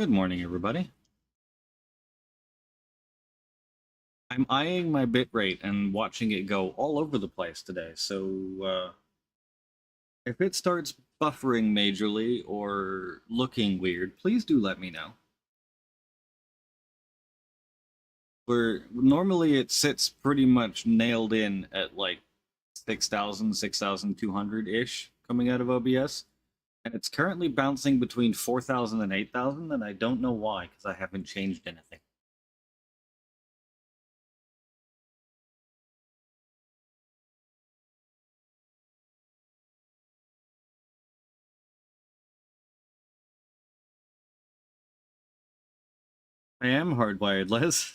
Good morning, everybody. I'm eyeing my bitrate and watching it go all over the place today. So if it starts buffering majorly or looking weird, please do let me know. Where normally it sits pretty much nailed in at like 6,000, 6,200 ish coming out of OBS. And it's currently bouncing between 4,000 and 8,000, and I don't know why, because I haven't changed anything. I am hardwired, Les.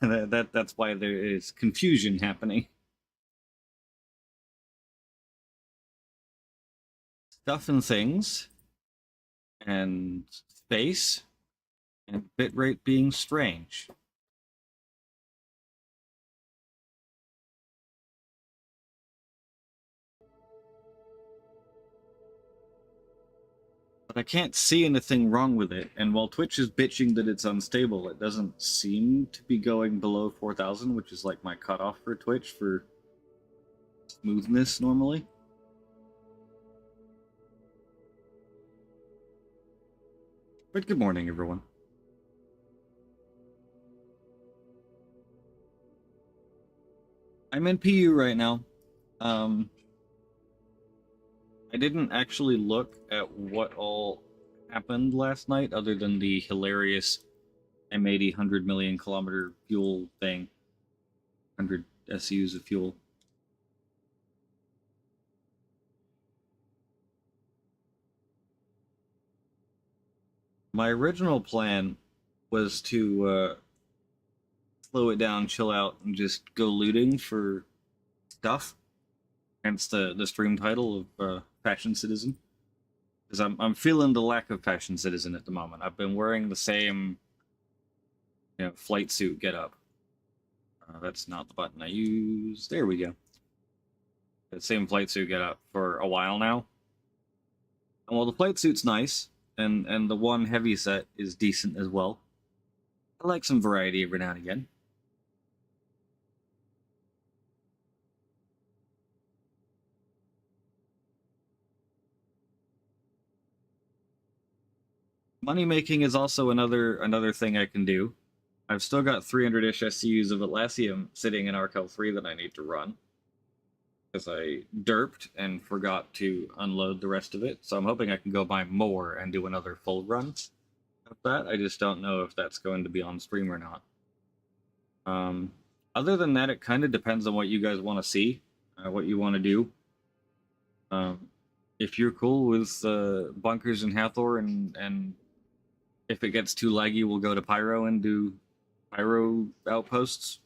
That's why there is confusion happening. Stuff and things, and space, and bitrate being strange. But I can't see anything wrong with it, and while Twitch is bitching that it's unstable, it doesn't seem to be going below 4,000, which is like my cutoff for Twitch for smoothness normally. But good morning, everyone. I'm in PU right now. I didn't actually look at what all happened last night, other than the hilarious M80 100 million kilometer fuel thing. 100 SUs of fuel. My original plan was to slow it down, chill out, and just go looting for stuff. Hence the stream title of Fashion Citizen. Because I'm feeling the lack of Fashion Citizen at the moment. I've been wearing the same flight suit getup. That's not the button I use. There we go. The same flight suit getup for a while now. And while the flight suit's nice, and the one heavy set is decent as well, I like some variety every now and again. Money making is also another thing I can do. I've still got 300-ish SCUs of Atlassium sitting in Arkel 3 that I need to run. Because I derped and forgot to unload the rest of it. So I'm hoping I can go buy more and do another full run of that. I just don't know if that's going to be on stream or not. Other than that, it kind of depends on what you guys want to see, what you want to do. If you're cool with bunkers and Hathor, and if it gets too laggy, we'll go to Pyro and do Pyro outposts,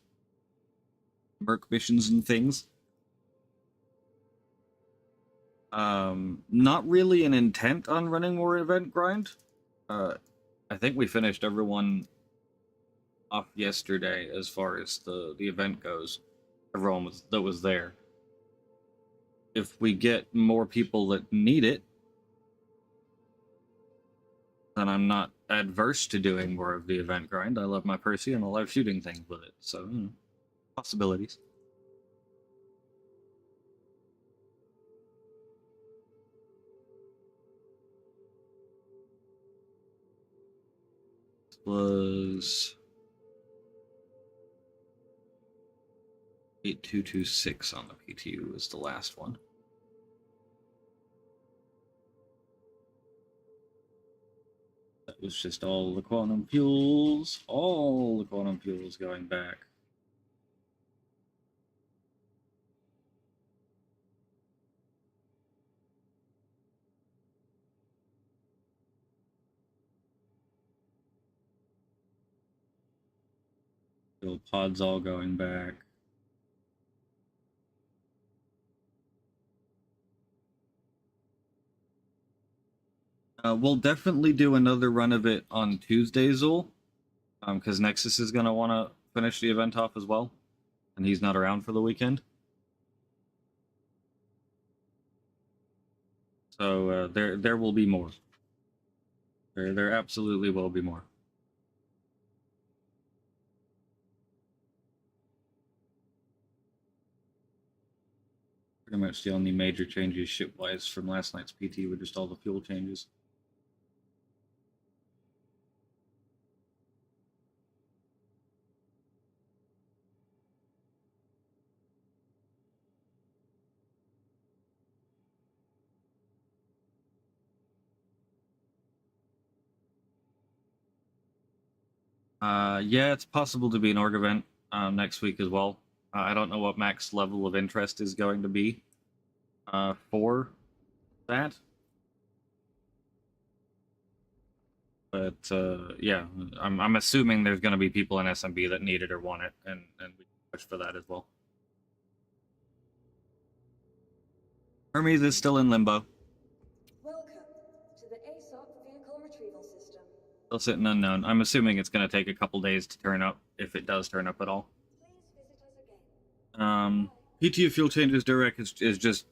Merc missions and things. Not really an intent on running more event grind. I think we finished everyone off yesterday as far as the event goes. Everyone that was there. If we get more people that need it, then I'm not adverse to doing more of the event grind. I love my Percy and I love shooting things with it. So, possibilities. Was 8226 on the PTU was the last one. That was just all the quantum fuels going back. Fuel pods all going back. We'll definitely do another run of it on Tuesday, Zul, because Nexus is going to want to finish the event off as well, and he's not around for the weekend. So there will be more. There absolutely will be more. Pretty much the only major changes ship-wise from last night's PT were just all the fuel changes. Yeah, it's possible to be an org event next week as well. I don't know what max level of interest is going to be for that. But yeah, I'm assuming there's going to be people in SMB that need it or want it, and we can push for that as well. Hermes is still in limbo. Welcome to the ASOP vehicle retrieval system. Still sitting unknown. I'm assuming it's going to take a couple days to turn up, if it does turn up at all. Please visit us again. PTU fuel changes direct is just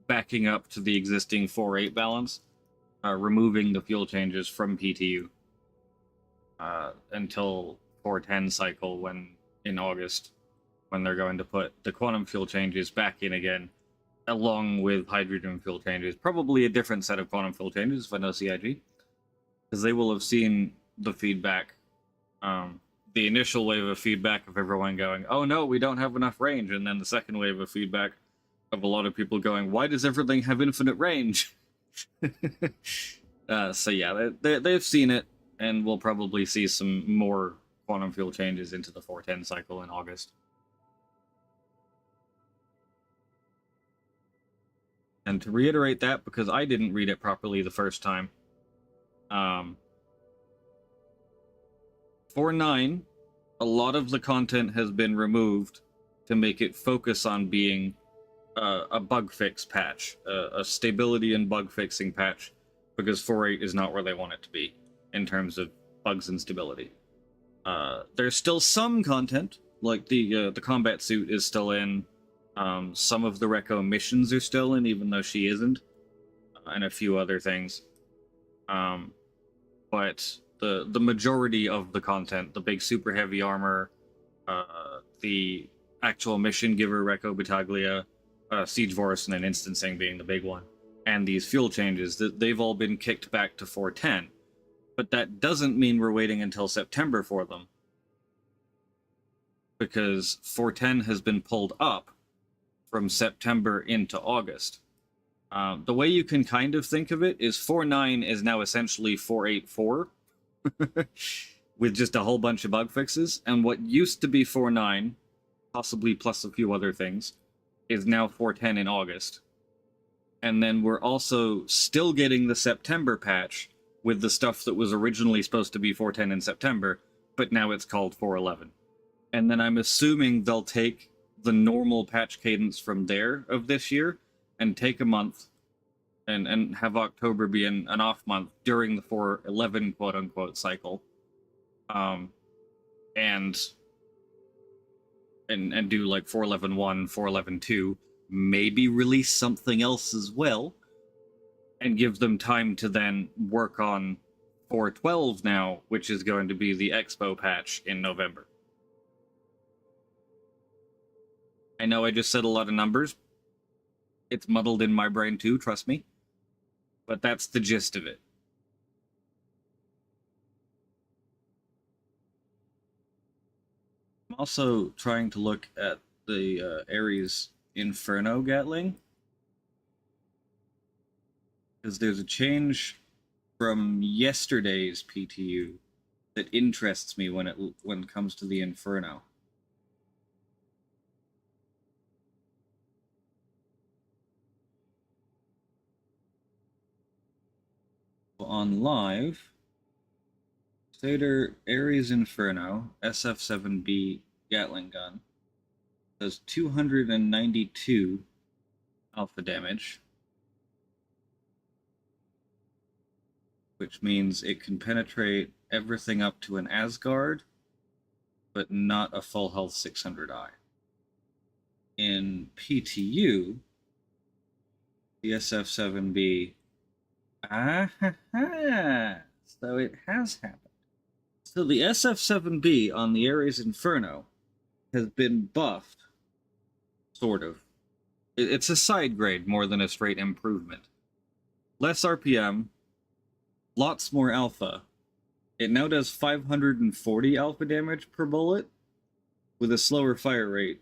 backing up to the existing 4-8 balance, removing the fuel changes from PTU until 410 cycle in August, when they're going to put the quantum fuel changes back in again, along with hydrogen fuel changes. Probably a different set of quantum fuel changes if I know CIG, because they will have seen the feedback, the initial wave of feedback of everyone going, oh no, we don't have enough range, and then the second wave of feedback of a lot of people going, why does everything have infinite range? So yeah, they've seen it, and we'll probably see some more quantum fuel changes into the 410 cycle in August. And to reiterate that, because I didn't read it properly the first time, 4.9, a lot of the content has been removed to make it focus on being a bug fix patch, a stability and bug fixing patch, because 4.8 is not where they want it to be in terms of bugs and stability. There's still some content, like the combat suit is still in, some of the Reco missions are still in, even though she isn't, and a few other things. But the majority of the content, the big super heavy armor, the actual mission giver Reco Battaglia, Siege Vorus, and instancing being the big one, and these fuel changes, they've all been kicked back to 410. But that doesn't mean we're waiting until September for them, because 410 has been pulled up from September into August. The way you can kind of think of it is 4.9 is now essentially 4.8.4 with just a whole bunch of bug fixes, and what used to be 4.9, possibly plus a few other things, is now 4.10 in August. And then we're also still getting the September patch with the stuff that was originally supposed to be 4.10 in September, but now it's called 4.11. And then I'm assuming they'll take the normal patch cadence from there of this year and take a month and have October be an off month during the 4.11 quote-unquote cycle, and do like 4.11.1, 4.11.2, maybe release something else as well, and give them time to then work on 4.12 now, which is going to be the Expo patch in November. I know I just said a lot of numbers. It's muddled in my brain too, trust me. But that's the gist of it. I'm also trying to look at the Ares Inferno Gatling, because there's a change from yesterday's PTU that interests me when it comes to the Inferno. On live, Stater Ares Inferno SF7B Gatling gun does 292 alpha damage, which means it can penetrate everything up to an Asgard, but not a full health 600i. In PTU, the SF7B, so it has happened. So the SF7B on the Ares Inferno has been buffed, sort of. It's a side grade more than a straight improvement. Less RPM, lots more alpha. It now does 540 alpha damage per bullet with a slower fire rate.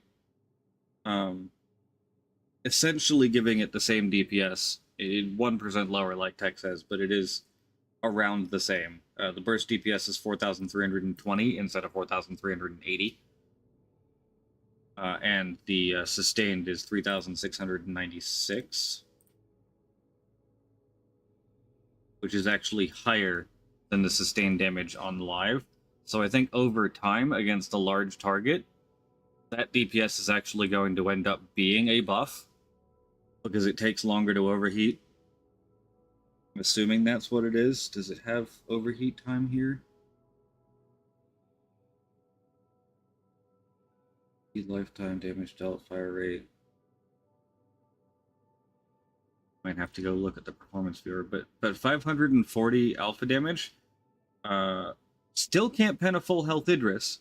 Essentially giving it the same DPS, 1% lower like Tech says, but it is around the same. The burst DPS is 4,320 instead of 4,380. And the sustained is 3,696, which is actually higher than the sustained damage on live. So I think over time, against a large target, that DPS is actually going to end up being a buff, because it takes longer to overheat. I'm assuming that's what it is. Does it have overheat time here? Lifetime damage dealt, fire rate. Might have to go look at the performance viewer, but 540 alpha damage. Still can't pen a full health Idris,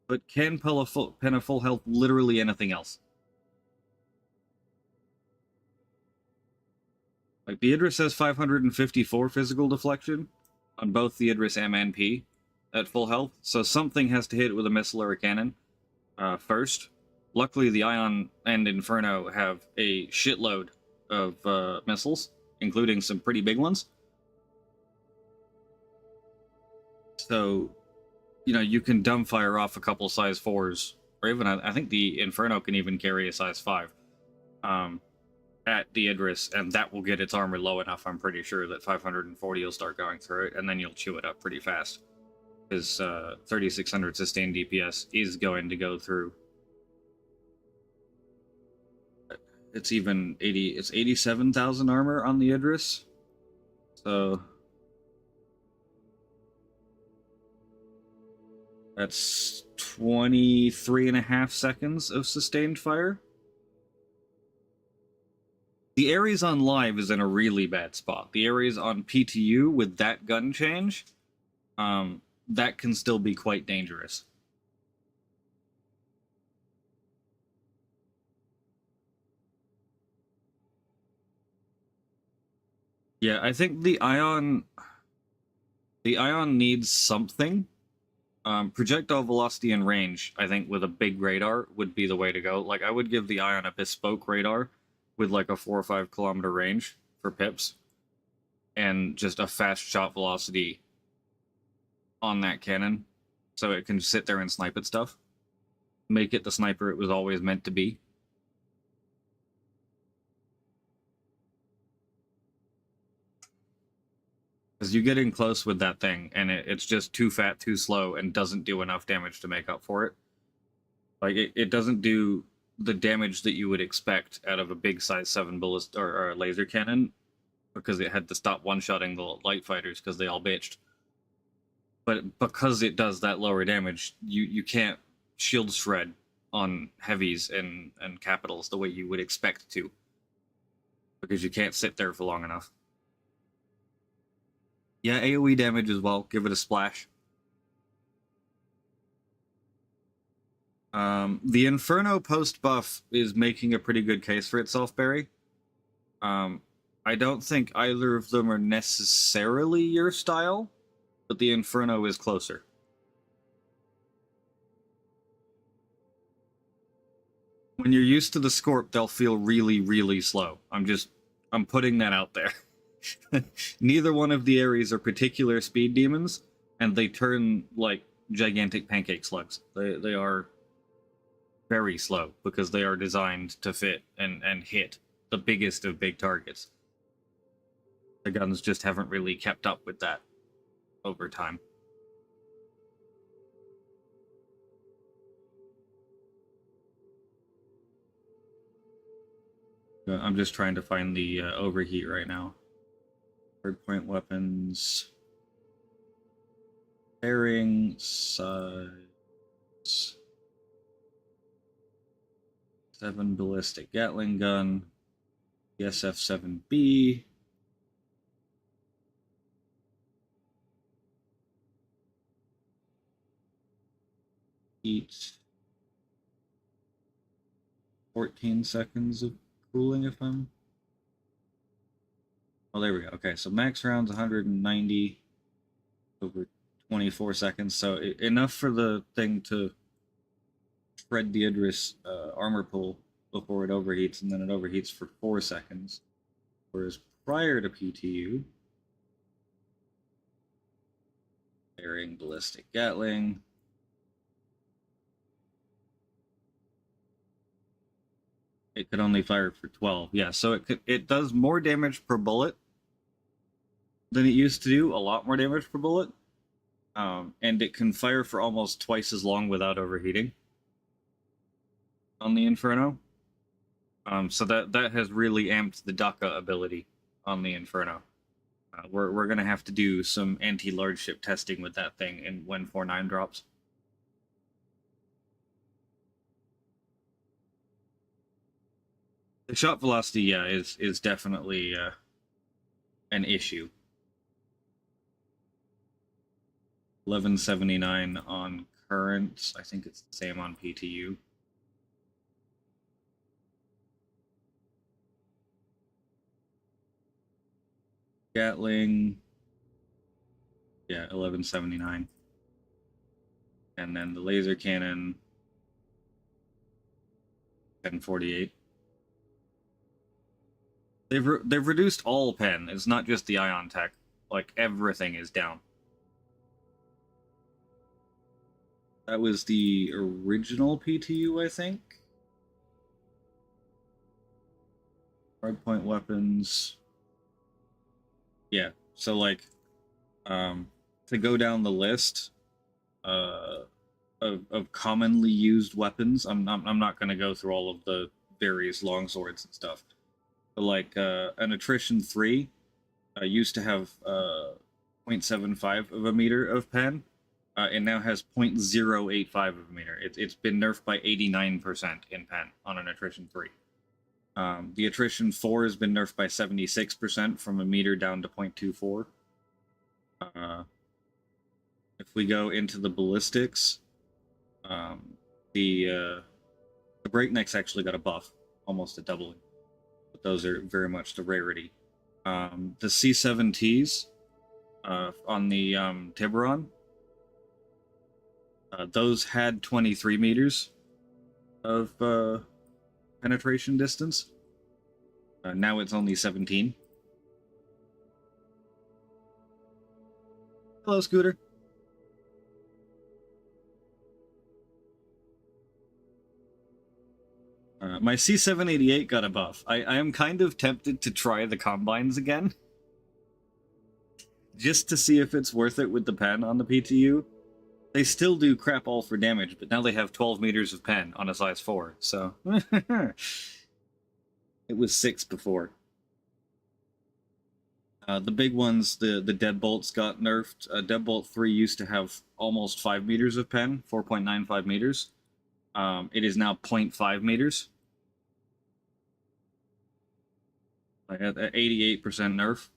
but can pen a full health literally anything else. Like, the Idris has 554 physical deflection on both the Idris M and P at full health, so something has to hit it with a missile or a cannon first. Luckily, the Ion and Inferno have a shitload of missiles, including some pretty big ones. So, you know, you can dumbfire off a couple size 4s, or even, I think the Inferno can even carry a size 5. At the Idris, and that will get its armor low enough, I'm pretty sure, that 540 will start going through it, and then you'll chew it up pretty fast. Because 3,600 sustained DPS is going to go through. It's even 80, it's 87,000 armor on the Idris. So that's 23.5 seconds of sustained fire. The Ares on live is in a really bad spot. The Ares on PTU with that gun change, that can still be quite dangerous. Yeah, I think the Ion needs something. Projectile velocity and range, I think, with a big radar would be the way to go. Like, I would give the Ion a bespoke radar with like a 4 or 5 kilometer range for pips, and just a fast shot velocity on that cannon, so it can sit there and snipe at stuff. Make it the sniper it was always meant to be. Because you get in close with that thing, and it's just too fat, too slow, and doesn't do enough damage to make up for it. Like, it doesn't do the damage that you would expect out of a big size 7 ballist or laser cannon, because it had to stop one-shotting the light fighters because they all bitched. But because it does that lower damage, you can't shield shred on heavies and capitals the way you would expect to, because you can't sit there for long enough. Yeah, AoE damage as well. Give it a splash. The Inferno post buff is making a pretty good case for itself, Barry. I don't think either of them are necessarily your style, but the Inferno is closer. When you're used to the Scorp, they'll feel really, really slow. I'm putting that out there. Neither one of the Ares are particular speed demons, and they turn like gigantic pancake slugs. They are very slow because they are designed to fit and hit the biggest of big targets. The guns just haven't really kept up with that over time. I'm just trying to find the overheat right now. Hardpoint weapons. Bearing, size. 7 ballistic Gatling gun. The SF-7B. Heat. 14 seconds of cooling if I'm... Oh, there we go. Okay, so max rounds 190 over 24 seconds. So enough for the thing to spread the Idris armor pull before it overheats, and then it overheats for 4 seconds. Whereas prior to PTU, firing ballistic Gatling. It could only fire for 12. Yeah, so it does more damage per bullet than it used to do, a lot more damage per bullet. And it can fire for almost twice as long without overheating on the Inferno. So that has really amped the DACA ability on the Inferno. We're going to have to do some anti-large ship testing with that thing in when 4.9 drops. The shot velocity, yeah, is definitely an issue. 1179 on current. I think it's the same on PTU. Gatling, yeah, 1179. And then the laser cannon, 1048. They've reduced all pen. It's not just the ion tech. Like, everything is down. That was the original PTU, I think. Hardpoint weapons. Yeah, so like, to go down the list of commonly used weapons, I'm not going to go through all of the various longswords and stuff. But like, an attrition 3 used to have 0.75 of a meter of pen. It now has 0.085 of a meter. It's been nerfed by 89% in pen on an attrition 3. The attrition 4 has been nerfed by 76% from a meter down to 0.24. If we go into the ballistics, the breaknecks actually got a buff, almost a doubling. But those are very much the rarity. The C7Ts on the Tiburon, those had 23 meters of penetration distance. Now it's only 17. Hello, Scooter. My C788 got a buff. I am kind of tempted to try the Combines again. Just to see if it's worth it with the pen on the PTU. They still do crap all for damage, but now they have 12 meters of pen on a size 4, so... It was 6 before. The big ones, the Deadbolts got nerfed. Deadbolt 3 used to have almost 5 meters of pen, 4.95 meters. It is now 0.5 meters. Like at 88% nerf.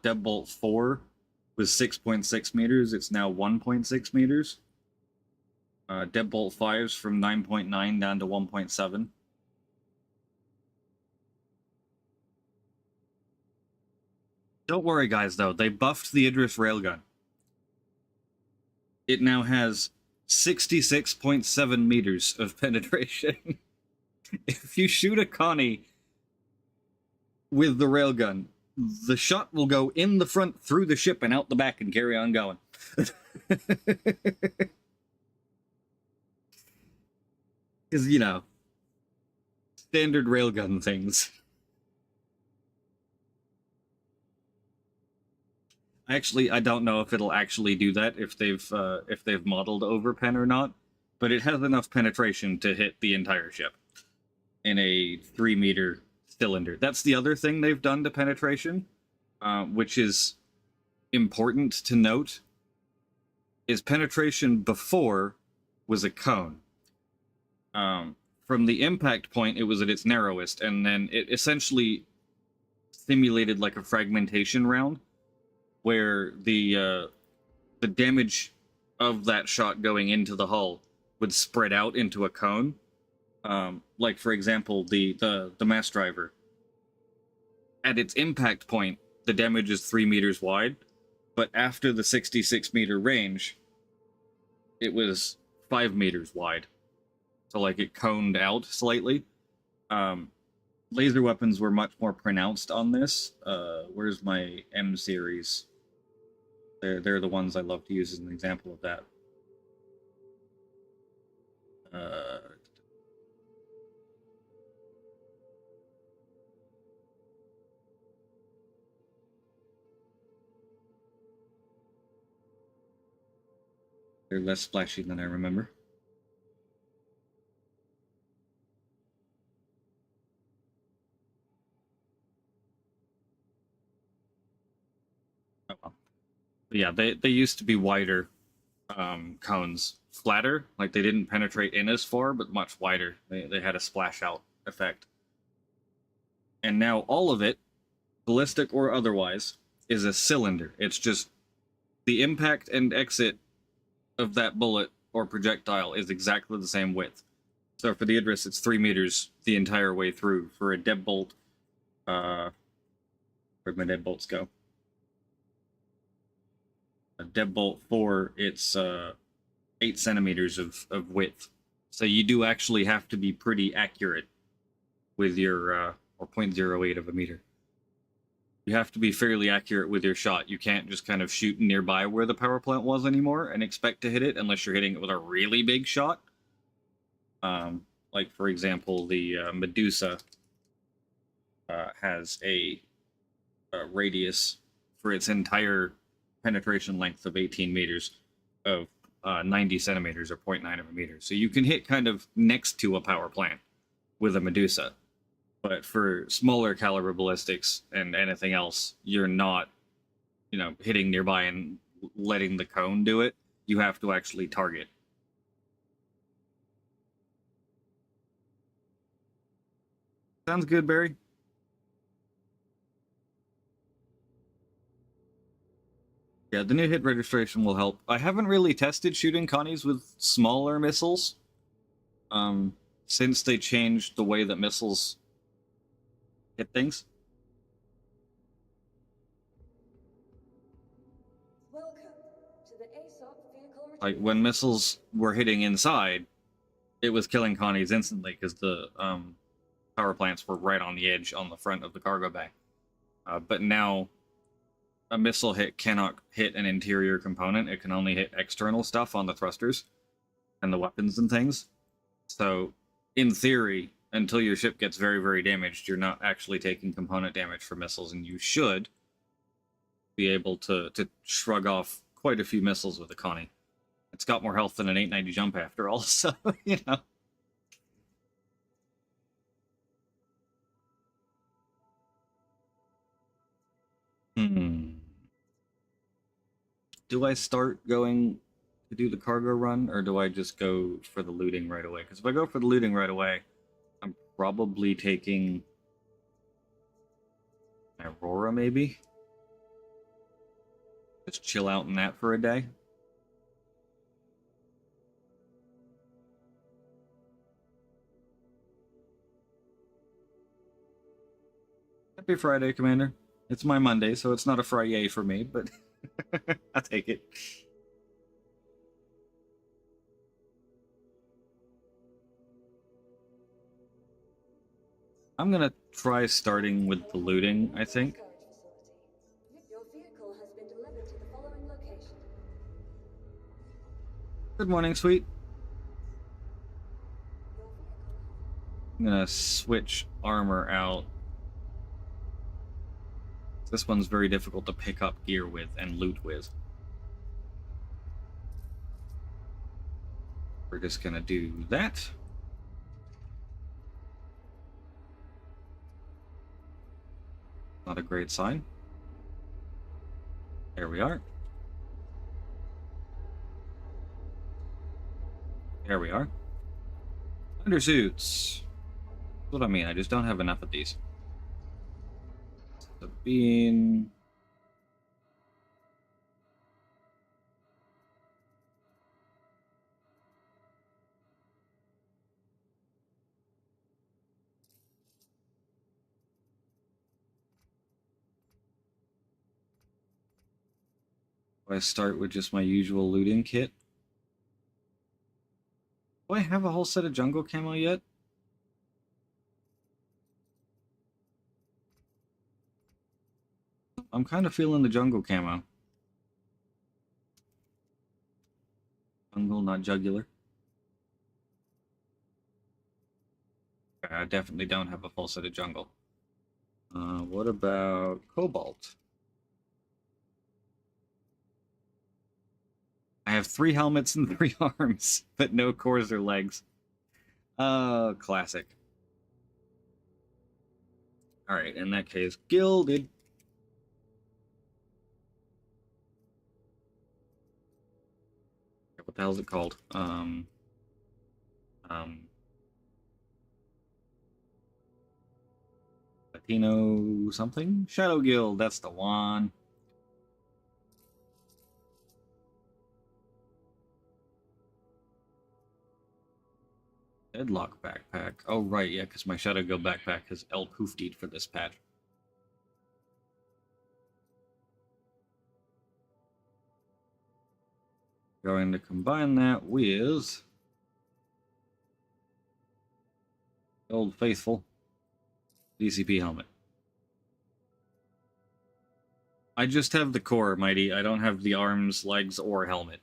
Deadbolt 4 was 6.6 meters. It's now 1.6 meters. Deadbolt 5's from 9.9 down to 1.7. Don't worry, guys, though. They buffed the Idris railgun. It now has 66.7 meters of penetration. If you shoot a Connie with the railgun, the shot will go in the front, through the ship, and out the back and carry on going. Because, you know, standard railgun things. Actually, I don't know if it'll actually do that, if they've modeled over pen or not, but it has enough penetration to hit the entire ship in a 3-meter cylinder. That's the other thing they've done to penetration, which is important to note, is penetration before was a cone. From the impact point, it was at its narrowest, and then it essentially simulated like a fragmentation round, where the damage of that shot going into the hull would spread out into a cone. Like, for example, the mass driver. at its impact point, the damage is 3 meters wide, but after the 66-meter range, it was 5 meters wide. So, like, it coned out slightly. Laser weapons were much more pronounced on this. Where's my M series? They're the ones I love to use as an example of that. They're less splashy than I remember. Oh well. But yeah, they used to be wider cones, flatter, like they didn't penetrate in as far, but much wider. They had a splash out effect. And now all of it, ballistic or otherwise, is a cylinder. It's just the impact and exit of that bullet or projectile is exactly the same width. So for the Idris, it's 3 meters the entire way through. For a deadbolt, where'd my deadbolts go? A deadbolt 4, it's 8 centimeters of width. So you do actually have to be pretty accurate with your, or 0.08 of a meter. You have to be fairly accurate with your shot. You can't just kind of shoot nearby where the power plant was anymore and expect to hit it unless you're hitting it with a really big shot. Like, for example, the Medusa has a radius for its entire penetration length of 18 meters of 90 centimeters or 0.9 of a meter. So you can hit kind of next to a power plant with a Medusa. But for smaller caliber ballistics and anything else, you're not, hitting nearby and letting the cone do it. You have to actually target. Sounds good, Barry. Yeah, the new hit registration will help. I haven't really tested shooting Connies with smaller missiles, since they changed the way that missiles hit things. Welcome to the ASOP vehicle Like, retrieval when system. missiles were hitting inside, it was killing Connies instantly because the power plants were right on the edge on the front of the cargo bay. But now a missile hit cannot hit an interior component. It can only hit external stuff on the thrusters and the weapons and things. So, in theory, until your ship gets very, very damaged, you're not actually taking component damage for missiles, and you should be able to shrug off quite a few missiles with a Connie. It's got more health than an 890 jump after all, so, Do I start going to do the cargo run, or do I just go for the looting right away? Because if I go for the looting right away, I'm probably taking Aurora, maybe? Just chill out in that for a day. Happy Friday, Commander. It's my Monday, so it's not a Friday for me, but I'll take it. I'm gonna try starting with the looting, I think. Storage facility. Your vehicle has been delivered to the following location. Good morning, sweet. Your vehicle I'm gonna switch armor out. This one's very difficult to pick up gear with and loot with. We're just gonna do that. Not a great sign. There we are. There we are. Undersuits. That's what I mean. I just don't have enough of these. The bean. I start with just my usual looting kit. Do I have a whole set of jungle camo yet? I'm kind of feeling the jungle camo. Jungle, not jugular. I definitely don't have a full set of jungle. What about cobalt? I have 3 helmets and 3 arms, but no cores or legs. Classic. Alright, in that case, gilded. What the hell is it called? Latino something? Shadow Guild, that's the one. Deadlock backpack. Oh, right, yeah, because my Shadow Guild backpack has El Pooftied for this patch. Going to combine that with Old Faithful DCP helmet. I just have the core, Mighty. I don't have the arms, legs, or helmet.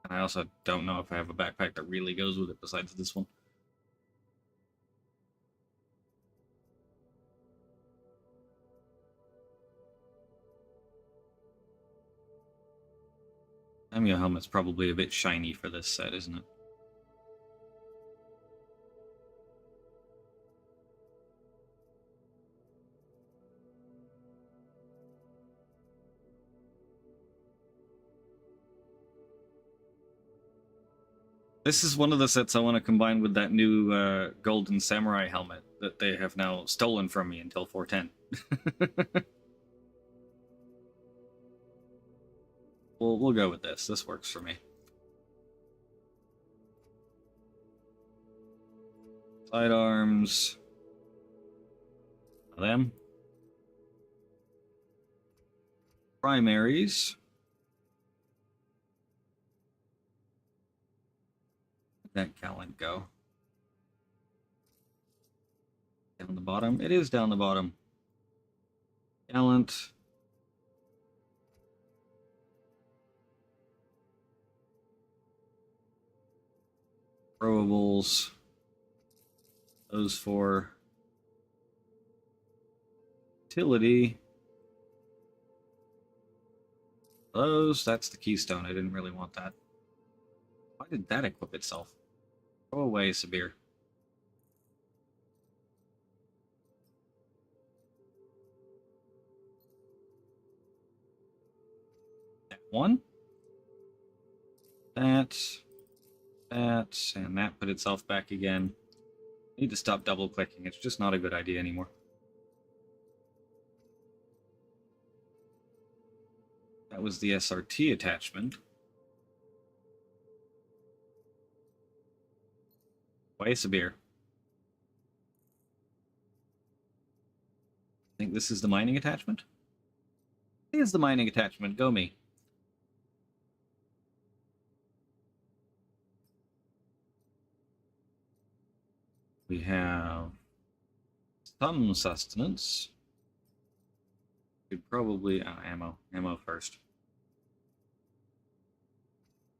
And I also don't know if I have a backpack that really goes with it besides this one. Amio helmet's probably a bit shiny for this set, isn't it? This is one of the sets I want to combine with that new Golden Samurai helmet that they have now stolen from me until 410. We'll go with this. This works for me. Sidearms. Them. Primaries. Let that gallant go. Down the bottom. It is down the bottom. Gallant. Throwables. Those 4. Utility. Those. That's the keystone. I didn't really want that. Why did that equip itself? Go away, Sabir. That one. That. And that put itself back again. I need to stop double clicking. It's just not a good idea anymore. That was the SRT attachment. Why Sabir? I think this is the mining attachment? It is the mining attachment. Go me. We have some sustenance. Could probably ammo first.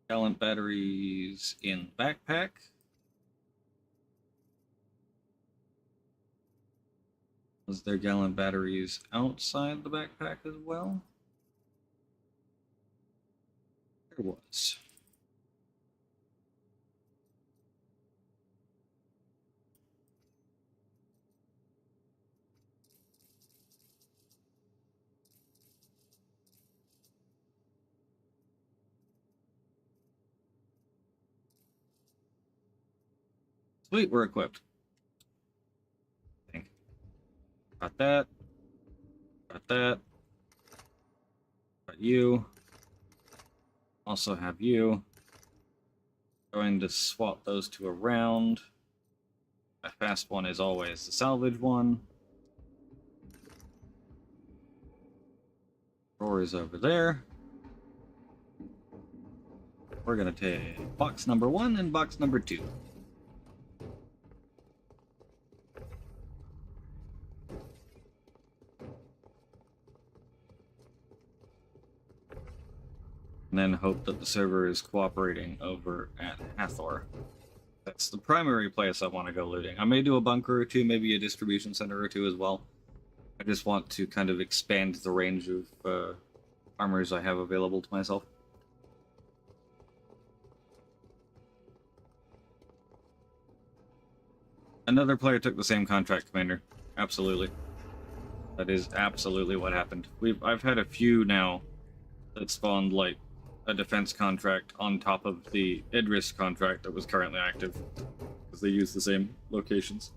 Gallant batteries in backpack. Was there gallant batteries outside the backpack as well? There was. Sweet, we're equipped. I think. Got that. Got that. Got you. Also have you. Going to swap those 2 around. A fast one is always the salvage one. Drawer is over there. We're gonna take box number 1 and box number 2. And then hope that the server is cooperating over at Hathor. That's the primary place I want to go looting. I may do a bunker or two, maybe a distribution center or two as well. I just want to kind of expand the range of armors I have available to myself. Another player took the same contract, Commander. Absolutely. That is absolutely what happened. I've had a few now that spawned like a defense contract on top of the Idris contract that was currently active, because they use the same locations.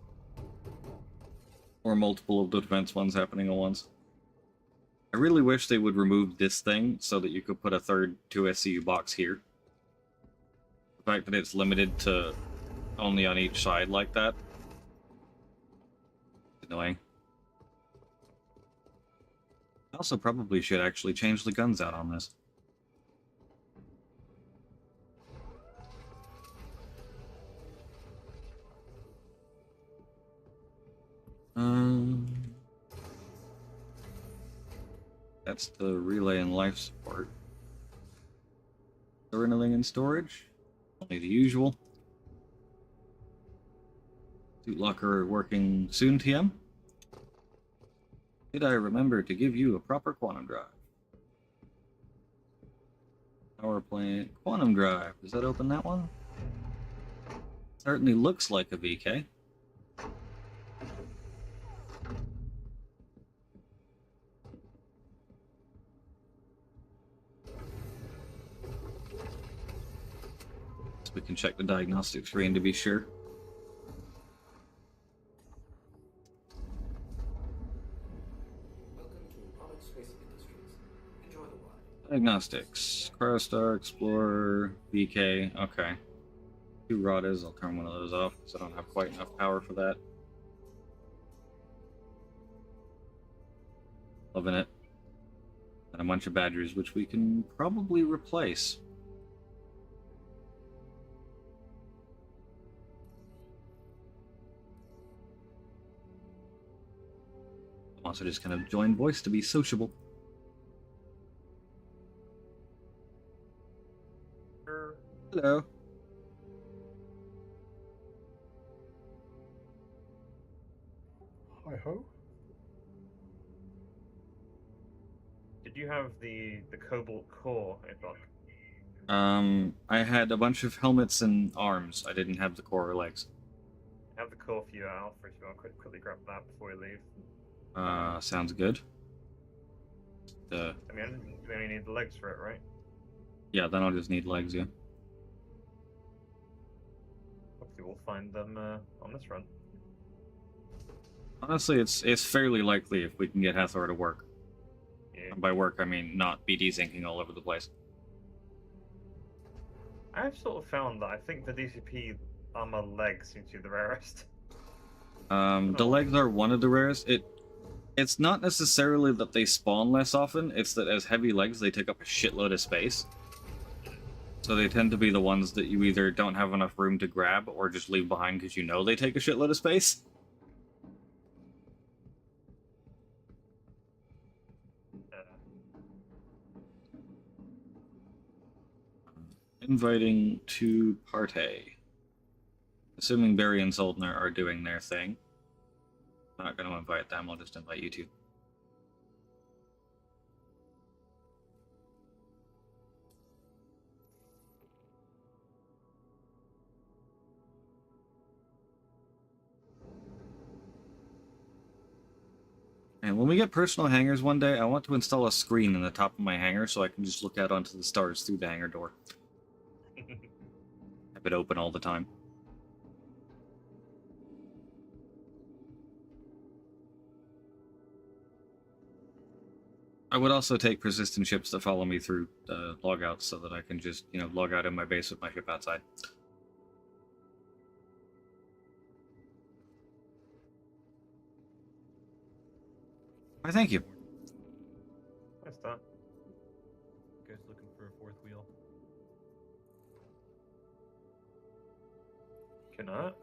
Or multiple of the defense ones happening at once. I really wish they would remove this thing so that you could put a third 2SCU box here. The fact that it's limited to only on each side like that. It's annoying. I also probably should actually change the guns out on this. That's the relay and life support. Is there anything in storage? Only the usual. Suit locker working soon, TM? Did I remember to give you a proper quantum drive? Power plant quantum drive. Does that open that one? Certainly looks like a VK. We can check the diagnostic screen to be sure. Welcome to Onyx Space Industries. Enjoy the ride. Diagnostics. Cryostar, Explorer, VK. Okay. 2 Radas. I'll turn one of those off because I don't have quite enough power for that. Loving it. And a bunch of Badgers, which we can probably replace. I'm also just kind of join voice to be sociable. Hello. Hi ho. Did you have the Cobalt core, Epoch? I had a bunch of helmets and arms. I didn't have the core or legs. I have the core for you, Alpha, if you want to quickly grab that before we leave. Sounds good. I mean, we only need the legs for it, right? Yeah, then I'll just need legs, yeah. Hopefully we'll find them on this run. Honestly, it's fairly likely if we can get Hathor to work. Yeah. And by work, I mean not BD's inking all over the place. I've sort of found that I think the DCP armor legs seem to be the rarest. The legs are one of the rarest. It's not necessarily that they spawn less often, it's that as heavy legs, they take up a shitload of space. So they tend to be the ones that you either don't have enough room to grab, or just leave behind because you know they take a shitload of space. Inviting to party. Assuming Barry and Soldner are doing their thing. I'm not going to invite them, I'll just invite you two. And when we get personal hangars one day, I want to install a screen in the top of my hangar so I can just look out onto the stars through the hangar door. Have it open all the time. I would also take persistent ships that follow me through logouts so that I can just, log out in my base with my ship outside. Why, thank you. That's that. Cannot.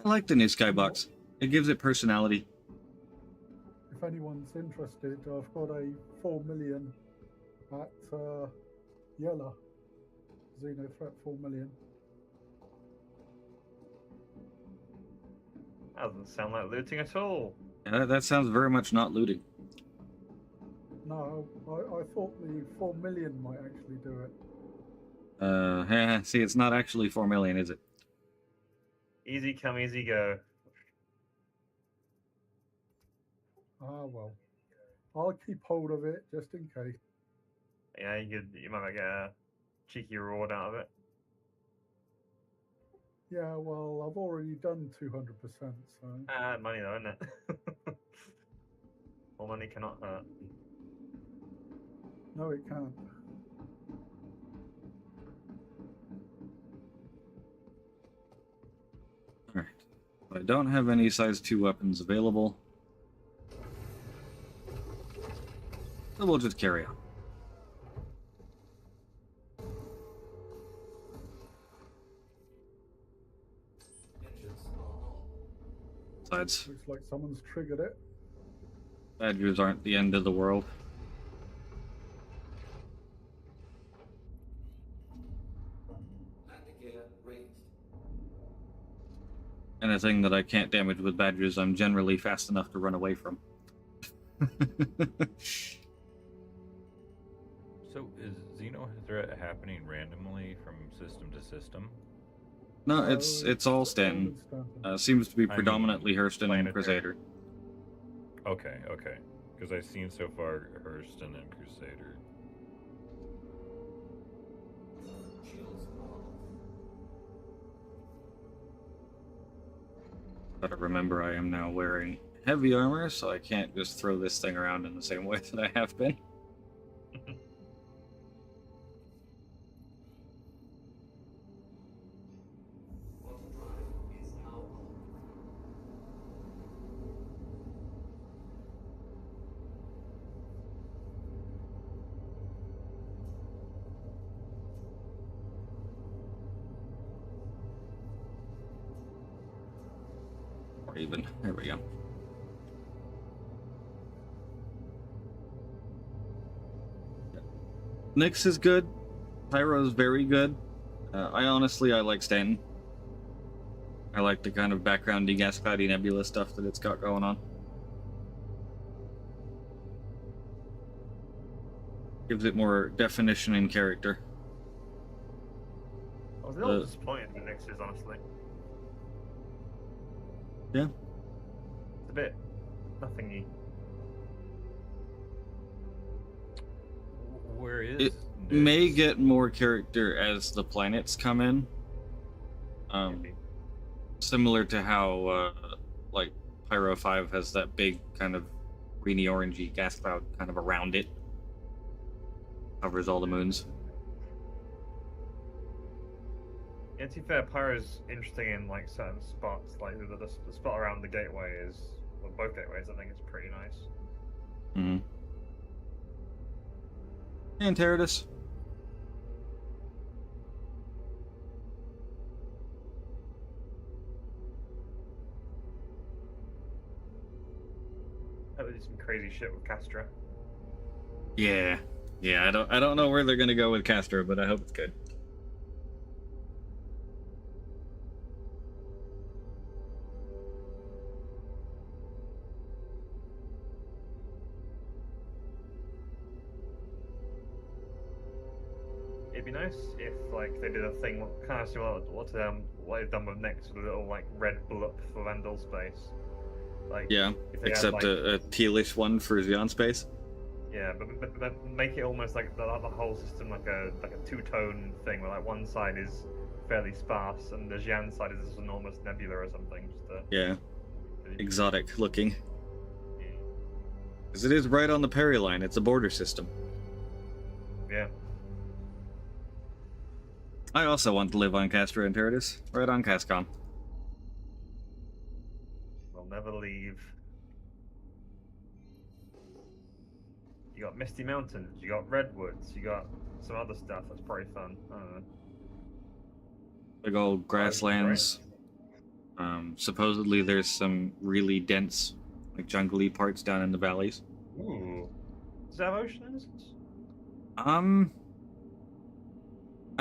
I like the new skybox. It gives it personality. If anyone's interested, I've got a 4 million at Yella. Xeno threat 4 million. That doesn't sound like looting at all. Yeah, that sounds very much not looting. No, I thought the 4 million might actually do it. See, it's not actually 4 million, is it? Easy come, easy go. Ah, well. I'll keep hold of it just in case. Yeah, you might get a cheeky reward out of it. Yeah, well, I've already done 200%, so. Money though, isn't it? More money cannot hurt. No, it can't. Alright. I don't have any size 2 weapons available. So we'll just carry on. Engines on. Besides, Looks like someone's triggered it. badgers aren't the end of the world. Landing gear raised. Anything that I can't damage with badgers, I'm generally fast enough to run away from. So is Xeno threat happening randomly from system to system? No, it's all Stanton. Seems to be predominantly Hurston and planetary. Crusader. Okay, okay. Because I've seen so far Hurston and Crusader. Shields on. Gotta remember I am now wearing heavy armor, so I can't just throw this thing around in the same way that I have been. Auto drive is now on. Or even, there we go. Nyx is good. Pyro's very good. I like Stanton. I like the kind of backgroundy gas cloudy nebula stuff that it's got going on. Gives it more definition and character. I was a little disappointed in the Nixes, honestly. Yeah. It's a bit nothingy. Where is It Nyx? may get more character as the planets come in. Maybe. Similar to how, like, Pyro 5 has that big kind of greeny orangey gas cloud kind of around it. Covers all the moons. Yeah, to be fair, Pyro's interesting in like certain spots. Like the spot around the gateway is, well, both gateways I think is pretty nice. Mm-hmm. And Teradus. That would do some crazy shit with Castra. Yeah. Yeah, I don't know where they're gonna go with Castro, but I hope it's good. It'd be nice if like they did a thing kind of similar to what they've done with Next with a little like red blip for Vandal space. Like Yeah, if they had, except like, a tealish one for Xeon Space. yeah, but make it almost like the whole system like a two-tone thing where like one side is fairly sparse and the Xian side is this enormous nebula or something. Just to, Yeah, exotic looking. yeah. Because it is right on the Perry line. It's a border system. Yeah. I also want to live on Castra and Teradus, right on Cascom. We'll never leave. You got Misty Mountains. You got Redwoods. You got some other stuff that's probably fun. I don't know. Big old grasslands. Supposedly there's some really dense, like jungly parts down in the valleys. Ooh. Does it have oceans? I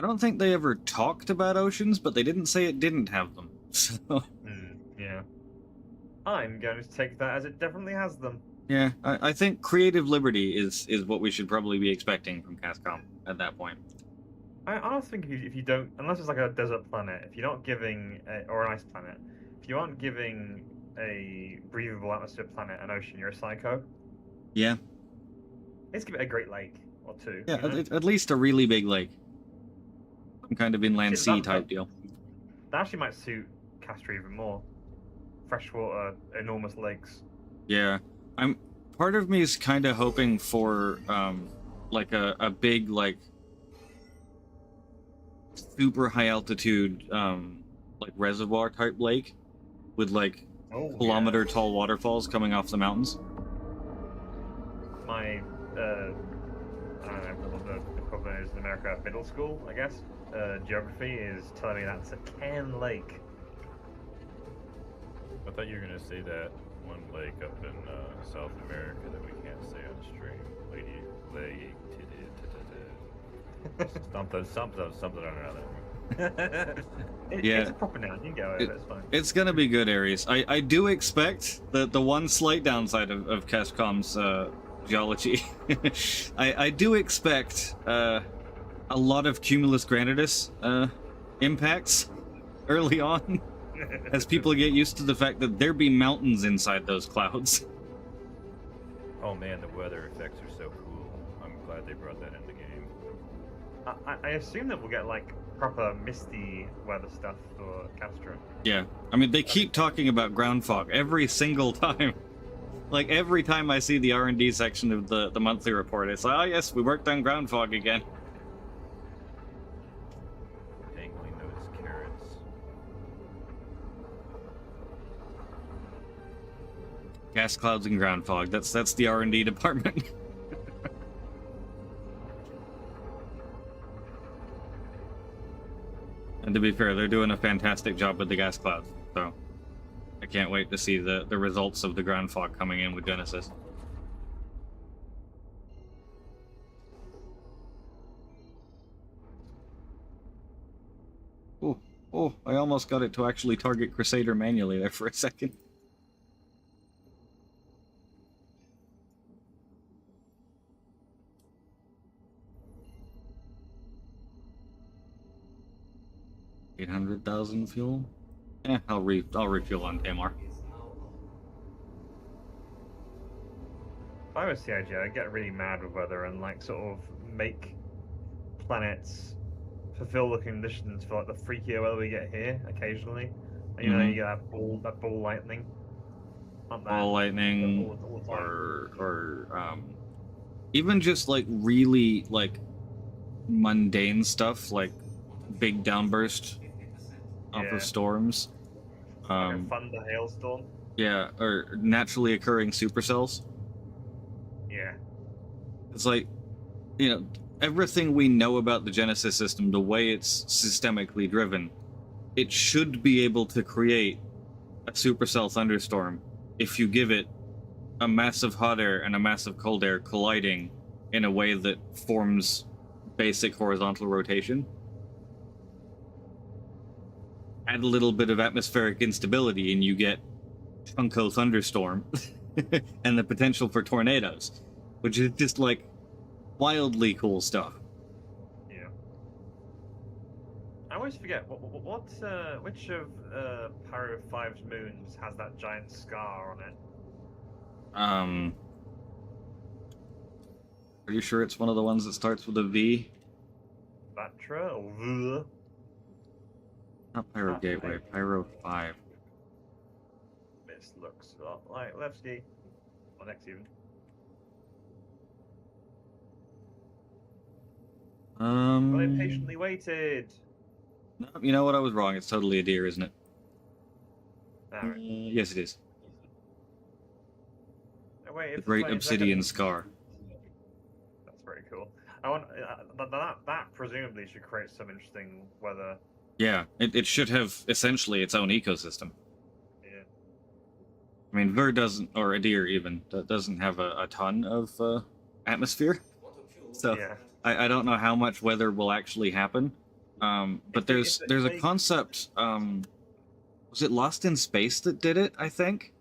don't think they ever talked about oceans, but they didn't say it didn't have them. So Yeah. I'm going to take that as it definitely has them. yeah, I think creative liberty is what we should probably be expecting from Cascom at that point. I also think if you don't, unless it's like a desert planet, if you're not giving, or an ice planet, if you aren't giving a breathable atmosphere planet an ocean, you're a psycho. Yeah, Let's give it a Great Lake or two. yeah, you know? at least a really big lake, some kind of inland Shit, sea that- type deal. That actually might suit Castor even more. Freshwater, enormous lakes. Yeah, part of me is kind of hoping for like a big like super high altitude like reservoir type lake with like kilometer tall waterfalls coming off the mountains. My, I don't know what the equivalent is in America, middle school, I guess. Geography is telling me that's a Can Lake. I thought you were gonna say that one lake up in South America that we can't say on stream. Something or another. Yeah. It's a proper noun. You can go over it. It's fine. It's gonna be good, Ares. I do expect that the one slight downside of Cascom's geology, I do expect a lot of cumulus granitus impacts early on, as people get used to the fact that there be mountains inside those clouds. Oh man, the weather effects are so cool. I'm glad they brought that in the game. I assume that we'll get like proper misty weather stuff for Castro. Yeah, I mean they keep talking about ground fog every single time. Like every time I see the R&D section of the monthly report, it's like, oh yes, we worked on ground fog again. Dangling those carrots. Gas clouds and ground fog. That's the R&D department. And to be fair, they're doing a fantastic job with the gas clouds. So I can't wait to see the results of the ground fog coming in with Genesis. Oh, I almost got it to actually target Crusader manually there for a second. $800,000 fuel? I'll refuel on Tamar. If I was CIG, I'd get really mad with weather and like sort of make planets fulfill the conditions for like the freakier weather we get here occasionally. And, you know, you get that ball lightning. Ball lightning, all the time. or even just like really like mundane stuff like big downburst off Yeah. of storms. Like a thunder hailstorm. Yeah, or naturally occurring supercells. Yeah. It's like, you know, everything we know about the Genesis system, the way it's systemically driven, it should be able to create a supercell thunderstorm if you give it a massive hot air and a massive cold air colliding in a way that forms basic horizontal rotation. Add a little bit of atmospheric instability and you get Chunko thunderstorm and the potential for tornadoes, which is just like wildly cool stuff. Yeah. I always forget which of Pyro 5's moons has that giant scar on it. Are you sure it's one of the ones that starts with a V? Batra or V? Not Pyro Not Gateway, Pyro. Pyro 5. This looks a lot like Levski. Or next even. Well, they patiently waited. No, you know what? I was wrong. It's totally a deer, isn't it? Alright. Yes, it is. I waited The for Great 20 Obsidian seconds. Scar. I want that presumably should create some interesting weather. Yeah, it should have essentially its own ecosystem. Yeah. I mean, Ver doesn't, or Adir even, doesn't have a ton of atmosphere. So Yeah. I don't know how much weather will actually happen. But there's a concept. Was it Lost in Space that did it? I think.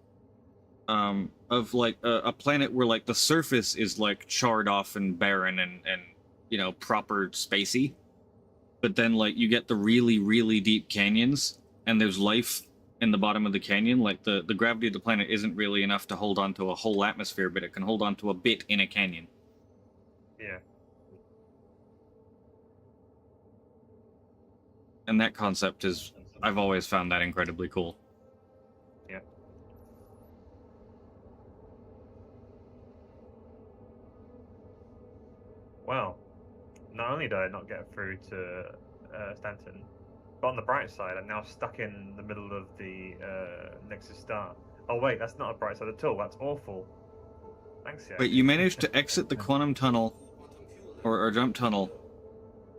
Of like a planet where like the surface is like charred off and barren and proper spacey, but then like you get the really deep canyons and there's life in the bottom of the canyon. Like the gravity of the planet isn't really enough to hold on to a whole atmosphere, but it can hold on to a bit in a canyon. Yeah. And that concept is, I've always found that incredibly cool. Yeah. Well, not only did I not get through to Stanton, but on the bright side, I'm now stuck in the middle of the Nexus star. Oh wait, that's not a bright side at all. That's awful. Thanks, yeah. But you managed to exit the quantum tunnel, or jump tunnel,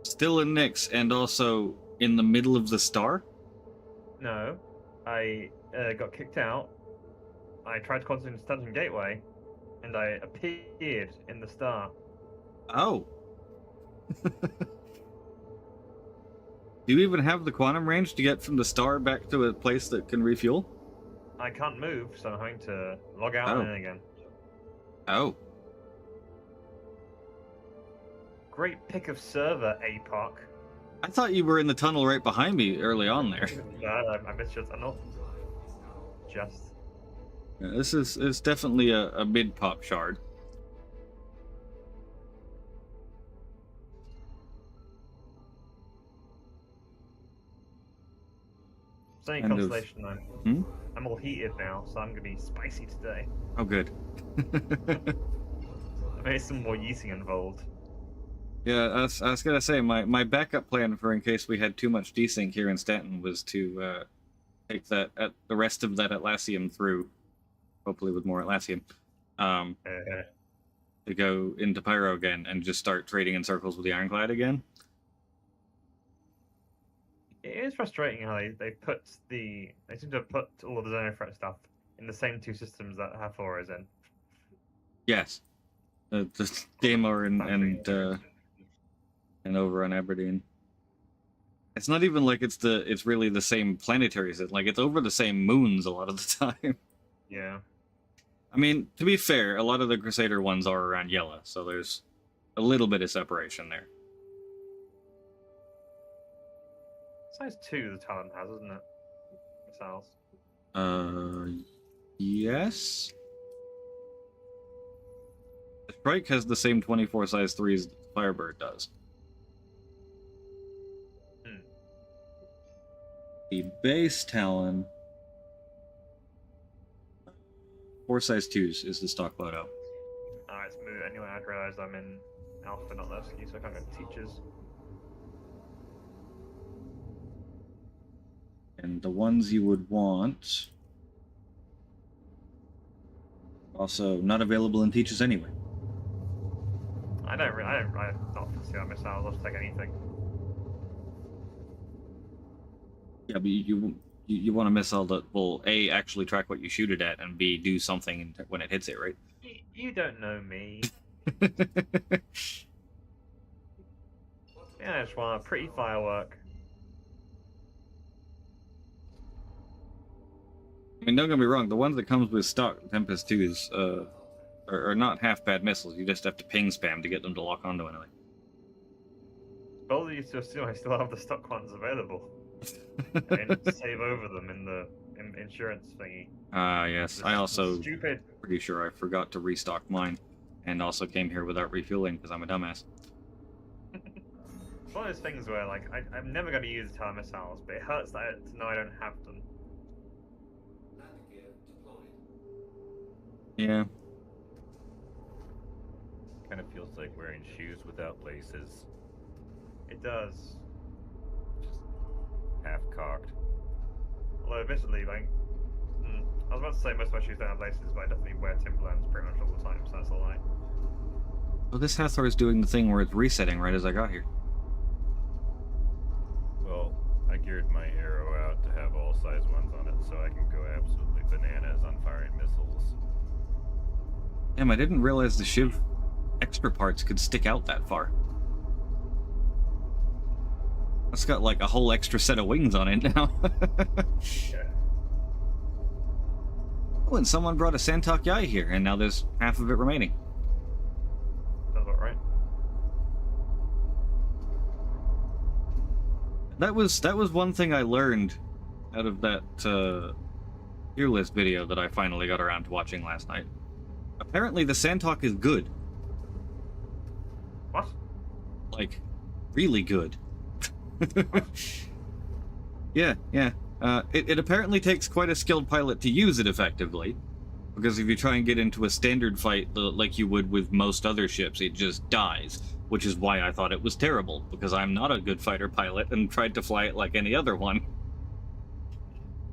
still in Nyx, and also in the middle of the star? No, I got kicked out. I tried to contact the Stanton Gateway, and I appeared in the star. Oh. Do you even have the quantum range to get from the star back to a place that can refuel? I can't move, so I'm having to log out and in again. Oh. Great pick of server, APOC. I thought you were in the tunnel right behind me early on there. No, I missed your tunnel. Just. Yeah, this is definitely a mid-pop shard. It's only Kind of- consolation though. Hmm? I'm all heated now, so I'm gonna be spicy today. Oh, good. Maybe some more yeasting involved. Yeah, I was gonna say, my backup plan for in case we had too much desync here in Stanton was to take the rest of that Atlassium through, hopefully with more Atlassium, to go into Pyro again and just start trading in circles with the Ironclad again. It is frustrating how they seem to have put all of the Xenofret stuff in the same two systems that Hathor is in. Yes, the Daemor and over on Aberdeen. It's not even like it's really the same planetary system. Like it's over the same moons a lot of the time. Yeah. I mean, to be fair, a lot of the Crusader ones are around Yella, so there's a little bit of separation there. Size 2 the Talon has, isn't it? Missiles. Yes. The Strike has the same 24 size 3 as the Firebird does. The base Talon, 4 size 2s is the stock photo. Alright, let's move. Anyway, I've realised I'm in Alpha, not Levski, so I can't go to teachers. And the ones you would want also not available in teachers anyway. I don't not fancy our missiles. I'll just take anything. Yeah, but you want a missile that will A, actually track what you shoot it at, and B, do something when it hits it, right? You don't know me. Yeah, I just want a pretty firework. I mean, don't get me wrong, the ones that comes with stock Tempest 2s are not half bad missiles. You just have to ping spam to get them to lock onto anything. Boldly to assume I still have the stock ones available. And save over them in the insurance thingy. Yes. This I is also stupid. pretty sure I forgot to restock mine, and also came here without refueling because I'm a dumbass. It's one of those things where, like, I'm never going to use the Talon missiles, but it hurts to know I don't have them. Yeah. Kind of feels like wearing shoes without laces. It does. Just half cocked. Although, admittedly, like, I was about to say most of my shoes don't have laces, but I definitely wear Timberlands pretty much all the time, so that's a lie. Oh, this Hathor is doing the thing where it's resetting right as I got here. Well, I geared my arrow out to have all size ones on it, so I can go absolutely bananas on firing missiles. Damn, I didn't realize the Shiv extra parts could stick out that far. It's got like a whole extra set of wings on it now. Yeah. Oh, and someone brought a Santok Yai here, and now there's half of it remaining. Sounds about right. That was one thing I learned out of that tier list video that I finally got around to watching last night. Apparently, the Santok is good. What? Like, really good. Yeah. It apparently takes quite a skilled pilot to use it effectively, because if you try and get into a standard fight like you would with most other ships, it just dies, which is why I thought it was terrible, because I'm not a good fighter pilot and tried to fly it like any other one.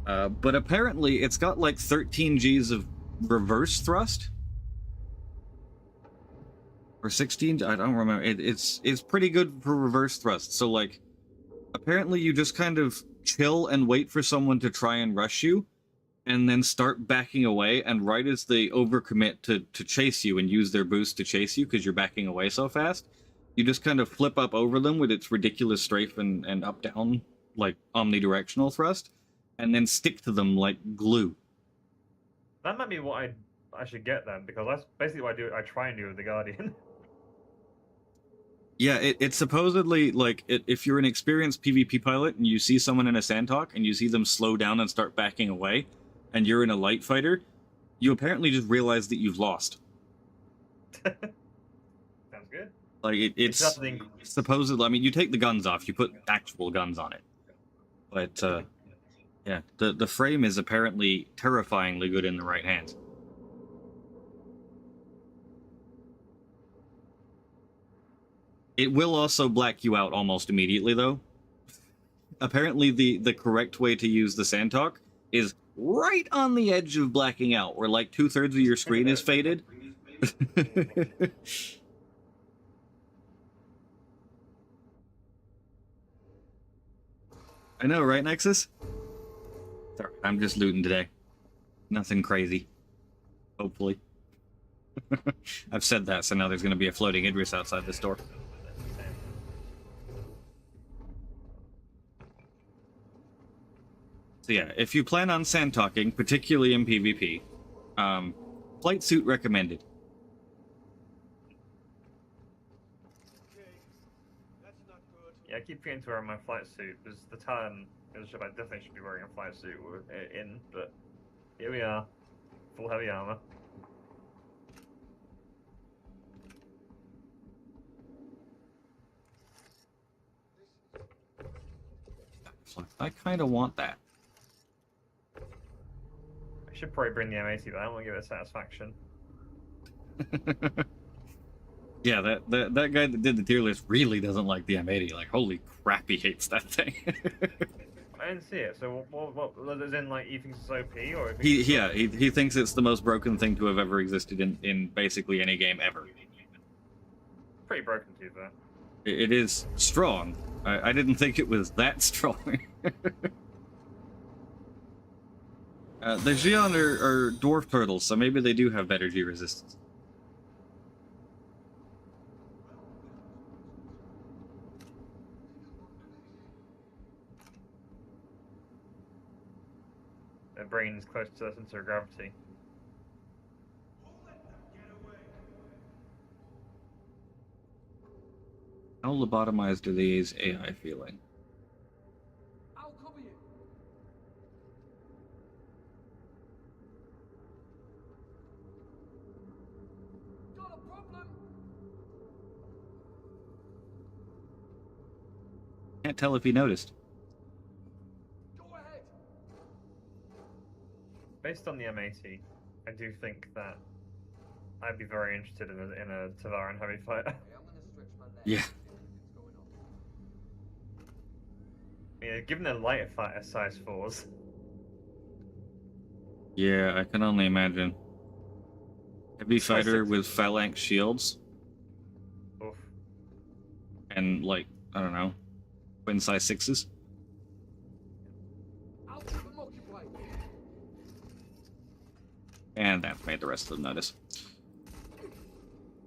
But apparently it's got like 13 Gs of reverse thrust, or 16, I don't remember. It's pretty good for reverse thrust, so like apparently you just kind of chill and wait for someone to try and rush you, and then start backing away, and right as they overcommit to chase you and use their boost to chase you because you're backing away so fast, you just kind of flip up over them with its ridiculous strafe and up-down, like, omnidirectional thrust, and then stick to them like glue. That might be what I should get then, because that's basically what I try and do with the Guardian. Yeah, it's supposedly, like, if you're an experienced PvP pilot and you see someone in a Santok and you see them slow down and start backing away, and you're in a light fighter, you apparently just realize that you've lost. Sounds good. Like, it's nothing. supposedly, I mean, you take the guns off, you put actual guns on it. But, yeah, the frame is apparently terrifyingly good in the right hands. It will also black you out almost immediately, though. Apparently, the correct way to use the Santok is right on the edge of blacking out, where like 2/3 of your screen is faded. I know, right, Nexus? Sorry, I'm just looting today. Nothing crazy. Hopefully. I've said that, so now there's going to be a floating Idris outside this door. So yeah, if you plan on Santoking, particularly in PvP, flight suit recommended. Yeah, I keep forgetting to wear my flight suit. There's the time in the ship I definitely should be wearing a flight suit in, but here we are, full heavy armor. I kind of want that. I should probably bring the M80, but I don't want to give it satisfaction. Yeah, that guy that did the tier list really doesn't like the M80. Like, holy crap, he hates that thing. I didn't see it, so what as in, like, he thinks it's OP, or if he thinks it's the most broken thing to have ever existed in basically any game ever. pretty broken to be fair. It is strong. I didn't think it was that strong. The Xion are dwarf turtles, so maybe they do have better G resistance. Their brain's close to the center of gravity. How lobotomized are these AI feeling? I'll cover you. Got a problem? Can't tell if he noticed. Go ahead. Based on the M80, I do think that I'd be very interested in a Tavaran heavy fighter. Yeah. Yeah, given the lighter fighter size 4s. Yeah, I can only imagine. Heavy It's like fighter 6. with phalanx shields. and like, I don't know, twin size 6s. I'll keep them occupied. And that made the rest of them notice.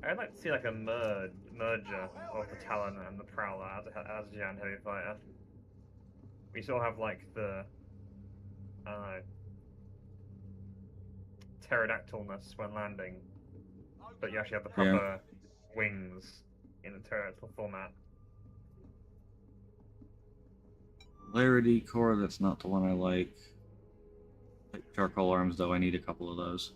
I'd like to see like a merger of the Talon and the Prowler as a giant heavy fighter. We sort of have like the, I don't know, pterodactylness when landing, but you actually have the proper wings in the pterodactyl format. Polarity core, that's not the one I like. Charcoal arms, though, I need a couple of those.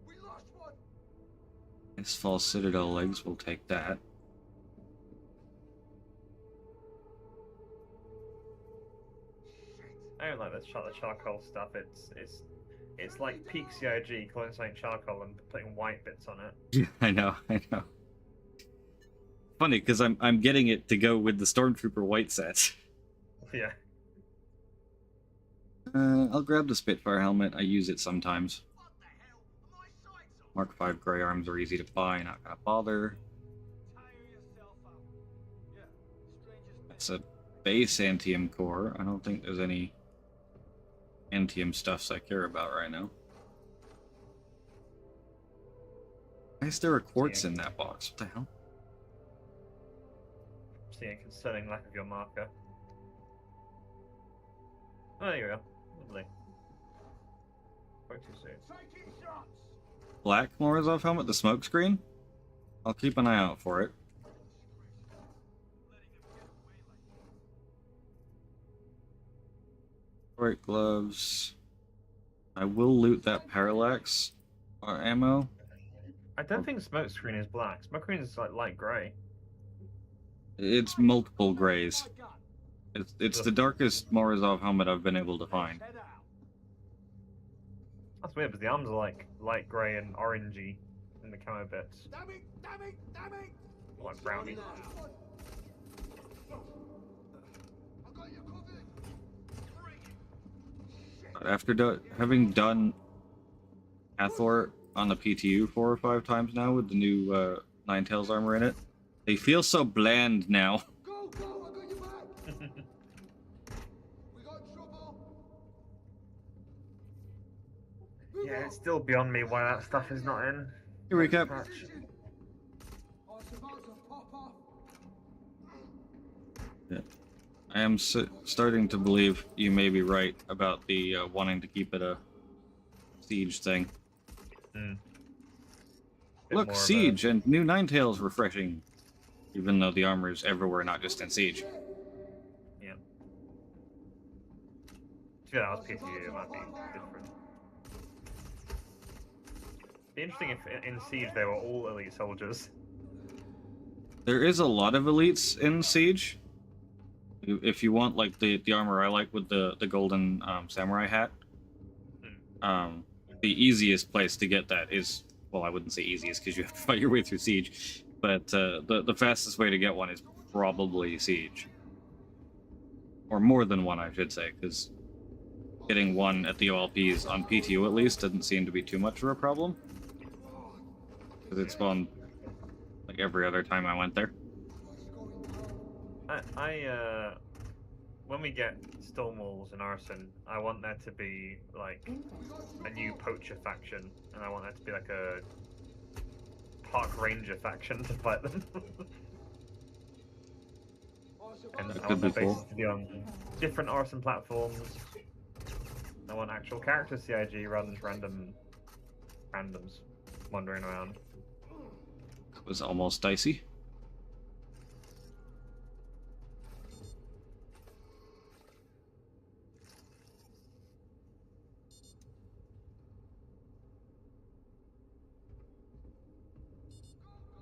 We lost one. This false citadel legs, will take that. I don't like the charcoal stuff. It's like peak CIG calling something charcoal and putting white bits on it. I know. Funny, because I'm getting it to go with the Stormtrooper white set. Yeah. I'll grab the Spitfire helmet. I use it sometimes. What the hell? Are my sights on? Mark 5 gray arms are easy to buy, not gonna bother. Tire yourself up. Yeah. Strangest That's a base Antium core. I don't think there's any Antium stuffs I care about right now. Why is there a quartz in that box? What the hell? Seeing a concerning lack of your marker. Oh, there you go. Lovely. Quite too soon. taking shots. Black Morozov helmet, the smokescreen? I'll keep an eye out for it. White gloves. I will loot that parallax ammo. I don't think smokescreen is black. Smokescreen is like light grey. It's multiple grays. It's the darkest Morozov helmet I've been able to find. Head out. That's weird, but the arms are like light grey and orangey in the camo bits. Damn it! Damn it! Damn it! Like brownie. I got you covered. Bring it. Shit. After having done Hathor on the PTU 4 or 5 times now with the new Ninetales armor in it, they feel so bland now. Go, go! I got you back. We got trouble. Move Yeah, on. it's still beyond me why that stuff is not in. Here we go. Patch. Oh, it's about to pop off. I am starting to believe you may be right about the wanting to keep it a siege thing. Bit Look, more of a- siege and new Ninetales refreshing. Even though the armor is everywhere, not just in siege. Yeah. If that was PTU, it might be different. Be interesting if in Siege they were all elite soldiers. There is a lot of elites in siege. If you want like the armor I like with the golden samurai hat, the easiest place to get that is, well, I wouldn't say easiest because you have to fight your way through siege, but the fastest way to get one is probably siege, or more than one, I should say, because getting one at the OLPs on PTU at least doesn't seem to be too much of a problem, because it spawned like every other time I went there. When we get Stonewalls and Arson, I want there to be like a new poacher faction, and I want there to be like a park ranger faction to fight them. And That I could want be their cool. bases to be on different Arson platforms. I want actual character CIG rather than randoms wandering around. It was almost dicey.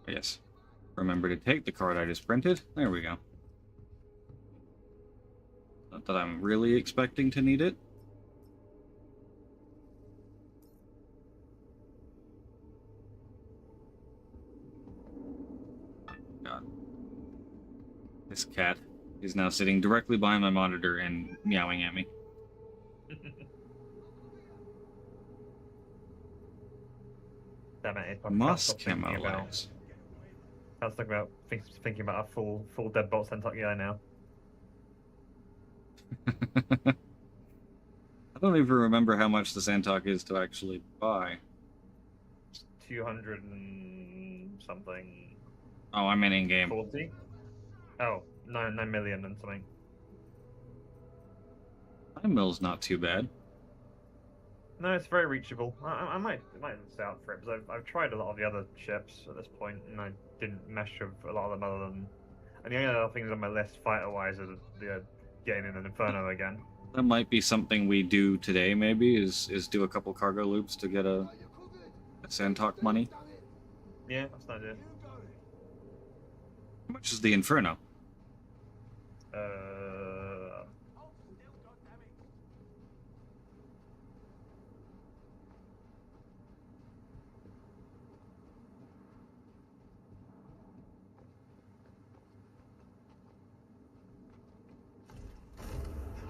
Yes. Remember to take the card I just printed. There we go. Not that I'm really expecting to need it. God. This cat is now sitting directly behind my monitor and meowing at me. Damn it! I can't Moss stop thinking camo about. legs. Can't stop about thinking about a full deadbolt Sentok guy now. I don't even remember how much the Santok is to actually buy. 200 and something. Oh, I'm in game. 40? Oh, 9 million and something. Time mill's not too bad. No, it's very reachable. I might miss out for it because I've tried a lot of the other ships at this point and I didn't mesh with a lot of them other than. And the only other things on my list fighter-wise are the getting in an Inferno again. That might be something we do today. Maybe is do a couple cargo loops to get a Santok money. Yeah, that's an idea. How much is the Inferno?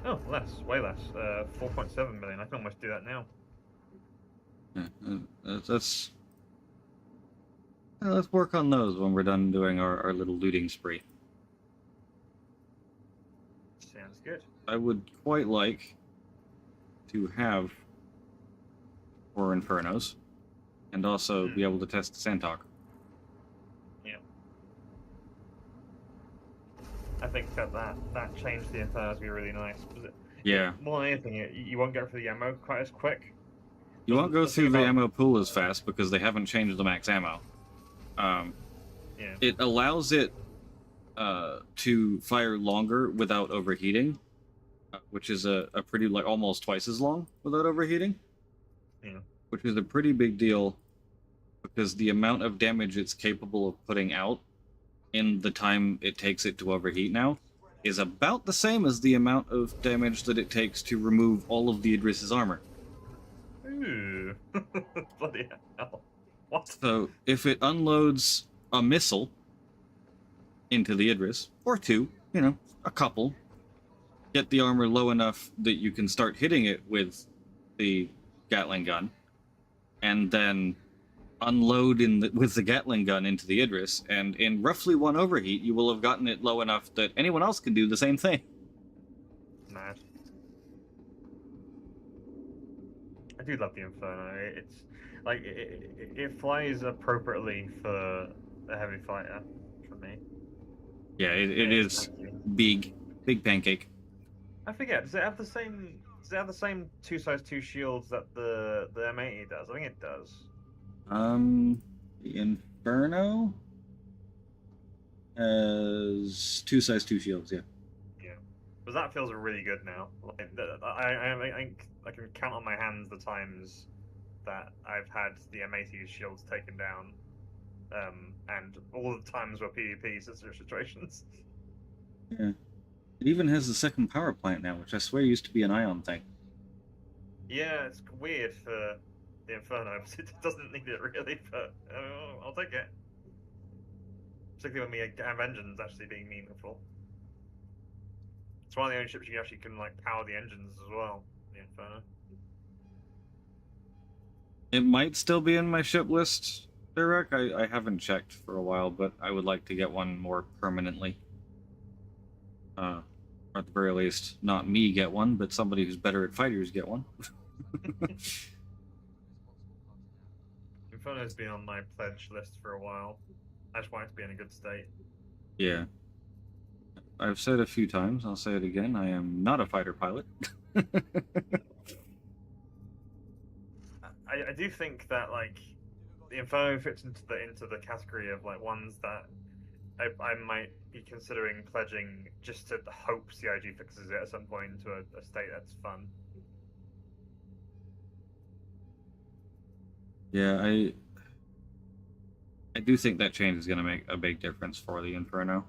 Oh, less, way less. 4.7 million. I can almost do that now. Yeah, let's work on those when we're done doing our little looting spree. Sounds good. I would quite like to have 4 Infernos and also be able to test the Santok. Yeah. I think that change to the Inferno is going to be really nice. Yeah. More than anything, you won't go through the ammo quite as quick. You won't go The thing through the about- ammo pool as fast because they haven't changed the max ammo. Yeah. It allows it to fire longer without overheating, which is a pretty, like, almost twice as long without overheating. Yeah. Which is a pretty big deal because the amount of damage it's capable of putting out in the time it takes it to overheat now is about the same as the amount of damage that it takes to remove all of the Idris's armor. Ooh. Bloody hell. What? So if it unloads a missile into the Idris, or 2, a couple, get the armor low enough that you can start hitting it with the Gatling gun, and then unload with the Gatling gun into the Idris, and in roughly 1 overheat, you will have gotten it low enough that anyone else can do the same thing. Mad. I do love the Inferno. It's like it flies appropriately for a heavy fighter for me. Yeah, it is big pancake. I forget. Does it have the same? Does it have the same 2x2 shields that the M80 does? I think it does. The Inferno has 2x2 shields, yeah. Yeah, but that feels really good now. Like, I can count on my hands the times that I've had the M80's shields taken down, and all the times were PvP situations. Yeah. It even has the second power plant now, which I swear used to be an ion thing. Yeah, it's weird for the Inferno, but it doesn't need it really, but I'll take it. Particularly when we have engines actually being meaningful. It's one of the only ships you actually can like power the engines as well, the Inferno. It might still be in my ship list, Derek. I haven't checked for a while, but I would like to get one more permanently. Or at the very least, not me get one, but somebody who's better at fighters get one. Inferno's been on my pledge list for a while. I just want it to be in a good state. Yeah. I've said a few times, I'll say it again, I am not a fighter pilot. I do think that like the Inferno fits into the category of like ones that I might be considering pledging just to hope CIG fixes it at some point into a state that's fun. Yeah, I do think that change is going to make a big difference for the Inferno.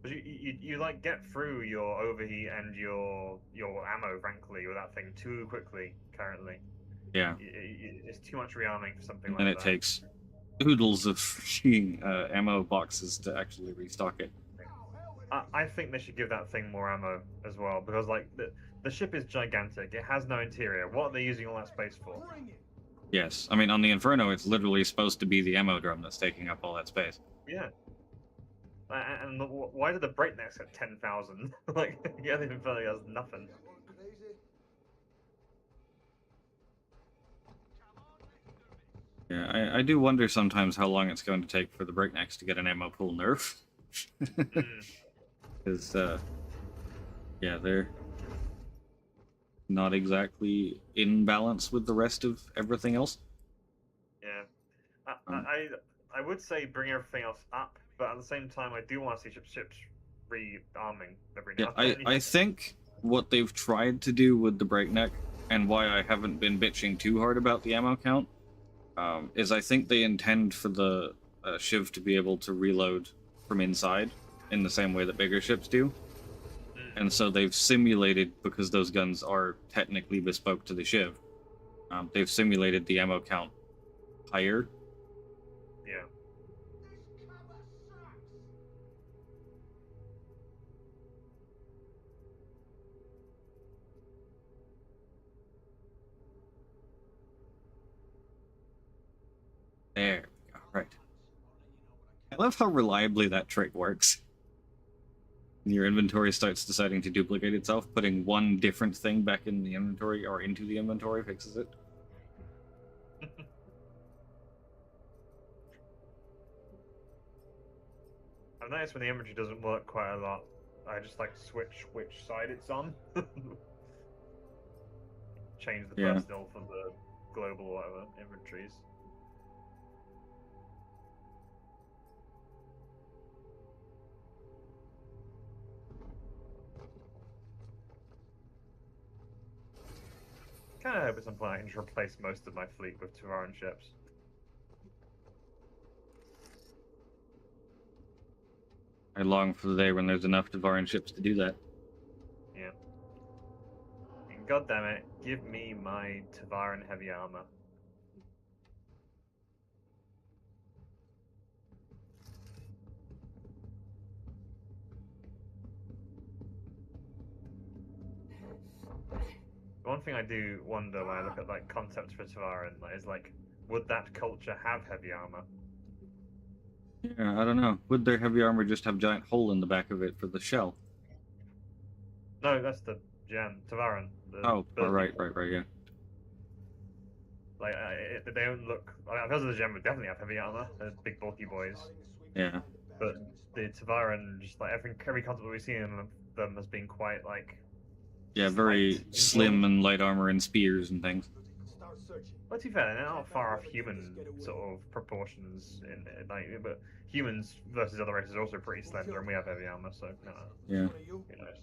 But you like get through your overheat and your ammo, frankly, with that thing too quickly currently. Yeah. It's too much rearming for something like And that. it takes oodles of freaking ammo boxes to actually restock it. I think they should give that thing more ammo as well, because like the ship is gigantic. It has no interior. What are they using all that space for? Bring it. Yes, I mean on the Inferno, it's literally supposed to be the ammo drum that's taking up all that space. Yeah. And why did the breaknecks at 10,000? Like, yeah, the Inferno has nothing. That one crazy. Yeah, I do wonder sometimes how long it's going to take for the breaknecks to get an ammo pool nerf. Mm. Because, yeah, they're not exactly in balance with the rest of everything else. Yeah. Um, I would say bring everything else up, but at the same time, I do want to see ships rearming every Yeah, now and then. I think what they've tried to do with the breakneck, and why I haven't been bitching too hard about the ammo count, is I think they intend for the Shiv to be able to reload from inside in the same way that bigger ships do. And so they've simulated, because those guns are technically bespoke to the Shiv, they've simulated the ammo count higher. Yeah. This cover sucks. There we go, right. I love how reliably that trick works. Your inventory starts deciding to duplicate itself, putting one different thing back in the inventory or into the inventory fixes it. I've noticed when the inventory doesn't work quite a lot, I just like switch which side it's on. Change the Yeah. personal for the global or whatever inventories. Kind of hope at some point I can just replace most of my fleet with Tavaran ships. I long for the day when there's enough Devarin ships to do that. Yeah. And goddammit, give me my Tavaran heavy armor. The one thing I do wonder when I look at like concepts for Tavaran is like, would that culture have heavy armor? Yeah, I don't know. Would their heavy armor just have a giant hole in the back of it for the shell? No, that's the Tavaran. The Oh, ability. right, yeah. Like, they don't look. I mean, because of the gem would definitely have heavy armor. They're big, bulky boys. Yeah. But the Tavaran, just like every concept we've seen of them has been quite like. Yeah, slight very in slim build. and light armor and spears and things. Start searching. But to be fair, they're not far off human sort of proportions in like, but humans versus other races are also pretty slender, and we have heavy armor, so no, Yeah. One of you? who knows?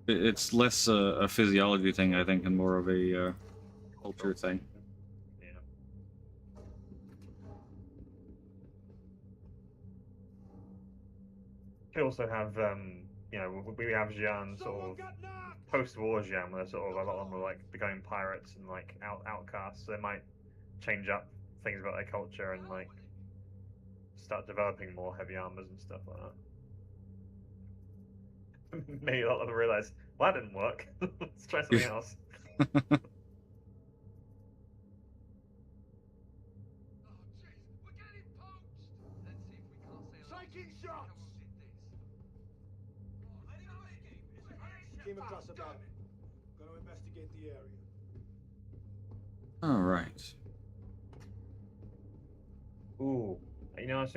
It's less a physiology thing, I think, and more of a culture thing. Yeah. We also have, we have Xi'an sort Someone of got knocked! post-war Xi'an, where sort of a lot of them are like becoming pirates and like outcasts. So they might change up things about their culture and like start developing more heavy armors and stuff like that. Maybe a lot of them realize, well, that didn't work. Let's try something else. Oh, jeez, we're getting poached! Let's see if we can't sail Taking shots! Came across a map. Gonna investigate the area. All right. Ooh. I was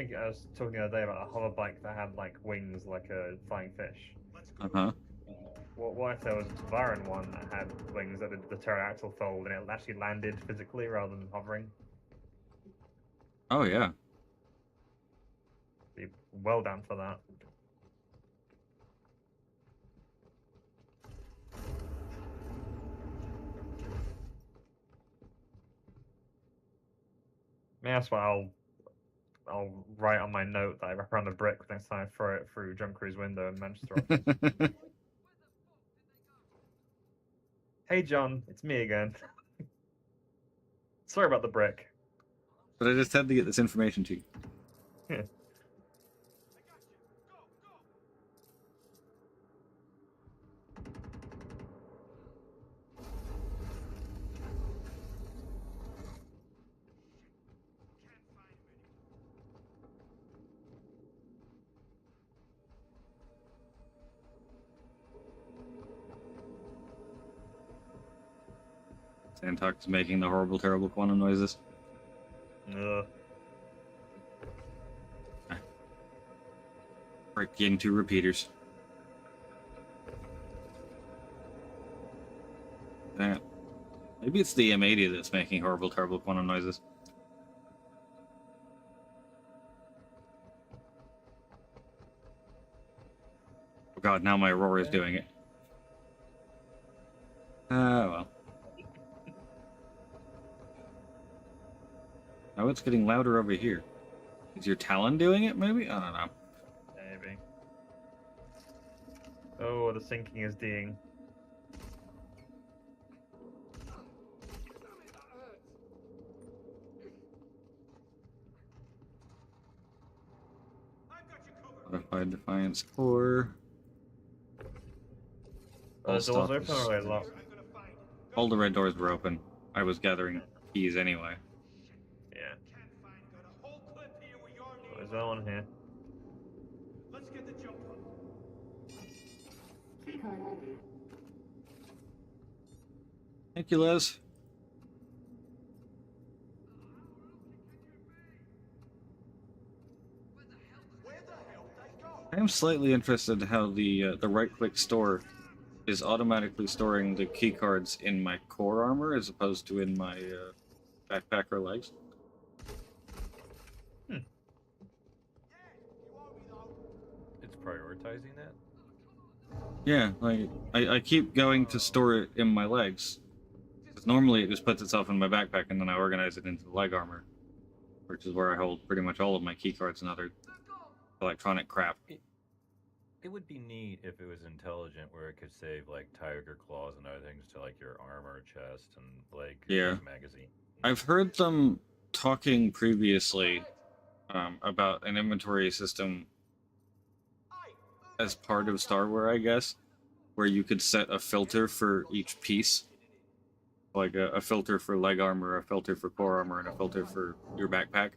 talking the other day about a hover bike that had like wings like a flying fish. Let's go. Uh-huh. What if there was a Tavaran one that had wings that did the pterodactyl fold and it actually landed physically rather than hovering? Oh, yeah. Be well down for that. Maybe that's what I'll write on my note that I wrap around the brick next time I throw it through Jump Crew's window in Manchester office. Hey John, it's me again. Sorry about the brick. But I just had to get this information to you. Yeah. Santok is making the horrible, terrible quantum noises. Ugh. Breaking two repeaters. That. Maybe it's the M80 that's making horrible, terrible quantum noises. Oh god, now my Aurora's doing it. Well. Now it's getting louder over here. Is your Talon doing it, maybe? I don't know. Maybe. Oh, the sinking is D'ing. Modified Defiance Core. All The doors stuff open is- or are they locked? All the red doors were open. I was gathering keys anyway. Yeah. Can't find got a whole clip here with your Oh, name. is that one here? Let's get the jump on. Thank you, Les. Where the hell they go? I am slightly interested how the right-click store is automatically storing the key cards in my core armor as opposed to in my backpack or legs. It's prioritizing that? Yeah, like I keep going to store it in my legs. 'Cause normally it just puts itself in my backpack and then I organize it into the leg armor, which is where I hold pretty much all of my key cards and other electronic crap. It would be neat if it was intelligent, where it could save like tiger claws and other things to like your armor, chest, and like Yeah. magazine. I've heard them talking previously about an inventory system as part of Starware, I guess, where you could set a filter for each piece. Like a filter for leg armor, a filter for core armor, and a filter for your backpack.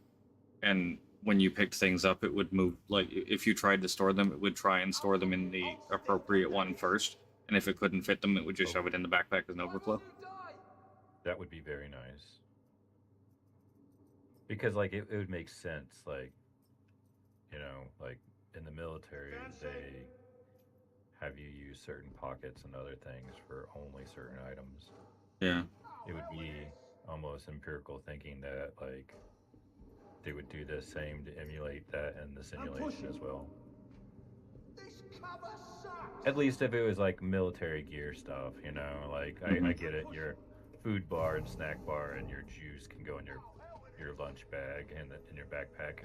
And when you picked things up, it would move, like, if you tried to store them, it would try and store them in the appropriate one first. And if it couldn't fit them, it would just shove it in the backpack as an overflow. That would be very nice. Because like it would make sense, like, you know, like in the military they have you use certain pockets and other things for only certain items. Yeah. It would be almost empirical thinking that like they would do the same to emulate that in the simulation as well. This cover sucks. At least if it was like military gear stuff, you know, like I get it. Your food bar and snack bar and your juice can go in your lunch bag and in your backpack.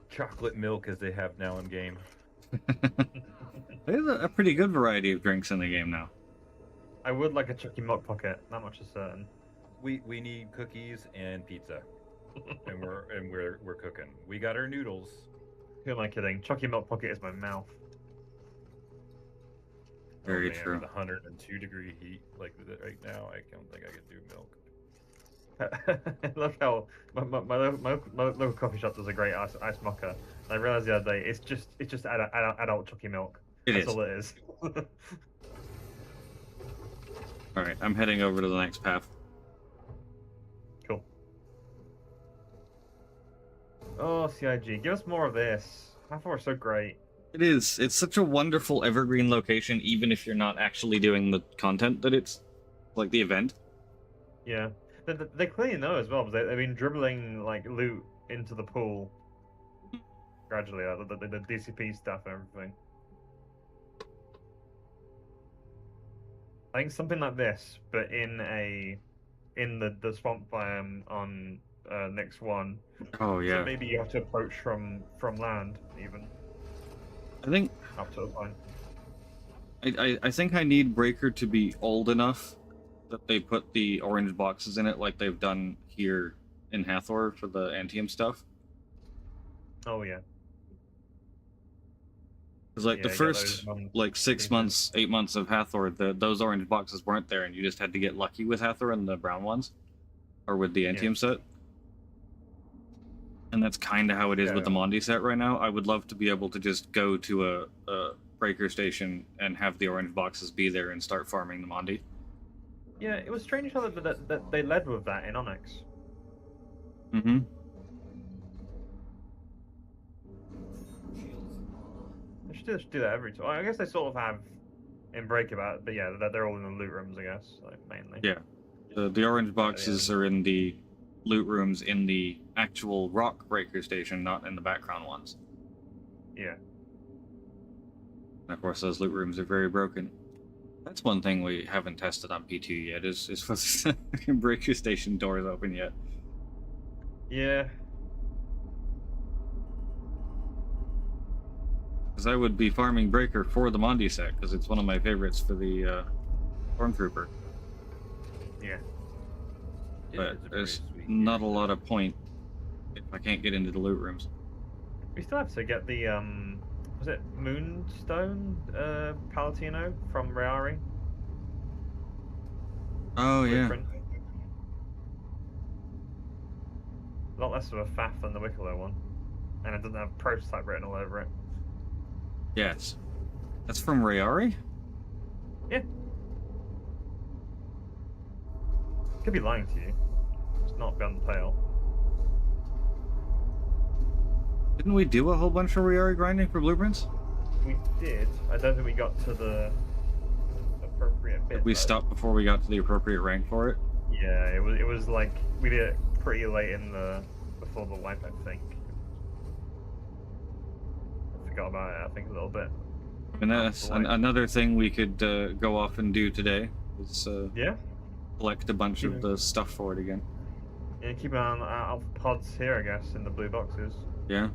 Chocolate milk, as they have now in game. There's a pretty good variety of drinks in the game now. I would like a Chucky Milk Pocket. That much is certain. We need cookies and pizza, and we're cooking. We got our noodles. Who am I kidding? Chucky Milk Pocket is my mouth. Very man, true. With 102-degree heat like right now, I don't think I could do milk. I love how my local coffee shop does a great ice mocha. And I realized the other day it's just adult Chucky milk. It That's is. all it is. Alright, I'm heading over to the next path. Cool. Oh, CIG, give us more of this. Hathor is so great. It is. It's such a wonderful evergreen location, even if you're not actually doing the content that it's, like, the event. Yeah. They clearly know as well, because they've been dribbling like loot into the pool gradually, the DCP stuff and everything. I think something like this, but in the swamp biome on next one. Oh, yeah. So maybe you have to approach from land even I think up to a point. I think I need Breaker to be old enough that they put the orange boxes in it like they've done here in Hathor for the Antium stuff. Oh yeah. Because like Yeah, the you get first those, like 6 pieces. months, 8 months of Hathor, those orange boxes weren't there, and you just had to get lucky with Hathor and the brown ones, or with the Antium set. And that's kind of how it is with the Mondi set right now. I would love to be able to just go to a Breaker station and have the orange boxes be there and start farming the Mondi. Yeah, it was strange how that they led with that in Onyx. Mm-hmm. They should do that every time. I guess they sort of have in Breakabout, but yeah, they're all in the loot rooms, I guess, like, mainly. Yeah. The orange boxes are in the loot rooms in the actual rock breaker station, not in the background ones. Yeah. And of course, those loot rooms are very broken. That's one thing we haven't tested on P2 yet, is was the breaker station doors open yet. Yeah. Because I would be farming breaker for the Mondi set, because it's one of my favorites for the Stormtrooper. Yeah. But there's not a lot of point if I can't get into the loot rooms. We still have to get the was it Moonstone Palatino from Reari? Oh yeah. Blueprint. A lot less of a faff than the Wicklow one, and it doesn't have prototype written all over it. Yes. That's from Reari? Yeah. Could be lying to you. It's not beyond the pale. Didn't we do a whole bunch of Reari grinding for blueprints? We did. I don't think we got to the appropriate bit. Did we though. stop before we got to the appropriate rank for it? Yeah, it was like we did it pretty late in the before the wipe, I think. I forgot about it, I think, a little bit. And that's another thing we could go off and do today, is Yeah? collect a bunch of the stuff for it again. Yeah, keep an eye on alpha pods here, I guess, in the blue boxes. Yeah.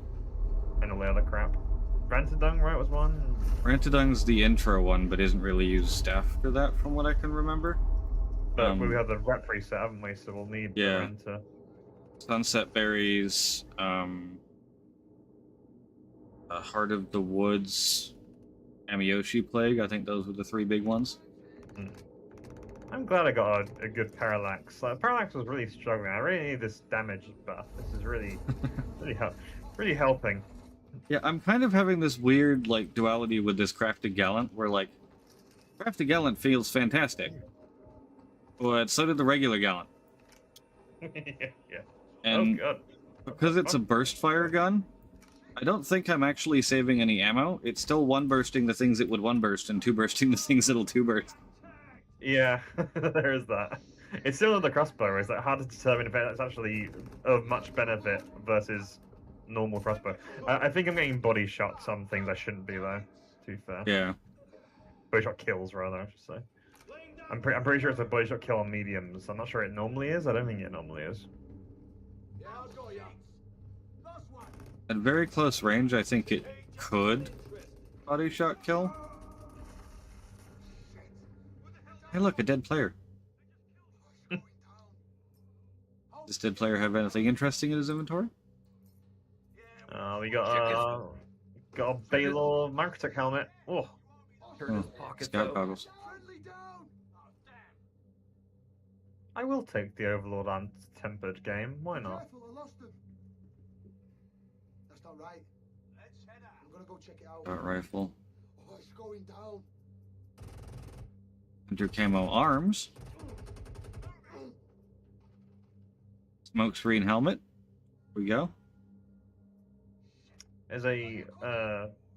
And all the other crap. Rantadung, right, was one? Rantadung's the intro one, but isn't really used after that, from what I can remember. But we have the rep reset, haven't we? So we'll need Yeah. the Renta. Sunset Berries, Heart of the Woods, Amiyoshi Plague. I think those were the three big ones. I'm glad I got a good Parallax. Parallax was really struggling. I really need this damage buff. This is really, really helping. Yeah, I'm kind of having this weird, like, duality with this Crafted Gallant, where, like, Crafted Gallant feels fantastic. But so did the regular Gallant. Yeah. And Oh, God. because it's a burst fire gun, I don't think I'm actually saving any ammo. It's still one bursting the things it would one burst and two bursting the things it'll two burst. Yeah, there is that. It's similar to the crossbow. It's like hard to determine if it's actually of much benefit versus normal crossbow. I think I'm getting body shots on things I shouldn't be though. To be fair. Yeah. Body shot kills rather, I should say. I'm pretty sure it's a body shot kill on mediums. I'm not sure it normally is. I don't think it normally is. Yeah, I'll go, yeah. Last one. At very close range, I think it could body shot kill. Hey, look, a dead player. Does this dead player have anything interesting in his inventory? We got a Baylor Microtech helmet. Oh, Oh, scout goggles. Friendly down. I will take the Overlord Untempered game. Why not? Careful, I lost him. That's not right. Let's head out. I'm gonna go check it out. Scout rifle. Oh, it's going down. Hunter camo arms. Smokescreen helmet. Here we go. There's a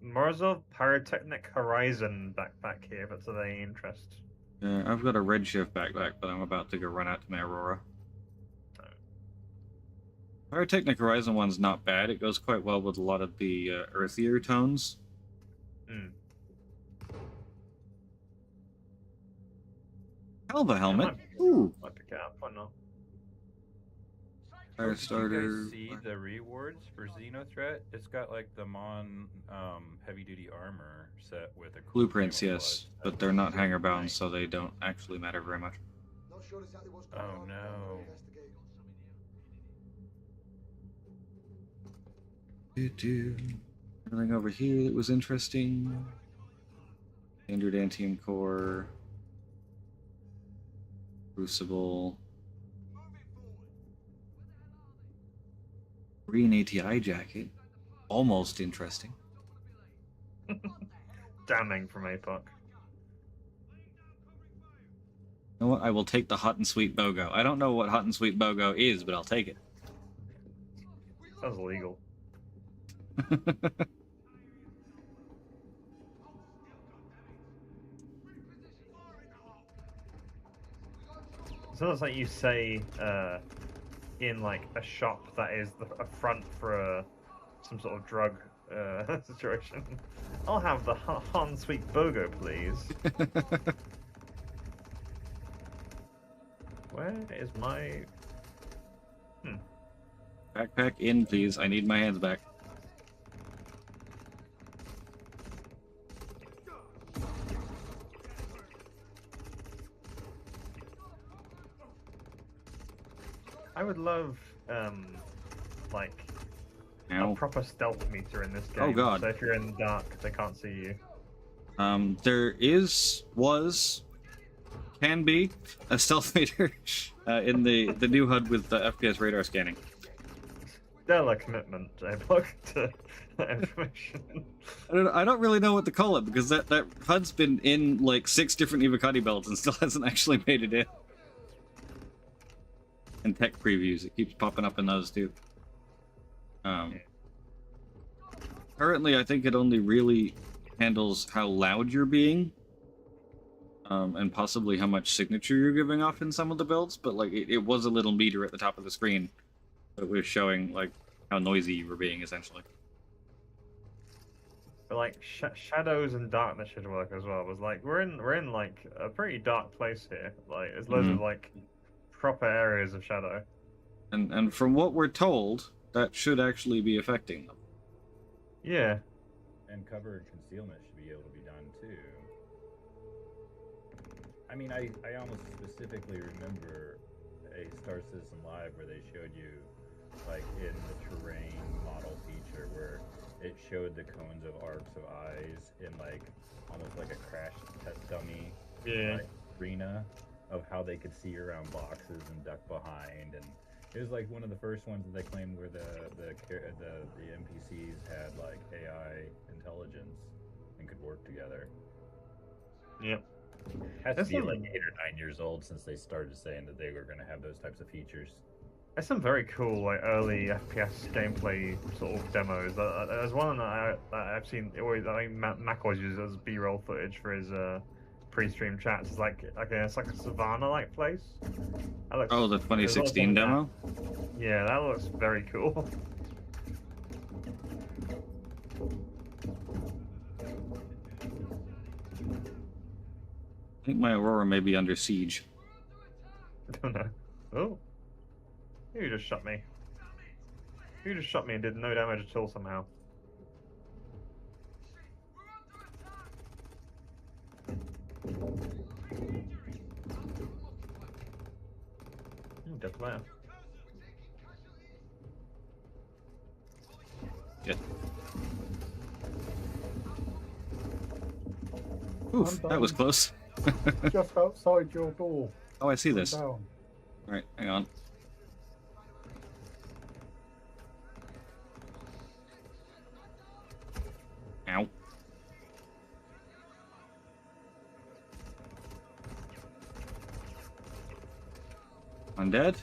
Morozov Pyrotechnic Horizon backpack here, if that's of any interest. I've got a Redshift backpack, but I'm about to go run out to my Aurora. Pyrotechnic Horizon one's not bad. It goes quite well with a lot of the earthier tones. Mm. Alva helmet. Might Ooh. pick it up, why not? Fire Did starter. you guys see the rewards for Xenothreat? It's got like the Mon heavy duty armor set with a cool Blueprints, camo yes, blood. but they're not hanger bound, Nice. so they don't actually matter very much. Not sure exactly what's going Oh on. no. Investigate. Anything over here that was interesting? Standard Antium Core. Crucible. Green ATI jacket. Almost interesting. Damning from APOC. You know what? I will take the hot and sweet BOGO. I don't know what hot and sweet BOGO is, but I'll take it. Sounds illegal. Sounds like you say in like a shop that is a front for some sort of drug situation. I'll have the hot and sweet BOGO, please. Where is my... Backpack in, please. I need my hands back. I would love, like, Ow. a proper stealth meter in this game. Oh, God. So if you're in the dark, they can't see you. There can be a stealth meter in the new HUD with the FPS radar scanning. Stellar commitment, J-Block, to that information. I don't really know what to call it because that HUD's been in like 6 different Evocati builds and still hasn't actually made it in. And tech previews, it keeps popping up in those too. Currently, I think it only really handles how loud you're being, and possibly how much signature you're giving off in some of the builds. But like, it was a little meter at the top of the screen that was showing like how noisy you were being, essentially. But like shadows and darkness should work as well. Was like we're in like a pretty dark place here. Like there's loads of like proper areas of shadow. And from what we're told, that should actually be affecting them. Yeah. And cover and concealment should be able to be done too. I mean, I almost specifically remember a Star Citizen Live where they showed you, like in the terrain model feature, where it showed the cones of arcs of eyes in like almost like a crash test dummy arena of how they could see around boxes and duck behind, and it was like one of the first ones that they claimed where the NPCs had like AI intelligence and could work together. Yep. Has to be like 8 or 9 years old since they started saying that they were going to have those types of features. There's some very cool like early FPS gameplay sort of demos. There's one that I've seen. I think Mac always uses as B-roll footage for his pre-stream chats. It's like a savannah-like place. Oh, the 2016 demo? Yeah, that looks very cool. I think my Aurora may be under siege. I don't know. Oh. You just shot me. You just shot me and did no damage at all somehow. Death player. Good. Oof, that was close. Just outside your door. Oh, I see this. Down. Alright, hang on. Ow. Undead?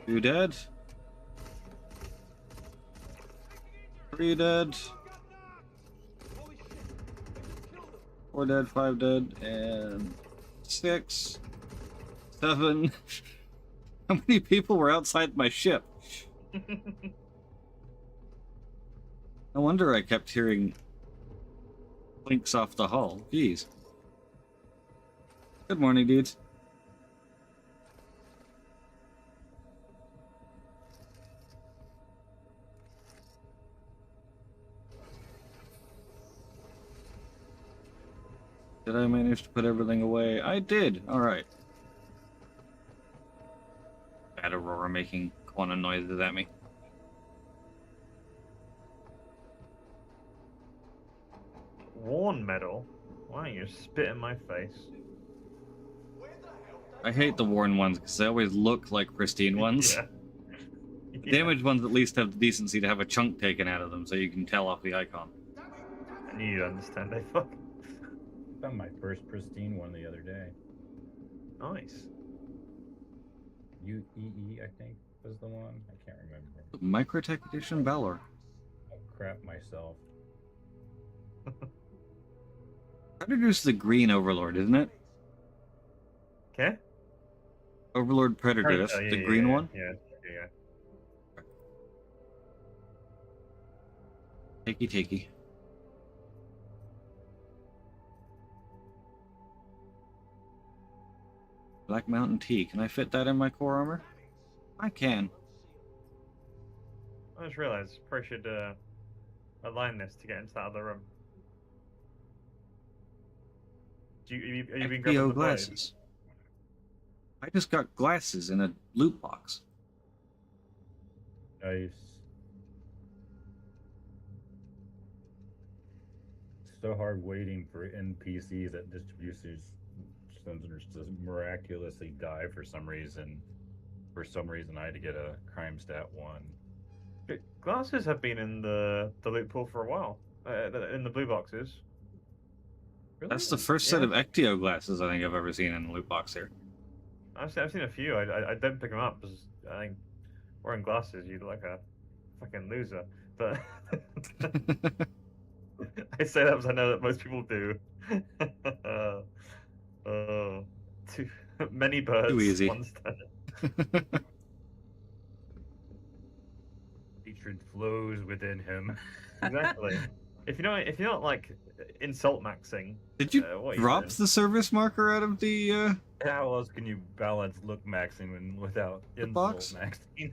2 dead? 3 dead? 4 dead, 5 dead, and 6, 7. How many people were outside my ship? No wonder I kept hearing clinks off the hull. Jeez. Good morning, dudes. Did I manage to put everything away? I did. All right. Bad Aurora making quantum noises at me. Worn medal? Why don't you spit in my face? I hate the worn ones because they always look like pristine ones. Yeah. Damaged ones at least have the decency to have a chunk taken out of them so you can tell off the icon. I knew you'd understand, they fuck. Found my first pristine one the other day. Nice. UEE, I think, was the one. I can't remember. Microtech Edition Valor. Oh, crap myself. Predator's the green Overlord, isn't it? Okay. Overlord Predator, that's yeah, the yeah, green yeah, one? Yeah. Takey. Black Mountain Tea. Can I fit that in my core armor? I can. I just realized probably should align this to get into that other room. Have you been grabbing FBO the blade? glasses. I just got glasses in a loot box. Nice. So hard waiting for NPCs at distribution centers to miraculously die for some reason. For some reason, I had to get a crime stat 1. Glasses have been in the loot pool for a while. In the blue boxes. Really? That's the first set of Ectio glasses I think I've ever seen in a loot box here. I've seen a few. I don't pick them up because I think wearing glasses you look like a fucking loser. But I say that because I know that most people do. Too many birds. Too easy. One stone. Hatred flows within him. Exactly. If you're not like insult maxing, Did you what are you drop doing? the service marker out of the How else can you balance look maxing without The insult box? maxing?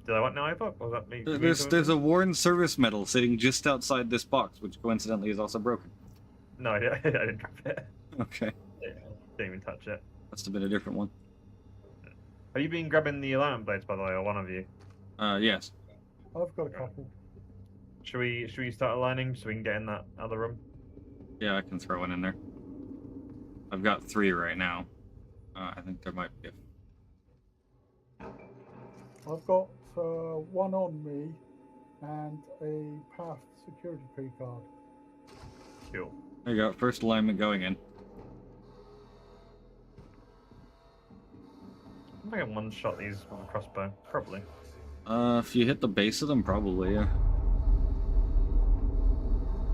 Did I want no iBook? Or was that me? there's a worn service medal sitting just outside this box, which coincidentally is also broken. No, I didn't drop it. Okay. Didn't even touch it. Must have been a different one. Have you been grabbing the alignment blades, by the way, or one of you? Yes. I've got a couple. Should we start aligning so we can get in that other room? Yeah, I can throw one in there. I've got 3 right now. I think there might be a... I've got one on me and a path security key card. Cool. There you go. First alignment going in. I think I can one-shot these with a crossbow. Probably. If you hit the base of them, probably, yeah.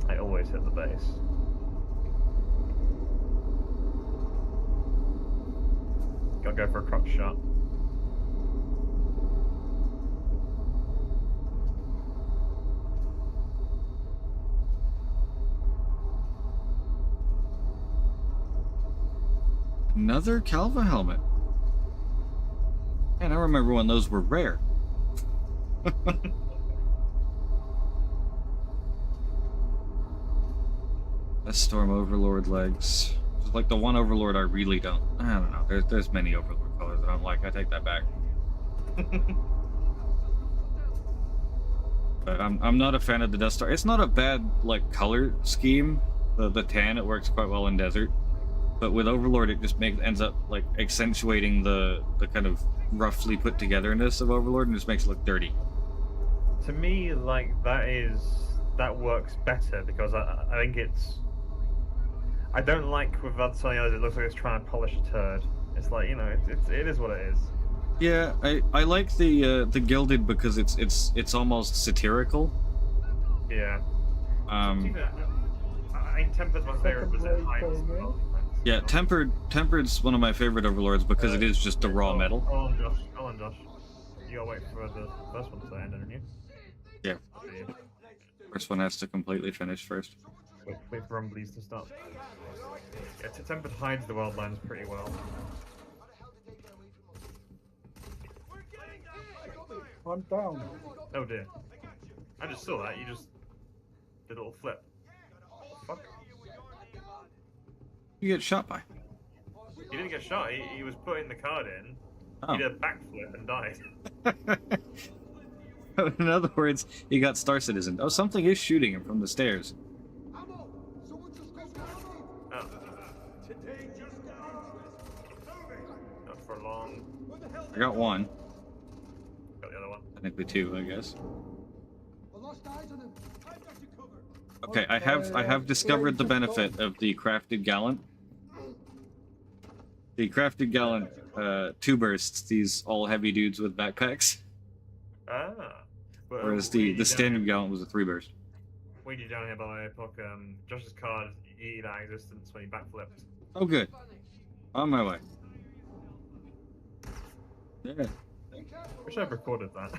I always hit the base. Gotta go for a crotch shot. Another Calva helmet. Man, I remember when those were rare. That's Storm Overlord legs. Just like the one Overlord I really don't. I don't know. There's many Overlord colors I don't like. I take that back. But I'm not a fan of the Death Star. It's not a bad like color scheme. The tan, it works quite well in desert. But with Overlord, it just ends up like accentuating the kind of roughly put togetherness of Overlord and just makes it look dirty. To me, like that works better because I think it's. I don't like with other something else. It looks like it's trying to polish a turd. It's like it is what it is. Yeah, I like the gilded because it's almost satirical. Yeah. I think Tempered's my favorite, but it hides as well. Yeah, tempered's one of my favorite Overlords because it is just the raw metal. Hold on, Josh. You gotta wait for the first one to end, don't you? Yeah. First one has to completely finish first. Wait for Rumblies to start. Yeah, Tempered hides the world lines pretty well. I'm down. Oh dear. I just saw that, you just did a little flip. Fuck. You get shot by. He didn't get shot, he was putting the card in, Oh. he did a backflip and died. In other words, he got Star Citizen. Oh, something is shooting him from the stairs. Ammo! Someone just got ammo! Oh. Not for long. I got one. Got the other one. Technically 2, I guess. lost eyes on him. Okay, I have discovered the benefit of the crafted gallant. The crafted gallant, two bursts these all heavy dudes with backpacks, Ah. But, whereas we the down standard here- gallant was a 3 burst. We did down here by my epoch, Josh's card eated out of existence when he backflipped. Oh, good. On my way. Yeah. Wish I'd recorded that.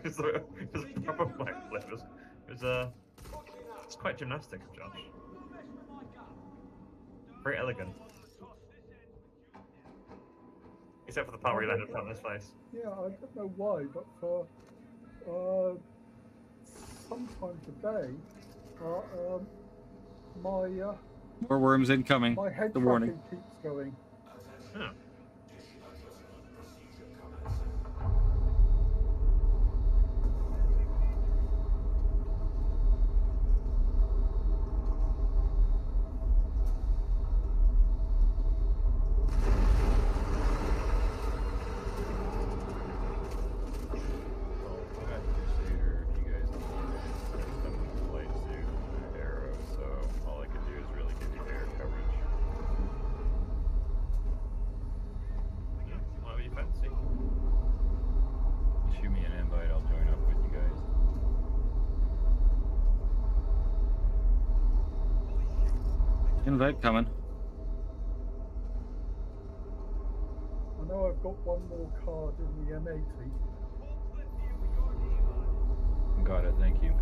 It's a proper backflip. It's quite gymnastic, Josh. Very elegant. Except for the part where he landed flat on his face. Yeah, I don't know why, but for sometime today, my More worms incoming. my head The warning. tracking keeps going. Huh. Well, I got Crusader if you guys need it. I'm in flight suit and arrow, so all I can do is really give you air coverage. Whatever you fancy. Shoot me an invite, I'll join up with you guys. Invite coming. I know I've got one more card in the M80. Got it, thank you.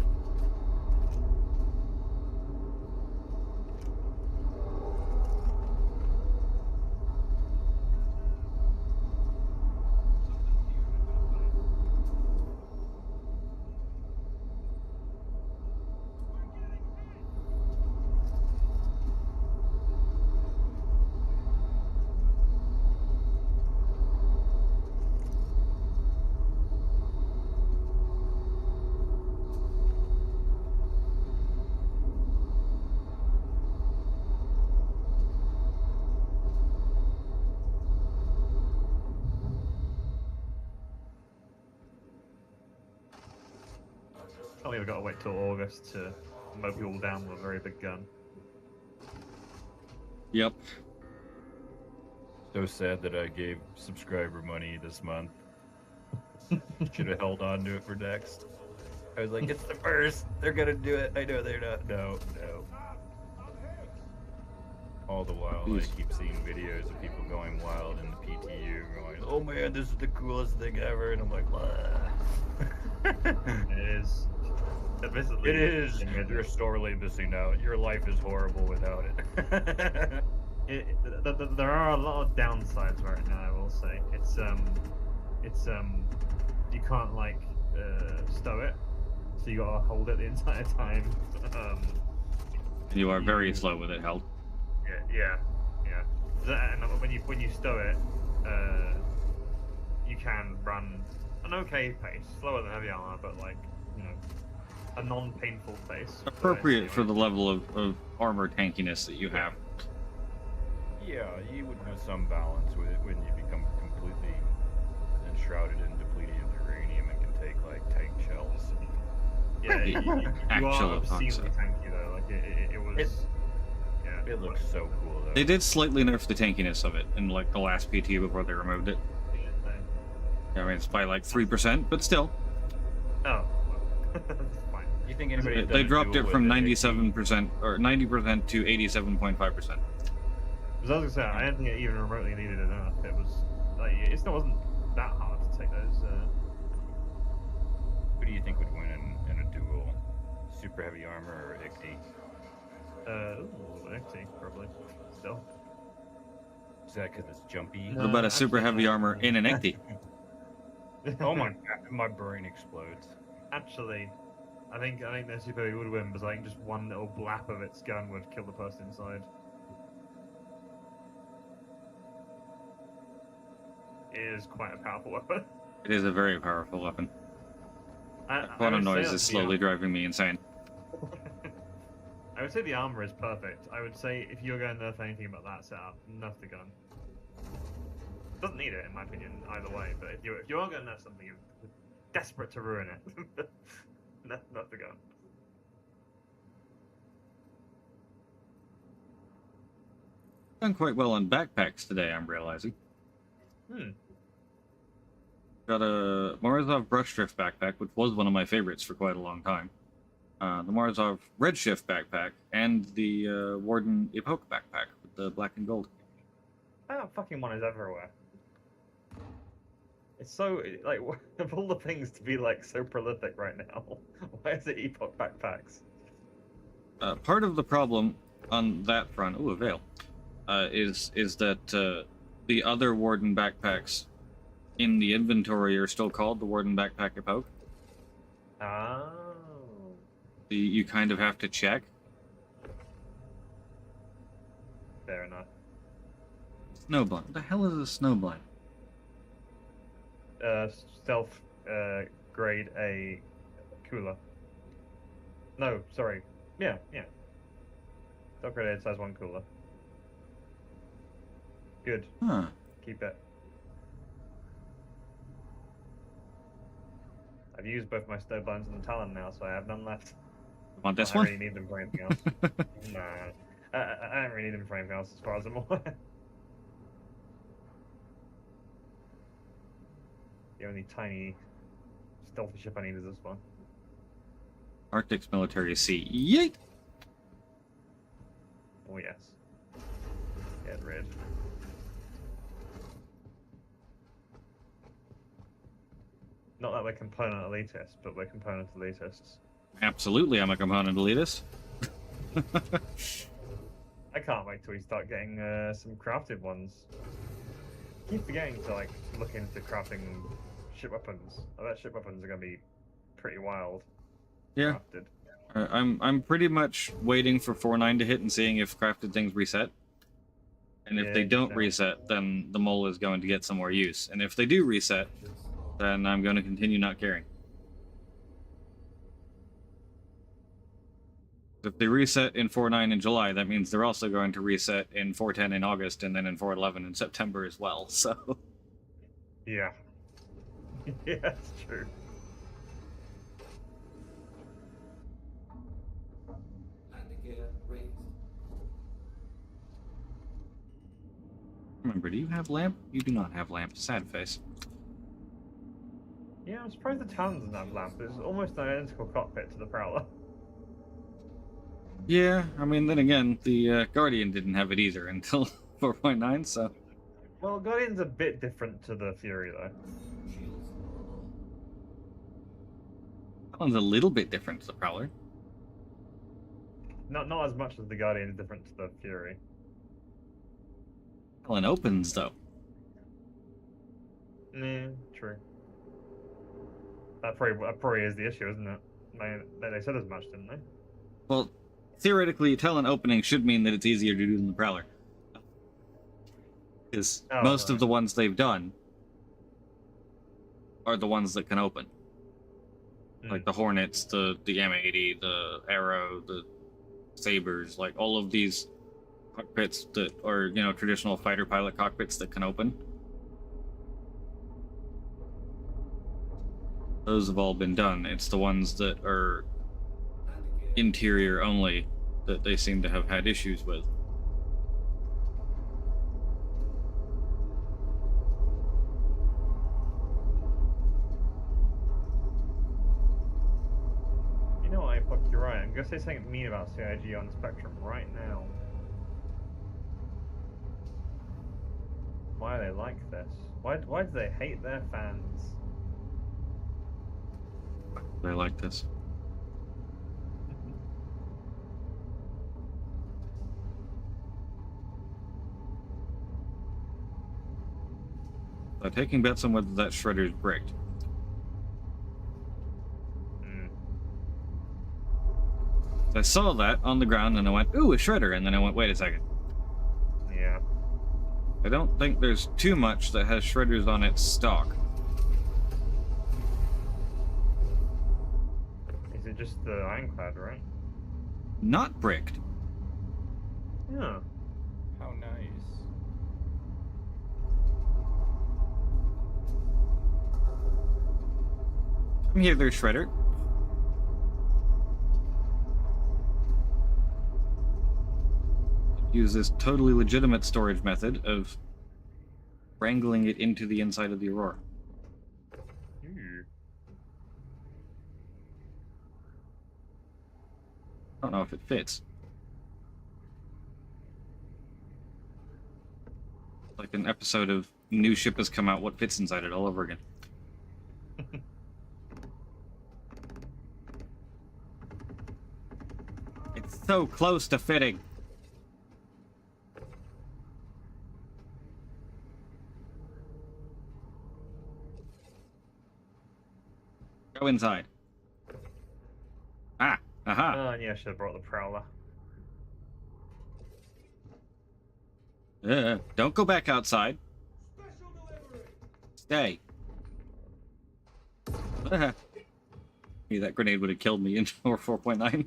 I believe I've got to wait till August to mow people down with a very big gun. Yep. So sad that I gave subscriber money this month. Should have held on to it for next. I was like, it's the first. They're gonna do it. I know they're not. No. All the while, I Jeez. keep seeing videos of people going wild in the PTU, going, "Oh man, this is the coolest thing ever," and I'm like, It is. Admittedly, "It is. You're sorely missing out. Your life is horrible without it." There are a lot of downsides right now. I will say it's you can't like stow it, so you gotta hold it the entire time. You are very slow with it held. Yeah. And when you stow it, you can run an okay pace, slower than heavy armor, but like a non-painful pace. Appropriate for the level of armor tankiness that you have. Yeah, you would have some balance with it when you become completely enshrouded in depleted uranium and can take like tank shells. Yeah, you Actual are obscenely toxic. tanky though. Like it was. Yeah. It looks so cool though. They did slightly nerf the tankiness of it in like the last PTU before they removed it. I mean, it's by like 3%, but still. Oh, well, that's fine. You think anybody? They dropped it from 97% or 90% to 87.5%. Because I was gonna say, I don't think it even remotely needed enough. It was like it still wasn't that hard to take those. Who do you think would win in a duel? Super heavy armor or Icti? Actually, probably still. Is that because it's jumpy? What about a super actually, heavy armor in an Ecti? Oh my! My brain explodes. Actually, I think the super heavy would win because I think just one little blap of its gun would kill the person inside. It is quite a powerful weapon. It is a very powerful weapon. I Quantum would say noise that is the slowly driving me insane. I would say the armor is perfect. I would say if you're going to nerf anything about that setup, nerf the gun. Doesn't need it in my opinion either way. But if you are going to nerf something, you're desperate to ruin it. No, not the gun. Done quite well on backpacks today, I'm realizing. Hmm. Got a Morozov Brushstrift backpack, which was one of my favorites for quite a long time. The Morozov Redshift backpack, and the Warden Epoch backpack with the black and gold. That fucking one is everywhere. It's so, like, of all the things to be, like, so prolific right now, why is it Epoch backpacks? Part of the problem on that front, a veil, is that the other Warden backpacks in the inventory are still called the Warden Backpack Epoch. Oh. You kind of have to check. Fair enough. Snowblind. What the hell is a snowblind? Stealth grade A cooler. No, sorry. Yeah. Stealth grade A size 1 cooler. Good. Huh. Keep it. I've used both my snowblinds and the Talon now, so I have none left. Want this I don't one? really need them for anything else. Nah. I don't really need them for anything else as far as I'm aware. The only tiny stealthy ship I need is this one. Arctic's Military Sea. Yeet! Oh yes. Get rid. Not that we're component elitists, but we're component elitists. Absolutely, I'm a component elitist. I can't wait till we start getting some crafted ones. I keep forgetting to like look into crafting ship weapons. I bet ship weapons are gonna be pretty wild. Yeah. Crafted. I'm pretty much waiting for 4.9 to hit and seeing if crafted things reset. And if Yeah, they don't sure. reset, then the mole is going to get some more use. And if they do reset, then I'm going to continue not caring. If they reset in 4.9 in July, that means they're also going to reset in 4.10 in August and then in 4.11 in September as well, so... Yeah. Yeah, that's true. Remember, do you have lamp? You do not have lamp. Sad face. Yeah, I'm surprised the Talon doesn't have lamp. It's almost an identical cockpit to the Prowler. Yeah, I mean, then again, the Guardian didn't have it either until 4.9, so... Well, Guardian's a bit different to the Fury, though. That one's a little bit different to the Prowler. Not as much as the Guardian is different to the Fury. Helen opens, though. Nah, true. That probably is the issue, isn't it? They said as much, didn't they? Well, theoretically, talent opening should mean that it's easier to do than the Prowler. Because most of right. the ones they've done are the ones that can open. Like the Hornets, the M80, the Arrow, the Sabres, like all of these cockpits that are, you know, traditional fighter pilot cockpits that can open. Those have all been done. It's the ones that are interior only that they seem to have had issues with. You know what, Apoc, you're right. I'm gonna say something mean about CIG on Spectrum right now. Why are they like this? Why do they hate their fans? They like this. Taking bets on whether that shredder's bricked. I saw that on the ground and I went, ooh, a shredder, and then I went, wait a second. Yeah. I don't think there's too much that has shredders on its stock. Is it just the ironclad, right? Not bricked. Yeah. How nice. Come here there, shredder. use this totally legitimate storage method of wrangling it into the inside of the Aurora. Ooh. I don't know if it fits. Like an episode of New Ship Has Come Out, what fits inside it all over again. It's so close to fitting. Go inside. Ah, aha. Oh, yeah, I should have brought the Prowler. Don't go back outside. Stay. Yeah, that grenade would have killed me in 4.9.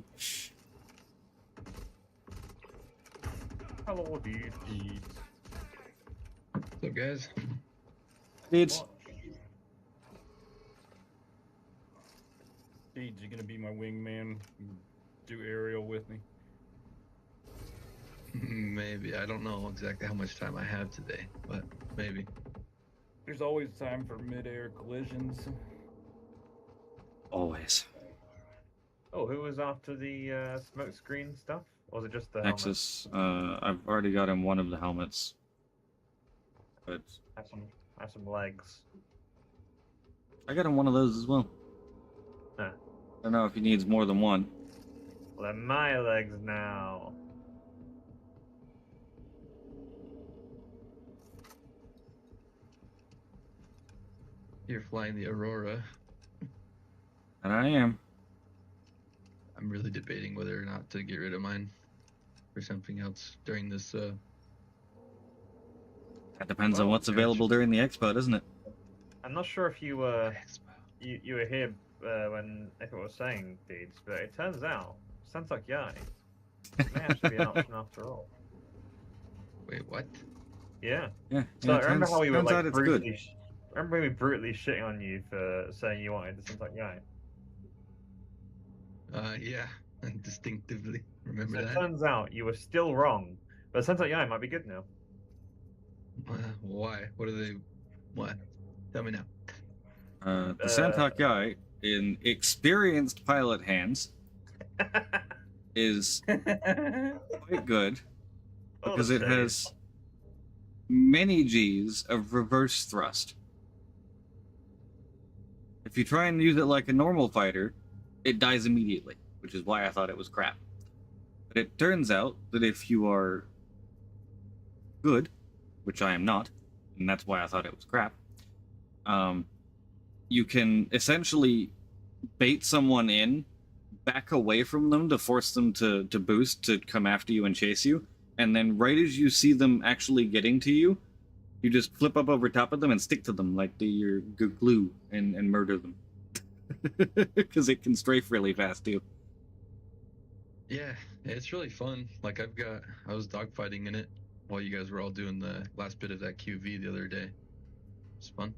Hello, dude. What's up, guys? It's Deeds, you gonna be my wingman? Do aerial with me? Maybe. I don't know exactly how much time I have today, but maybe. There's always time for mid-air collisions. always. Oh, who was after the smoke screen stuff? Or was it just the helmet? Nexus, I've already got him one of the helmets. But Have some legs. I got him one of those as well. Huh. I don't know if he needs more than one. Well, they're my legs now. You're flying the Aurora. And I am. I'm really debating whether or not to get rid of mine for something else during this. That depends on Well, what's available during the expo, doesn't it? I'm not sure if you were here when Echo was saying Deeds, but it turns out Santok Yai may actually be an option after all. Wait, what? Yeah. Yeah. So yeah, remember how we were turns out like it's good. brutally, remember we brutally shitting on you for saying you wanted the Santok Yai? Yeah, distinctively remember So it that. turns out you were still wrong, but Santok Yai might be good now. Why? What are they? What? Tell me now. The Santok guy, in experienced pilot hands, is quite good because it has many Gs of reverse thrust. If you try and use it like a normal fighter, it dies immediately, which is why I thought it was crap. But it turns out that if you are good, which I am not, and that's why I thought it was crap, you can essentially bait someone in, back away from them to force them to boost to come after you and chase you, and then right as you see them actually getting to you, you just flip up over top of them and stick to them like you're glue and murder them. Because it can strafe really fast too. Yeah, it's really fun. Like I was dogfighting in it while you guys were all doing the last bit of that QV the other day. It's fun.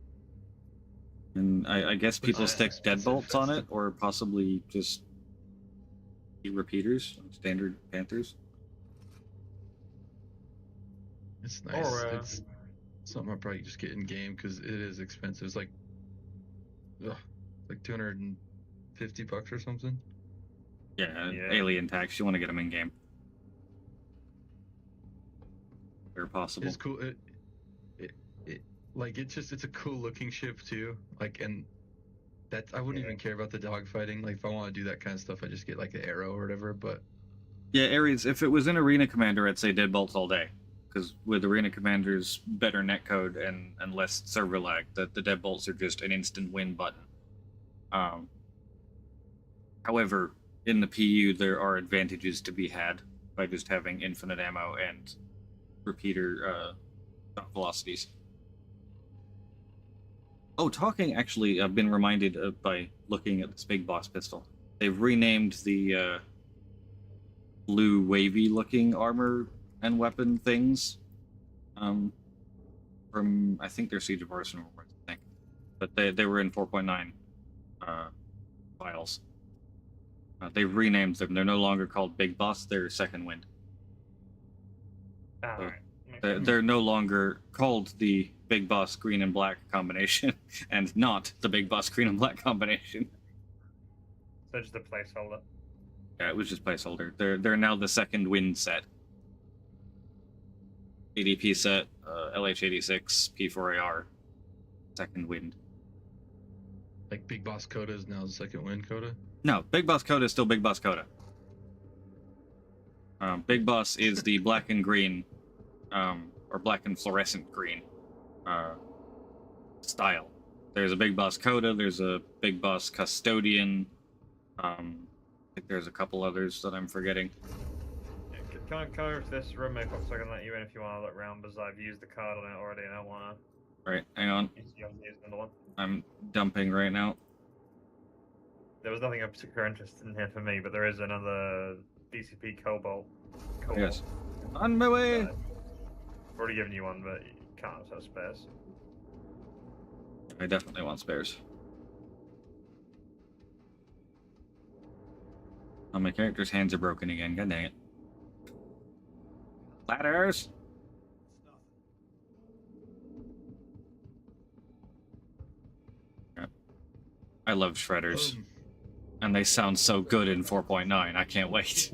And I guess people it's stick expensive. deadbolts on it, or possibly just repeaters, standard Panthers. It's nice. Or, It's something I'll probably just get in game because it is expensive. It's like, like $250 or something. Yeah, Yeah. alien tax. You want to get them in game, where possible. It's cool. Like it's a cool looking ship too. Like, and that I wouldn't even care about the dogfighting. Like if I want to do that kind of stuff, I just get like an arrow or whatever. But Yeah, Ares. If it was in Arena Commander, I'd say deadbolts all day, because with Arena Commander's better netcode and less server lag, the deadbolts are just an instant win button. However, in the PU, there are advantages to be had by just having infinite ammo and repeater shot velocities. Oh, actually, I've been reminded by looking at this big boss pistol. They've renamed the blue wavy-looking armor and weapon things from, I think they're Siege of Arsenal, I think. But they were in 4.9 files. They've renamed them. They're no longer called Big Boss, they're Second Wind. Alright. They're no longer called the Big Boss Green and Black combination, and not the Big Boss Green and Black combination. So just a placeholder. Yeah, it was just placeholder. They're now the second wind set. ADP set, LH86, P4AR, second wind. Like Big Boss Coda is now the second wind Coda? No, Big Boss Coda is still Big Boss Coda. Big Boss is the black and green, or black and fluorescent green style. There's a Big Boss Coda, there's a Big Boss Custodian. I think there's a couple others that I'm forgetting. Can I come over to this room real quick so I can let you in if you want to look around, because I've used the card on it already and I don't want Right, hang on. to use another one. I'm dumping right now. There was nothing of particular interest in here for me, but there is another DCP Cobalt. Yes. On my way! I've already given you one, but you can't have spares. I definitely want spares. Oh, my character's hands are broken again. God dang it. Ladders! I love shredders. And they sound so good in 4.9. I can't wait.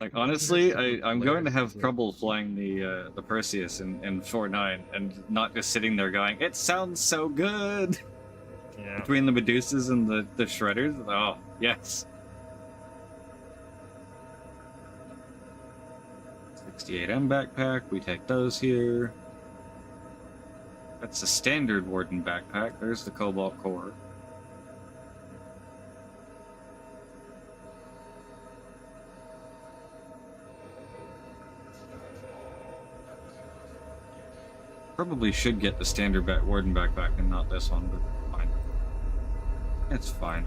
Like, honestly, I'm going to have trouble flying the Perseus in 4.9 and not just sitting there going, it sounds so good! Yeah. Between the Medusas and the shredders? Oh, yes. 68M backpack, we take those here. That's the standard Warden backpack. There's the Cobalt core. Probably should get the standard Warden backpack and not this one, but fine. It's fine.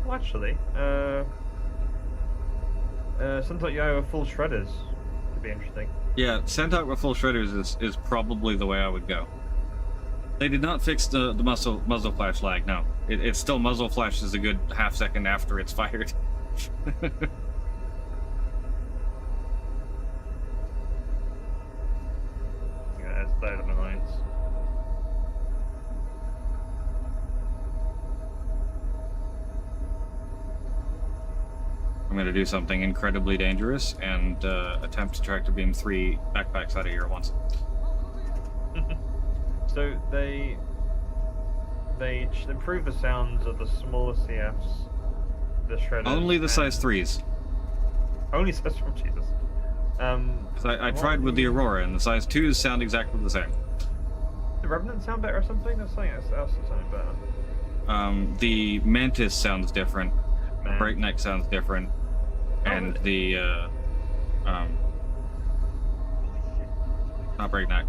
Well, actually, something you have full shredders could be interesting. Yeah, Centaur with full shredders is probably the way I would go. They did not fix the muzzle flash lag, no. It still muzzle flashes a good half second after it's fired. Yeah, it's dynamite lines. I'm going to do something incredibly dangerous and attempt to tractor beam 3 backpacks out of here at once. So they improve the sounds of the smaller CFs, the shredders. Only the size 3s. Only size from Jesus. 'Cause I tried with the Aurora, and the size 2s sound exactly the same. The Revenant sound better or something? That's something else that sounded better. The Mantis sounds different. Man. Breakneck sounds different. And the, not Breakneck,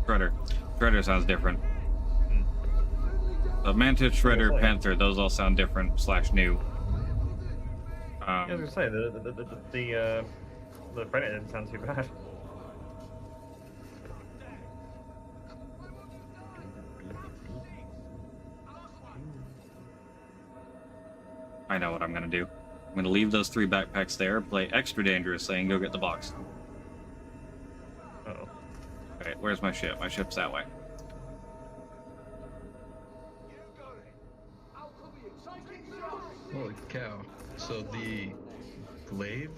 Shredder. Shredder sounds different. The Mantis, Shredder, Yeah. Panther, those all sound different / new. I was gonna say the Predator didn't sound too bad. I know what I'm gonna do. I'm gonna leave those 3 backpacks there, play extra dangerously, and go get the box. Uh-oh. Alright, where's my ship? My ship's that way. Holy cow. So the glaive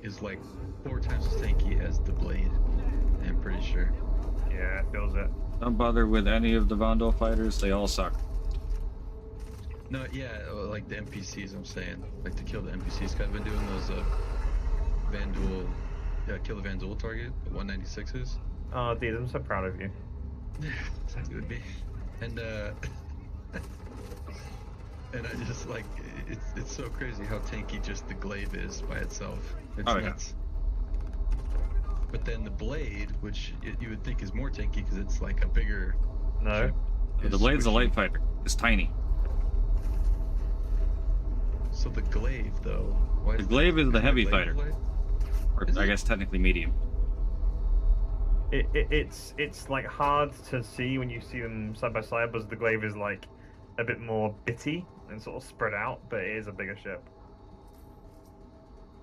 is like 4 times as tanky as the blade, I'm pretty sure. Yeah, it feels it. Don't bother with any of the Vandal fighters, they all suck. No, yeah, like the NPCs, I'm saying. Like to kill the NPCs. 'Cause I've been doing those Vandal, kill the Vandal target, the 196s. Oh, dude, I'm so proud of you. Sounds good to me. And and I just like it's so crazy how tanky just the glaive is by itself. It's Oh, yeah. nuts. But then the blade, which you would think is more tanky because it's like a bigger. No. ship, But the is Blade's a squishy. light fighter. It's tiny. So the glaive, though. Why The glaive is the heavy glaive fighter. blade? Or Is I it? guess technically medium. It's like hard to see when you see them side by side, but the glaive is like a bit more bitty and sort of spread out, but it is a bigger ship.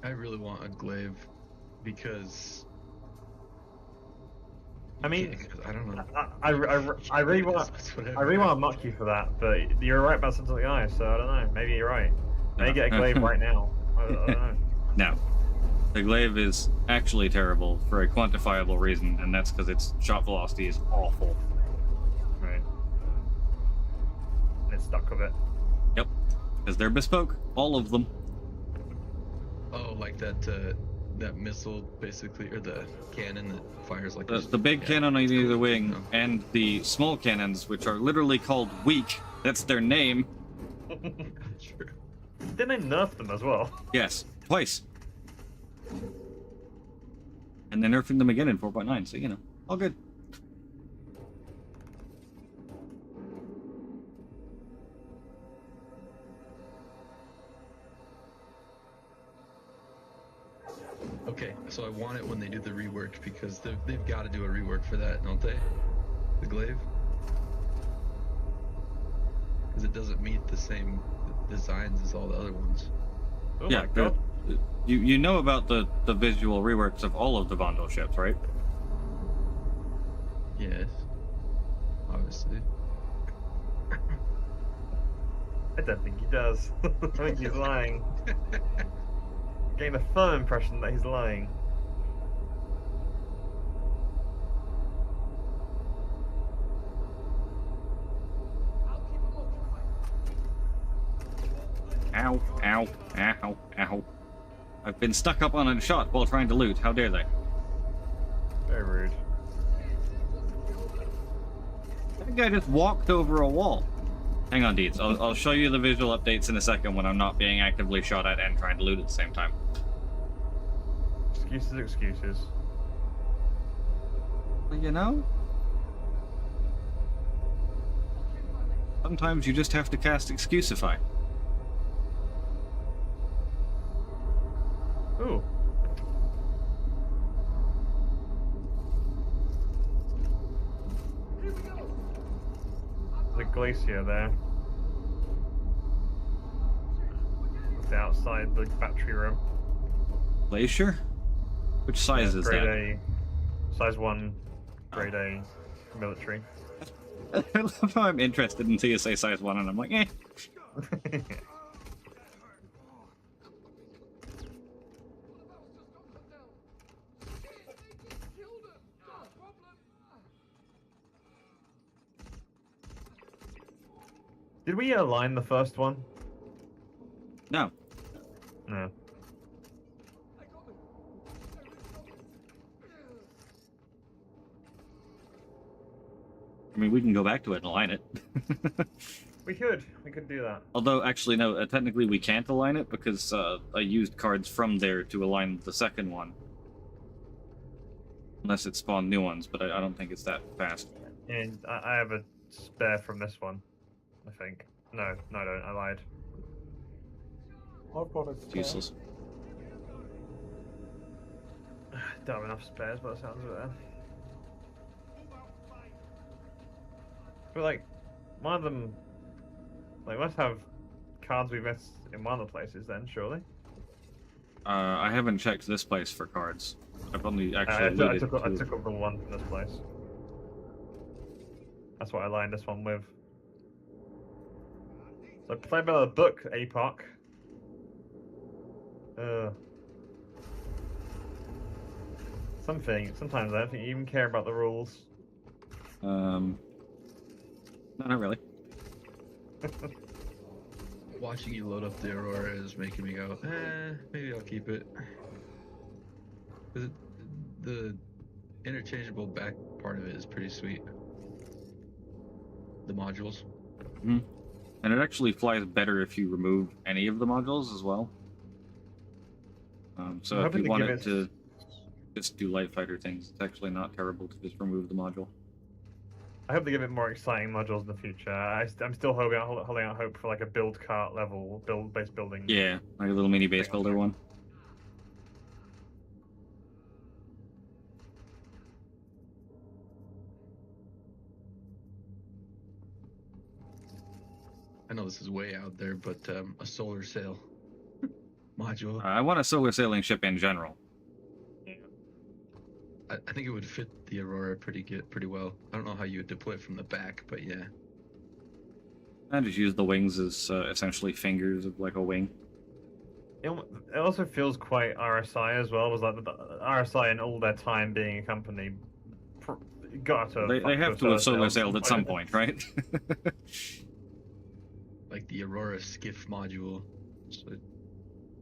I really want a glaive because I mean, I don't know. I really want to mock you for that, but you're right about something like I, so I don't know. Maybe you're right. Maybe get a glaive right now. I don't know. No. The glaive is actually terrible for a quantifiable reason, and that's because its shot velocity is awful. Right. And it's stuck with it. Yep. Because they're bespoke. All of them. Oh, like that missile basically, or the cannon that fires like The big cannon on either wing, No. and the small cannons, which are literally called weak. That's their name. True. Didn't they nerf them as well? Yes. Twice. And they're nerfing them again in 4.9, so, you know, all good. Okay, so I want it when they do the rework because they've got to do a rework for that, don't they? The glaive? Because it doesn't meet the same designs as all the other ones. Oh Yeah, my god. You know about the visual reworks of all of the Vondel ships, right? Yes. Obviously. I don't think he does. I think he's lying. Getting a firm impression that he's lying. Ow, ow, ow, ow. I've been stuck up on a shot while trying to loot. How dare they? Very rude. That guy just walked over a wall. Hang on, Deeds. I'll show you the visual updates in a second when I'm not being actively shot at and trying to loot at the same time. Excuses, excuses. Well, you know? Sometimes you just have to cast Excusify. Ooh. The glacier there. It's outside the battery room. Glacier? Which size is grade that? A. Size 1, grade A military. I love how I'm interested until you say size 1 and I'm like, eh. Did we align the first one? No. No. I mean, we can go back to it and align it. We could do that. Although, actually, no, technically we can't align it because I used cards from there to align the second one. Unless it spawned new ones, but I don't think it's that fast. And I have a spare from this one, I think. No, I don't. I lied. I've got a It's useless. Don't have enough spares by the sounds of it then. But like, one of them, like, must have cards we missed in one of the places then, surely? I haven't checked this place for cards. I've only I actually looted took up the one from this place. That's what I lined this one with. So play by the book, APOC. Sometimes I don't think you even care about the rules. No, not really. Watching you load up the Aurora is making me go, maybe I'll keep it. The interchangeable back part of it is pretty sweet. The modules. Mm-hmm. And it actually flies better if you remove any of the modules as well. So I'm if you hoping to want give it to just do light fighter things, it's actually not terrible to just remove the module. I hope they give it more exciting modules in the future. I'm still holding out hope for like a build cart level base building. Yeah, like a little mini base builder one. I know this is way out there, but a solar sail module. I want a solar sailing ship in general. I think it would fit the Aurora pretty well. I don't know how you would deploy it from the back, but yeah. I just use the wings as essentially fingers of like a wing. It also feels quite RSI as well. It was like the RSI in all their time being a company got to. They have to have solar sailed at some point, right? Like the Aurora skiff module, so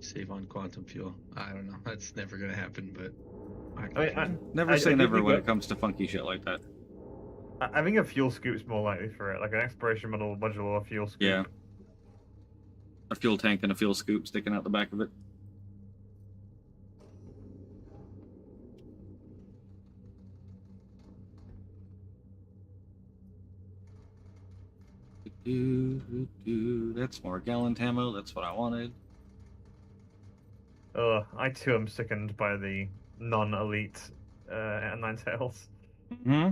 save on quantum fuel. I don't know. That's never gonna happen, but Never say never when it comes to funky shit like that. I think a fuel scoop's more likely for it, like an exploration module or a fuel scoop. Yeah. A fuel tank and a fuel scoop sticking out the back of it. That's more gallant ammo. That's what I wanted. I too am sickened by the non-elite Ninetales. Hmm.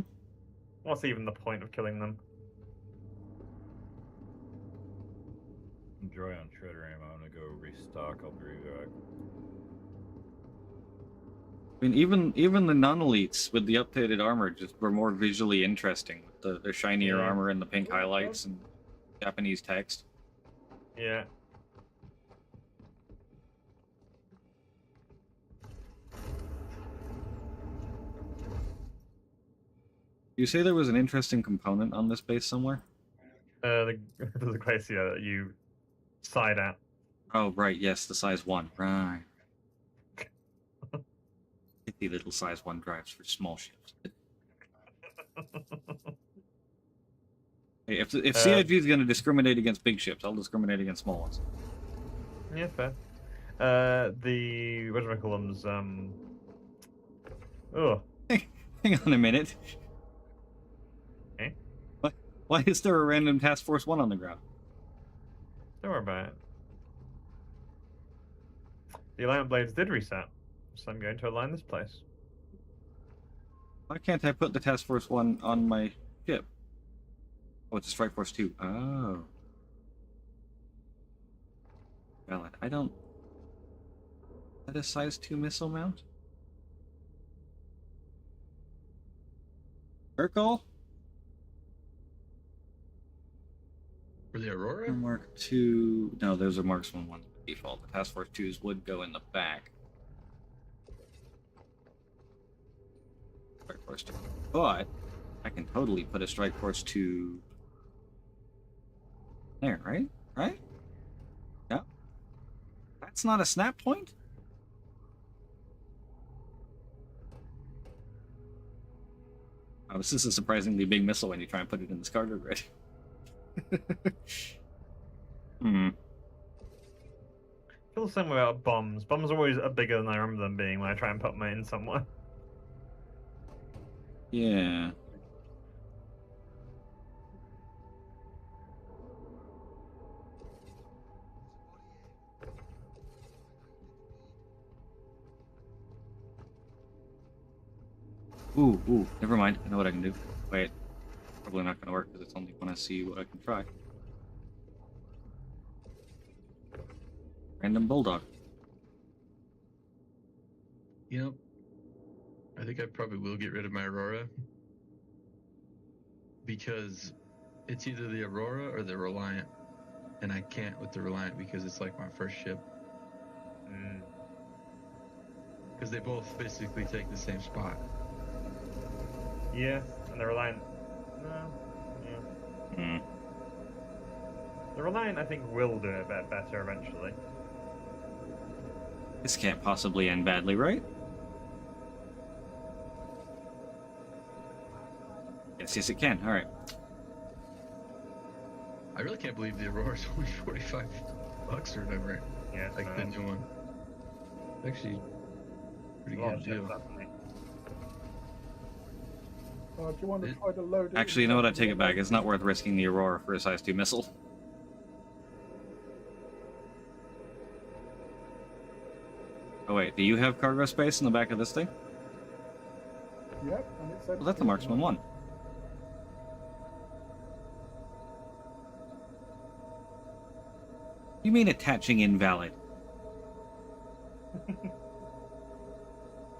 What's even the point of killing them? Enjoy on shredder ammo. I'm gonna go restock. I'll be right back. I mean, even the non-elites with the updated armor just were more visually interesting. With the shinier Yeah. armor and the pink highlights and Japanese text. Yeah. You say there was an interesting component on this base somewhere? The glacier that you side at. Oh, right, yes, the size 1. Right. 50 little size 1 drives for small ships. Hey, if CIG is going to discriminate against big ships, I'll discriminate against small ones. Yeah, fair. The whatchamacallums, oh. Hang on a minute. Eh? Why is there a random Task Force 1 on the ground? Don't worry about it. The alignment blades did reset, so I'm going to align this place. Why can't I put the Task Force 1 on my ship? Oh, it's a Strike Force 2. Oh. Valid. I don't... Is that a size 2 missile mount? Urkel? For the Aurora? Mark 2... No, those are Marksman 1 by default. The Task Force 2s would go in the back. Strike Force 2. But I can totally put a Strike Force 2 there, right? Right? No? That's not a snap point? Oh, this is a surprisingly big missile when you try and put it in this cargo grid. Feel the same way about bombs. Bombs are always bigger than I remember them being when I try and put mine in somewhere. Yeah. Ooh, never mind. I know what I can do. Wait. Probably not gonna work because it's only when I see what I can try. Random Bulldog. You know, I think I probably will get rid of my Aurora. Because it's either the Aurora or the Reliant. And I can't with the Reliant because it's like my first ship. Because they both basically take the same spot. Yeah, and the Reliant... No. Yeah. The Reliant, I think, will do a bit better eventually. This can't possibly end badly, right? Yes, it can. Alright. I really can't believe the Aurora's only $45 or whatever. Yeah, it's Like the nice. new one. Actually, pretty A lot good of ships, deal. definitely. Do you want to try to load it? Actually, you know what? I take it back. It's not worth risking the Aurora for a size 2 missile. Oh wait, do you have cargo space in the back of this thing? Yep, and it's Well, that's a Marksman 1. You mean attaching invalid?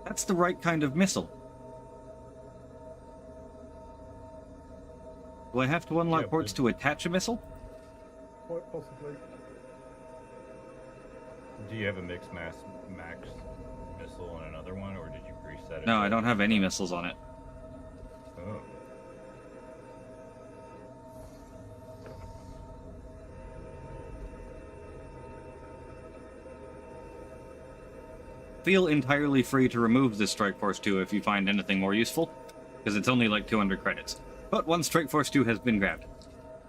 That's the right kind of missile. Do I have to unlock Yeah, ports but- to attach a missile? Quite possibly. Do you have a mixed max missile on another one, or did you preset it? No, I to- don't have any missiles on it. Oh. Feel entirely free to remove this Strike Force 2 if you find anything more useful, because it's only like 200 credits. But once Strike Force 2 has been grabbed,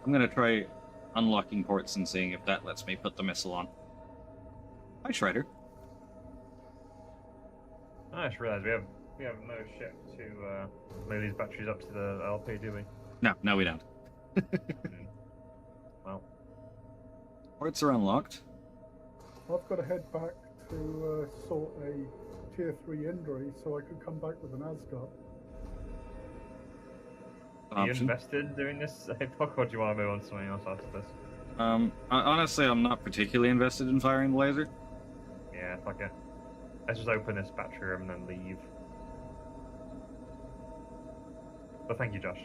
I'm gonna try unlocking ports and seeing if that lets me put the missile on. Hi, Shredder. I just realised we have no ship to move these batteries up to the LP, do we? No, we don't. Well, Ports are unlocked. I've got to head back to sort a tier 3 injury so I could come back with an Asgard. are you Option. invested in doing this, Epoch, or do you want to move on to something else after this? Honestly, I'm not particularly invested in firing the laser. Yeah, fuck it. Let's just open this battery room and then leave. But thank you, Josh.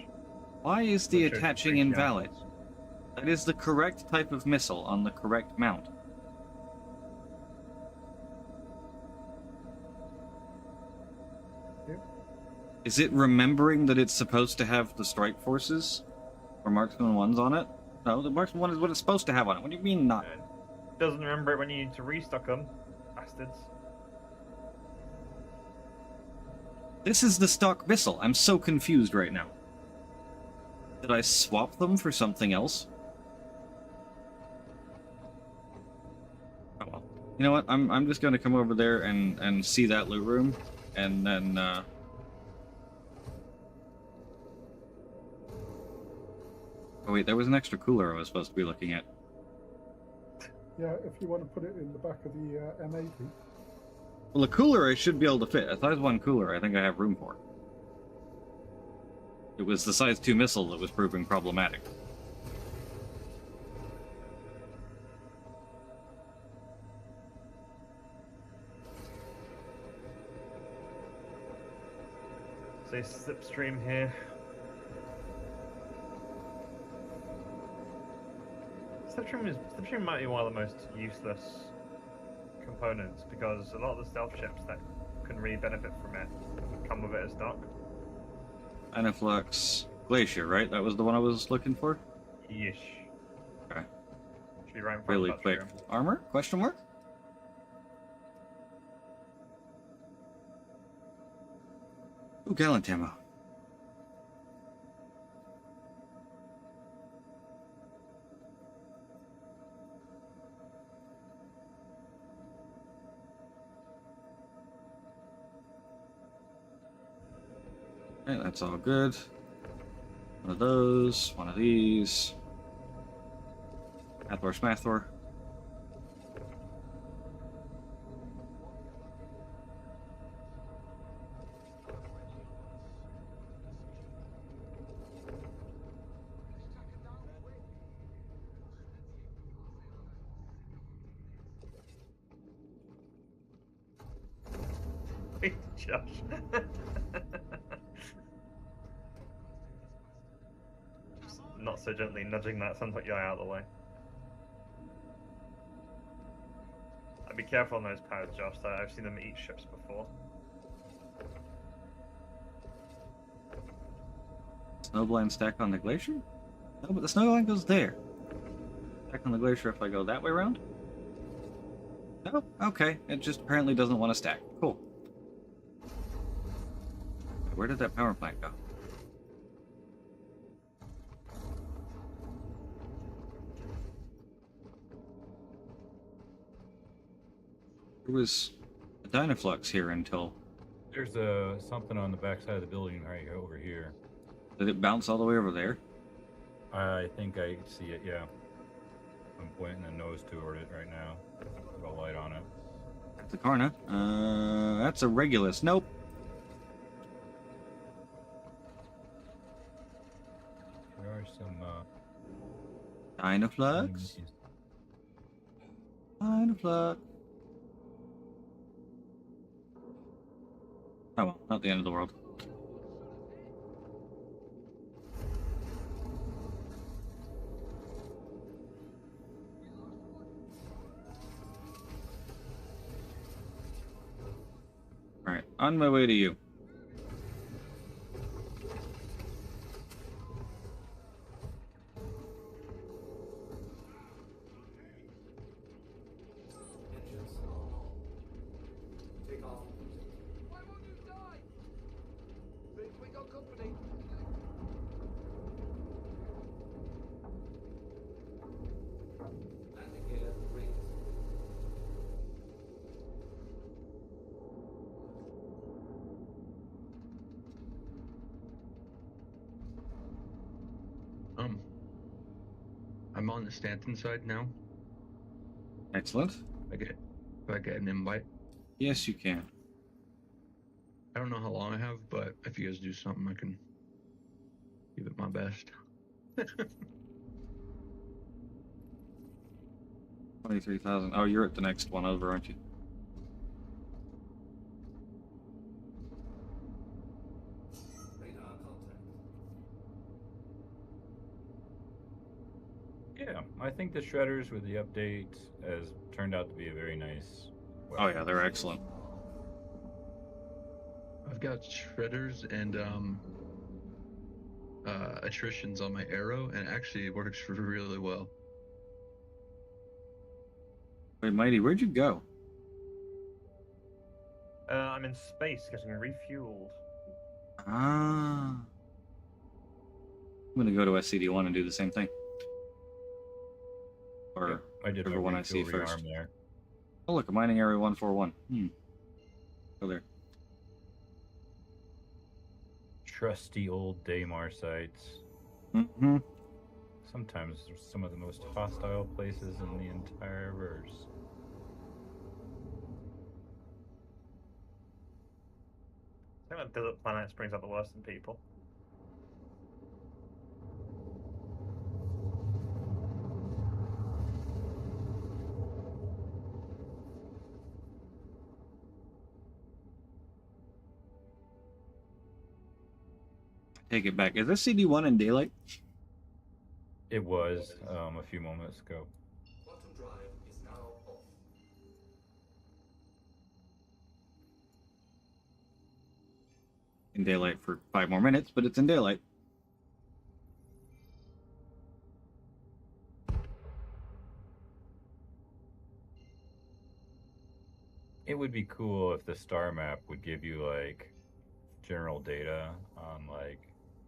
Why is the That shows attaching great invalid? chances. That is the correct type of missile on the correct mount. Yep. Is it remembering that it's supposed to have the strike forces? Or marksman 1s on it? No, the marksman 1 is what it's supposed to have on it. What do you mean not? Doesn't remember it when you need to restock them. Bastards. This is the stock missile. I'm so confused right now. Did I swap them for something else? Oh well. You know what? I'm just gonna come over there and see that loot room, and then oh wait, there was an extra cooler I was supposed to be looking at. Yeah, if you want to put it in the back of the M80. Well, a cooler I should be able to fit. A size 1 cooler I think I have room for. It was the size 2 missile that was proving problematic. Say slipstream here. Slipstream might be one of the most useless components because a lot of the stealth ships that can really benefit from it come with it as stock. Anaflux Glacier, right? That was the one I was looking for? Yeesh. Okay. Should be right in front Really of that quick. room. Armor? Question mark? Ooh, gallant ammo. Okay, that's all good. One of those, one of these. Hathor Smathor. Josh. Just not so gently nudging that sunset guy out of the way. I'd be careful on those pads, Josh. I've seen them eat ships before. Snowblind stack on the glacier? No, but the snowblind goes there. Stack on the glacier if I go that way around? No? Okay. It just apparently doesn't want to stack. Cool. Where did that power plant go? There was a Dynaflux here until... There's something on the backside of the building right over here. Did it bounce all the way over there? I think I see it, yeah. I'm pointing the nose toward it right now. Got a light on it. That's a Karna. That's a Regulus. Nope. There are some Dynaflux? enemies. 9 o'clock. Oh well, not the end of the world. Alright, on my way to you. I'm on the Stanton side now. Excellent. If I get an invite. Yes, you can. I don't know how long I have, but if you guys do something, I can give it my best. 23,000. Oh, you're at the next one over, aren't you? Yeah, I think the shredders with the update has turned out to be a very nice Oh yeah, they're excellent. I've got shredders and attritions on my arrow, and it actually works really well. Wait, Mighty, where'd you go? I'm in space getting refueled. Ah. I'm gonna go to SCD-1 and do the same thing. Or I did whichever my one I see refuel first. rearm there. Oh look, a mining area 141. Go there. Trusty old Daymar sites. Mm-hmm. Sometimes some of the most hostile places in the entire verse. I think that desert planets brings out the worst in people. Take it back. Is this CD-1 in daylight? It was a few moments ago. Quantum drive is now off. In daylight for 5 more minutes, but it's in daylight. It would be cool if the star map would give you like general data on like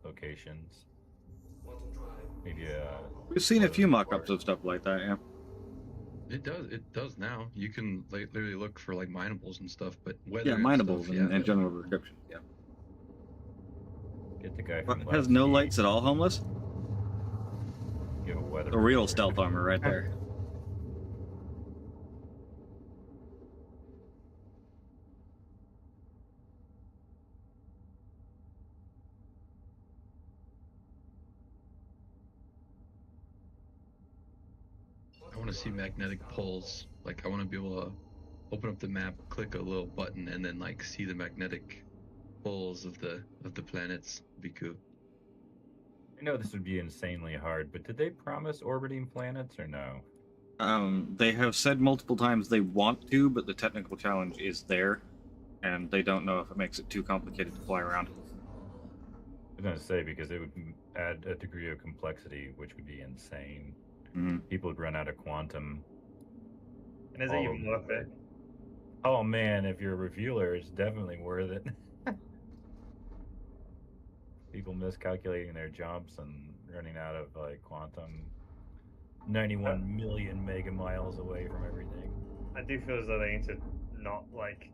locations. Quantum drive. Maybe We've seen a few mock-ups of stuff like that, yeah. It does now. You can like literally look for like minables and stuff, but weather Yeah, and minables stuff, and yeah. general descriptions, yeah. Get the guy But from it has Last no Week, lights at all, homeless? give a weather The real report. stealth armor right there. I want to see magnetic poles. Like I want to be able to open up the map, click a little button, and then like see the magnetic poles of the planets. Would be cool. I know this would be insanely hard, but did they promise orbiting planets or no? They have said multiple times they want to, but the technical challenge is there, and they don't know if it makes it too complicated to fly around. I was gonna say because it would add a degree of complexity, which would be insane. Mhm. People would run out of quantum. And is it all even over worth the it? place. Oh man, if you're a refueler, it's definitely worth it. People miscalculating their jumps and running out of like quantum 91 million mega miles away from everything. I do feel as though they need to not like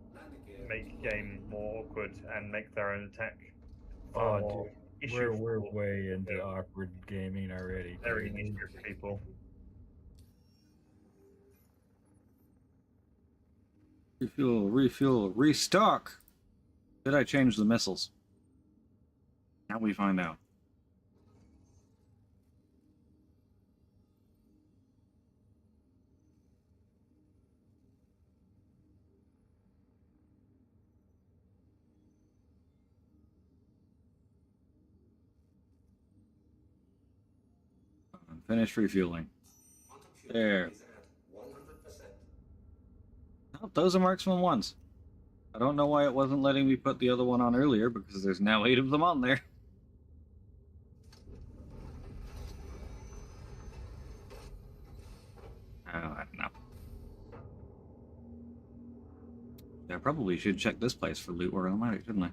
make game more awkward and make their own tech far more issue. We're way into awkward gaming already. Very dude. niche group of people. Refuel, restock! Did I change the missiles? Now we find out. Finish refueling. Quantum fuel There. is at 100%. Oh, those are marksman ones. I don't know why it wasn't letting me put the other one on earlier, because there's now 8 of them on there. Oh, I don't know. I probably should check this place for loot where I'm at, shouldn't I?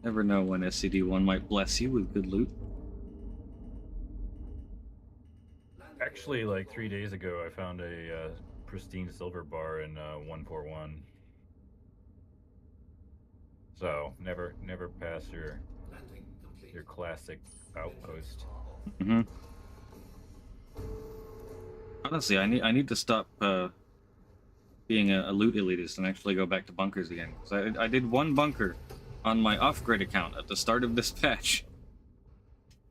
Never know when SCD-1 might bless you with good loot. Actually, like 3 days ago, I found a pristine silver bar in 141. So never pass your Landing complete. classic outpost. Mm-hmm. Honestly, I need to stop being a loot elitist and actually go back to bunkers again. Because I did one bunker on my off-grid account at the start of this patch,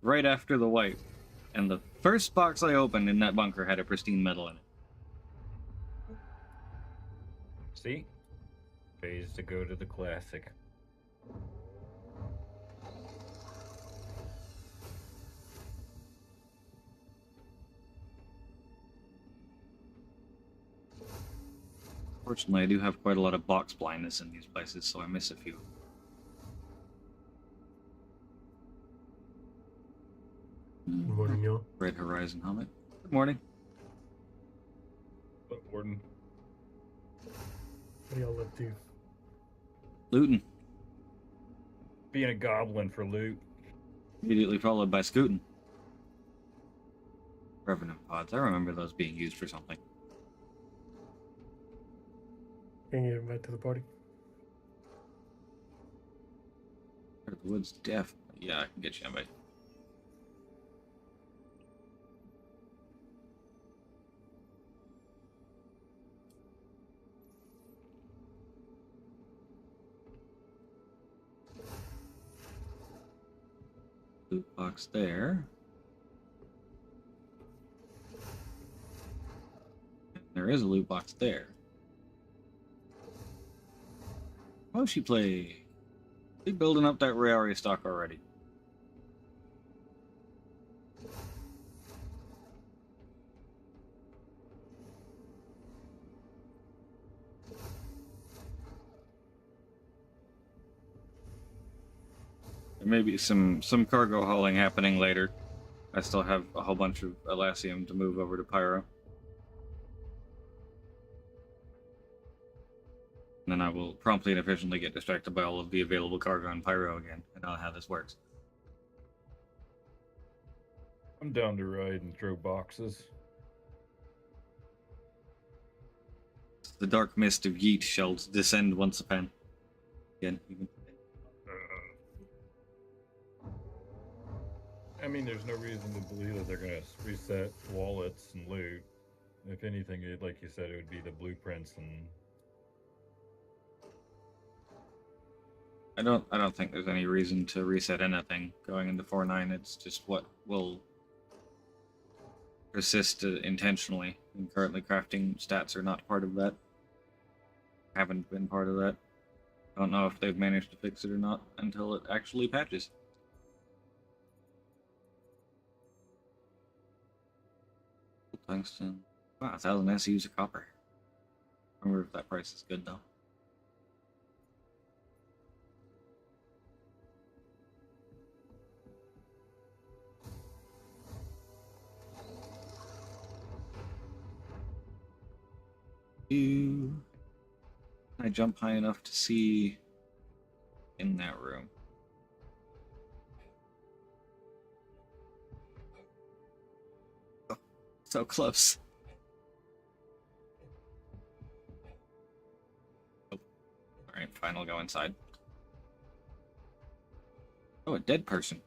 right after the wipe, and the first box I opened in that bunker had a pristine medal in it. See? Pays to go to the classic. Fortunately, I do have quite a lot of box blindness in these places, so I miss a few. Good morning, Neil. Red Horizon helmet. Good morning. Look, Warden. What do y'all up to? Looting. Being a goblin for loot. Immediately followed by scooting. Revenant pods. I remember those being used for something. Can you invite to the party? Part of the woods deaf. Yeah, I can get you invite. Loot box there. There is a loot box there. Oh, she play. They building up that Rayari stock already. There may be some cargo hauling happening later. I still have a whole bunch of Elassium to move over to Pyro. And then I will promptly and efficiently get distracted by all of the available cargo on Pyro again. I know how this works. I'm down to ride and throw boxes. The dark mist of Yeet shall descend once again. Even. I mean, there's no reason to believe that they're going to reset wallets and loot. If anything, like you said, it would be the blueprints and... I don't think there's any reason to reset anything going into 4.9. It's just what will persist intentionally. And currently crafting stats are not part of that. Haven't been part of that. Don't know if they've managed to fix it or not until it actually patches. Tungsten. Wow, 1,000 SUs of copper. I wonder if that price is good though. Can I jump high enough to see in that room? Oh, so close. Oh. Alright, fine, I'll go inside. Oh, a dead person.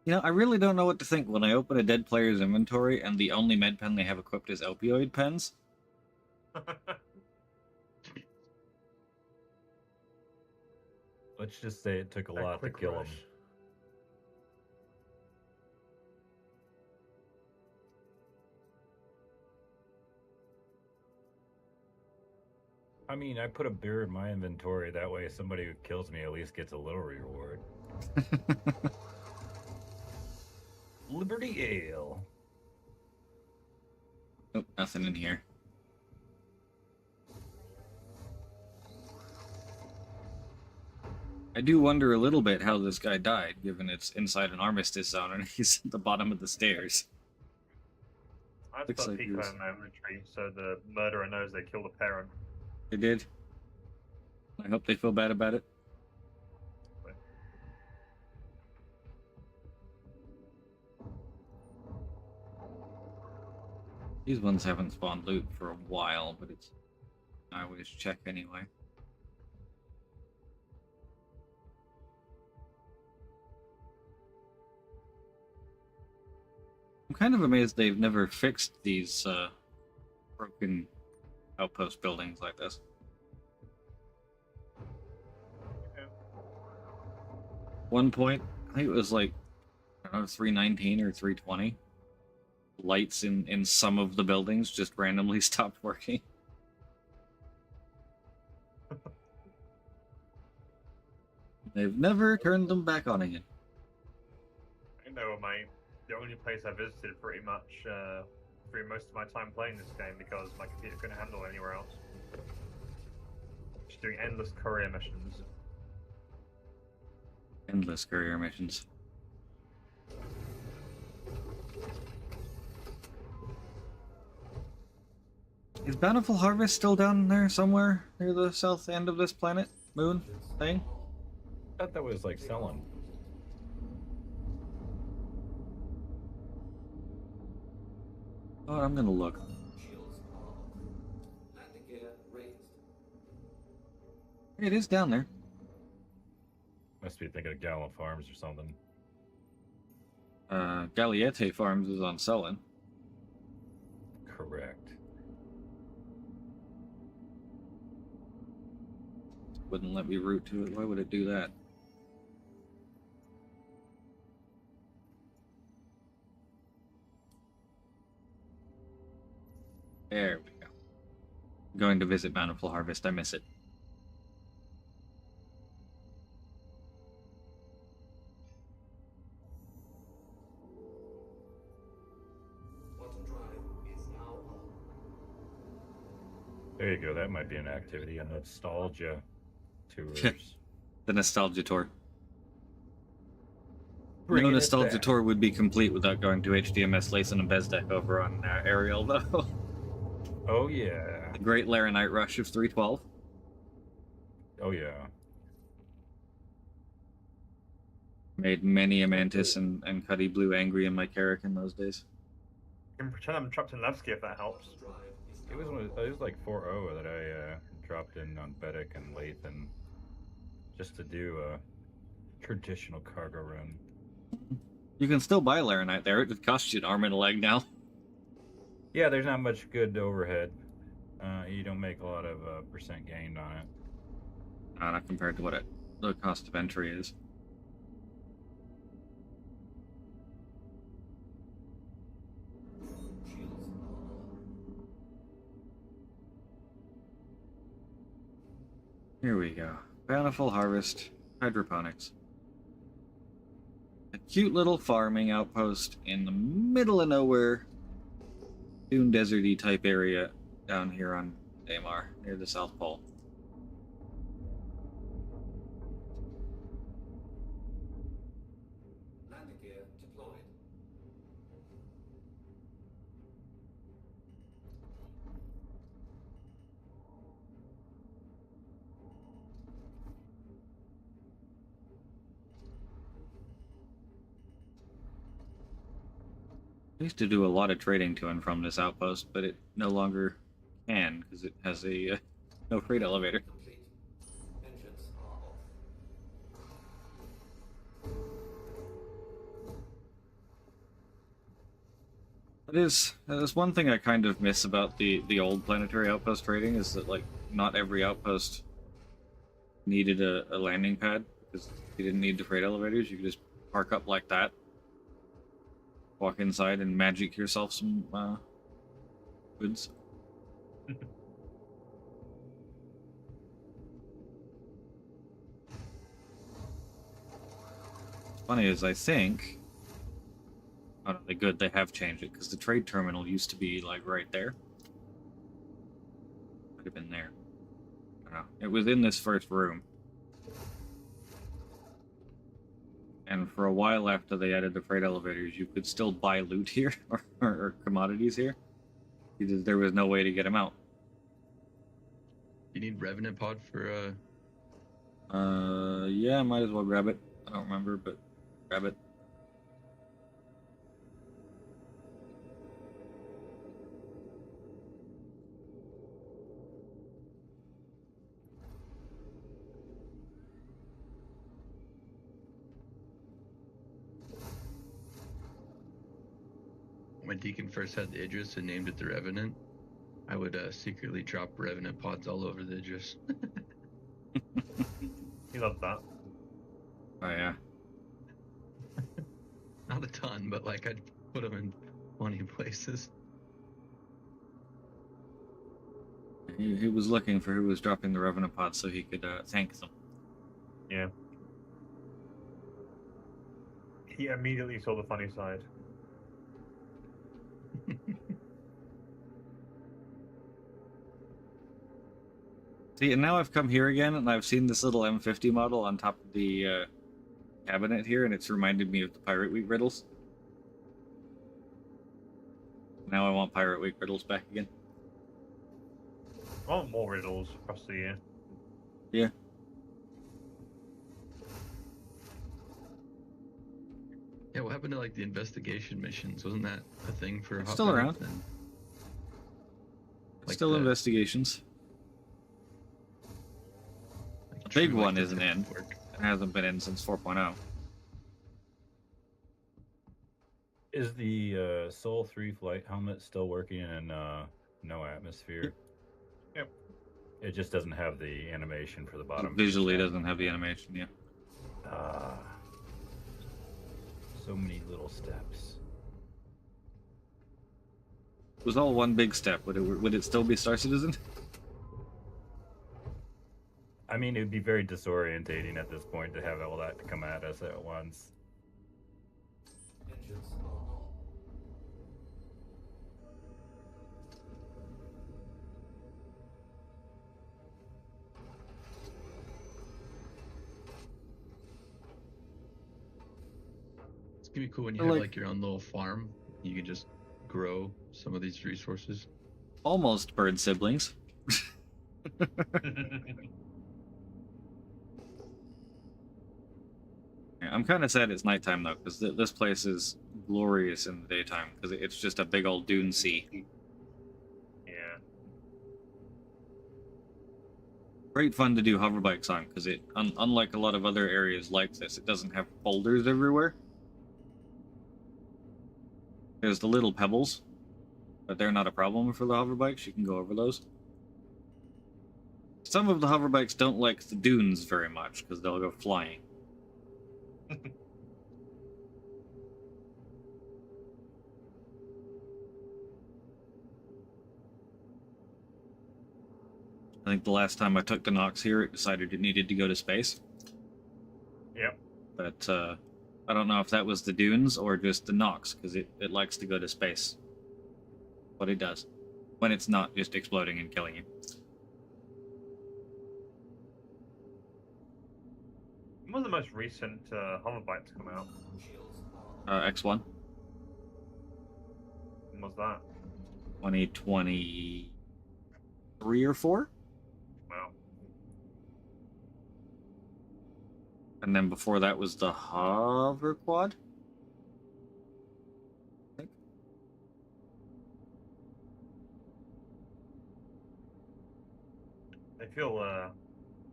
You know, I really don't know what to think when I open a dead player's inventory and the only med pen they have equipped is opioid pens. Let's just say it took a That lot to quick kill him. rush. I mean, I put a beer in my inventory. That way, somebody who kills me at least gets a little reward. Liberty Ale. Nope, nothing in here. I do wonder a little bit how this guy died, given it's inside an armistice zone and he's at the bottom of the stairs. I've Looks put like he Pico was- in my inventory so the murderer knows they killed a parent. They did. I hope they feel bad about it. These ones haven't spawned loot for a while, but it's... I always check anyway. I'm kind of amazed they've never fixed these broken outpost buildings like this. One point, I think it was like, I don't know, 319 or 320. Lights in some of the buildings just randomly stopped working. They've never turned them back on again. I know the only place I visited pretty much through most of my time playing this game because my computer couldn't handle it anywhere else. Just doing endless courier missions. Endless courier missions. Is Bountiful Harvest still down there somewhere near the south end of this planet? Moon thing? I thought that was like selling. Oh, I'm gonna look. Shields are off. Landing gear raised. It is down there. Must be thinking of Gallant Farms or something. Galiete Farms is on Sullen. Correct. Wouldn't let me route to it. Why would it do that? There we go. Going to visit Bountiful Harvest. I miss it. Quantum drive is now on. There you go. That might be an activity. A nostalgia tours. The Nostalgia Tour. Bringing No it Nostalgia back. Tour would be complete without going to HDMS Layson and Bezdek over on Ariel, though. Oh yeah. The Great Laranite Rush of 312. Oh yeah. Made many a Mantis and Cuddy Blue angry in my Carrick in those days. I can pretend I'm trapped in Levski if that helps. Quantum drive is It now was it was like 4.0 that I dropped in on Bedek and Lathan just to do a traditional cargo run. You can still buy Laranite there. It costs you an arm and a leg now. Yeah, there's not much good overhead. You don't make a lot of percent gained on it. Not compared to what the cost of entry is. shields are on. Here we go. Bountiful Harvest Hydroponics. A cute little farming outpost in the middle of nowhere. Dune deserty type area down here on Daymar, near the South Pole. Landing gear deployed. I used to do a lot of trading to and from this outpost, but it no longer can because it has a no freight elevator. Complete. Engines are off. That's one thing I kind of miss about the old planetary outpost trading is that like not every outpost needed a landing pad because you didn't need the freight elevators. You could just park up like that, walk inside, and magic yourself some goods. Funny is, I think. Oh, no, they good. They have changed it because the trade terminal used to be like right there. Might have been there. I don't know. It was in this first room. And for a while after they added the freight elevators, you could still buy loot here or commodities here. Because there was no way to get them out. You need Revenant Pod for Yeah, might as well grab it. I don't remember, but grab it. when Deacon first had the Idris and named it the Revenant. I would secretly drop Revenant Pods all over the Idris. He loved that. Oh yeah. Not a ton, but like I'd put them in plenty of places. He was looking for who was dropping the Revenant Pod so he could thank them. Yeah. He immediately saw the funny side. See, and now I've come here again, and I've seen this little M50 model on top of the cabinet here, and it's reminded me of the Pirate Week riddles. Now I want Pirate Week riddles back again. I want more riddles across the year. Yeah. Yeah, what happened to like the investigation missions? Wasn't that a thing for a It's hot still minute around. then? Like still investigations. Like The big true, one like, isn't in. detective work. It hasn't been in since 4.0. Is the Soul 3 flight helmet still working in no atmosphere? Yep. It just doesn't have the animation for the bottom. Visually doesn't have the animation, yeah. So many little steps. It was all one big step. Would it still be Star Citizen? I mean, it would be very disorientating at this point to have all that to come at us at once. Engines are on. It's gonna be cool when you I have like- like your own little farm. You can just grow some of these resources. Almost bird siblings. Yeah, I'm kind of sad it's nighttime though, because this place is glorious in the daytime, because it's just a big old dune sea. Yeah. Great fun to do hover bikes on, because it, unlike a lot of other areas like this, it doesn't have boulders everywhere. There's the little pebbles, but they're not a problem for the hover bikes. You can go over those. Some of the hover bikes don't like the dunes very much, because they'll go flying. I think the last time I took the Nox here, it decided it needed to go to space. Yep. But I don't know if that was the dunes or just the Nox, because it likes to go to space. But it does. When it's not just exploding and killing you. When was the most recent hoverbike to come out? X1, When was that? 2023 or 4? Wow. And then before that was the hover quad. They feel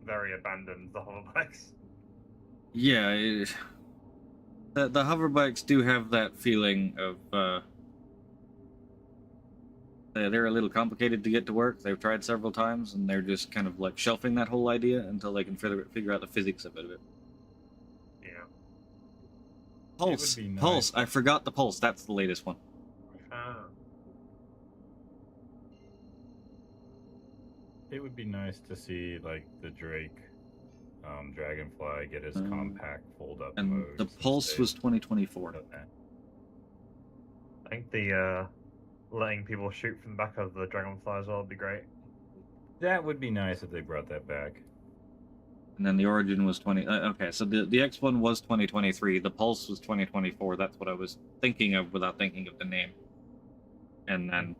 very abandoned, the hoverbikes. Yeah, the hover bikes do have that feeling of they're a little complicated to get to work. They've tried several times, and they're just kind of like shelving that whole idea until they can figure out the physics of it. Yeah. Pulse, be nice. Pulse. I forgot the Pulse. That's the latest one. Ah. It would be nice to see like the Drake Dragonfly get his compact fold up And mode. the Pulse was 2024. I think the letting people shoot from the back of the Dragonfly as well would be great. That would be nice if they brought that back. And then the Origin was 20. Okay, so the X1 was 2023. The Pulse was 2024. That's what I was thinking of without thinking of the name. And then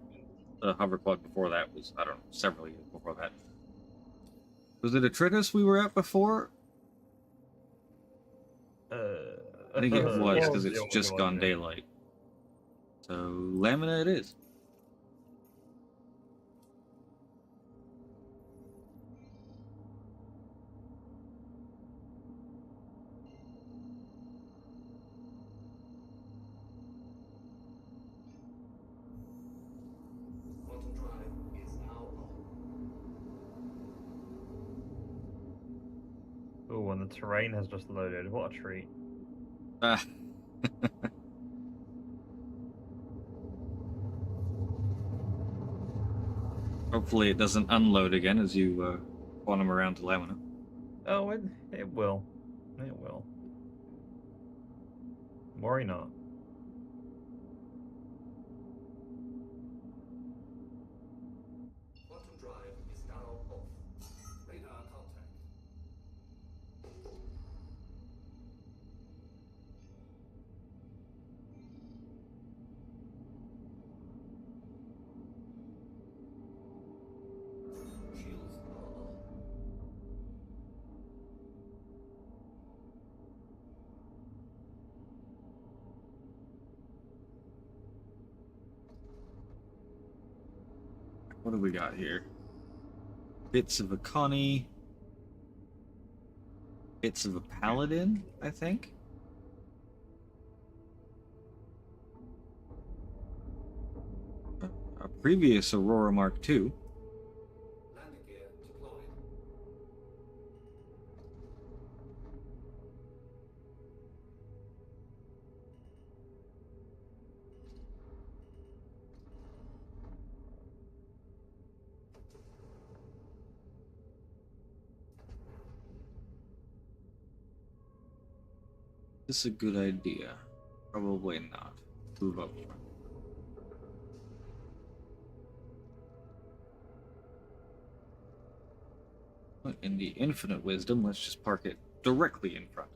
the hover quad before that was, I don't know, several years before that. Was it Atreides we were at before? I think it was, because it's just gone daylight. So, Lamina it is. Quantum drive is now on. Oh, and the terrain has just loaded. What a treat. Hopefully it doesn't unload again as you quantum around to Lamina. Oh, it will. It will. Worry not. Quantum drive is now off. Radar contact. Shields are on. What do we got here? Bits of a Connie. Bits of a Paladin, I think. A previous Aurora Mark II. Landing gear deployed. Is this a good idea? Probably not. Move up front. In the infinite wisdom, let's just park it directly in front.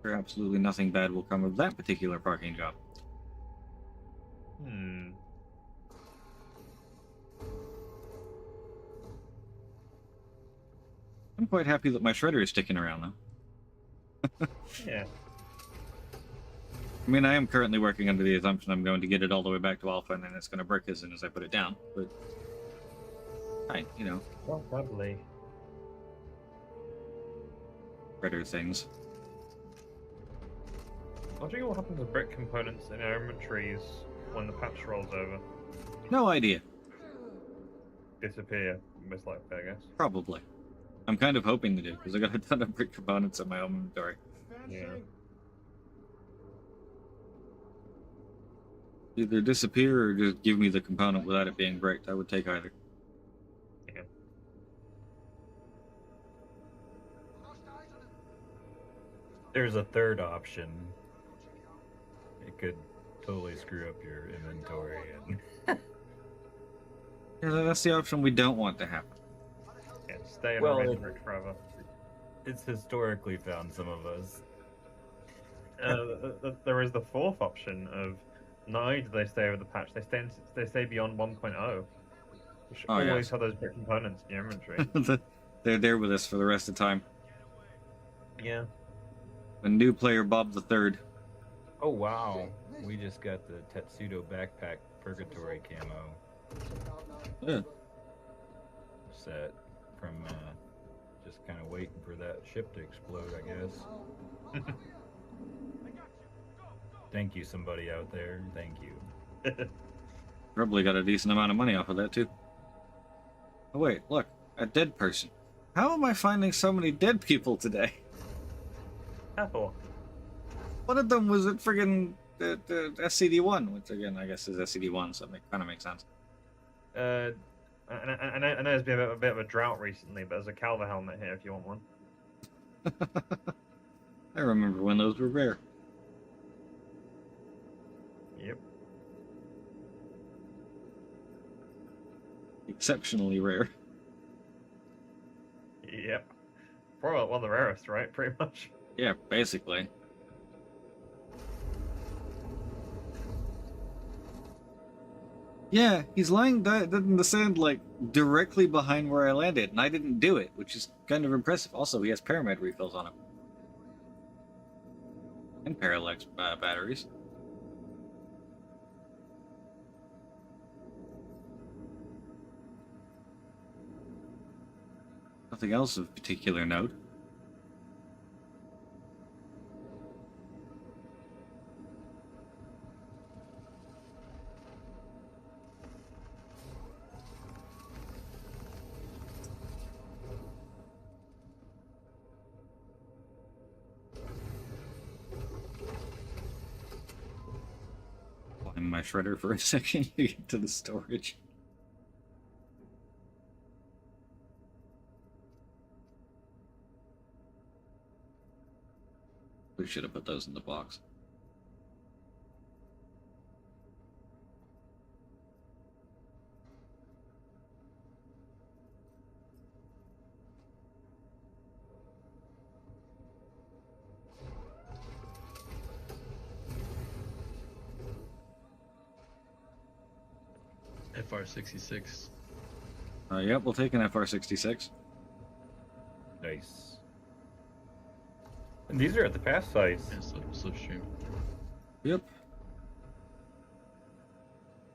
Sure, absolutely nothing bad will come of that particular parking job. I'm quite happy that my shredder is sticking around, though. Yeah. I mean, I am currently working under the assumption I'm going to get it all the way back to alpha, and then it's going to brick as soon as I put it down. But, fine, you know. Well, lovely. Shredder things. What do you think will happen to brick components in our inventories when the patch rolls over? No idea. Disappear, most likely, I guess. Probably. I'm kind of hoping to do, because I got a ton of brick components in my own inventory. Yeah. Either disappear or just give me the component without it being bricked. I would take either. Yeah. There's a third option. It could totally screw up your inventory. And Yeah, that's the option we don't want to happen. Yeah, stay in Well, a red it- brick forever. it's historically found some of us. There is the fourth option of not only do they stay over the patch, they stay beyond 1.0. You should Oh, always yes. have those brick components in your inventory. They're there with us for the rest of time. Yeah. The new player Bob the Third. Oh wow, we just got the Tetsudo backpack Purgatory camo Yeah. set from just kind of waiting for that ship to explode, I guess. Thank you, somebody out there. Thank you. Probably got a decent amount of money off of that too. Oh wait, look, a dead person. How am I finding so many dead people today? Apple. One of them was at friggin' the SCD-1, which again I guess is SCD-1, so it kind of makes sense. I know there's been a bit of a drought recently, but there's a Calva helmet here if you want one. I remember when those were rare. Yep. Exceptionally rare. Yep. Probably one of the rarest, right? Pretty much. Yeah, basically. Yeah, he's lying dead in the sand, like, directly behind where I landed, and I didn't do it, which is kind of impressive. Also, he has Paramed refills on him. And Parallax batteries. Nothing else of particular note. Find my shredder for a second to get to the storage. We should have put those in the box. FR66. Yep, we'll take an FR66. Nice. And these are at the pass size. Yeah, slipstream. Yep.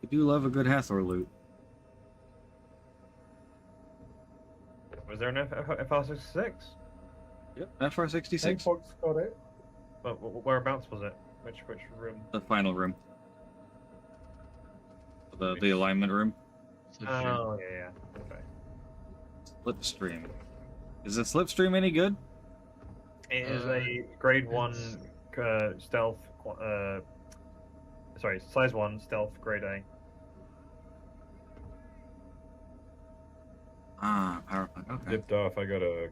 We do love a good Hathor loot. Was there an FR66? Yep, FR66. Apex got it. Whereabouts was it? Which room? The final room. The alignment room. Slipstream. Oh yeah. Okay. Slipstream. Is the slipstream any good? It is a grade 1 stealth. Sorry, size 1 stealth grade A. Ah, power plant. Okay. Dipped off. I got a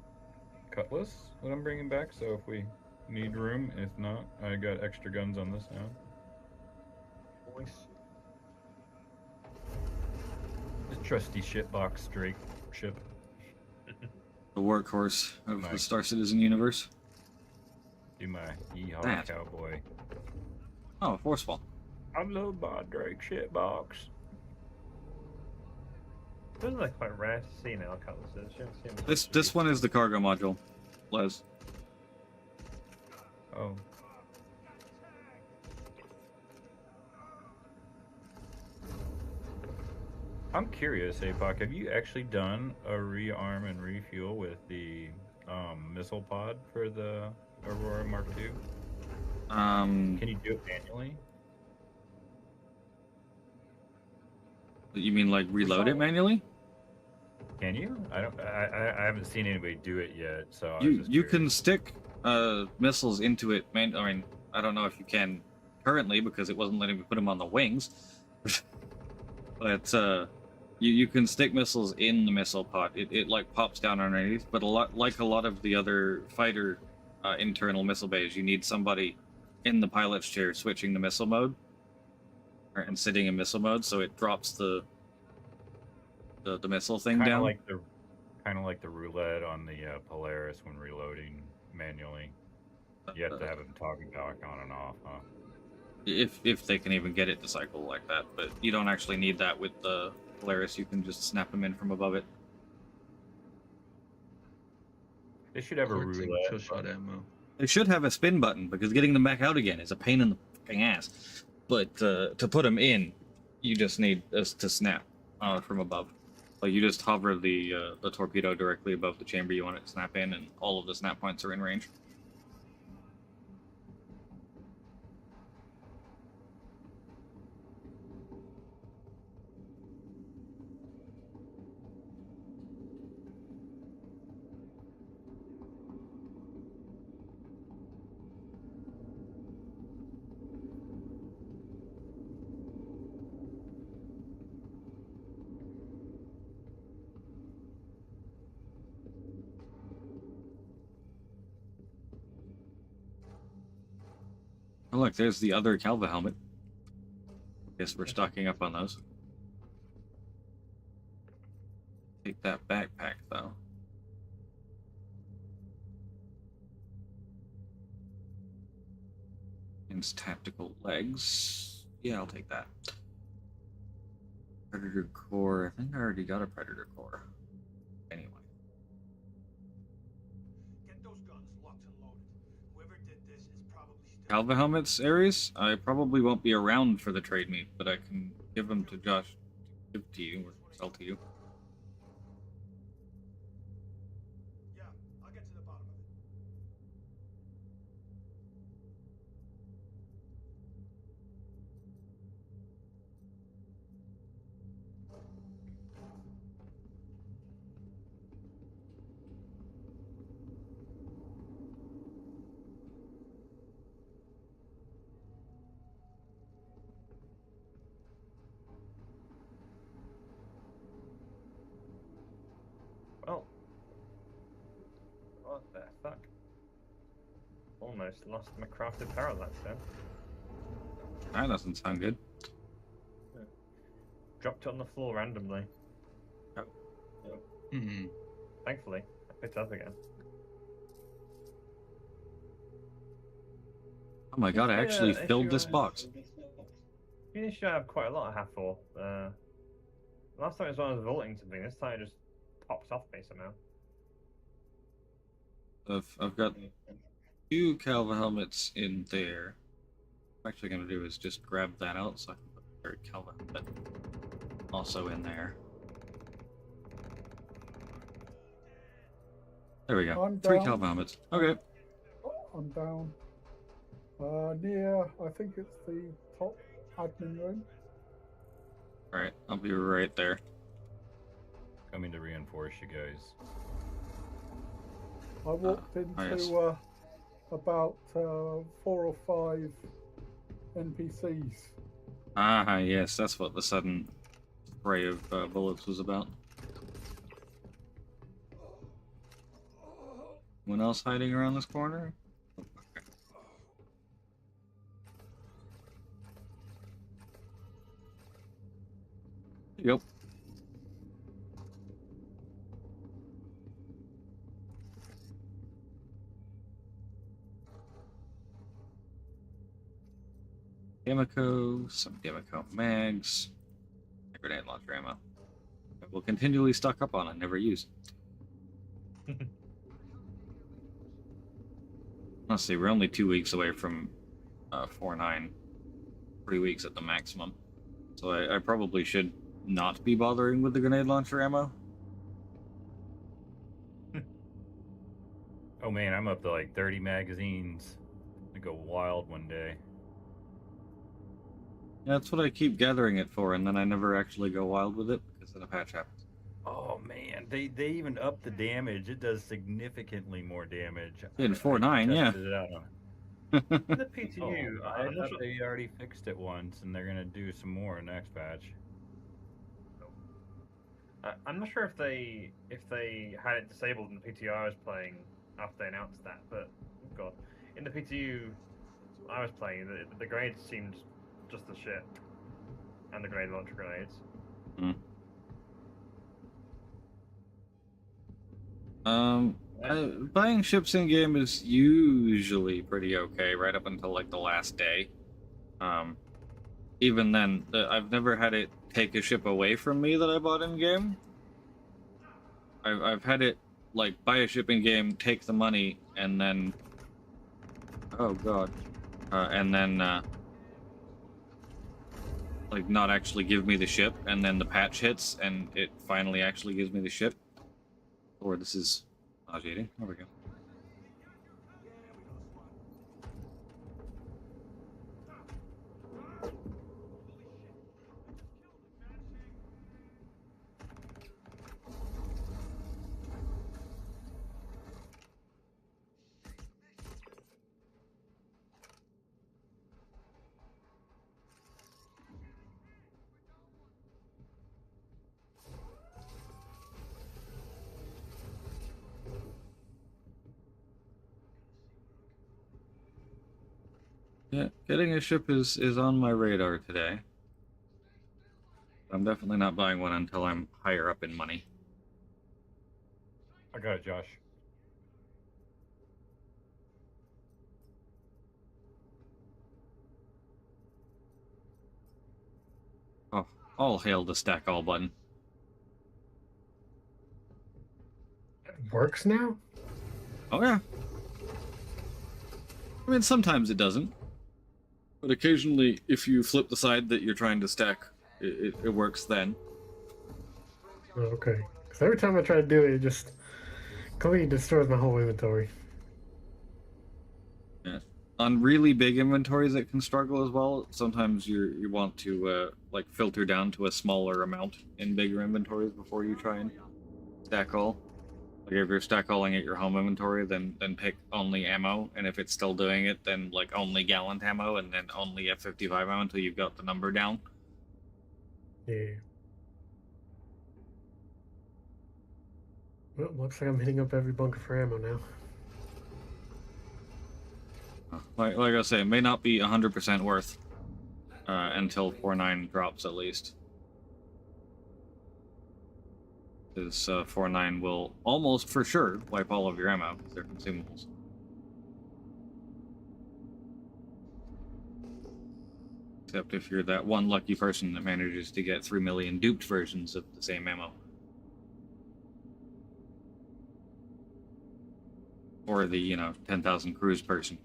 cutlass that I'm bringing back, so if we need room, if not, I got extra guns on this now. Nice. The trusty shitbox Drake ship. The workhorse of the Nice. Star Citizen universe. Do my yeehaw That. cowboy. Oh, force ball. I love my Drake shitbox. Those are like quite rare to see now. Cutlasses. You don't see them This one is the cargo module, Les. Oh. I'm curious, APOC, have you actually done a rearm and refuel with the missile pod for the Aurora Mark II? Can you do it manually? You mean like reload it manually? Can you? I haven't seen anybody do it yet, so I was You just you curious. can stick missiles into it. I mean, I don't know if you can currently because it wasn't letting me put them on the wings. But you can stick missiles in the missile pod. It like pops down underneath. But a lot of the other fighter internal missile bays, you need somebody in the pilot's chair switching the missile mode and sitting in missile mode, so it drops the missile thing Kind down. of like the roulette on the Polaris when reloading manually. You have to have them talking back on and off, huh? If they can even get it to cycle like that, but you don't actually need that with the Polaris. You can just snap them in from above it. They should have a Quartzing roulette. kill shot ammo. They should have a spin button because getting them back out again is a pain in the fucking ass. But to put them in, you just need us to snap from above. Like you just hover the torpedo directly above the chamber you want it to snap in, and all of the snap points are in range. Oh, look, there's the other Calva helmet. Guess we're stocking up on those. Take that backpack, though. It's tactical legs. Yeah, I'll take that. Predator core. I think I already got a Predator core. Anyway. Get those guns locked and loaded. Whoever did this is probably still. Calva helmets, Ares? I probably won't be around for the trade meet, but I can give them to Josh. Give to you, or sell to you. Yeah, I'll get to the bottom of it. Well, what the fuck? Almost lost my crafted parallax then. That doesn't sound good. Dropped it on the floor randomly. Hmm. Thankfully, I picked it up again. Oh my god, I actually filled this box. You need to have quite a lot of half for. Last time it was when I was vaulting something. This time it just popped off me somehow. I've got 2 Calva helmets in there. What I'm actually going to do is just grab that out so I can put the 3rd Calva helmet also in there. There we go. I'm 3 down. Calva helmets. Okay. I'm down. Near, I think it's the top admin room. Alright, I'll be right there. Coming to reinforce you guys. I walked into yes. about 4 or 5 NPCs. Ah, yes, that's what the sudden spray of bullets was about. Anyone else hiding around this corner? Oh, okay. Yep. Demico, some Demico mags, grenade launcher ammo. I will continually stock up on and never use. Honestly, we're only 2 weeks away from 4.9. 3 weeks at the maximum. So I probably should not be bothering with the grenade launcher ammo. Oh man, I'm up to like 30 magazines. I go wild one day. Yeah, that's what I keep gathering it for, and then I never actually go wild with it because of the patch happens. Oh man, they even up the damage. It does significantly more damage. In 4.9, yeah. Tested it out on. The PTU, I I'm not thought sure. they already fixed it once, and they're gonna do some more next patch. I'm not sure if they had it disabled in the PTU I was playing after they announced that, but oh god, in the PTU I was playing, the grenades seemed just the shit, and the grenade launcher grenades. Buying ships in game is usually pretty okay right up until like the last day. Even then, I've never had it take a ship away from me that I bought in game. I've had it like buy a ship in game, take the money, and then oh god, and then like not actually give me the ship, and then the patch hits and it finally actually gives me the ship. Or this is nauseating. There we go. Yeah, getting a ship is on my radar today. I'm definitely not buying one until I'm higher up in money. I got it, Josh. Oh, all hail the stack all button. It works now? Oh yeah. I mean, sometimes it doesn't. But occasionally, if you flip the side that you're trying to stack, it works then. Oh, okay. Because every time I try to do it, it just completely destroys my whole inventory. Yeah. On really big inventories, it can struggle as well. Sometimes you want to like filter down to a smaller amount in bigger inventories before you try and stack all. Like if you're stack hauling at your home inventory, then pick only ammo, and if it's still doing it, then like only gallant ammo, and then only F55 ammo until you've got the number down. Yeah. Well, looks like I'm hitting up every bunker for ammo now. Like I say, it may not be 100% worth until 4.9 drops at least. Because 4.9 will almost for sure wipe all of your ammo, because they're consumables. Except if you're that one lucky person that manages to get 3 million duped versions of the same ammo. Or the, 10,000 cruise person.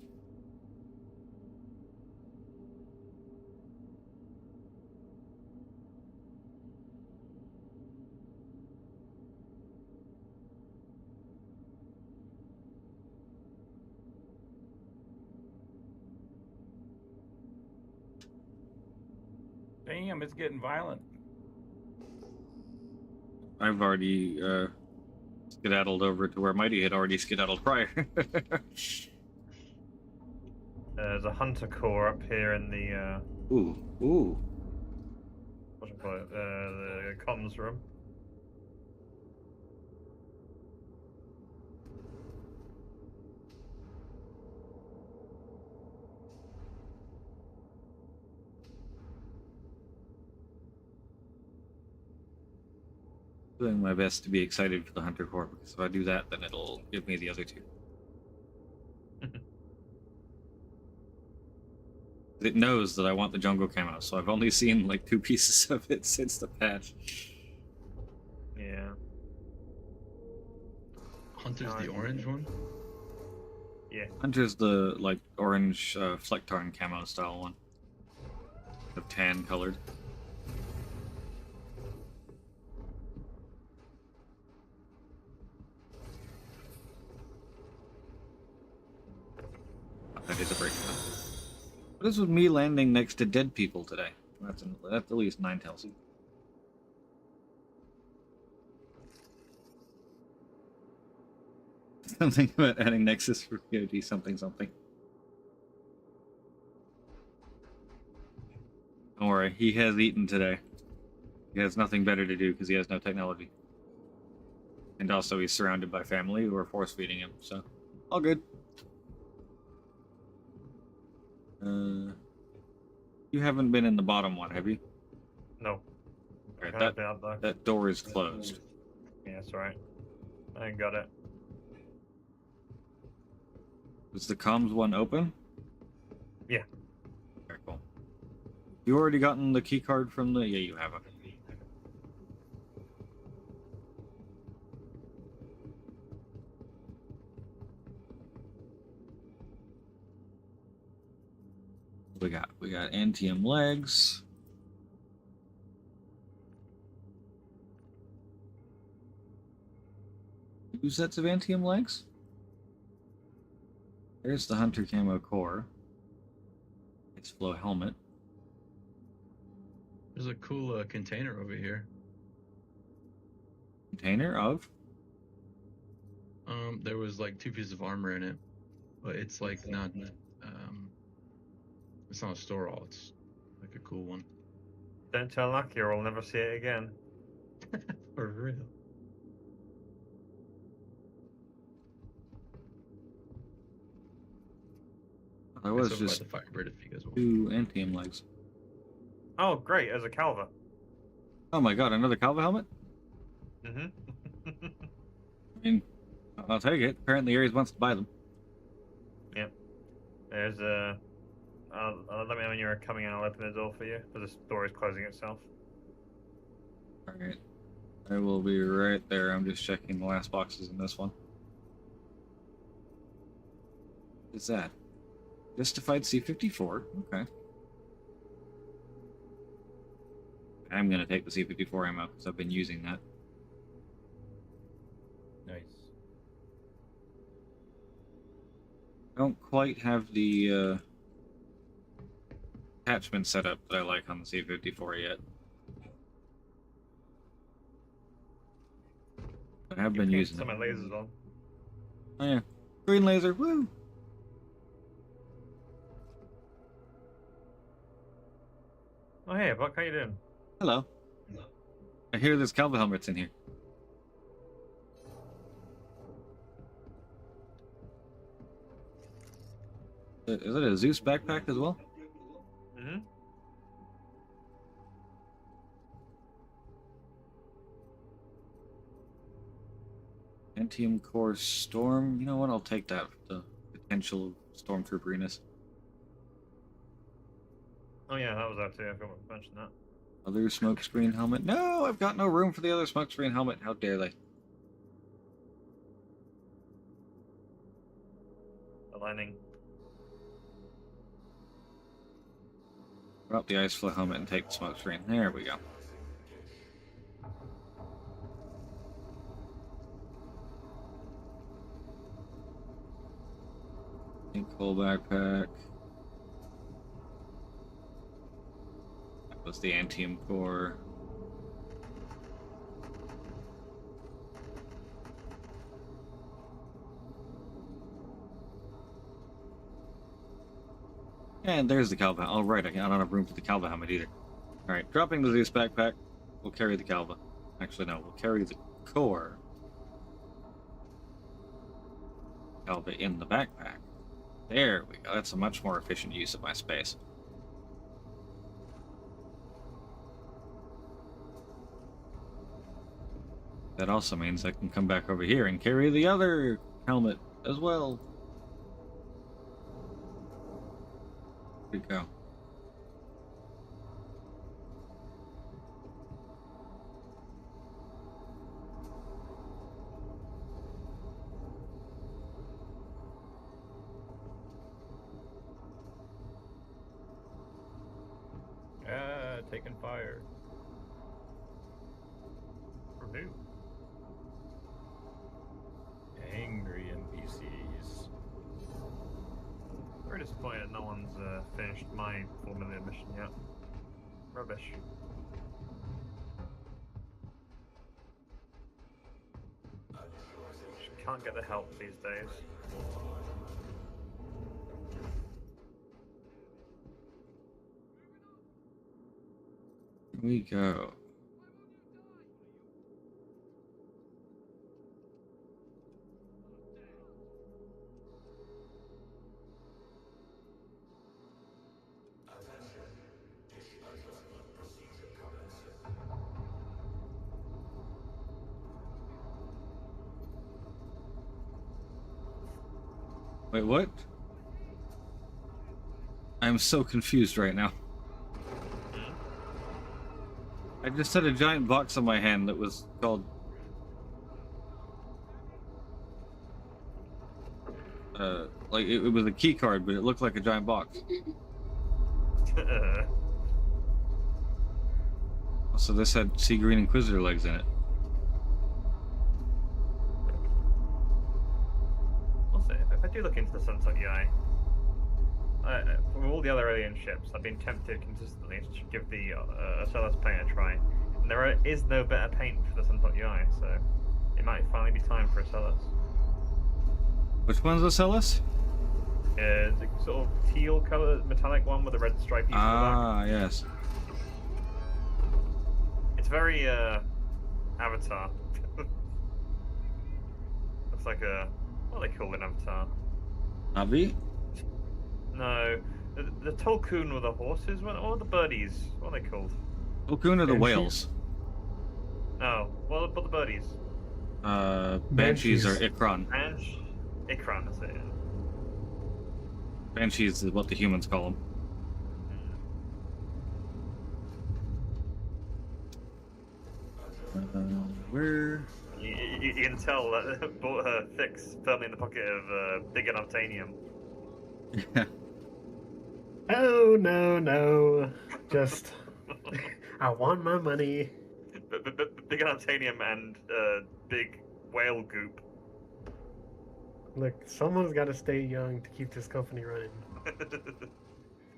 Damn, it's getting violent. I've already skedaddled over to where Mighty had already skedaddled prior. There's a hunter core up here in the Ooh. what do you call it? The comms room. Doing my best to be excited for the Hunter Corps, because if I do that, then it'll give me the other two. It knows that I want the jungle camo, so I've only seen like 2 pieces of it since the patch. Yeah. Hunter's the orange one? Yeah. Hunter's the like orange Flecktarn camo style one. Of tan colored. That is a break. What is with me landing next to dead people today? That's at least 9 tells you. Something about adding Nexus for POD something. Don't worry, he has eaten today. He has nothing better to do because he has no technology. And also he's surrounded by family who are force feeding him, so all good. You haven't been in the bottom one, have you? No. Alright, I've been up there. that door is closed. Yeah, that's alright. I ain't got it. Is the comms one open? Yeah. Very cool. You already gotten the key card from the... Yeah, you have it. We got Antium legs. Two sets of Antium legs? There's the Hunter Camo core. It's flow helmet. There's a cool container over here. Container of? There was like 2 pieces of armor in it, but it's like not it's not a store all. It's like a cool one. Don't tell Lucky or I'll never see it again. For real. There was It's over by just the Firebird if you guys want. 2 antium legs. Oh, great! As a Calva. Oh my god, another Calva helmet? Mm-hmm. I mean, I'll take it. Apparently Ares wants to buy them. Yep. There's a. Let me know when you're coming in. I'll open the door for you. But the door is closing itself. Alright. I will be right there. I'm just checking the last boxes in this one. What's that? Justified C-54. Okay. I'm gonna take the C-54 ammo because I've been using that. Nice. Don't quite have the attachment setup that I like on the C-54 yet. I have been using some it. of my lasers on. Oh yeah. Green laser, woo! Oh hey, Buck, how you doing? Hello. I hear there's Calva helmets in here. Is it a Zeus backpack as well? Mm-hmm. Antium core storm. You know what? I'll take that. The potential stormtrooperiness. Oh yeah, that was that too. I forgot to mention that. Other smokescreen helmet. No, I've got no room for the other smokescreen helmet. How dare they? Aligning. Drop the ice flow helmet and take the smokescreen. There we go. Coal backpack. That was the antium core. And there's the Calva. Oh, right, I don't have room for the Calva helmet either. Alright, dropping the Zeus backpack. We'll carry the Calva. Actually, no, we'll carry the core. Calva in the backpack. There we go. That's a much more efficient use of my space. That also means I can come back over here and carry the other helmet as well. There we go. Ah, taking fire. For who? Angry NPCs. Very disappointed no one's finished my 4 million mission yet. Rubbish. Just can't get the help these days. Here we go. Wait, what? I'm so confused right now. I just had a giant box on my hand that was called... like, it was a key card, but it looked like a giant box. So this had Sea Green Inquisitor legs in it. Also, if I do look into the Sunset UI, from all the other alien ships, I've been tempted consistently to give the Ocellus paint a try. And there is no better paint for the Sunset UI, so it might finally be time for Ocellus. Which one's Ocellus? The sort of teal colour metallic one with a red stripe. Ah, yes. It's very Avatar. Looks like a what do they call an Avatar? Navi? No, the Tolkien were the horses. What are the birdies? What are they called? Okun are the Banshees? whales. No, what about the birdies? Banshees are Banshees. Ikran. Ikran, that's it. Banshees is what the humans call them. Where? You can tell that bought her fix firmly in the pocket of big unobtainium. Oh no. Just I want my money. Big unobtainium and big whale goop. Look, someone's got to stay young to keep this company running.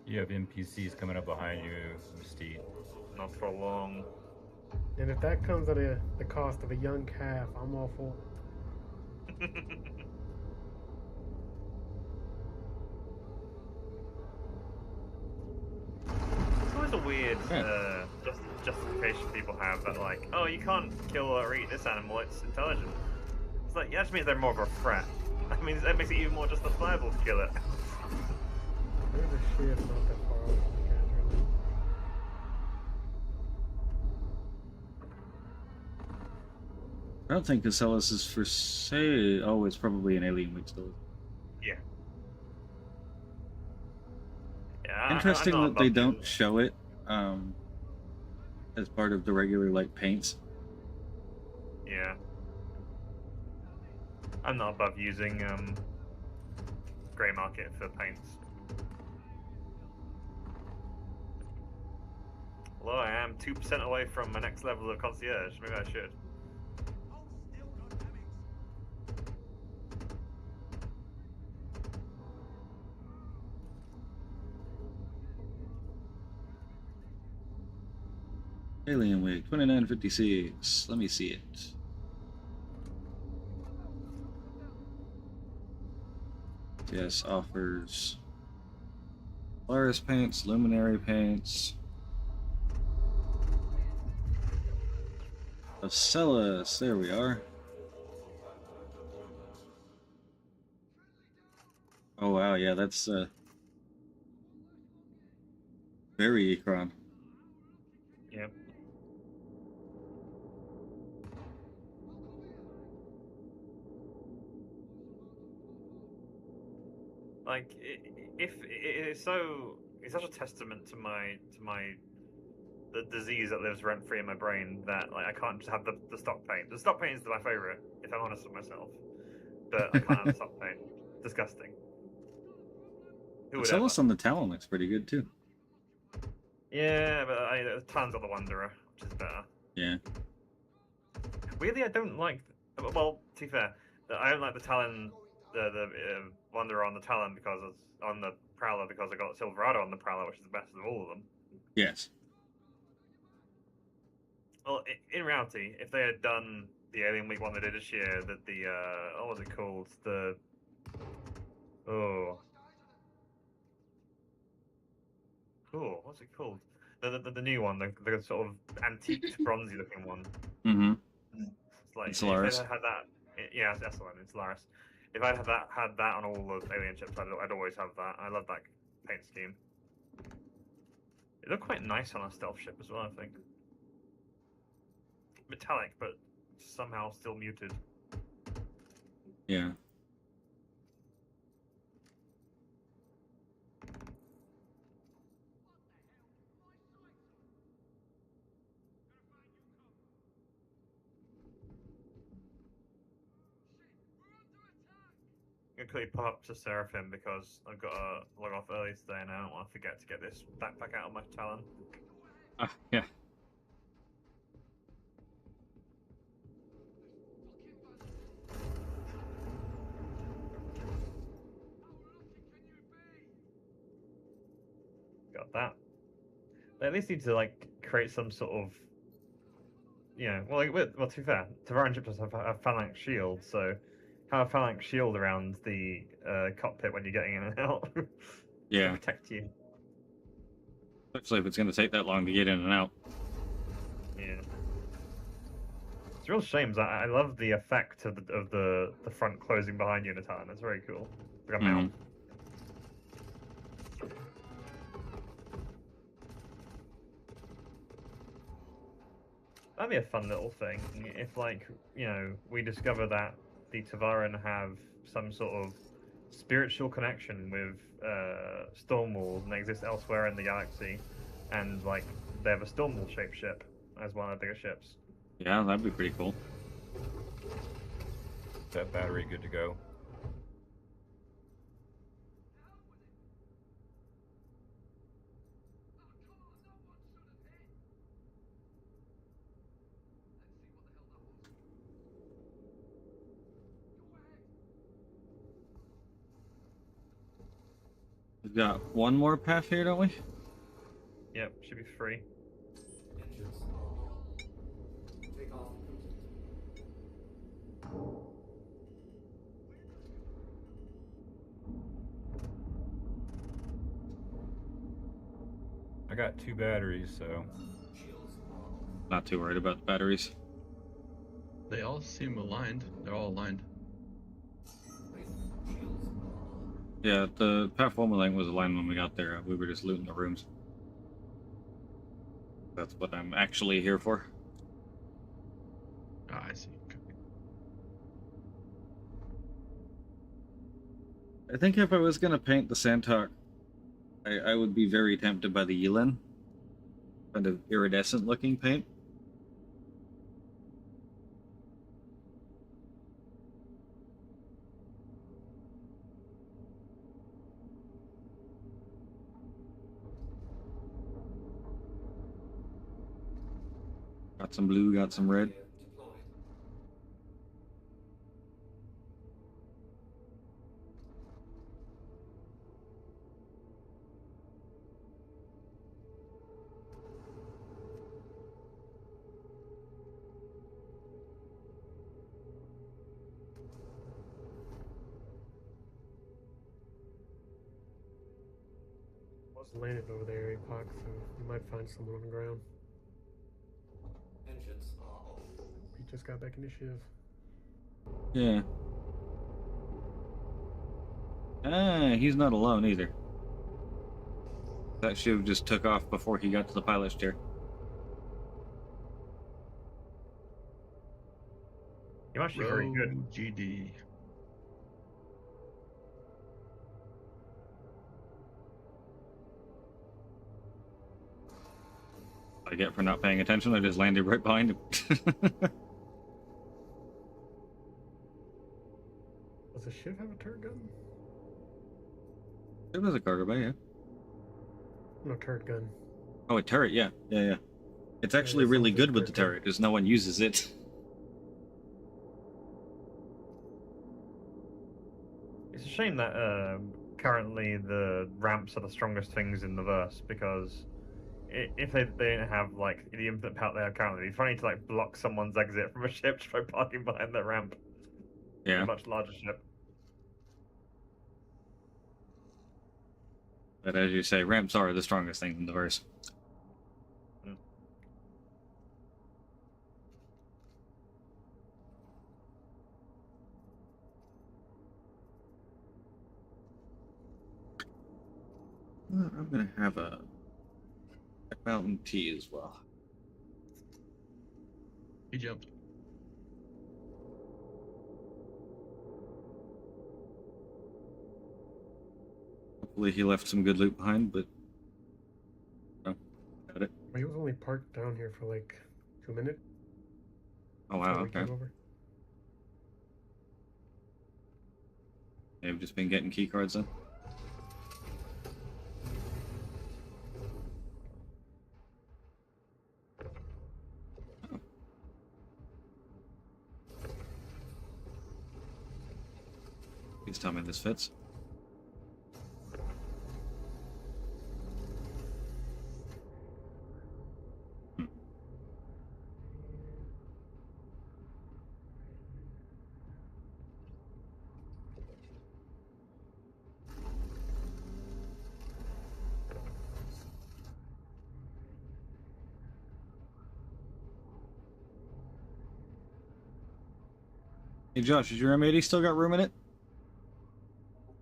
You have NPCs coming up behind you, Steve. Not for long. And if that comes at the cost of a young calf, I'm all for it. It's always a weird justification people have that, like, oh, you can't kill or eat this animal, it's intelligent. It's like, yeah, that just means they're more of a threat. That means that makes it even more justifiable to kill it. There's a ship not that far off. I don't think Casellas is for sale. Oh, it's probably an alien week still. Yeah. Yeah. Interesting I'm not that they above don't using- show it as part of the regular like paints. Yeah. I'm not above using grey market for paints. Although I am 2% away from my next level of concierge, maybe I should. Alien Week 2956. Let me see it. Yes, offers Polaris paints, luminary paints. Ocellus, there we are. Oh wow, yeah, that's very Ekron. Yep. Like, it's such a testament to the disease that lives rent free in my brain that like I can't just have the stock paint. The stock paint is my favorite, if I'm honest with myself. But I can't have the stock paint. Disgusting. Who would ever? Ocellus on the Talon looks pretty good too. Yeah, but Talon's got the Wanderer, which is better. Yeah. Weirdly, I don't like. Well, to be fair, I don't like the Talon, the Wanderer on the Talon because it's on the Prowler because I got Silverado on the Prowler, which is the best of all of them. Yes. Well, in reality, if they had done the Alien Week one they did this year, that the what was it called? What's it called? The new one, the sort of antique bronzy looking one. Mm-hmm. It's like Solaris. if they had that, yeah, that's the one. It's Solaris. If I'd had that on all of Alien ships, I'd always have that. I love that paint scheme. It looked quite nice on a stealth ship as well, I think. Metallic, but somehow still muted. Yeah. I'm gonna quickly pop up to Seraphim because I've got to log off early today and I don't want to forget to get this backpack out of my Talon. Yeah. Got that. They at least need to like create some sort of, well, to be fair, Tavaran ships does have a phalanx shield, so have a phalanx shield around the cockpit when you're getting in and out. Yeah. To protect you. Especially if it's going to take that long to get in and out. Yeah. It's a real shame. I love the effect of the front closing behind you in a Talon. It's very cool. It's like a mount. That'd be a fun little thing if, like, you know, we discover that the Tavaran have some sort of spiritual connection with Stormwall and they exist elsewhere in the galaxy, and like they have a Stormwall shaped ship as one of the bigger ships. Yeah, that'd be pretty cool. That battery good to go. We've got one more path here, don't we? Yep, should be free. Engines are on. Take off complete. I got 2 batteries, so Shields are on. Not too worried about the batteries. They all seem aligned. They're all aligned. Shields are on. Yeah, the path 1 lane was aligned when we got there. We were just looting the rooms. That's what I'm actually here for. Ah, I see. Okay. I think if I was gonna paint the Santok, I would be very tempted by the Yulin. Kind of iridescent looking paint. Got some blue, got some red. Deployed. Was landed over there, Epoch, so you might find someone on the ground. Engines are off. We just got back initiative. Yeah. Ah, he's not alone either. That shiv just took off before he got to the pilot's chair. You're actually very good. Row GD. I get for not paying attention, I just landed right behind him. Does the ship have a turret gun? It was a cargo bay, yeah. No, turret gun. Oh, a turret, yeah. Yeah. It's actually it's really something good with the turret gun. turret, because no one uses it. It's a shame that currently the ramps are the strongest things in the verse, because if they didn't have like the infinite power they have currently, it's funny to like block someone's exit from a ship by parking behind the ramp. Yeah. A much larger ship. But as you say, ramps are the strongest thing in the verse. Mm. I'm gonna have a mountain tea as well. He jumped. Hopefully he left some good loot behind, but no, got it. Well, he was only parked down here for like 2 minutes. Oh wow, until we okay. came over. They've just been getting key cards then. Please tell me this fits. Hey Josh, is your M80 still got room in it?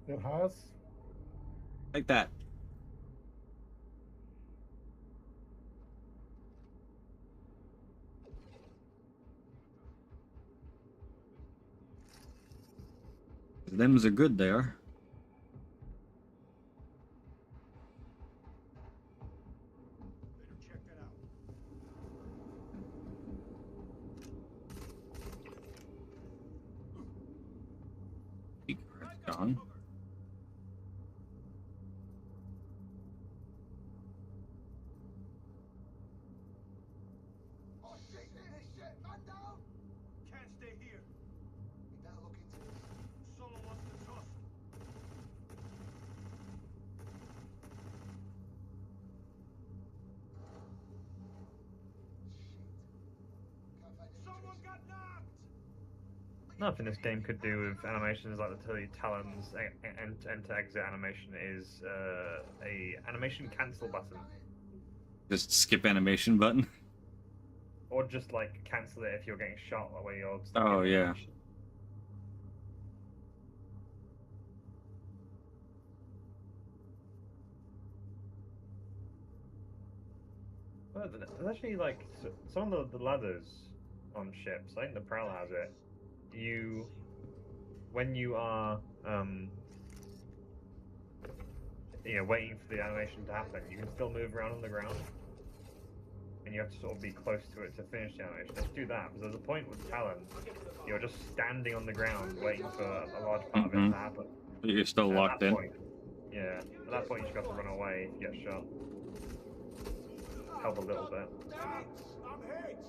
It has. Like that. Them's are good, they are. Better check that out. Keycard's gone. Oh shit! Hey, shit! Man down! Can't stay here. We better look into this. Someone wants to trust. Someone got knocked! Nothing this game could do with animations like the Talon's enter exit animation is a animation cancel button, Just skip animation button. or just like cancel it if you're getting shot while you're stuck Oh in yeah. animation. Well, there's actually like some of the ladders on ships. I think the Prowl has it. When you are waiting for the animation to happen, you can still move around on the ground, and you have to sort of be close to it to finish the animation. Let's do that, because there's a point with Talon, you're just standing on the ground waiting for a large part of it to happen. You're still And locked in. Yeah, at that point you just got to run away if you get shot. Help a little bit. I'm hit!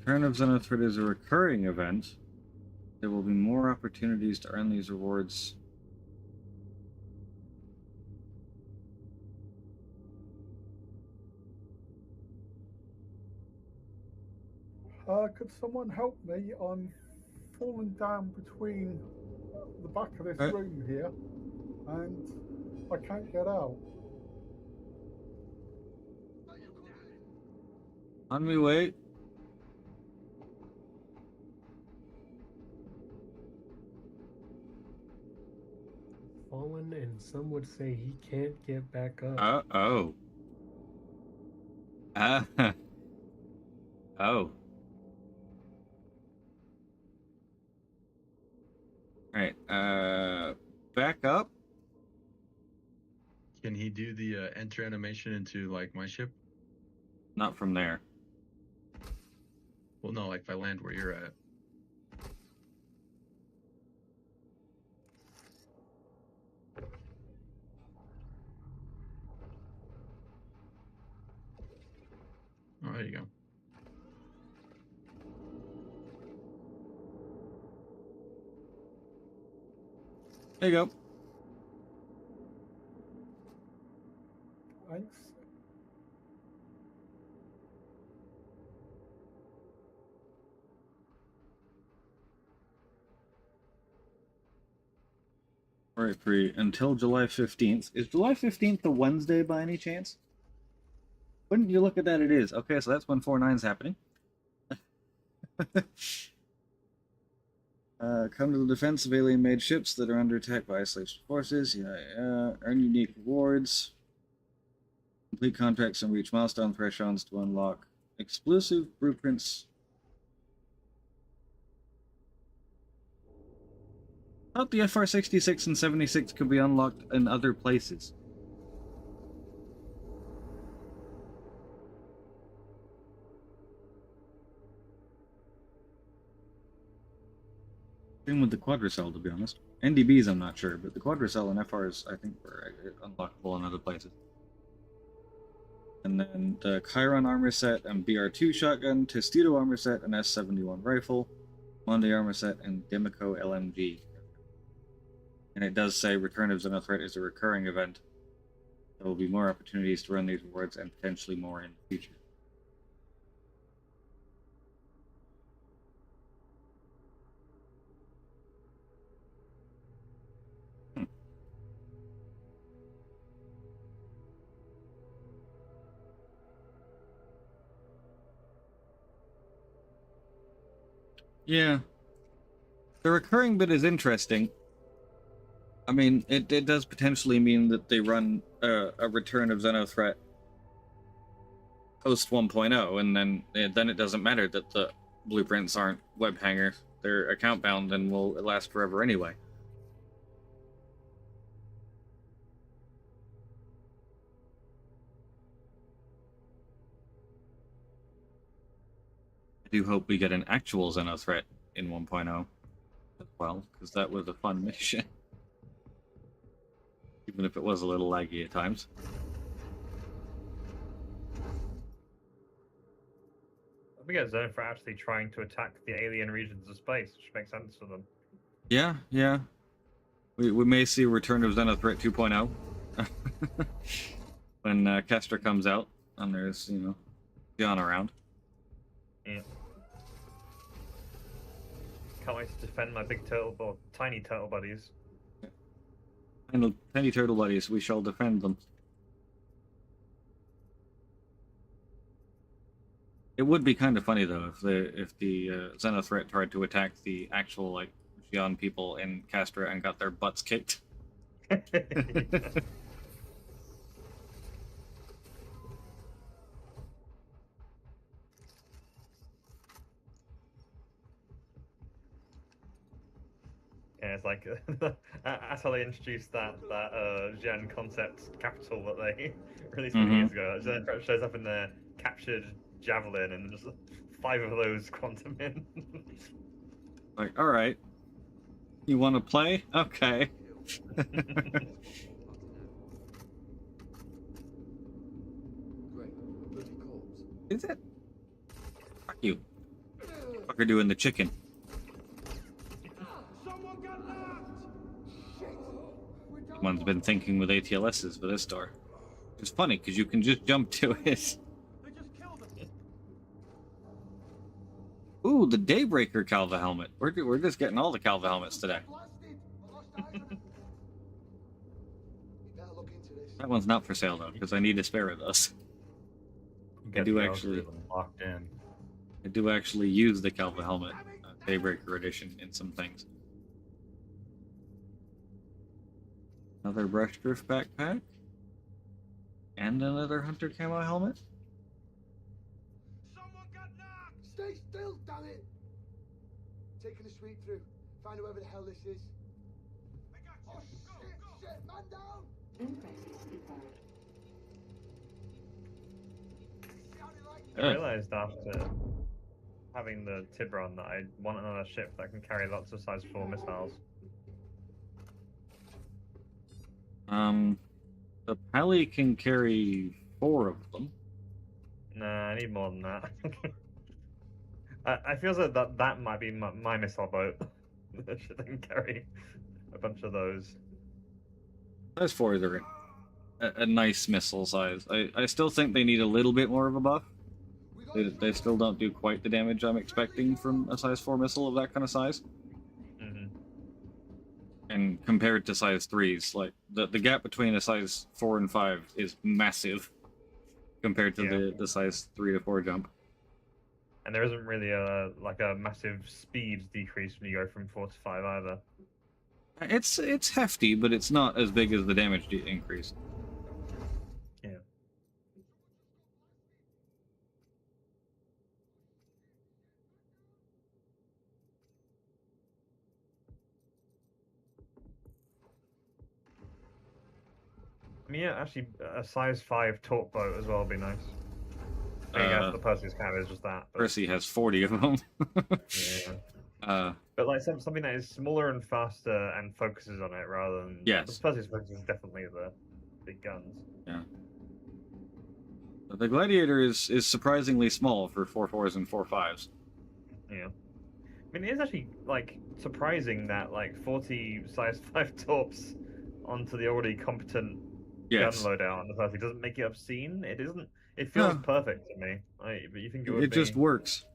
Return of Zenithrid is a recurring event. There will be more opportunities to earn these rewards. Could someone help me? I'm falling down between the back of this room here, and I can't get out. On me way. Fallen, and some would say he can't get back up. Oh. Oh. Alright, back up. Can he do the enter animation into like my ship? Not from there. Well, no, like if I land where you're at. Oh, there you go. There you go. Thanks. Alright, free until July 15th. Is July 15th the Wednesday by any chance? Wouldn't you look at that? It is. Okay, so that's when 4-9's happening. Come to the defense of alien-made ships that are under attack by isolation forces. Earn unique rewards. Complete contracts and reach milestone thresholds to unlock exclusive blueprints. I thought the FR-66 and 76 could be unlocked in other places. Same with the quadricell, to be honest. NDBs, I'm not sure, but the quadricell and FRs, I think, were unlockable in other places. And then the Chiron armor set and BR2 shotgun, Testudo armor set and S71 rifle, Monday armor set, and Demico LMG. And it does say Return of Zenithrid is a recurring event. There will be more opportunities to run these rewards and potentially more in the future. Yeah. The recurring bit is interesting. I mean, it does potentially mean that they run a return of Xenothreat post 1.0, and then it doesn't matter that the blueprints aren't web hanger. They're account bound and will last forever anyway. I do hope we get an actual Xenothreat in 1.0 as well, because that was a fun mission. Even if it was a little laggy at times. We get Xenothreat actually trying to attack the alien regions of space, which makes sense for them. Yeah, yeah. We may see Return of Xenothreat 2.0 when Kestra comes out and there's, you know, John around. Yeah. Can't wait to defend my big turtle or tiny turtle buddies. Tiny turtle buddies, we shall defend them. It would be kind of funny though if the Xenothreat tried to attack the actual like Xi'an people in Castra and got their butts kicked. Yeah, it's like that's how they introduced that Gen concept capital that they released many years ago. It shows up in the captured javelin, and just 5 of those quantum in. Like, all right, you want to play? Okay. Is it? Fuck you. Fucker doing the chicken. Someone's been thinking with ATLSs for this door. It's funny because you can just jump to it. Ooh, the Daybreaker Calva helmet. We're just getting all the Calva helmets today. That one's not for sale though, because I need a spare of those. I do actually locked in. I do actually use the Calva helmet, Daybreaker edition, in some things. Another Brushproof backpack. And another Hunter camo helmet. Someone got knocked! Stay still, damn it! Taking a sweep through. Find whoever the hell this is. I got you. Oh, shit, man down! I realized after having the Tiburon that I want another ship that can carry lots of size 4 missiles. The Pally can carry 4 of them. Nah, I need more than that. I feel that that might be my missile boat. That shit can carry a bunch of those. Size 4s are a nice missile size. I still think they need a little bit more of a buff. They still don't do quite the damage I'm expecting from a size 4 missile of that kind of size. And compared to size 3s, like the gap between a size 4 and 5 is massive compared to the size 3 to 4 jump. And there isn't really a massive speed decrease when you go from 4 to 5 either. It's hefty, but it's not as big as the damage increase. Yeah. I mean, yeah, actually, a size 5 torque boat as well would be nice. I guess the Percy's kind of is just that. But... Percy has 40 of them. Yeah. But like something that is smaller and faster and focuses on it rather than... Yes. Percy's focus is definitely the big guns. Yeah. The Gladiator is surprisingly small for 4.4s and 4.5s. Yeah. I mean, it is actually, like, surprising that, like, 40 size 5 torps onto the already competent gun loadout on the Percy doesn't make it obscene. It isn't... It feels perfect to me. But you think it would be... It just works.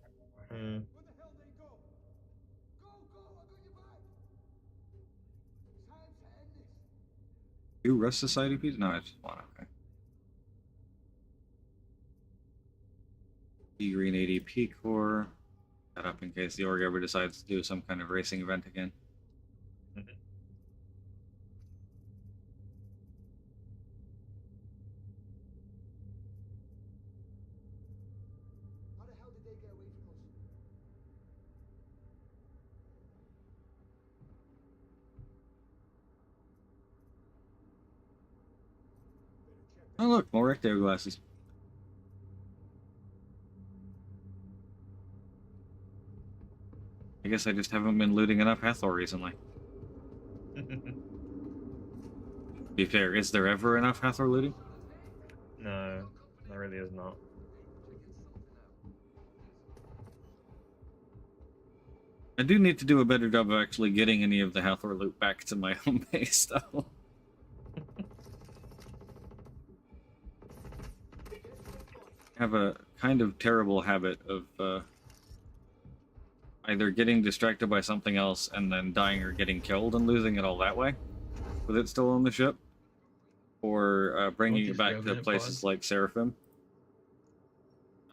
You Rust Society piece? No, I just want okay. Green ADP core. that up in case the org ever decides to do some kind of racing event again. How the hell did they get away from us? Oh look, more rectangle glasses. I guess I just haven't been looting enough Hathor recently. To be fair, is there ever enough Hathor looting? No, there really is not. I do need to do a better job of actually getting any of the Hathor loot back to my home base, though. I have a kind of terrible habit of either getting distracted by something else and then dying or getting killed and losing it all that way, with it still on the ship, or bringing it back to Revenant places pods? like Seraphim.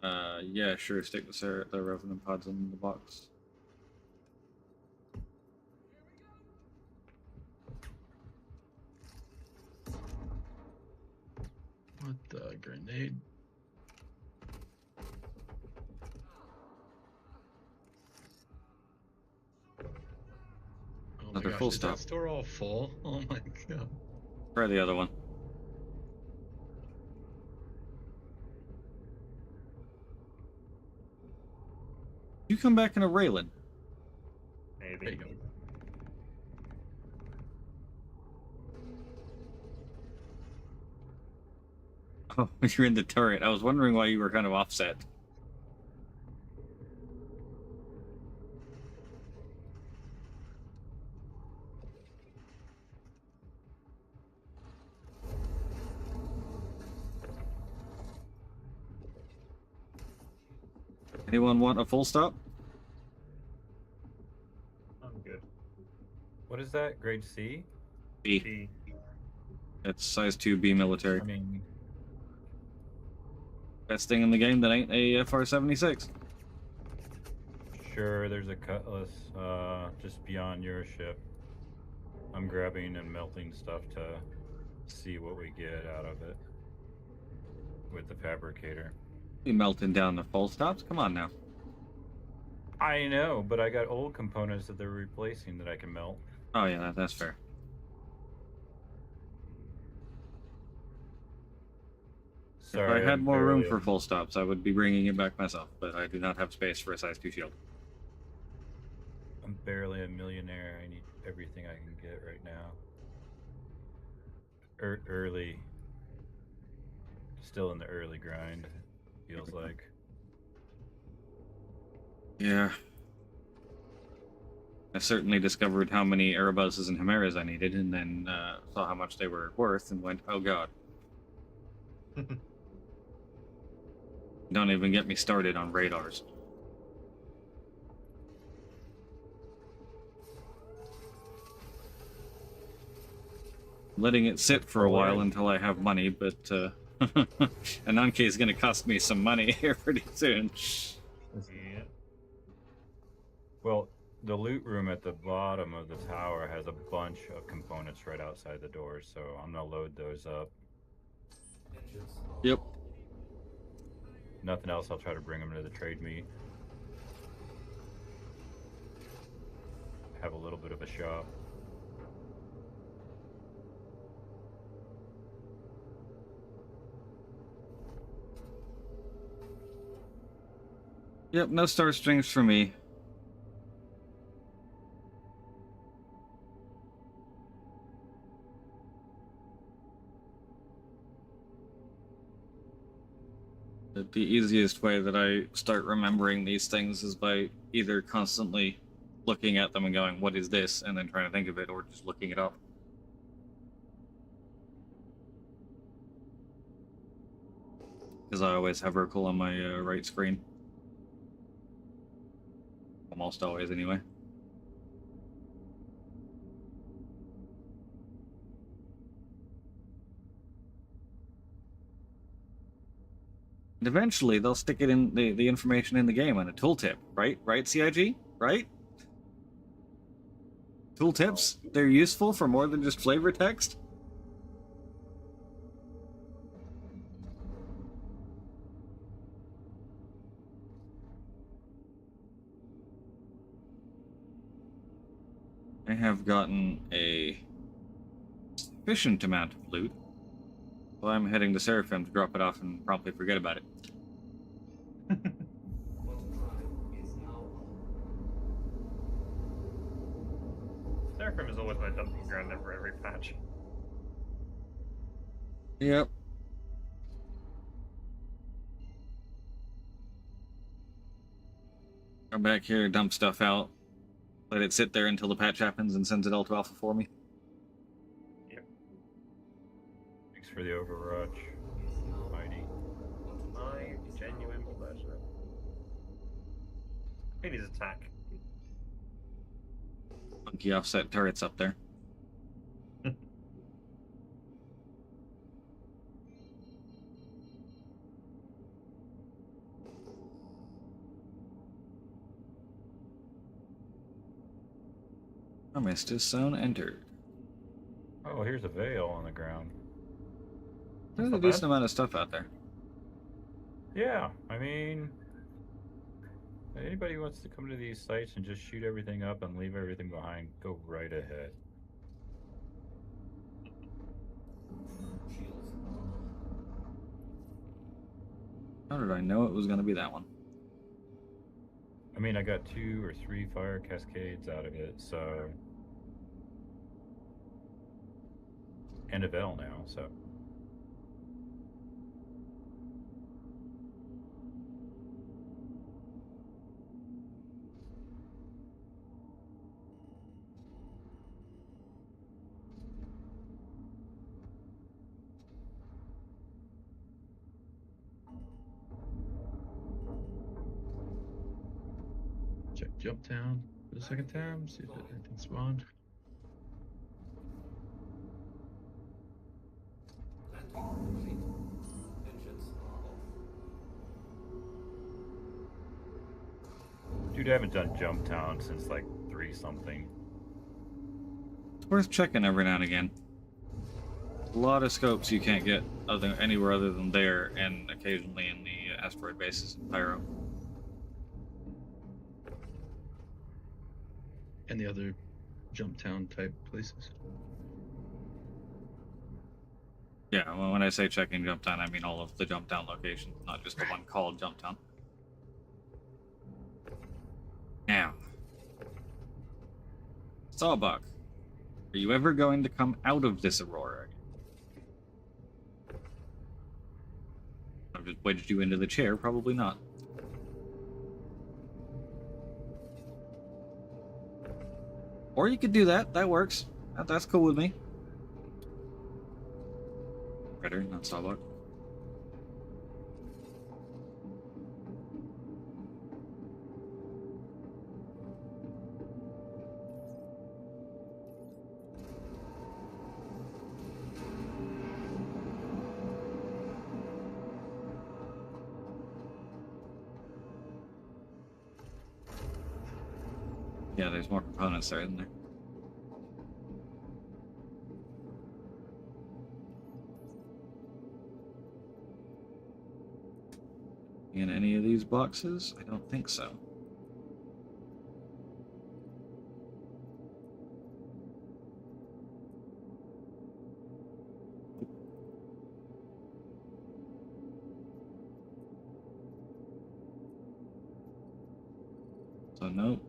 Yeah, sure, stick the Revenant pods in the box. What the grenade? Oh my Another gosh, full is stop. that store all full? Oh my god. Try the other one. You come back in a Raylan. Maybe. There you go. Oh, you're in the turret. I was wondering why you were kind of offset. Anyone want a full stop? I'm good. What is that? Grade C? B. B. It's size 2B military. I mean, Best thing in the game that ain't a FR-76. sure, there's a cutlass just beyond your ship. I'm grabbing and melting stuff to see what we get out of it with the fabricator. You melting down the full stops? Come on now. I know, but I got old components that they're replacing that I can melt. Oh yeah, that's fair. Sorry, if I had I'm more room barely for a- full stops, I would be bringing it back myself, but I do not have space for a size 2 shield. I'm barely a millionaire. I need everything I can get right now. Early. Still in the early grind, feels like. Yeah. I certainly discovered how many Erebuses and Chimeras I needed, and then saw how much they were worth, and went, oh god. Don't even get me started on radars. Letting it sit for a while until I have money, but Ananke is going to cost me some money here pretty soon. Yeah. Well, the loot room at the bottom of the tower has a bunch of components right outside the door, so I'm gonna load those up. Engines. Yep. Nothing else, I'll try to bring them to the trade meet. Have a little bit of a shop. Yep, no star strings for me. The easiest way that I start remembering these things is by either constantly looking at them and going, what is this? And then trying to think of it, or just looking it up. Because I always have Urkel on my right screen. Almost always, anyway. And eventually, they'll stick it in the information in the game on a tooltip, right? Right, CIG? Right? Tooltips? They're useful for more than just flavor text? I have gotten a sufficient amount of loot, so I'm heading to Seraphim to drop it off and promptly forget about it. Seraphim is always my dumping ground for every patch. Yep. Come back here, dump stuff out, let it sit there until the patch happens and sends it all to Alpha for me. Thanks for the Overwatch, Mighty. My genuine pleasure. I need his attack. Funky offset turrets up there. Armistice zone entered. Oh, here's a veil on the ground. There's a not decent bad. amount of stuff out there. Yeah, I mean, anybody who wants to come to these sites and just shoot everything up and leave everything behind, go right ahead. How did I know it was going to be that one? I mean, I got 2 or 3 fire cascades out of it, so. And a veil now, so. Check jump down for the second time, see if anything spawned. Dude, I haven't done Jump Town since like 3 something. It's worth checking every now and again. A lot of scopes you can't get anywhere other than there, and occasionally in the asteroid bases in Pyro. And the other jump town type places. Yeah, well, when I say checking jump town, I mean all of the jump town locations, not just the one called jump town. Now, Sawbuck, are you ever going to come out of this Aurora again? I've just wedged you into the chair, probably not. Or you could do that, that works. That's cool with me. Critter, not Sawbuck. Yeah, there's more components there, isn't there? In any of these boxes? I don't think so. So, nope.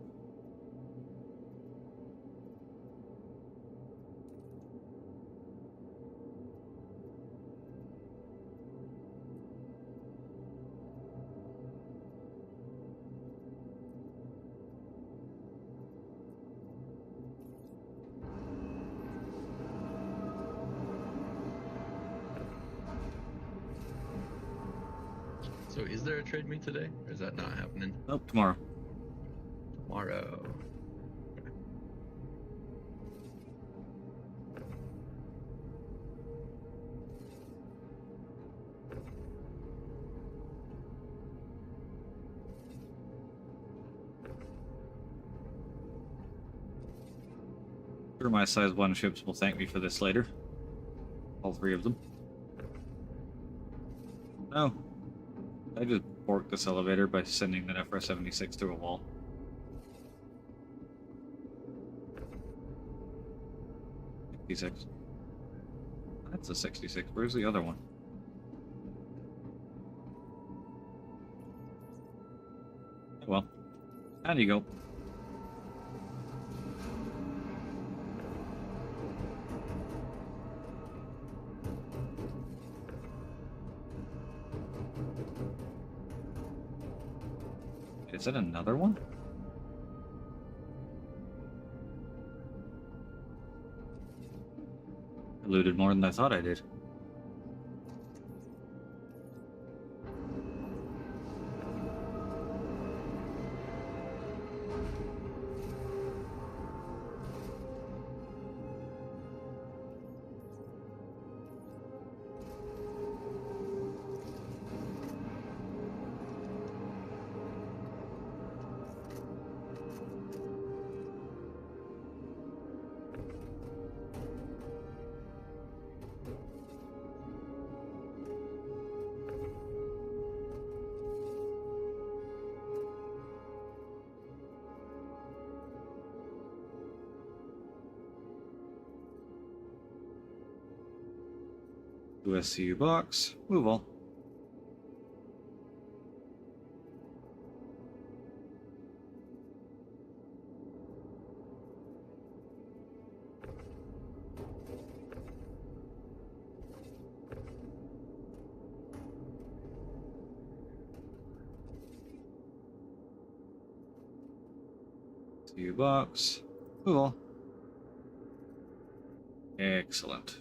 So is there a trade meet today? Or is that not happening? Nope, tomorrow. Tomorrow. Sure, my size 1 ships will thank me for this later. All 3 of them. No. I just borked this elevator by sending that FR-76 through a wall. $66. That's a 66. Where's the other one? Well, down you go. Is that another one? I looted more than I thought I did. USCU box. Move all. USCU box. Move all. Excellent.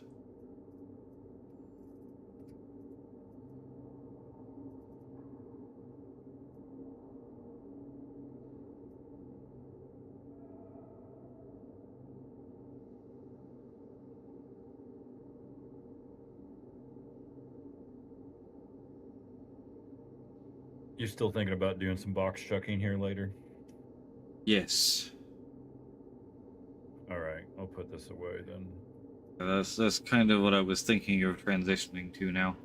You still thinking about doing some box chucking here later? Yes. Alright, I'll put this away then. That's kind of what I was thinking of transitioning to now.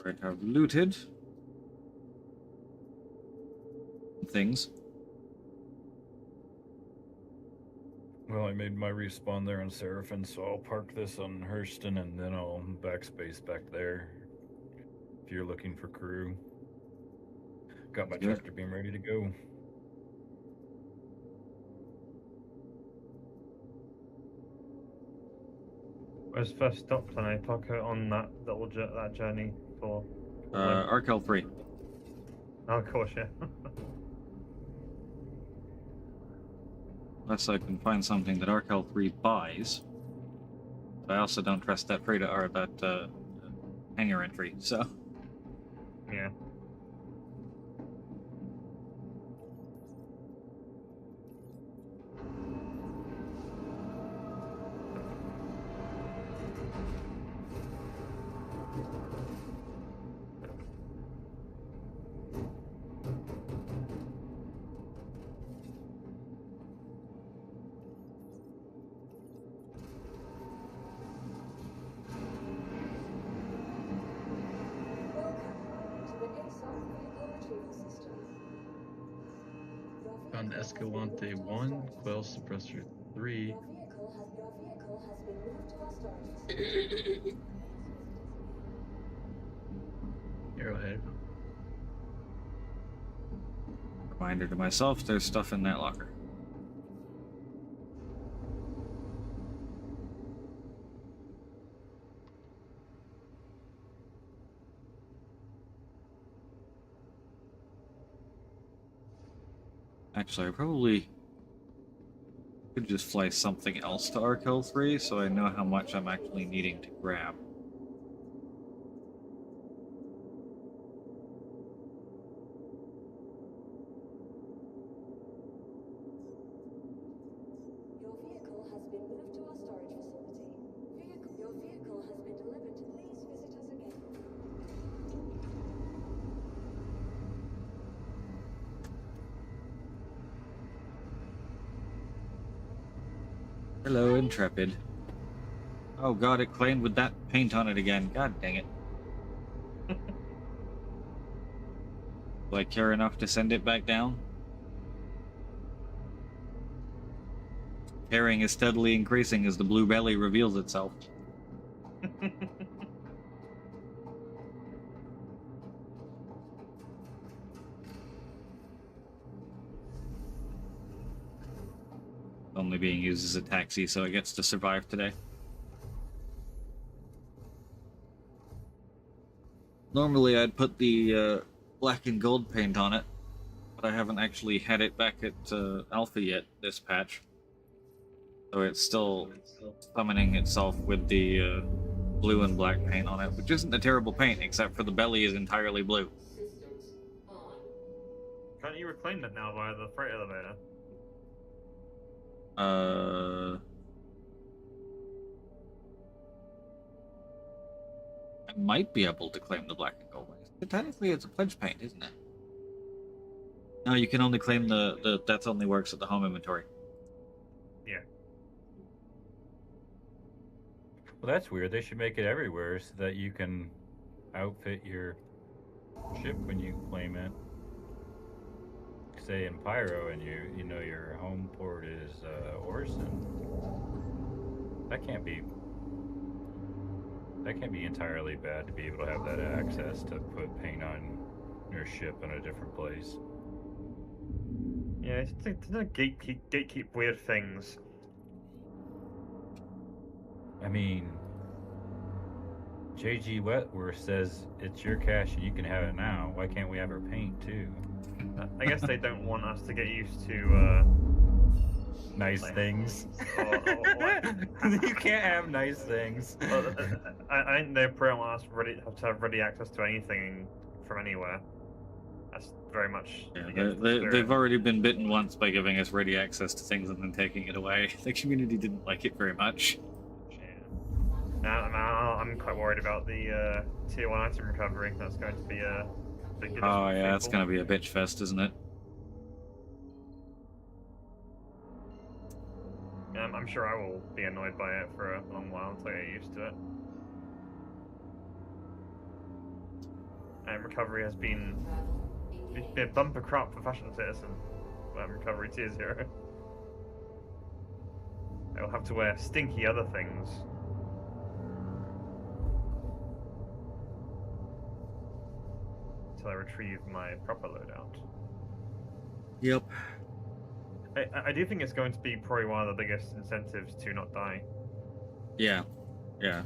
Right, I've looted things. Well, I made my respawn there on Seraphim, so I'll park this on Hurston and then I'll backspace back there. If you're looking for crew. Got my tractor beam ready to go. Where's first stop tonight? Parker on that that journey for. Arkel 3. Oh, of course, yeah. Unless I can find something that Arkel 3 buys. But I also don't trust that freighter or that hangar entry, so. Yeah. On Escalante 1, Quell Suppressor 3. Your vehicle has been moved to our storage facility. Arrowhead. Reminder to myself, there's stuff in that locker. Actually, I probably could just fly something else to Arkel 3 so I know how much I'm actually needing to grab. Your vehicle has been moved to our storage facility. Your vehicle has been delivered. Please visit us again. Hello, Intrepid. Oh god, it claimed with that paint on it again. God dang it. Do I care enough to send it back down? Caring is steadily increasing as the blue belly reveals itself. Only being used as a taxi, so it gets to survive today. Normally I'd put the black and gold paint on it, but I haven't actually had it back at Alpha yet, this patch. So it's still summoning itself with the blue and black paint on it, which isn't a terrible paint, except for the belly is entirely blue. Can't you reclaim that now via the freight elevator? I might be able to claim the black and gold ones. But technically it's a pledge paint, isn't it? No, you can only claim the that only works at the home inventory. Yeah. Well, that's weird. They should make it everywhere so that you can outfit your ship when you claim it. Say in Pyro, and you know your home port is Orson. That can't be entirely bad to be able to have that access to put paint on your ship in a different place. Yeah, it's like gatekeep weird things. I mean, JG Wetworth says it's your cash and you can have it now. Why can't we have her paint too? I guess they don't want us to get used to nice things. You can't have nice things. I think they pretty much have to have ready access to anything from anywhere. That's very much. Yeah, they've already been bitten once by giving us ready access to things and then taking it away. The community didn't like it very much. I'm quite worried about the tier 1 item recovery. That's going to be a big hit. Oh yeah, that's going to be a bitch fest, isn't it? I'm sure I will be annoyed by it for a long while until I get used to it. And recovery has been a bumper crop for Fashion Citizen. Recovery tier 0. I will have to wear stinky other things. Until I retrieve my proper loadout. Yep. I do think it's going to be probably one of the biggest incentives to not die. Yeah. Yeah.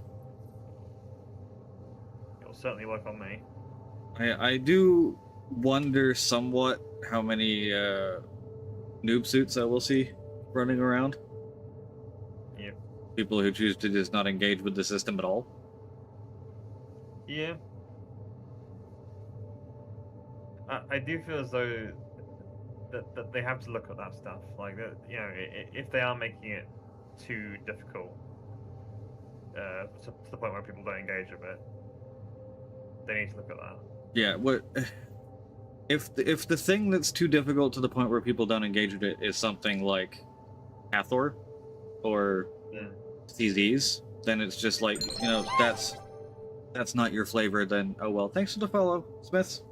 It'll certainly work on me. I do wonder somewhat how many noob suits I will see running around. Yep. People who choose to just not engage with the system at all. Yeah. I do feel as though that they have to look at that stuff. Like, you know, if they are making it too difficult, to the point where people don't engage with it, they need to look at that. Yeah, what if the thing that's too difficult to the point where people don't engage with it is something like Hathor or CZs, then it's just like, you know, that's not your flavor, then oh well, thanks for the follow, Smiths.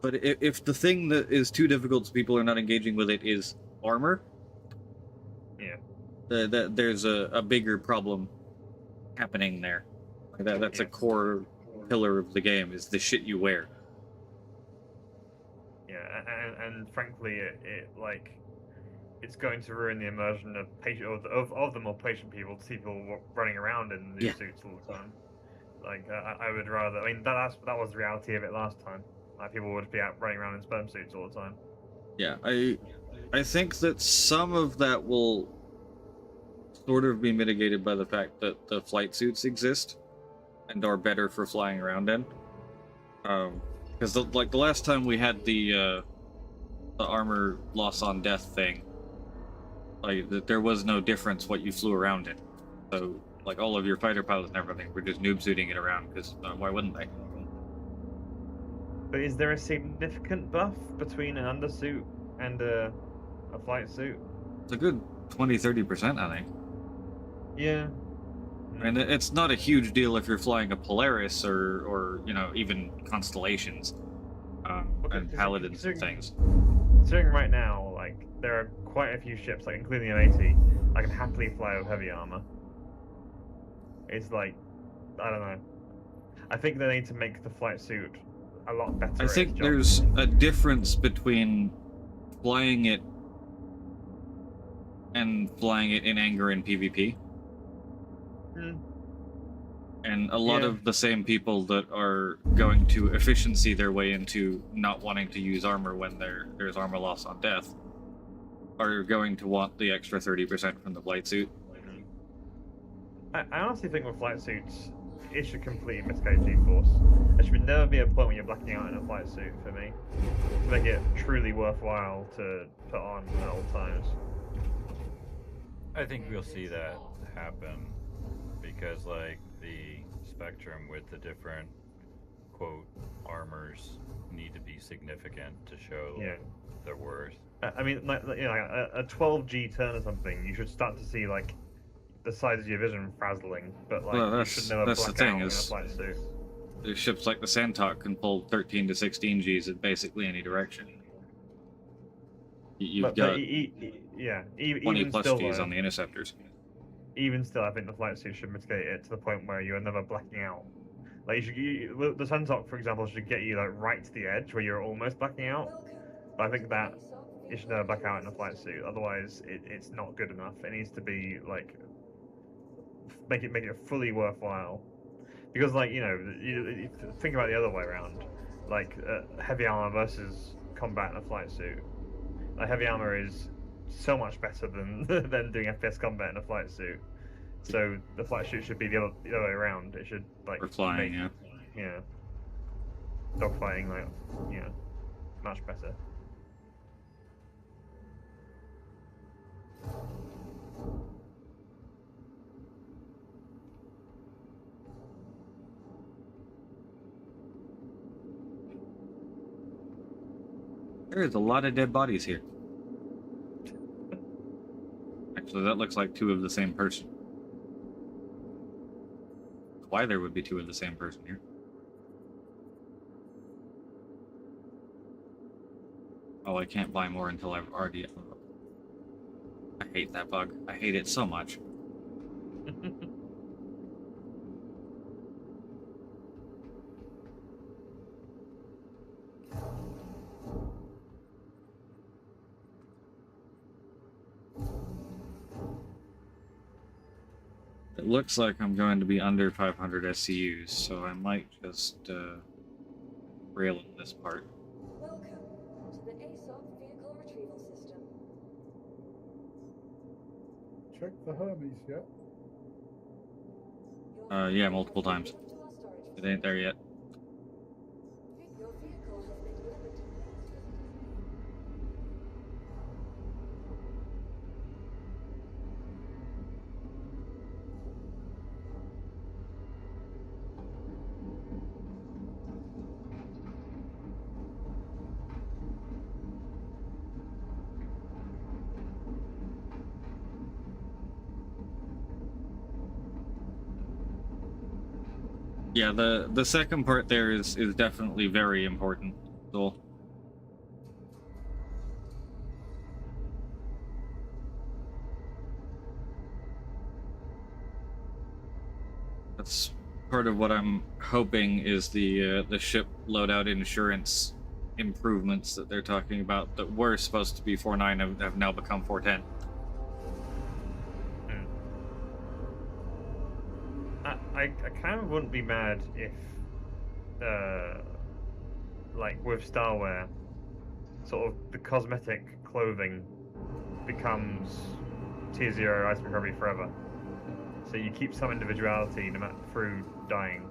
But if the thing that is too difficult so people are not engaging with it is armor, yeah, there's a bigger problem happening there. That's a core pillar of the game, is the shit you wear. Yeah, and frankly, it's going to ruin the immersion of of the more patient people to see people running around in these suits all the time. Like, I would rather. I mean, that was the reality of it last time. Like, people would be out running around in sperm suits all the time. Yeah, I think that some of that will sort of be mitigated by the fact that the flight suits exist and are better for flying around in. Because the last time we had the armor loss on death thing, like there was no difference what you flew around in. So like all of your fighter pilots and everything were just noob suiting it around, because why wouldn't they? But is there a significant buff between an undersuit and a flight suit? It's a good 20-30%, I think. Yeah. And it's not a huge deal if you're flying a Polaris or you know, even Constellations and Paladins and things. Considering right now, like, there are quite a few ships, like including the M80, I can happily fly with heavy armor. It's like, I don't know. I think they need to make the flight suit a lot better. I think there's a difference between flying it and flying it in anger and PvP. And a lot of the same people that are going to efficiency their way into not wanting to use armor when there's armor loss on death are going to want the extra 30% from the flight suit. I honestly think with flight suits, it should completely mitigate G-force. There should never be a point when you're blacking out in a flight suit for me, to make it truly worthwhile to put on at all times. I think we'll see that happen because, like, the spectrum with the different quote armors need to be significant to show their worth. I mean, like, you know, a 12G turn or something, you should start to see like the size of your vision frazzling, but like Well, you should never that's the black thing out in a is, flight suit. the ships like the Santok can pull 13 to 16 Gs in basically any direction. You've got 20 even plus still, Gs though, on the interceptors. even still, I think the flight suit should mitigate it to the point where you are never blacking out. Like the Suntalk, for example, should get you like right to the edge where you're almost blacking out. But I think that it should never black out in a flight suit. Otherwise, it's not good enough. It needs to be like make it fully worthwhile. Because like you think about the other way around, like heavy armor versus combat in a flight suit. Like heavy armor is so much better than than doing FPS combat in a flight suit. So the flight suit should be the other way around. It should like For flying, yeah. Dogfighting, like much better. There is a lot of dead bodies here. Actually, that looks like two of the same person. Why there would be two of the same person here? Oh, I can't buy more until I've already... I hate that bug. I hate it so much. It looks like I'm going to be under 500 SCUs, so I might just rail in this part. Welcome to the ASOP vehicle retrieval system. Check the Hermes yet? Yeah, multiple times. It ain't there yet. Your vehicle has been delivered to Yeah, the second part there is definitely very important. So that's part of what I'm hoping is the ship loadout insurance improvements that they're talking about that were supposed to be 4.9 have now become 4.10. I kind of wouldn't be mad if, like with Starware, sort of the cosmetic clothing becomes tier 0 item recovery forever. So you keep some individuality no matter through dying.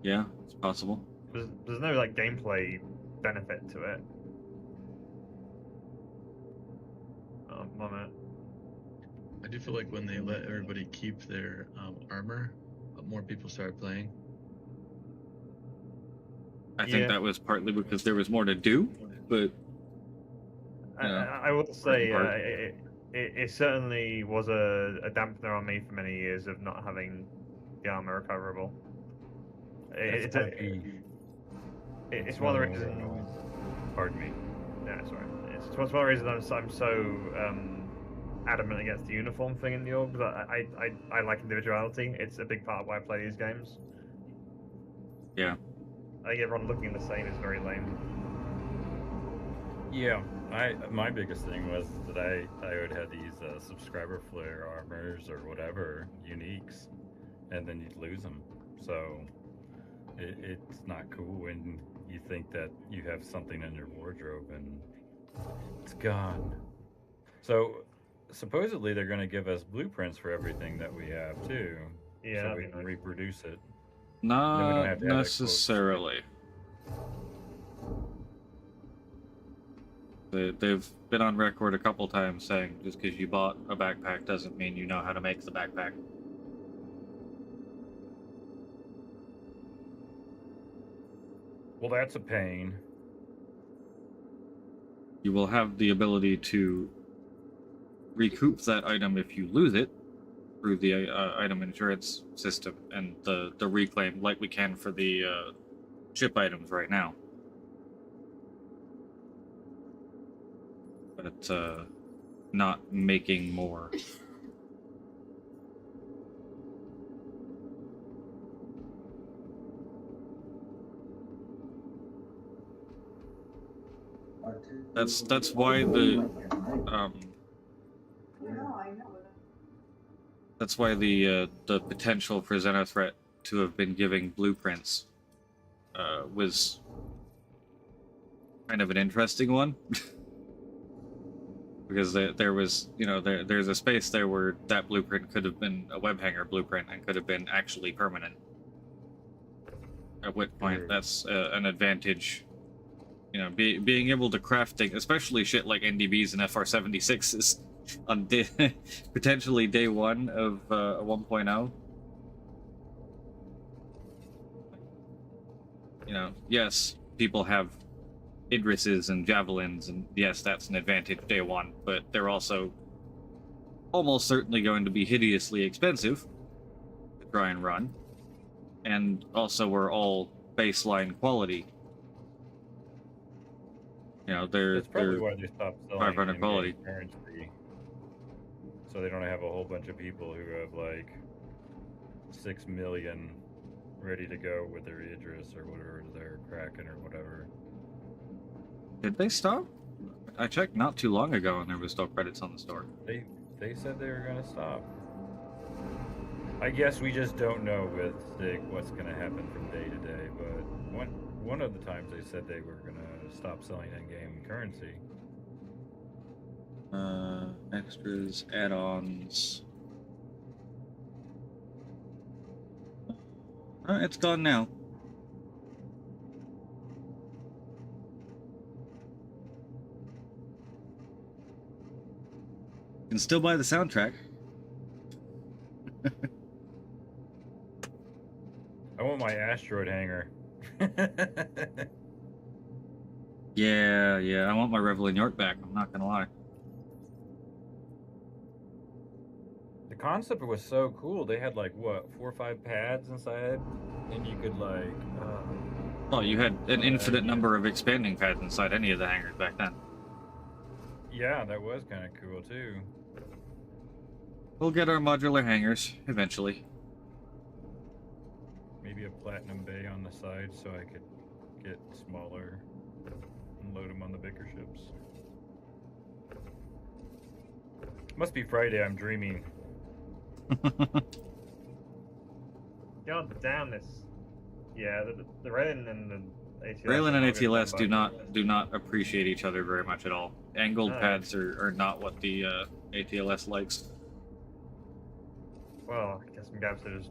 Yeah, it's possible. There's no like gameplay benefit to it. Oh, my man. I do feel like when they let everybody keep their armor, more people started playing. I think that was partly because there was more to do, but I will say it certainly was a dampener on me for many years of not having the armor recoverable. That's gotta be It's one of the so reasons. annoying. Pardon me. Yeah, sorry. It's one of the reasons I'm so adamant against the uniform thing in the org. Because I like individuality. It's a big part of why I play these games. Yeah. I think everyone looking the same is very lame. Yeah, my biggest thing was that I would have these subscriber flare armors or whatever uniques, and then you'd lose them. So it's not cool when you think that you have something in your wardrobe and it's gone. So supposedly they're going to give us blueprints for everything that we have too, Yeah, so that'd we be can nice. reproduce it. Not have to add a quote. necessarily. They've been on record a couple times saying just because you bought a backpack doesn't mean you know how to make the backpack. Well, that's a pain. You will have the ability to recoup that item if you lose it through the item insurance system and the reclaim, like we can for the ship items right now. But not making more. That's why that's why the potential for Xenothreat to have been giving blueprints was kind of an interesting one. Because there was, there's a space there where that blueprint could have been a web hanger blueprint and could have been actually permanent. At which point, that's an advantage. Being able to craft things, especially shit like NDBs and FR76s on potentially day one of 1.0. Yes, people have Idrises and Javelins, and yes, that's an advantage day one, but they're also almost certainly going to be hideously expensive to try and run, and also we're all baseline quality. That's probably why they stopped selling 500 quality. currency, so they don't have a whole bunch of people who have like 6 million ready to go with their Idris or whatever they're cracking or whatever. Did they stop? I checked not too long ago and there was still credits on the store. They said they were gonna stop. I guess we just don't know with Sig what's gonna happen from day to day, but one of the times they said they were gonna stop selling in-game currency. Extras, add-ons. It's gone now. You can still buy the soundtrack. I want my asteroid hanger. Yeah, I want my Revel in York back, I'm not gonna lie. The concept was so cool. They had like, what, 4 or 5 pads inside? And you could like... Well, you had an infinite number of expanding pads inside any of the hangars back then. Yeah, that was kind of cool too. We'll get our modular hangars, eventually. Maybe a platinum bay on the side so I could get smaller and load them on the bigger ships. Must be Friday, I'm dreaming. God damn this. Yeah, the Raylan and the ATLS. Raylan and ATLS do not appreciate each other very much at all. Angled No. pads are not what the ATLS likes. Well, I guess I'm going to have to just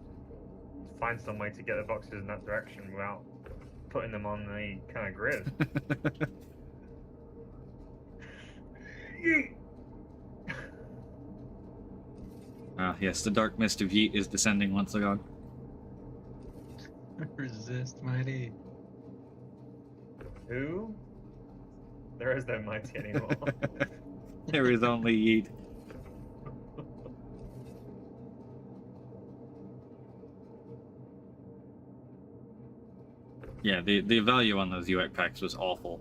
find some way to get the boxes in that direction without putting them on the kind of grid. Yes, the dark mist of Yeet is descending once again. Resist, mighty. Who? There is no mighty anymore. There is only Yeet. Yeah, the value on those UX packs was awful.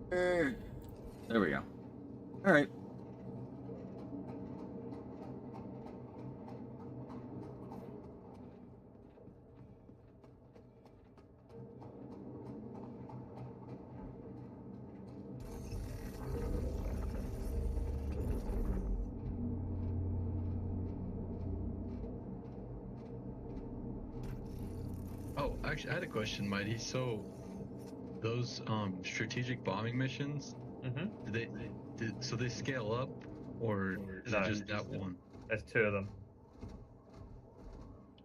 There we go. All right. Oh, actually, I had a question, Mighty. So, those strategic bombing missions, Mm-hmm. so they scale up, or is No, it just that one? There's 2 of them.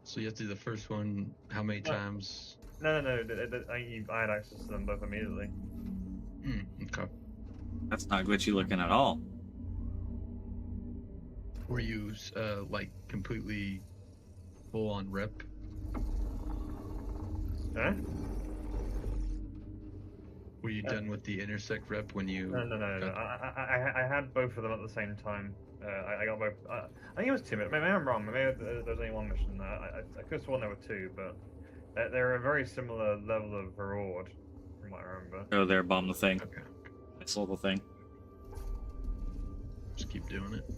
So you have to do the first one how many No. times? No. I had access to them both immediately. Okay. That's not glitchy looking at all. Were you like completely full on rep? Huh? Were you done with the intersect rep when you? No. I had both of them at the same time. I got both. I think it was 2. Maybe I'm wrong. Maybe there was only 1 mission. I could have sworn there were 2, but they're a very similar level of reward, from what I remember. Go there, bomb the thing. Okay. Missile the thing. Just keep doing it.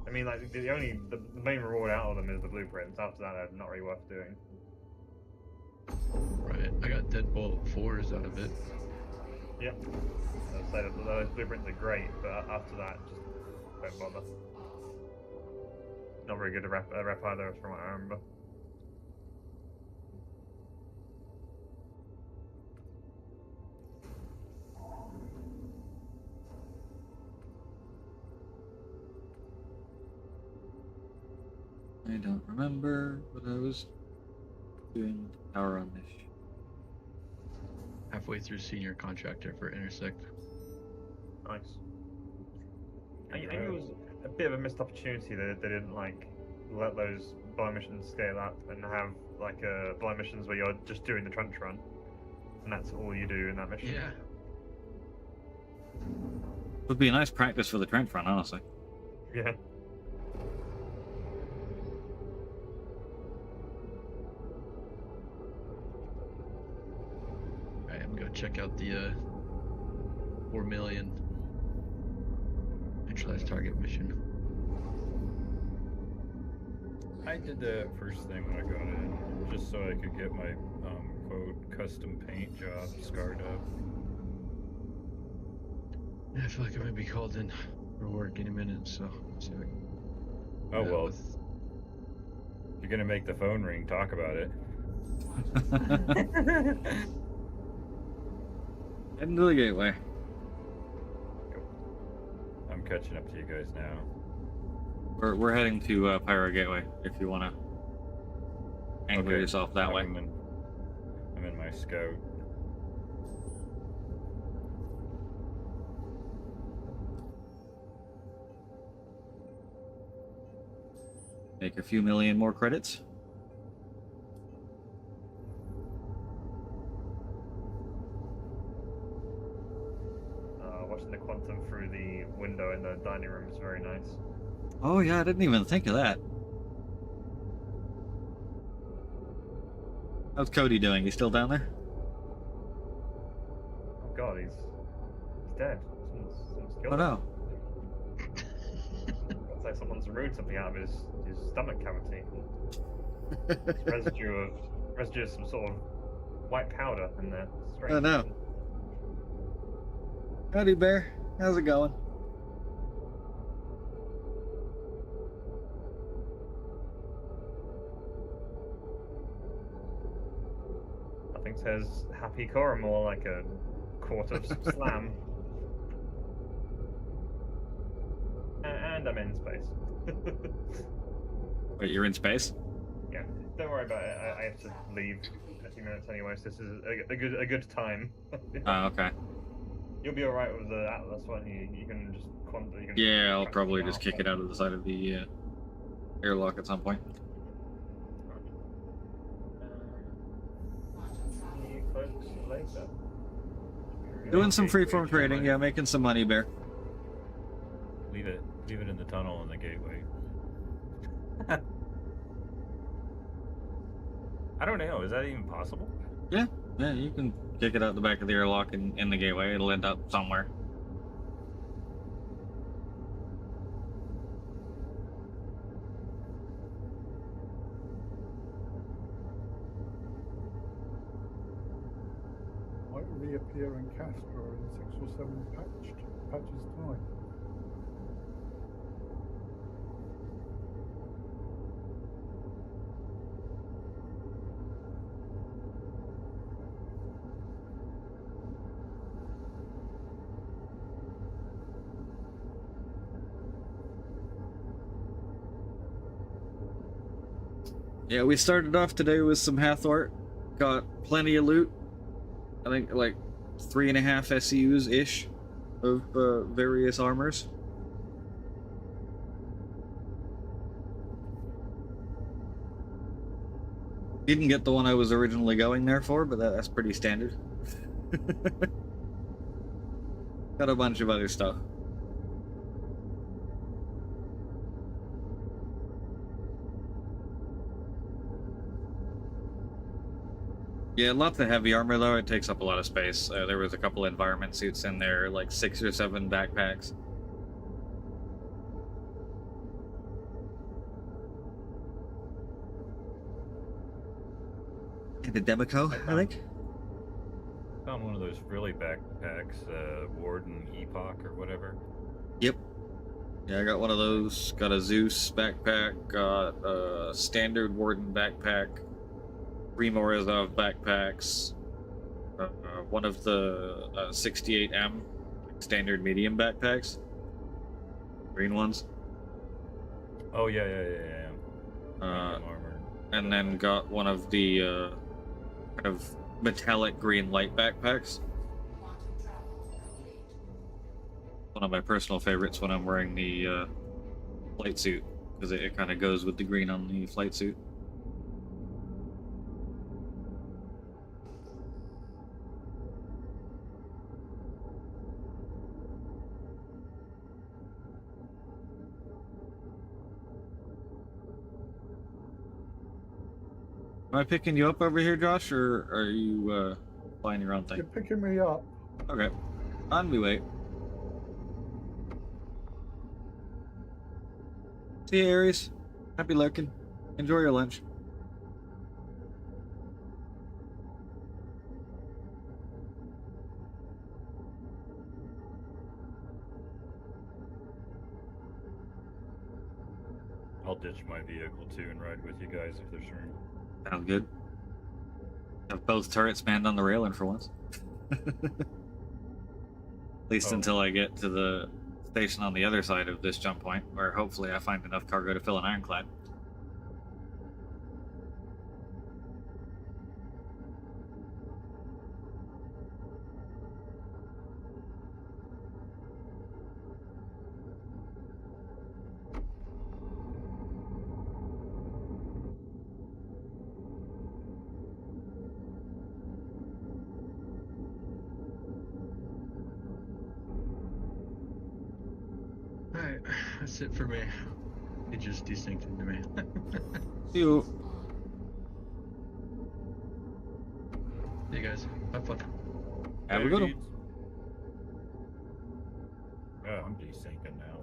I mean, like the main reward out of them is the blueprints. After that, they're not really worth doing. Right. I got Deadbolt 4s out of it. Yep. I'd say that those blueprints are great, but after that, just don't bother. Not very good to rep either, from what I remember. I don't remember what I was doing power on this. Halfway through senior contractor for intersect. Nice. I think it was a bit of a missed opportunity that they didn't like let those blind missions scale up and have like blind missions where you're just doing the trench run, and that's all you do in that mission. Yeah. Would be a nice practice for the trench run, honestly. Yeah. Alright, I'm gonna go check out the 4 million neutralized target mission. I did that first thing when I got in, just so I could get my quote custom paint job scarred up. Yeah, I feel like I might be called in for work any minute, so see if I can. Oh well, if you're gonna make the phone ring, talk about it. Into the gateway. I'm catching up to you guys now. We're heading to Pyro Gateway if you want to angle yourself that way. I'm in my scout. Make a few million more credits. Watching the quantum through the window in the dining room is very nice. Oh yeah, I didn't even think of that. How's Cody doing? He's still down there? Oh god, he's dead. Someone's killed Oh him. no. Looks like someone's removed something out of his stomach cavity. It's residue of some sort of white powder in there. Strange. Oh no. Howdy, Bear. How's it going? Nothing says happy core more like a quart of slam. And I'm in space. Wait, you're in space? Yeah, don't worry about it. I have to leave in a few minutes anyway, so this is a good time. Oh, okay. You'll be alright with the Atlas one. You can just Yeah, I'll probably just kick it out of the side of the airlock at some point. See you folks later. Doing some freeform trading, yeah, making some money, Bear. Leave it. Even in the tunnel and the gateway. I don't know. Is that even possible? Yeah, you can kick it out the back of the airlock and in the gateway. It'll end up somewhere. Might reappear in Castro in 6 or 7 patches time. Yeah, we started off today with some Hathor. Got plenty of loot. I think like 3.5 SEUs ish of various armors. Didn't get the one I was originally going there for, but that's pretty standard. Got a bunch of other stuff. Yeah, lots of heavy armor though. It takes up a lot of space. There was a couple environment suits in there, like 6 or 7 backpacks. The Demico, I think. Found one of those frilly backpacks, Warden Epoch or whatever. Yep. Yeah, I got one of those. Got a Zeus backpack. Got a standard Warden backpack. 3 Morozov backpacks. One of the 68M standard medium backpacks. Green ones. Oh yeah. Armored. And then got one of the kind of metallic green light backpacks. One of my personal favorites when I'm wearing the flight suit, because it kind of goes with the green on the flight suit. Am I picking you up over here, Josh, or are you flying your own thing? You're picking me up. Okay. On we wait. See you, Aries. Happy lurking. Enjoy your lunch. I'll ditch my vehicle too and ride with you guys if there's room. Sounds good. Have both turrets manned on the railing for once. At least until I get to the station on the other side of this jump point, where hopefully I find enough cargo to fill an ironclad. Alright, that's it for me. It just desynced into me. See you. Hey guys, have fun. Have a good one. Oh, I'm desyncing now.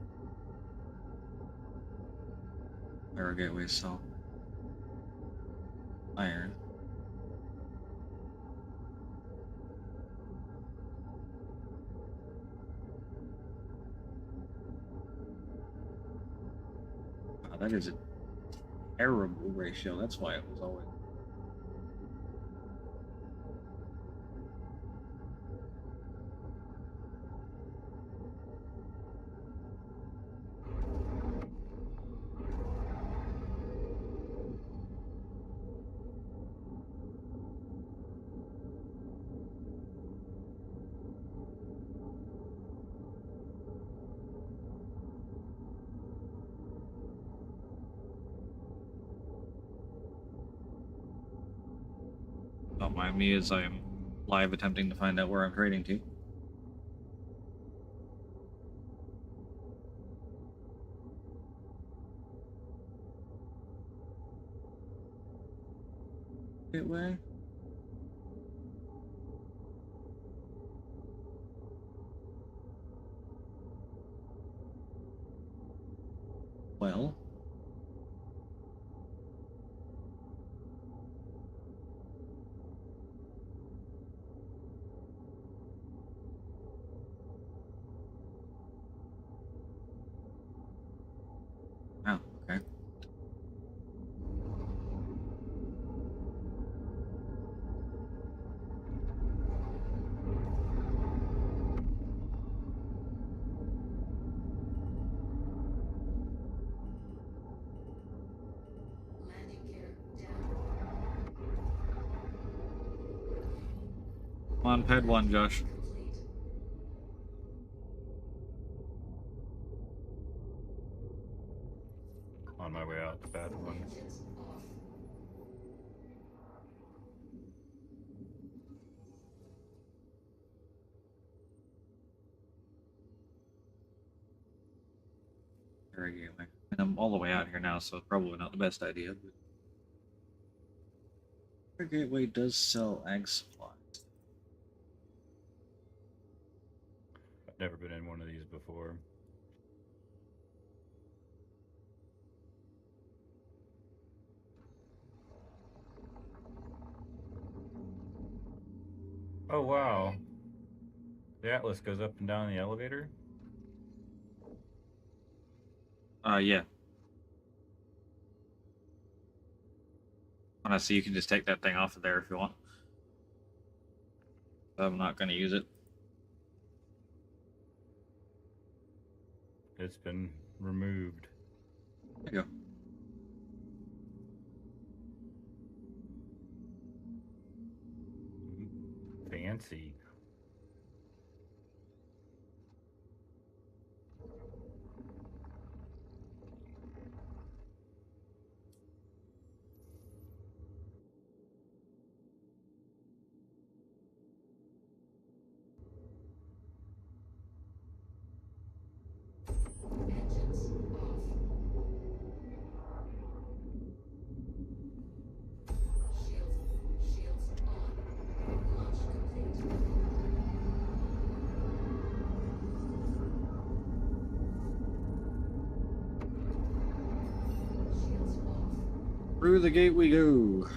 Aero gateway cell. Iron. Wow, that is a terrible ratio. That's why it was always. Don't mind me as I am live attempting to find out where I'm trading to. Gateway? Well. Oh, okay. Landing gear down. Come on, pad 1, Josh. Complete. On my way out to bad one. Engines off. There we go. And I'm all the way out here now, so probably not the best idea. But our gateway does sell ag supplies. I've never been in one of these before. Oh wow. The Atlas goes up and down the elevator? Yeah. Honestly, you can just take that thing off of there if you want. I'm not going to use it. It's been removed. There you go. Fancy. Engines off. Shields on. Launch complete. Shields off. Through the gate we go.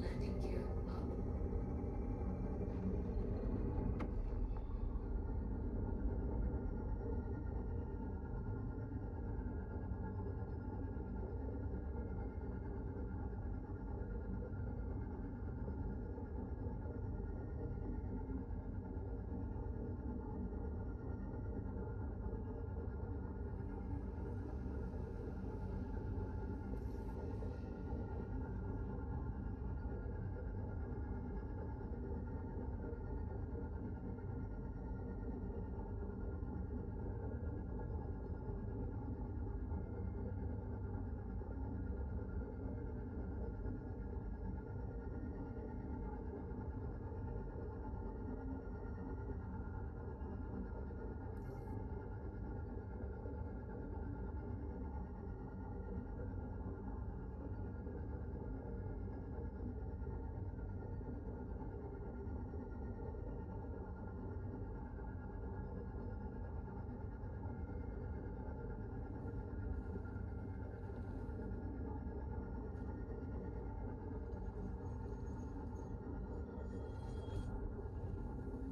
Landing gear up.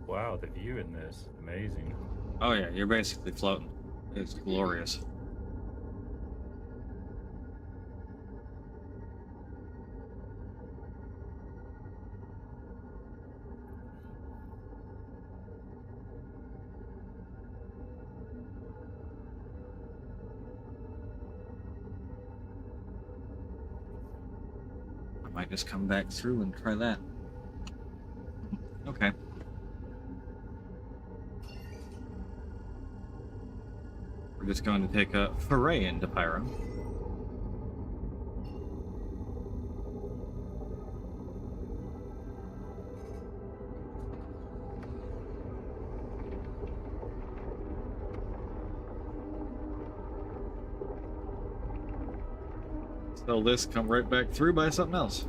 Wow, the view in this. Amazing. Oh yeah, you're basically floating. It's glorious. I might just come back through and try that. Okay. We're just going to take a foray into Pyro. Sell this, come right back through, buy something else.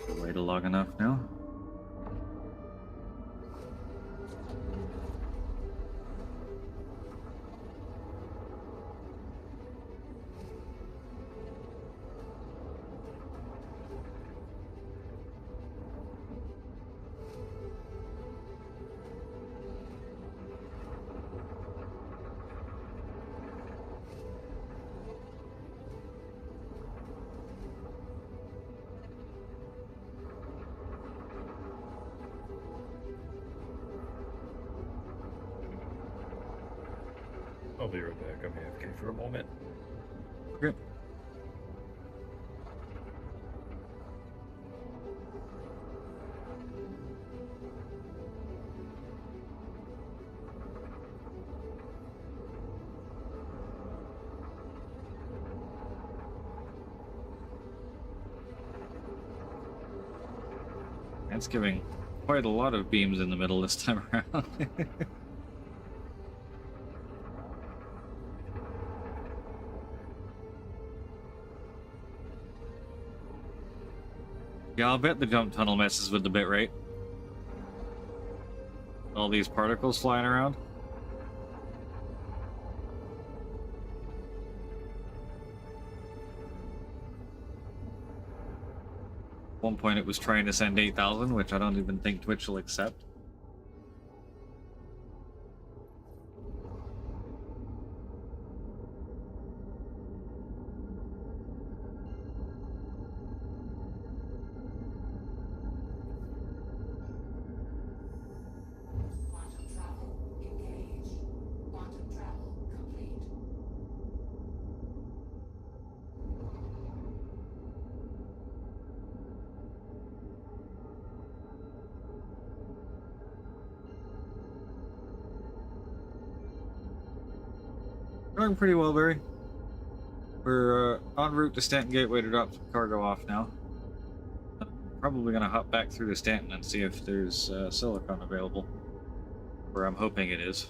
Waited long enough now. I'll be right back. I'm AFK for a moment. Okay. That's giving quite a lot of beams in the middle this time around. Yeah, I'll bet the jump tunnel messes with the bitrate. All these particles flying around. At one point it was trying to send 8,000, which I don't even think Twitch will accept. Quantum travel engaged. Quantum travel complete. Going pretty well, Barry. We're en route to Stanton Gateway to drop some cargo off now. Probably gonna hop back through to Stanton and see if there's silicon available. Or I'm hoping it is.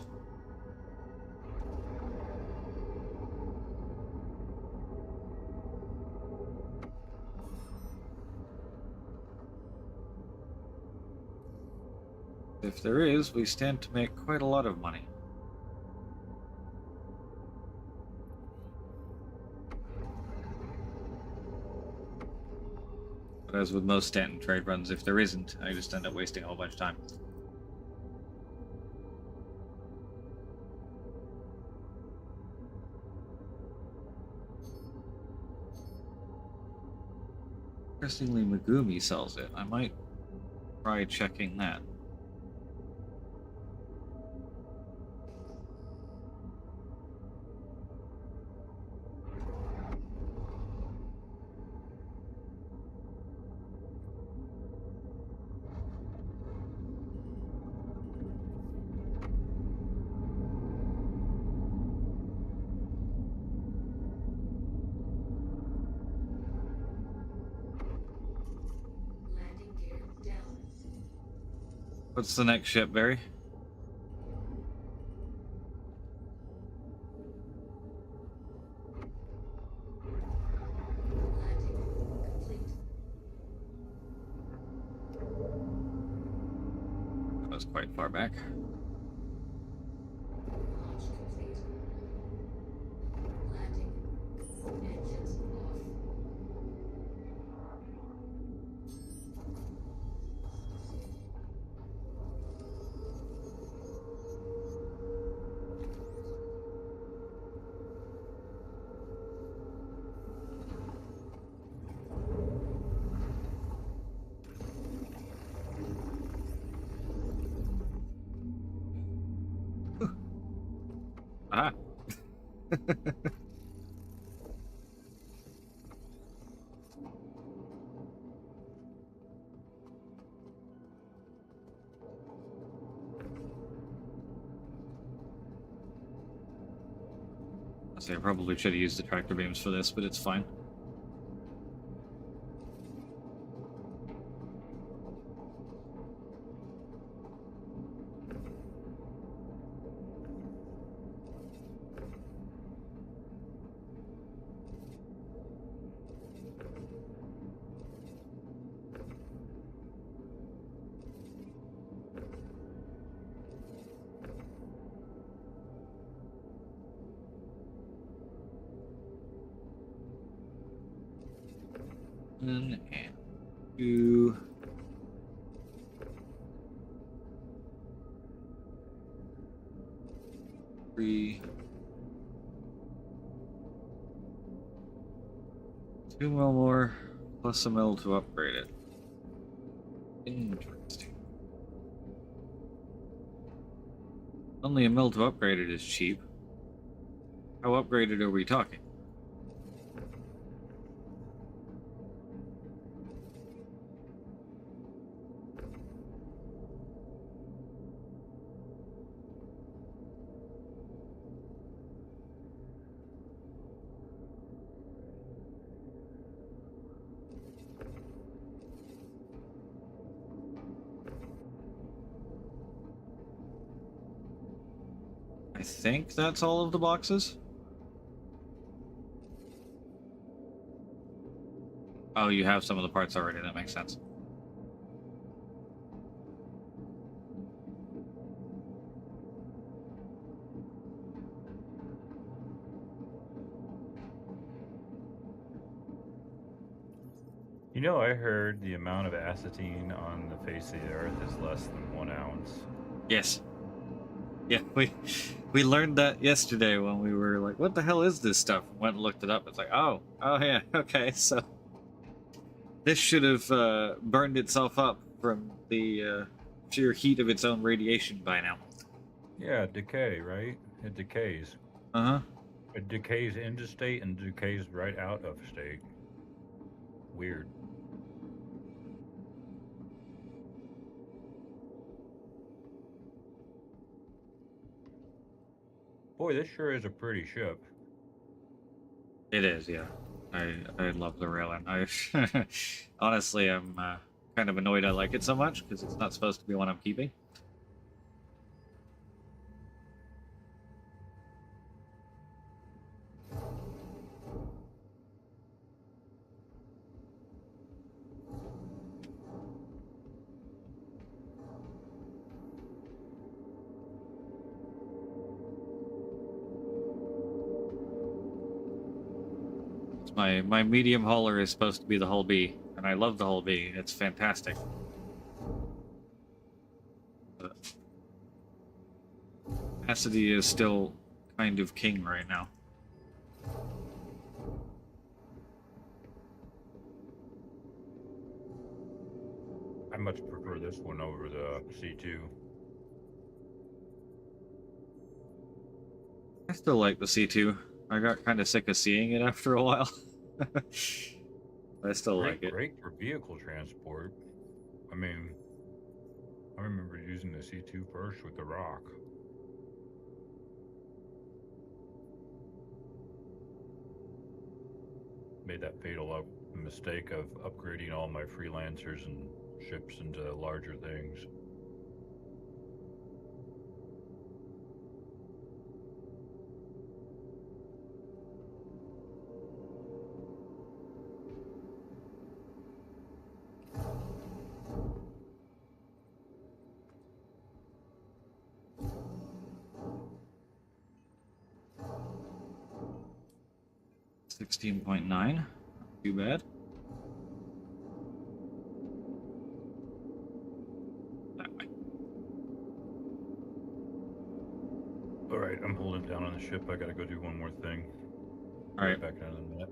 If there is, we stand to make quite a lot of money. But as with most Stanton trade runs, if there isn't, I just end up wasting a whole bunch of time. Interestingly, Megumi sells it. I might try checking that. Landing gear down. What's the next ship, Barry? Landing complete. That was quite far back. Launch complete. Landing. Engines off. Aha! I say I probably should have used the tractor beams for this, but it's fine. And 2. 3. 2 mil more, plus a mil to upgrade it. Interesting. Only a mil to upgrade it is cheap. How upgraded are we talking? I think that's all of the boxes. Oh, you have some of the parts already. That makes sense. You know, I heard the amount of acetine on the face of the earth is less than 1 ounce. Yes. Yeah, we learned that yesterday when we were like, "What the hell is this stuff?" Went and looked it up. It's like, oh yeah, okay. So this should have burned itself up from the sheer heat of its own radiation by now. Yeah, decay, right? It decays. Uh-huh. It decays into state and decays right out of state. Weird. Boy, this sure is a pretty ship. It is, yeah. I love the railing. I honestly, I'm kind of annoyed I like it so much because it's not supposed to be one I'm keeping. My medium hauler is supposed to be the Hull B, and I love the Hull B. It's fantastic. Capacity is still kind of king right now. I much prefer this one over the C2. I still like the C2. I got kind of sick of seeing it after a while. I still like it. Great for vehicle transport. I mean, I remember using the C2 first with the Rock. Made that fatal mistake of upgrading all my freelancers and ships into larger things. $16.9. Not too bad. That way. Alright, I'm holding down on the ship. I gotta go do one more thing. Alright. Back down in a minute.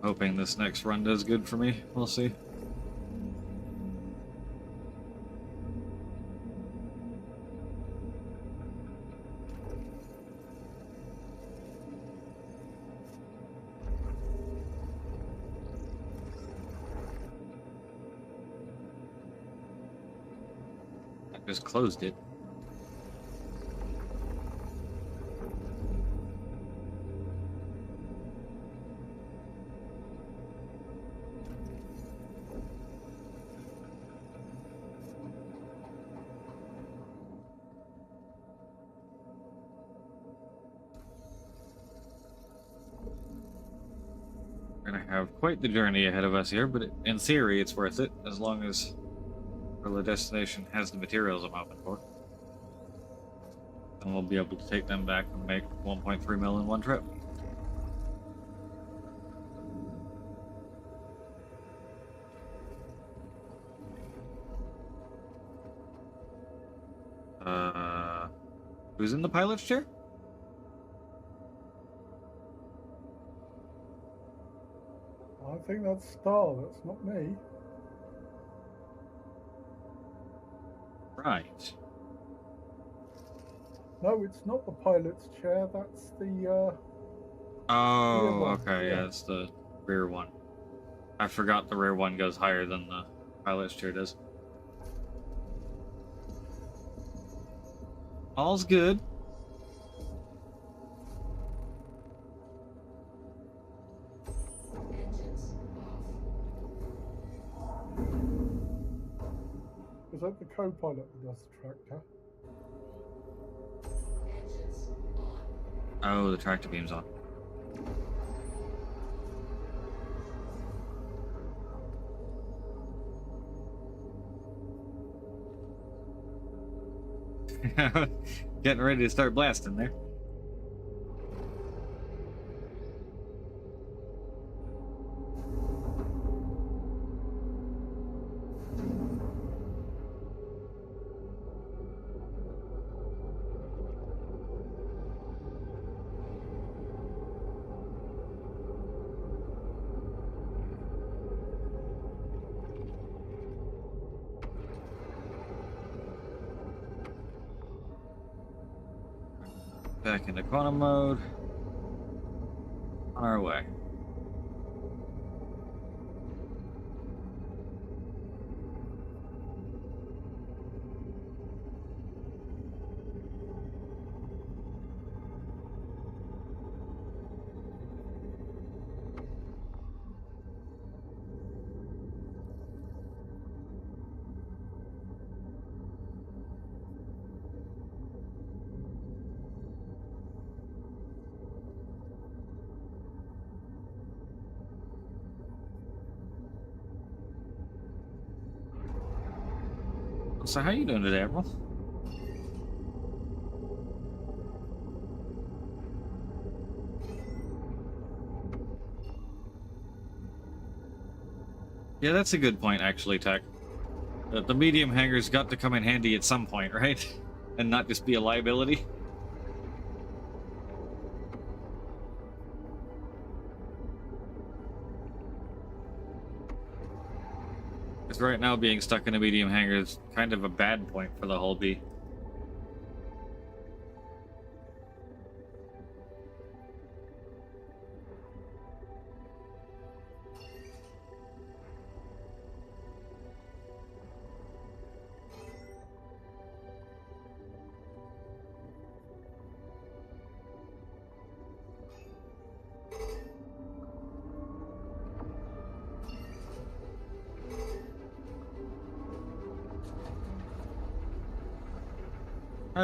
Hoping this next run does good for me. We'll see. Just closed it. We're gonna have quite the journey ahead of us here, but in theory, it's worth it as long as the destination has the materials I'm hoping for. And we'll be able to take them back and make 1.3 mil in one trip. Who's in the pilot's chair? I think that's Star. That's not me. Right. No, it's not the pilot's chair. That's the. Oh, one, okay, yeah. yeah, it's the rear one. I forgot the rear one goes higher than the pilot's chair does. All's good. Engines off. Is that the co-pilot that does the tractor? Engines on. Oh, the tractor beam's on. Getting ready to start blasting there. Back into quantum mode. On our way. So how you doing today, Admiral? Yeah, that's a good point, actually, Tech. The medium hangar's got to come in handy at some point, right? And not just be a liability. Because right now, being stuck in a medium hangar is kind of a bad point for the whole B.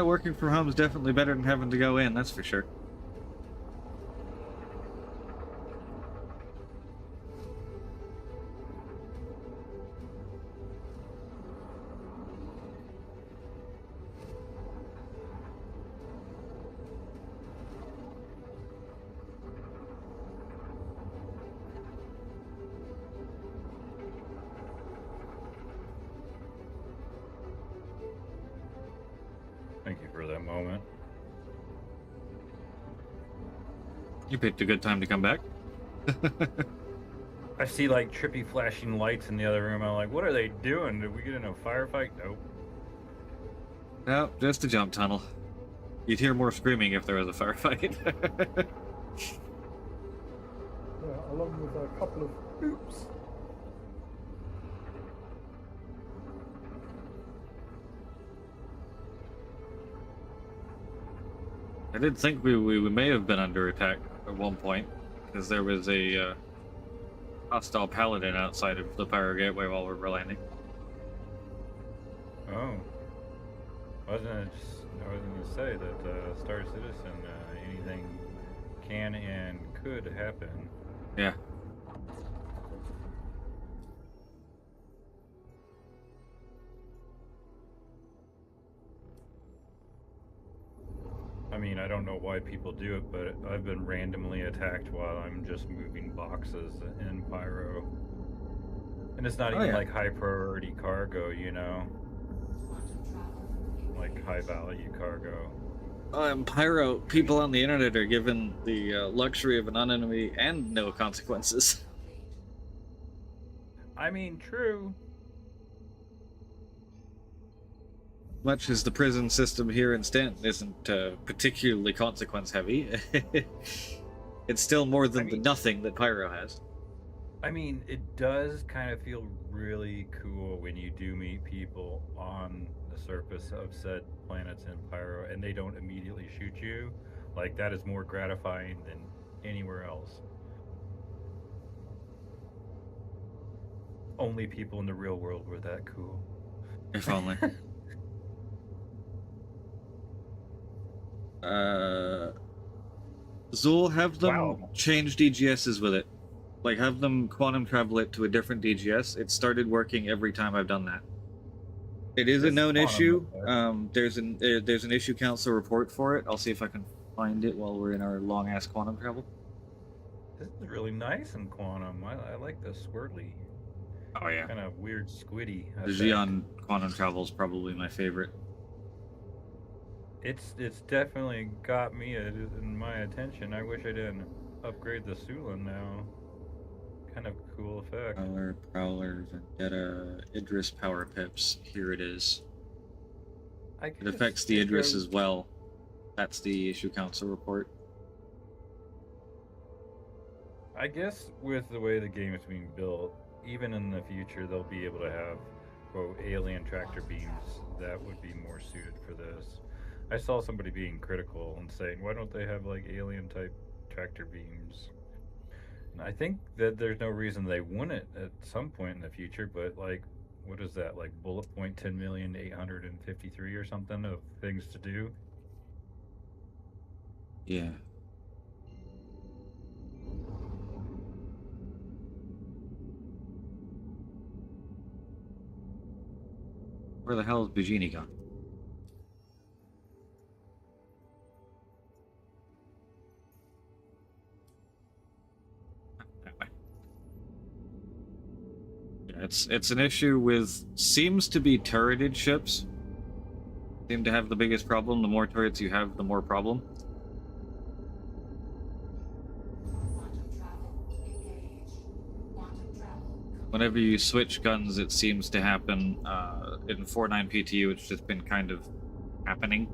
Working from home is definitely better than having to go in, that's for sure. Thank you for that moment. You picked a good time to come back. I see like trippy flashing lights in the other room. I'm like, what are they doing? Did we get in a firefight? Nope. No, just a jump tunnel. You'd hear more screaming if there was a firefight. Yeah, along with a couple of oops. I did think we may have been under attack at one point, because there was a hostile paladin outside of the Pyro Gateway while we were landing. Oh. I was gonna say that Star Citizen, anything can and could happen. Yeah. I mean, I don't know why people do it, but I've been randomly attacked while I'm just moving boxes in Pyro. And it's not even like high priority cargo, you know? Like high value cargo. In Pyro, people on the internet are given the luxury of an enemy and no consequences. I mean, true. Much as the prison system here in Stanton isn't particularly consequence heavy, it's still more than the nothing that Pyro has. I mean, it does kind of feel really cool when you do meet people on the surface of said planets in Pyro and they don't immediately shoot you. Like, that is more gratifying than anywhere else. Only people in the real world were that cool. If only. Zool, have them change DGSs with it. Like, have them quantum travel it to a different DGS. It started working every time I've done that. It is a known issue. There's an issue council report for it. I'll see if I can find it while we're in our long-ass quantum travel. This is really nice in quantum. I like the swirly. Oh, yeah. Kind of weird squiddy. The Xeon quantum travel is probably my favorite. It's definitely got me in my attention. I wish I didn't upgrade the Sulan now. Kind of cool effect. Prowler, Vendetta, Idris Power Pips. Here it is. It affects the Idris as well. That's the issue council report. I guess with the way the game is being built, even in the future, they'll be able to have, quote, alien tractor beams that would be more suited for this. I saw somebody being critical and saying, why don't they have, like, alien-type tractor beams? And I think that there's no reason they wouldn't at some point in the future, but, like, what is that, like, bullet point 10,853 or something of things to do? Yeah. Where the hell is Bugini gone? Yeah, it's an issue with seems to be turreted ships. Seem to have the biggest problem. The more turrets you have, the more problem. Whenever you switch guns, it seems to happen in 4.9 PTU. It's just been kind of happening.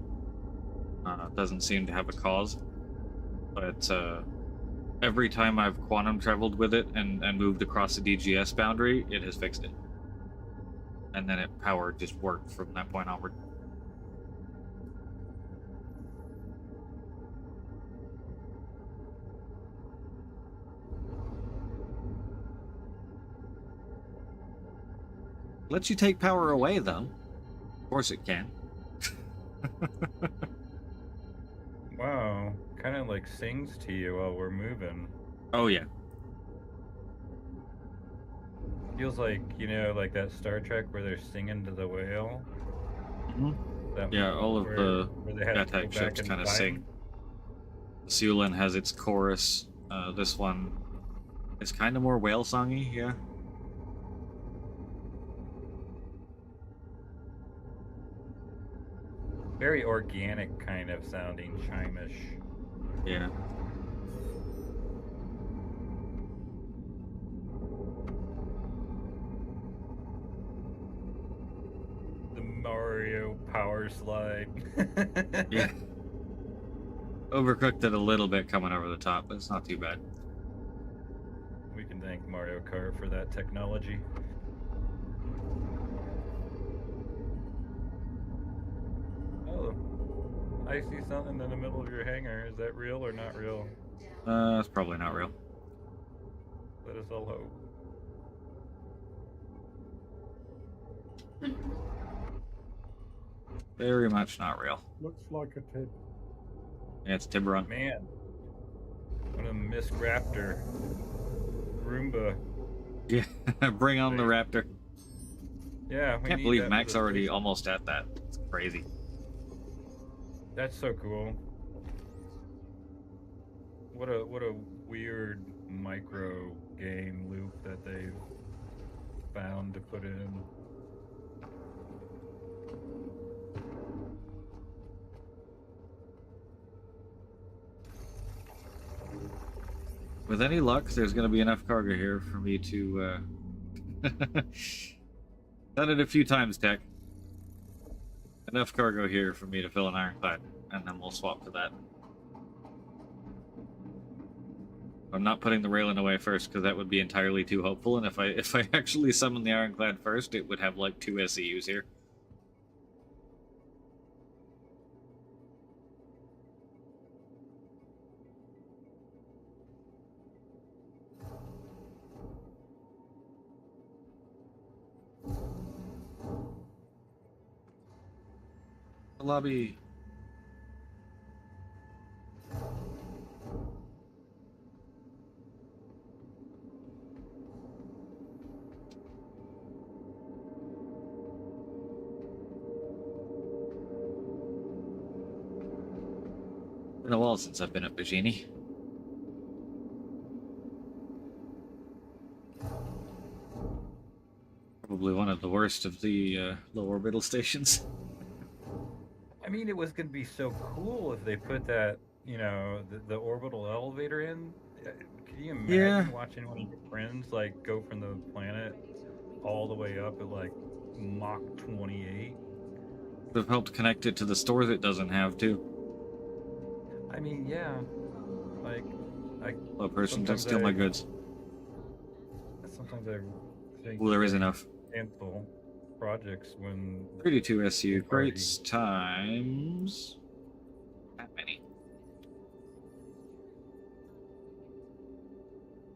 Doesn't seem to have a cause, but every time I've quantum traveled with it and moved across the DGS boundary, it has fixed it, and then power just worked from that point onward. Lets you take power away, though. Of course it can. Wow, kind of like sings to you while we're moving. Oh, yeah. Feels like, you know, like that Star Trek where they're singing to the whale. Mm-hmm. Yeah, all of the attack ships kind of sing. Sulan has its chorus. This one is kind of more whale songy, yeah. Very organic kind of sounding, chimish. Yeah. The Mario power slide. Yeah. Overcooked it a little bit coming over the top, but it's not too bad. We can thank Mario Kart for that technology. Oh, I see something in the middle of your hangar. Is that real or not real? It's probably not real. Let us all hope. Very much not real. Looks like a tip. Yeah, it's Tiburon. Man, what a Miss Raptor. Roomba. Yeah, bring on the Raptor. Yeah, Can't believe Mac's already almost at that. It's crazy. That's so cool. What a weird micro game loop that they've found to put in. With any luck, there's going to be enough cargo here for me to done it a few times, Tech. Enough cargo here for me to fill an ironclad, and then we'll swap to that. I'm not putting the Raylan away first because that would be entirely too hopeful, and if I actually summon the ironclad first, it would have like 2 SCUs here. Lobby. Been a while since I've been at Bajini. Probably one of the worst of the low orbital stations. I mean, it was going to be so cool if they put that, you know, the orbital elevator in. Can you imagine watching one of your friends, like, go from the planet all the way up at, like, Mach 28? They've helped connect it to the stores it doesn't have, too. I mean, yeah. Like, Hello, person, don't steal my goods. Sometimes I think... Well, there is enough. Cancel projects when... 32 SU crates times... that many.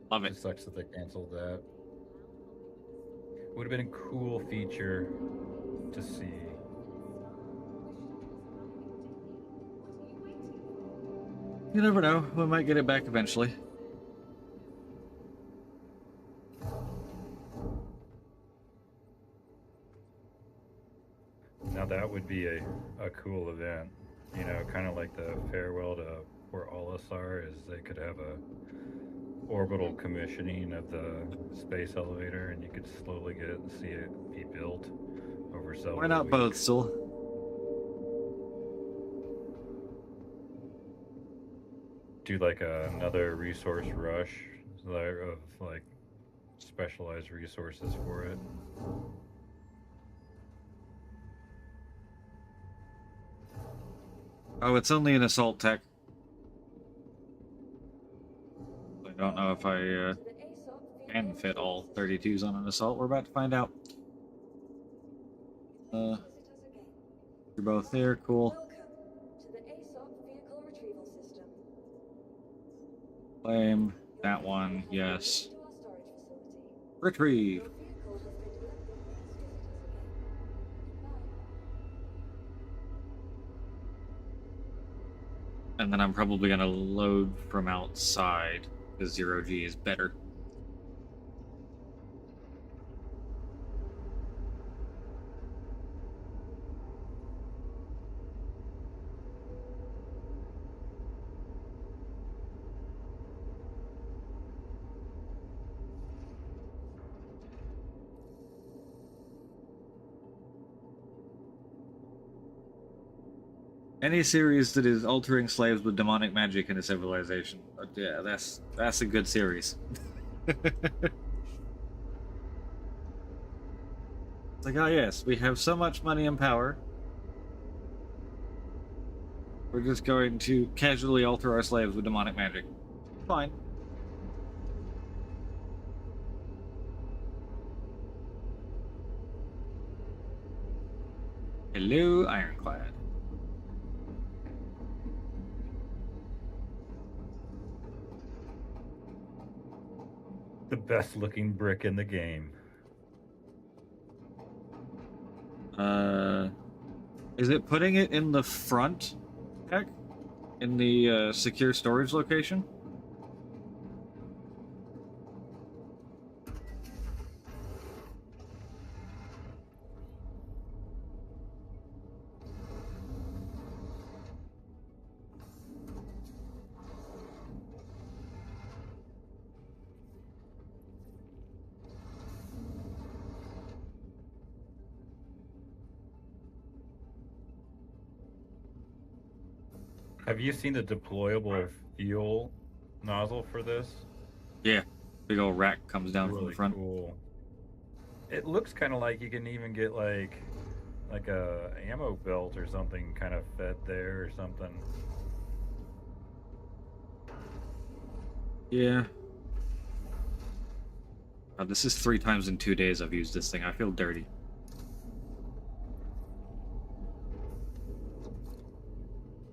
Love it. It sucks that they canceled that. Would have been a cool feature to see. You never know. We might get it back eventually. Now that would be a cool event. You know, kind of like the farewell to where Olisar is. They could have a orbital commissioning of the space elevator, and you could slowly get it and see it be built over several Why not weeks. both, Sul? Do like another resource rush of like specialized resources for it. Oh, it's only an assault tech. I don't know if I can fit all 32s on an assault. We're about to find out. You're both there, cool. Welcome to the ASOP vehicle retrieval system. Claim that one, yes. To our storage facility. Retrieve. Your vehicle has been delivered. Please visit us again. Goodbye. And then I'm probably gonna load from outside, because 0G is better. Any series that is altering slaves with demonic magic in a civilization. Yeah, that's a good series. It's like, oh yes, we have so much money and power. We're just going to casually alter our slaves with demonic magic. Fine. Hello, Ironclad. The best looking brick in the game. Is it putting it in the front deck? In the secure storage location? Have you seen the deployable fuel nozzle for this? Yeah. Big old rack comes down from Really the front. cool. It looks kind of like you can even get like a ammo belt or something kind of fed there or something. Yeah. God, this is 3 times in 2 days I've used this thing. I feel dirty.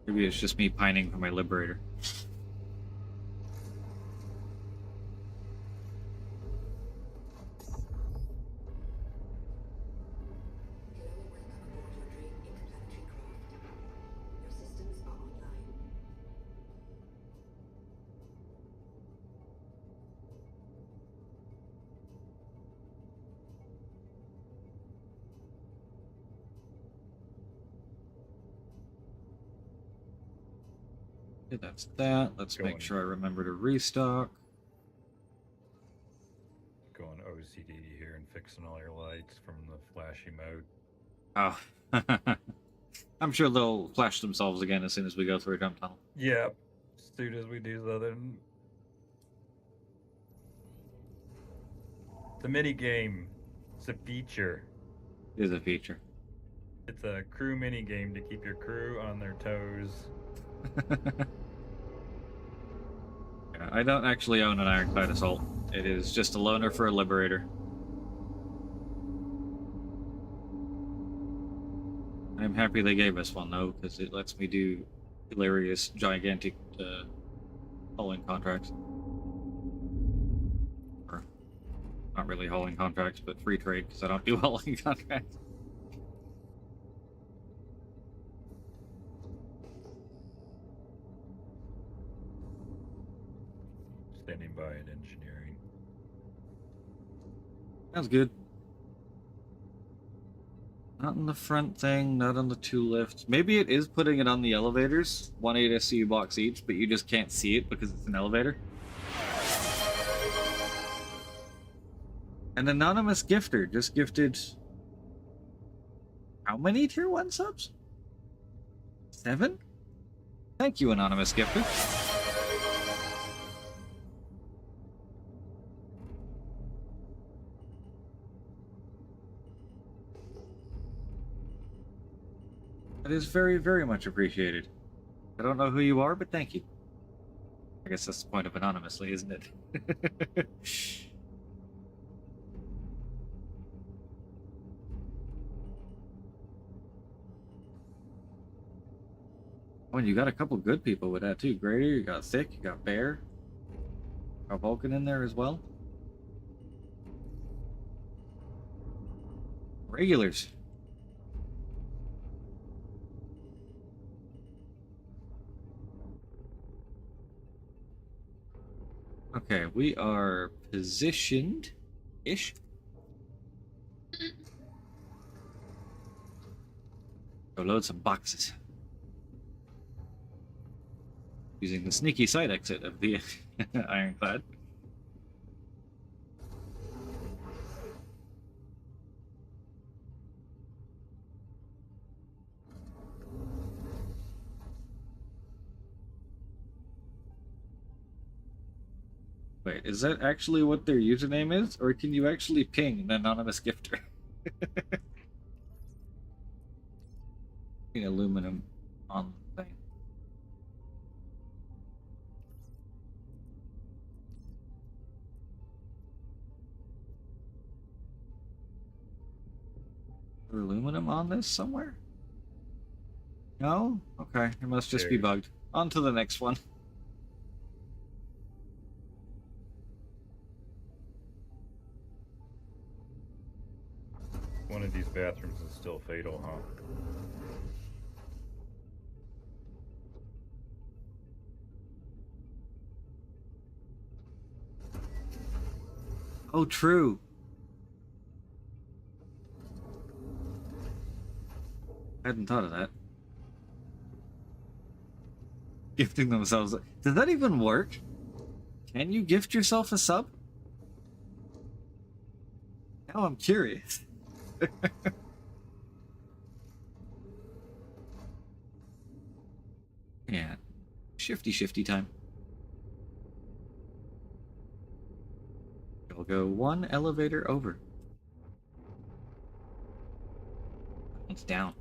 Maybe it's just me pining for my Liberator. Hello and welcome aboard your Dream interplanetary craft. Your systems are online. Okay, that's that. Let's make Going. sure I remember to restock. Going OCD here and fixing all your lights from the flashy mode. Oh. I'm sure they'll flash themselves again as soon as we go through a jump tunnel. Yeah, as soon as we do that, then the mini game. It's a feature. It is a feature. It's a crew mini game to keep your crew on their toes. Yeah, I don't actually own an Ironclad Assault. It is just a loaner for a Liberator. I'm happy they gave us one though, because it lets me do hilarious, gigantic hauling contracts. Or not really hauling contracts, but free trade, because I don't do hauling contracts. Standing by in engineering. Sounds good. Not on the front thing, not on the 2 lifts. Maybe it is putting it on the elevators, 1 8 SCU box each, but you just can't see it because it's an elevator. An anonymous gifter just gifted how many tier 1 subs? 7? Thank you, anonymous gifter. That is very, very much appreciated. I don't know who you are, but thank you. I guess that's the point of anonymously, isn't it? Oh, and you got a couple good people with that too. Grader, you got Thick, you got Bear. Got Vulcan in there as well. Regulars. Okay, we are positioned-ish. Go load some boxes. Using the sneaky side exit of the Ironclad. Wait, is that actually what their username is? Or can you actually ping an anonymous gifter? Aluminum on the thing. Aluminum on this somewhere? No? Okay, it must just be bugged. On to the next one. one of these bathrooms is still fatal, huh? Oh, true. I hadn't thought of that. Gifting themselves. Does that even work? Can you gift yourself a sub? Now I'm curious. Yeah. Shifty time. We'll go one elevator over. It's down.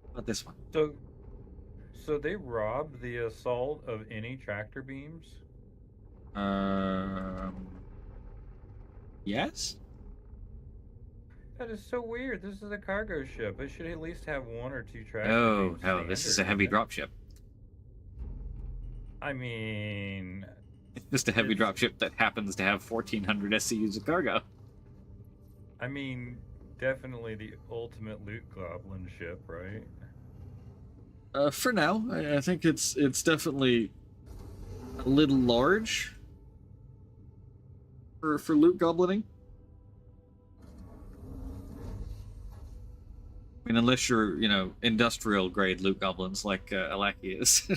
How about this one? So they robbed the assault of any tractor beams? Yes? That is so weird. This is a cargo ship. It should at least have one or two tractor No, beams. no, this is a heavy dropship. I mean, It's just a heavy dropship that happens to have 1,400 SCUs of cargo. I mean, definitely the ultimate loot goblin ship, right? For now, I think it's definitely a little large for loot goblining. I mean, unless you're, industrial grade loot goblins like Alaki is.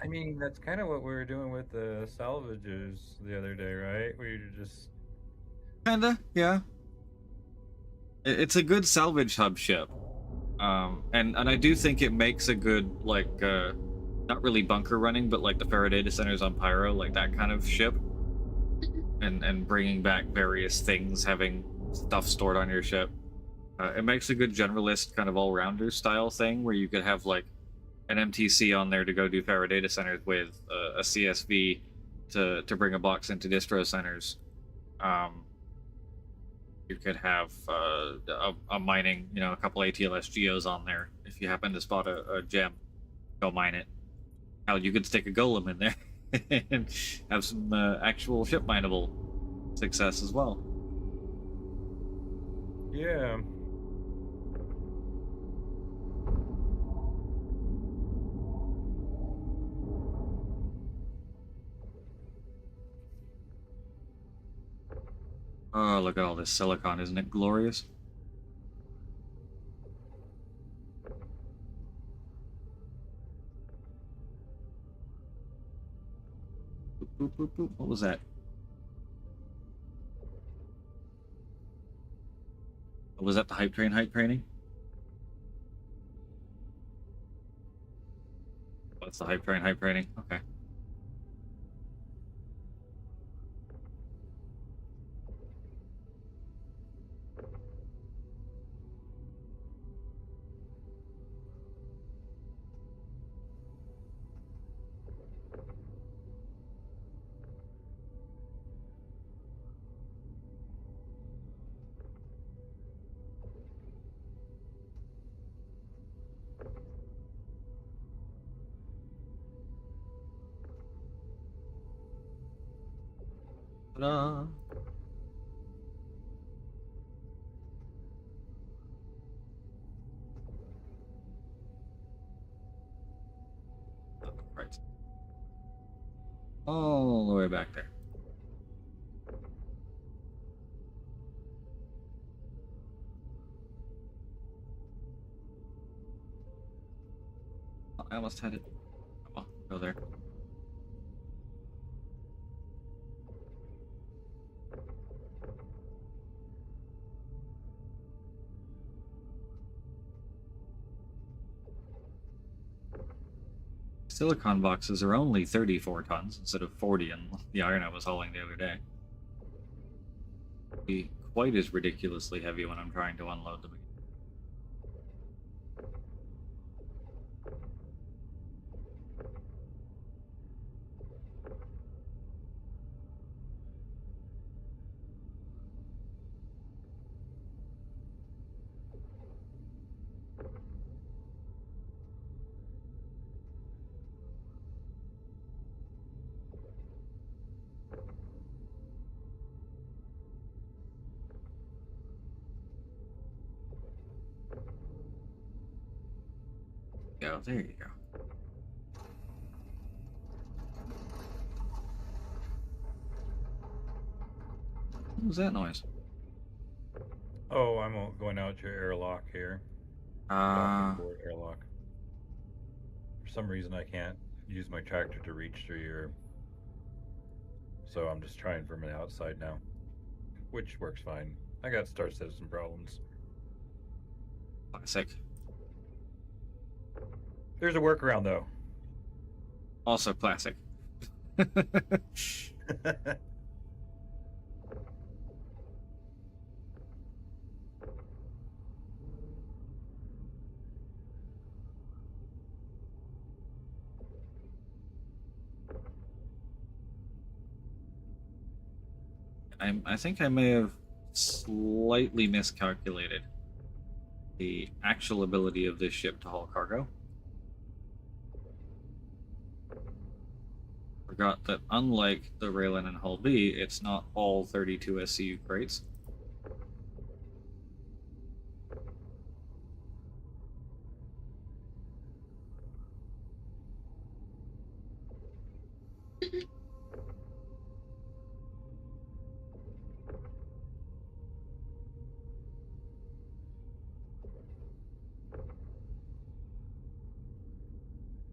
I mean, that's kind of what we were doing with the salvages the other day, right? Where you're just... Kinda, yeah. It's a good salvage hub ship. And I do think it makes a good, not really bunker running, but like the Faraday data centers on Pyro, like that kind of ship. And bringing back various things, having stuff stored on your ship. It makes a good generalist kind of all-rounder style thing where you could have like an MTC on there to go do Faraday data centers with, a CSV to bring a box into distro centers. You could have a mining, a couple ATLS geos on there if you happen to spot a gem. Go mine it. Hell, you could stick a golem in there and have some actual ship mineable success as well. Yeah. Oh, look at all this silicon. Isn't it glorious? Boop, boop, boop, boop. What was that? Was that the hype training? That's the hype training. Okay. Ta-da! Oh, right. All the way back there. Oh, I almost had it. Come on, go there. Silicon boxes are only 34 tons instead of 40 in the iron I was hauling the other day. Be quite as ridiculously heavy when I'm trying to unload them. Go, there you go. What was that noise? Oh, I'm going out your airlock here. Ah, Docking port airlock. For some reason, I can't use my tractor to reach through your. So I'm just trying from the outside now, which works fine. I got Star Citizen problems. classic. There's a workaround though. Also classic. I think I may have slightly miscalculated the actual ability of this ship to haul cargo. Forgot that unlike the Raylan and Hull B, it's not all 32 SCU crates.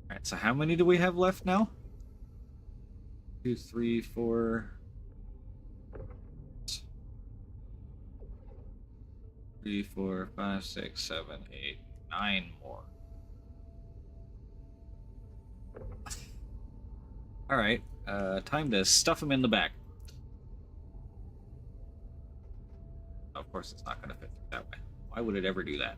Alright, so how many do we have left now? 2, 3, 4. 3, 4, 5, 6, 7, 8, 9 more. Alright, time to stuff them in the back. Of course, it's not going to fit that way. Why would it ever do that?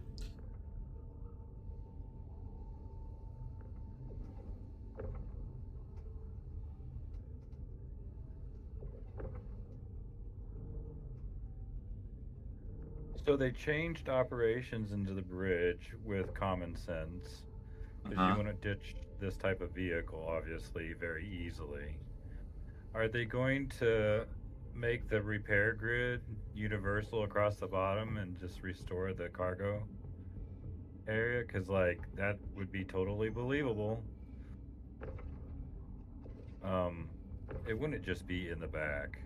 So they changed operations into the bridge with common sense. Because you want to ditch this type of vehicle, obviously, very easily. Are they going to make the repair grid universal across the bottom and just restore the cargo area? Because, like, that would be totally believable. It wouldn't just be in the back.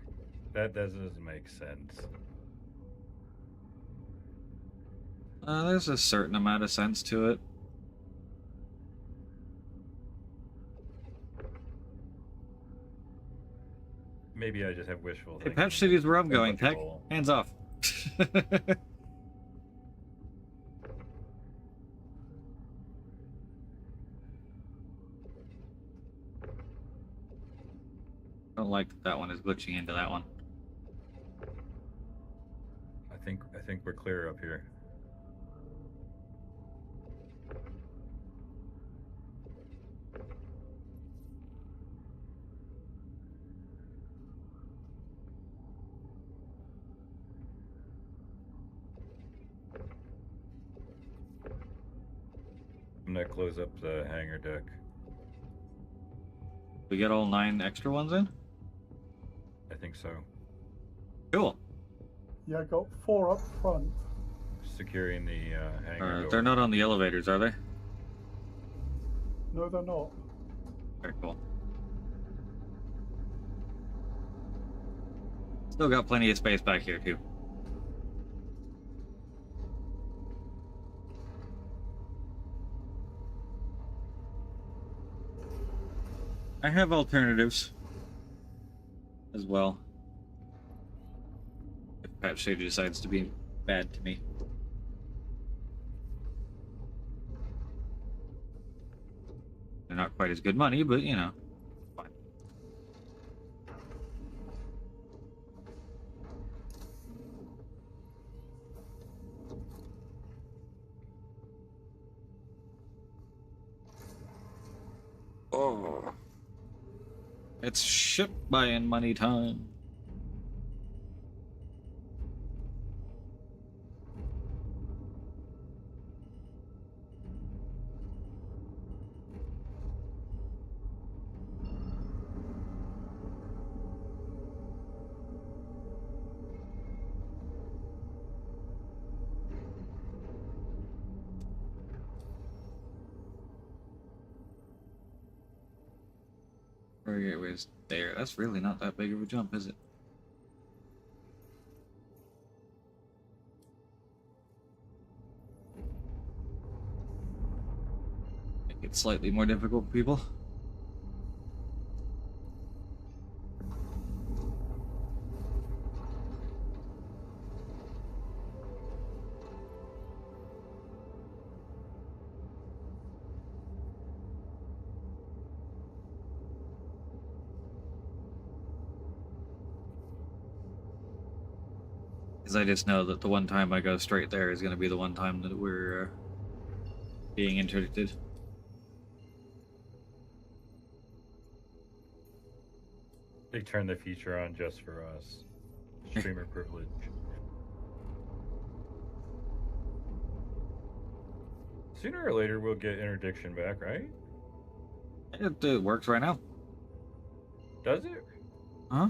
That doesn't make sense. There's a certain amount of sense to it. Maybe I just have wishful Hey, thinking. Patch City's where I'm going, Tech. Illogical. Hands off. Don't like that one is glitching into that one. I think we're clear up here. I'm gonna close up the hangar deck. We get all 9 extra ones in? I think so. Cool. Yeah, I got 4 up front. Securing the hangar door. They're not on the elevators, are they? No, they're not. Very cool. Still got plenty of space back here, too. I have alternatives as well. If Patch Shady decides to be bad to me. They're not quite as good money, but you know, fine. Oh. It's ship buying money time. Target was there. That's really not that big of a jump, is it? Make it slightly more difficult for people. Because I just know that the one time I go straight there is going to be the one time that we're being interdicted. They turned the feature on just for us. Streamer privilege. Sooner or later, we'll get interdiction back, right? It works right now. Does it? Huh?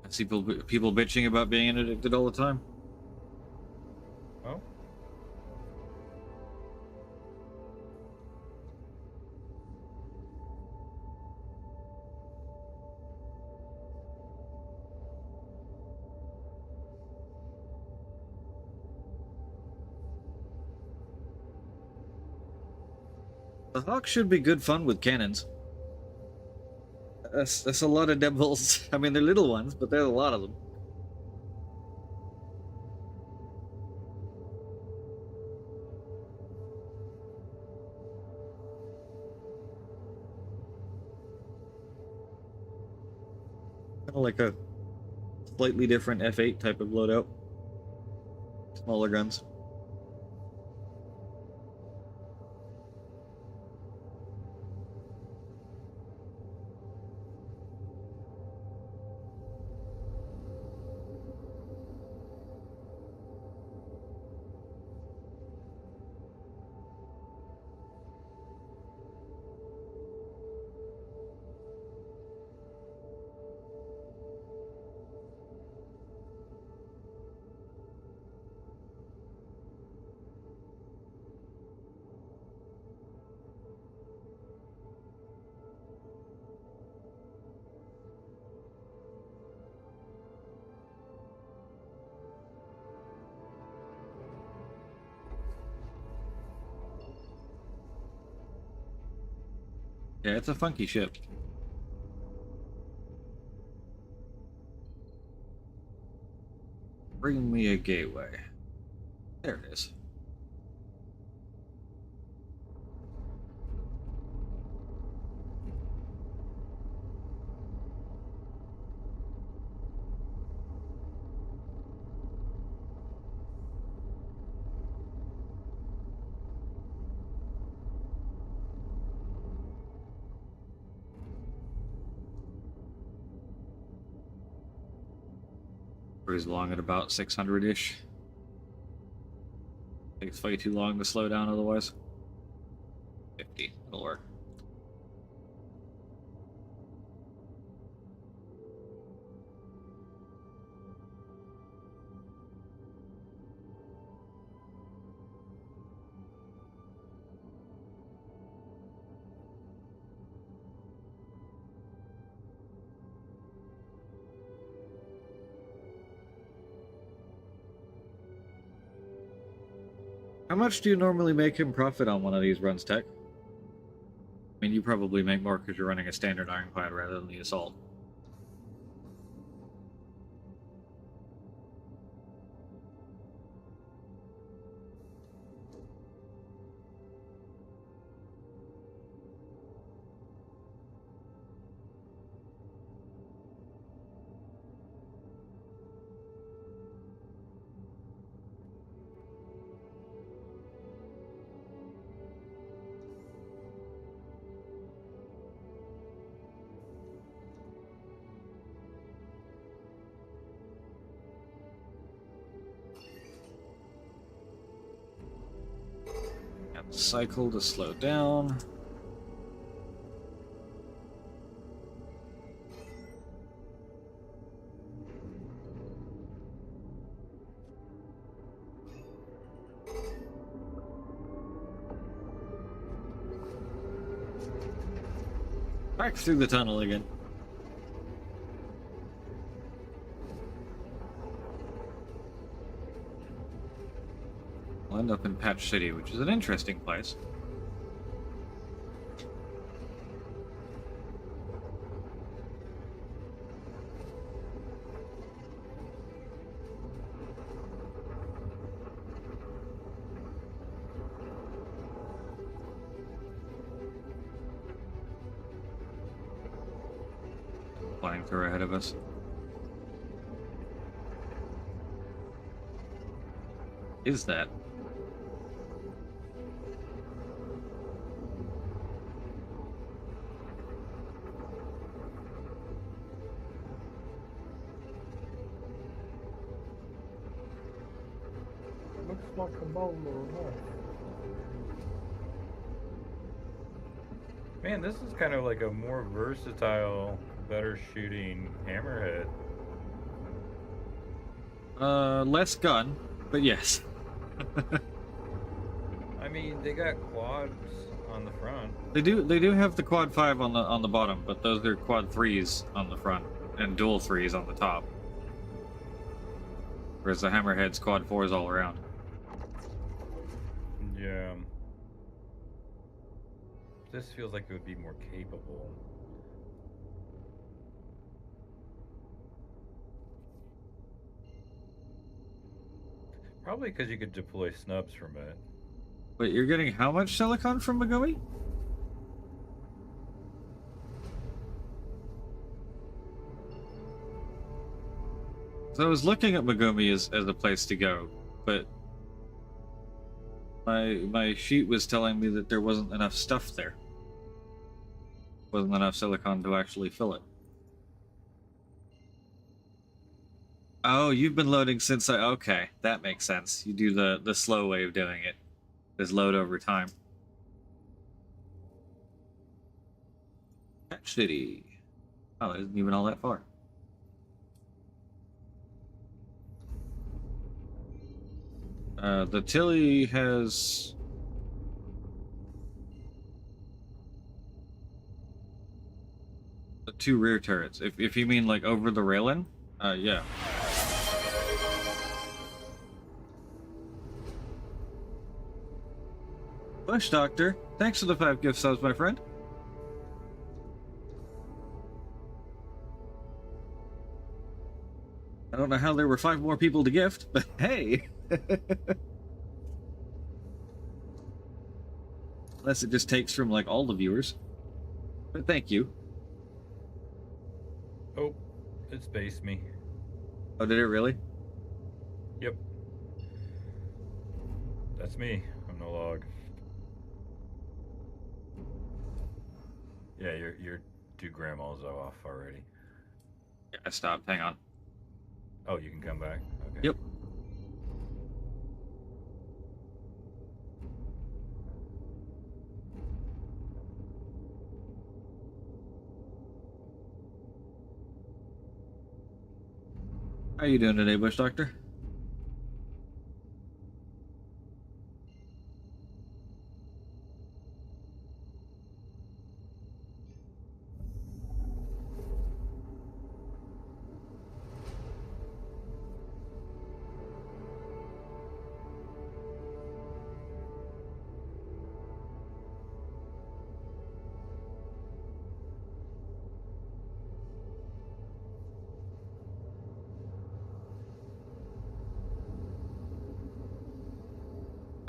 I see people bitching about being interdicted all the time. Oh. The Hawk should be good fun with cannons. That's a lot of devils. I mean, they're little ones, but there's a lot of them. Kind of like a slightly different F8 type of loadout. Smaller guns. Yeah, it's a funky ship. Bring me a gateway. There it is. Cruise along at about 600-ish. Takes way too long to slow down otherwise. 50, it'll work. How much do you normally make him profit on one of these runs, Tech? I mean, you probably make more because you're running a standard ironclad rather than the assault. Got the cycle to slow down. Back through the tunnel again. I'll end up in Patch City, which is an interesting place. Flying through ahead of us. Is that? Looks like a mole or a moth. Man, this is kind of like a more versatile, better shooting hammerhead. Less gun, but yes. I mean, they got quads on the front. They do have the quad 5 on the bottom, but those are quad 3s on the front and dual 3s on the top. Whereas the hammerhead's quad 4s all around. Yeah. This feels like it would be more capable. Probably because you could deploy snubs from it. Wait, you're getting how much silicon from Megumi? So I was looking at Megumi as a place to go, but my sheet was telling me that there wasn't enough stuff there. Wasn't enough silicon to actually fill it. Oh, you've been loading since okay, that makes sense. You do the slow way of doing it. Just load over time. Patch City. Oh, it isn't even all that far. The Tilly has the 2 rear turrets. If you mean like over the railing, yeah. Bush Doctor, thanks for the 5 gift subs, my friend. I don't know how there were 5 more people to gift, but hey! Unless it just takes from, like, all the viewers. But thank you. Oh, it spaced me. Oh, did it really? Yep. That's me. I'm no log. Yeah, your 2 grandmas are off already. Yeah, I stopped. Hang on. Oh, you can come back? Okay. Yep. How you doing today, Bush Doctor?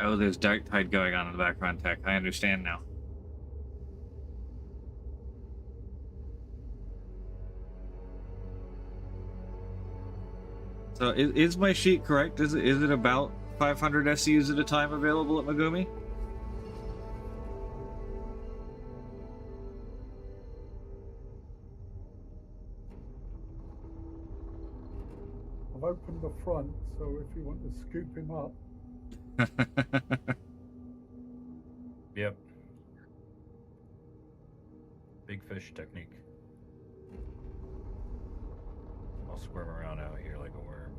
Oh, there's Dark Tide going on in the background tech. I understand now. So is my sheet correct? Is it about 500 SCUs at a time available at Megumi? I've opened the front, so if you want to scoop him up. Yep. Big fish technique. I'll squirm around out here like a worm.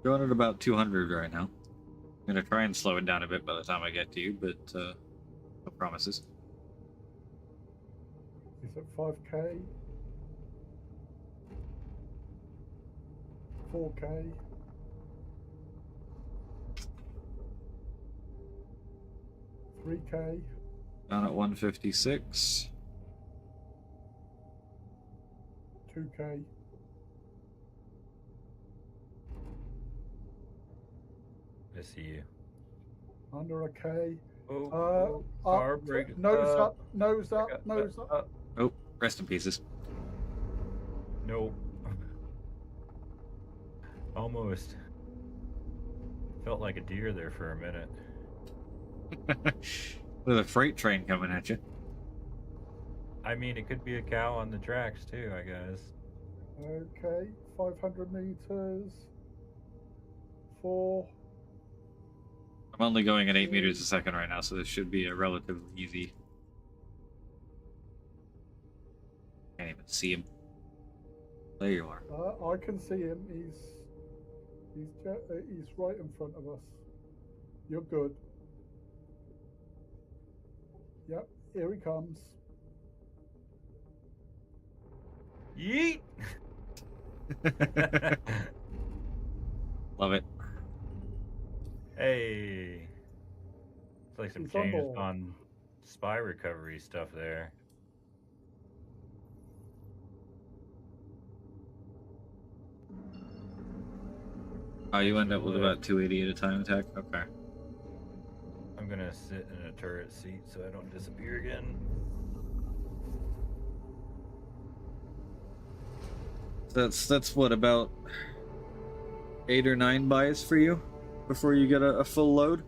Going at about 200 right now. I'm gonna try and slow it down a bit by the time I get to you, but no promises. Is it 5k? 4k? $3k? Down at 156. 2k? I see you. Under a K? Oh, car brake. Nose up, nose up, nose up. Oh, rest in pieces. Nope. Almost. Felt like a deer there for a minute. With a freight train coming at you. I mean, it could be a cow on the tracks too, I guess. Okay, 500 meters. 4. I'm only going at 8 meters a second right now, so this should be a relatively easy. Can't even see him. There you are. I can see him. He's right in front of us. You're good. Yep, here he comes. Yeet! Love it. Hey. It's like some He's on changes board. on spy recovery stuff there. Oh, you end up with about 280 at a time attack? Okay. I'm gonna sit in a turret seat so I don't disappear again. That's what, about 8 or 9 buys for you before you get a full load?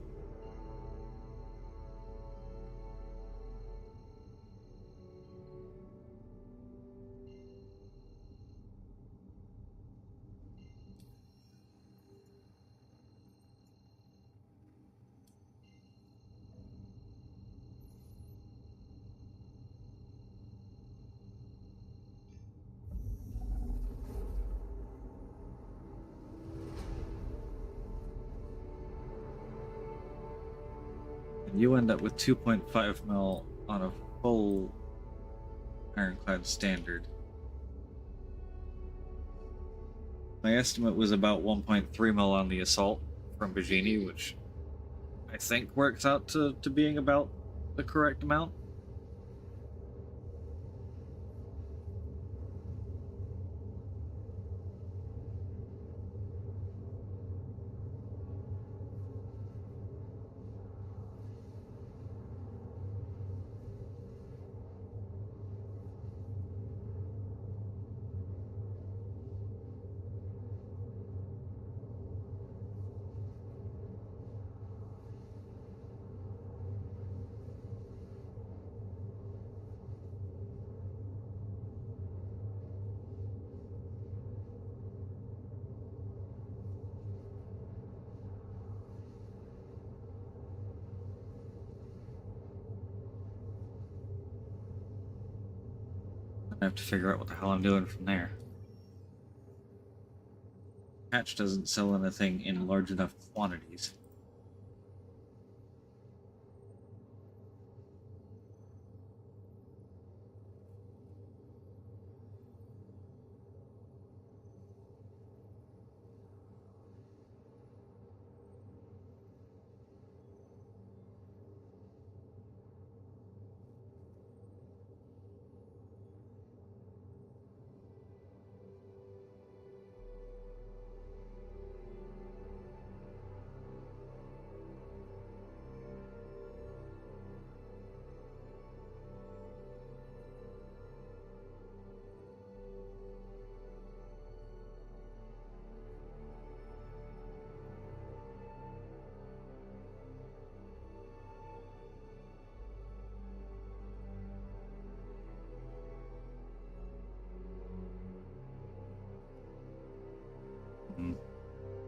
And you end up with 2.5 mil on a full ironclad standard. My estimate was about 1.3 mil on the assault from Bajini, which I think works out to being about the correct amount. I have to figure out what the hell I'm doing from there. Patch doesn't sell anything in large enough quantities.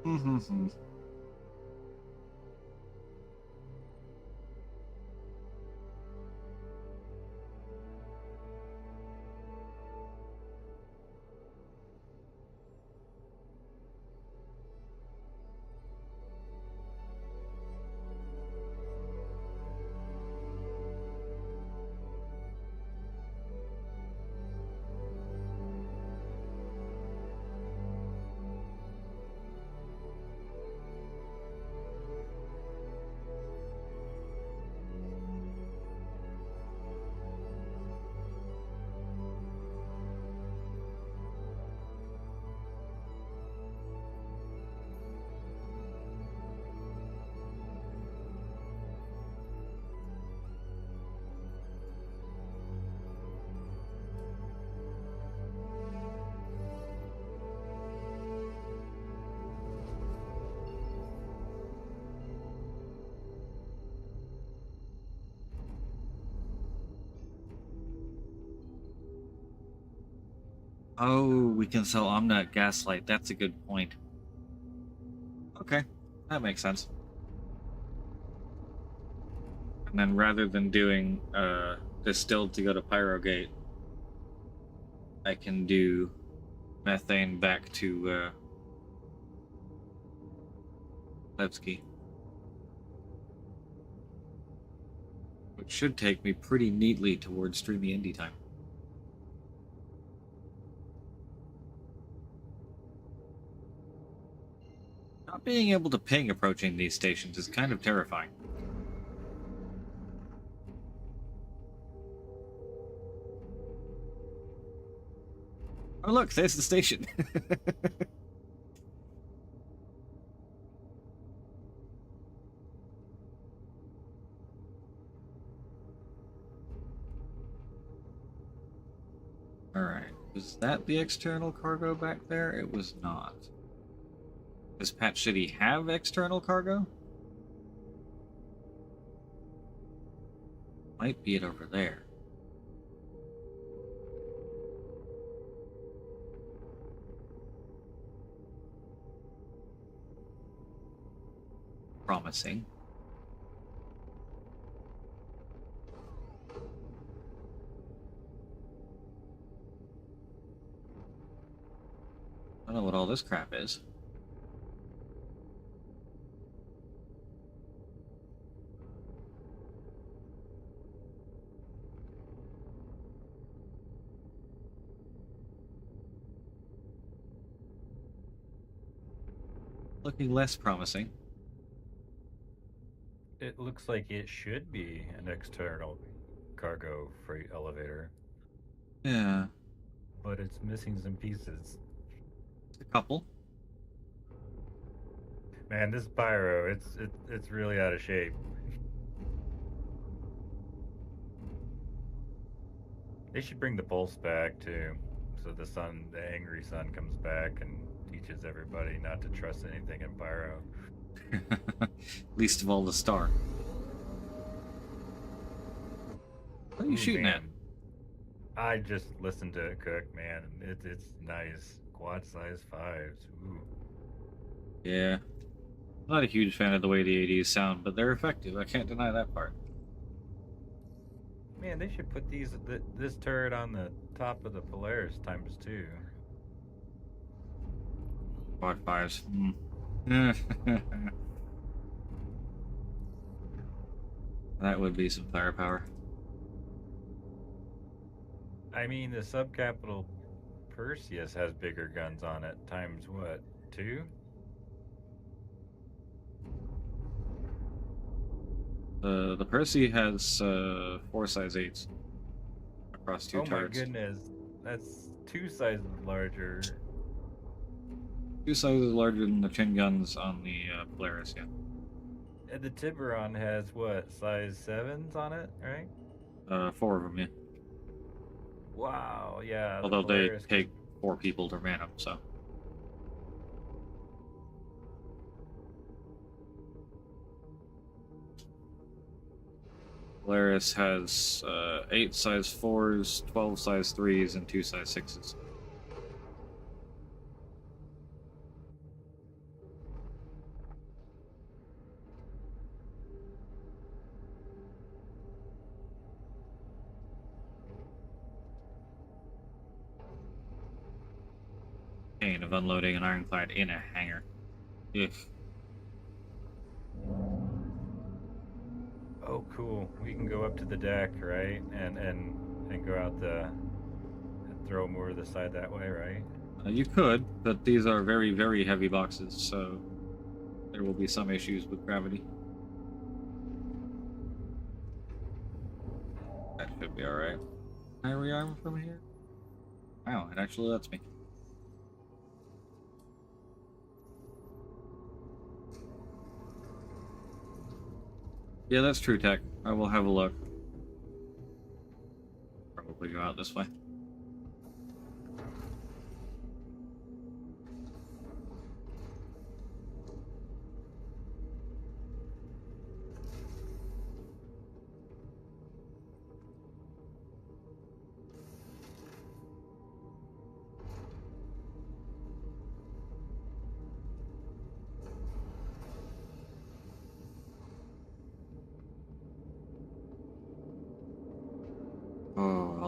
Mm-hmm. Oh, we can sell Omnat Gaslight. That's a good point. Okay, that makes sense. And then rather than doing distilled to go to Pyrogate, I can do methane back to Levski. Which should take me pretty neatly towards streamy indie time. Not being able to ping approaching these stations is kind of terrifying. Oh look, there's the station. Alright, was that the external cargo back there? It was not. Does Patch City have external cargo? Might be it over there. Promising. I don't know what all this crap is. Looking less promising. It looks like it should be an external cargo freight elevator, Yeah, but it's missing some pieces. a couple. Man, this pyro, it's really out of shape. They should bring the pulse back too, so the angry sun comes back and teaches everybody not to trust anything in pyro. Least of all the star. What are you shooting at? I just listened to it cook, man. It's nice. Quad size 5s. Ooh. Yeah. Not a huge fan of the way the ADs sound, but they're effective. I can't deny that part. Man, they should put this turret on the top of the Polaris ×2. Quad 5s. That would be some firepower. I mean, the subcapital Perseus has bigger guns on it. Times what? 2? The Percy has 4 size 8s across 2 turrets. Oh my goodness. That's 2 sizes larger. 2 sizes larger than the chin guns on the Polaris, yeah. And the Tiburon has what? Size 7s on it, right? 4 of them, yeah. Wow, yeah. the Although they Polaris take 4 people to man them, so. Polaris has 8 size 4s, 12 size 3s, and 2 size 6s. Pain of unloading an ironclad in a hangar. Ugh. Oh, cool. We can go up to the deck, right? And go out and throw them over the side that way, right? You could, but these are very, very heavy boxes, so there will be some issues with gravity. That should be alright. Can I rearm from here? Wow, it actually lets me. Yeah, that's true, Tech. I will have a look. Probably go out this way.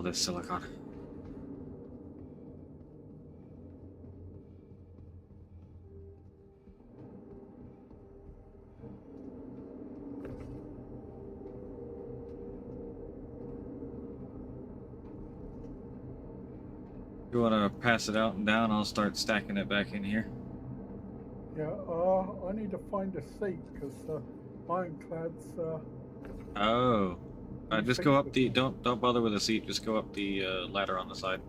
all this silicon. You want to pass it out and down? I'll start stacking it back in here. Yeah, I need to find a seat because ironclads. Oh, You just think go up that- the. Don't bother with the seat. Just go up the ladder on the side.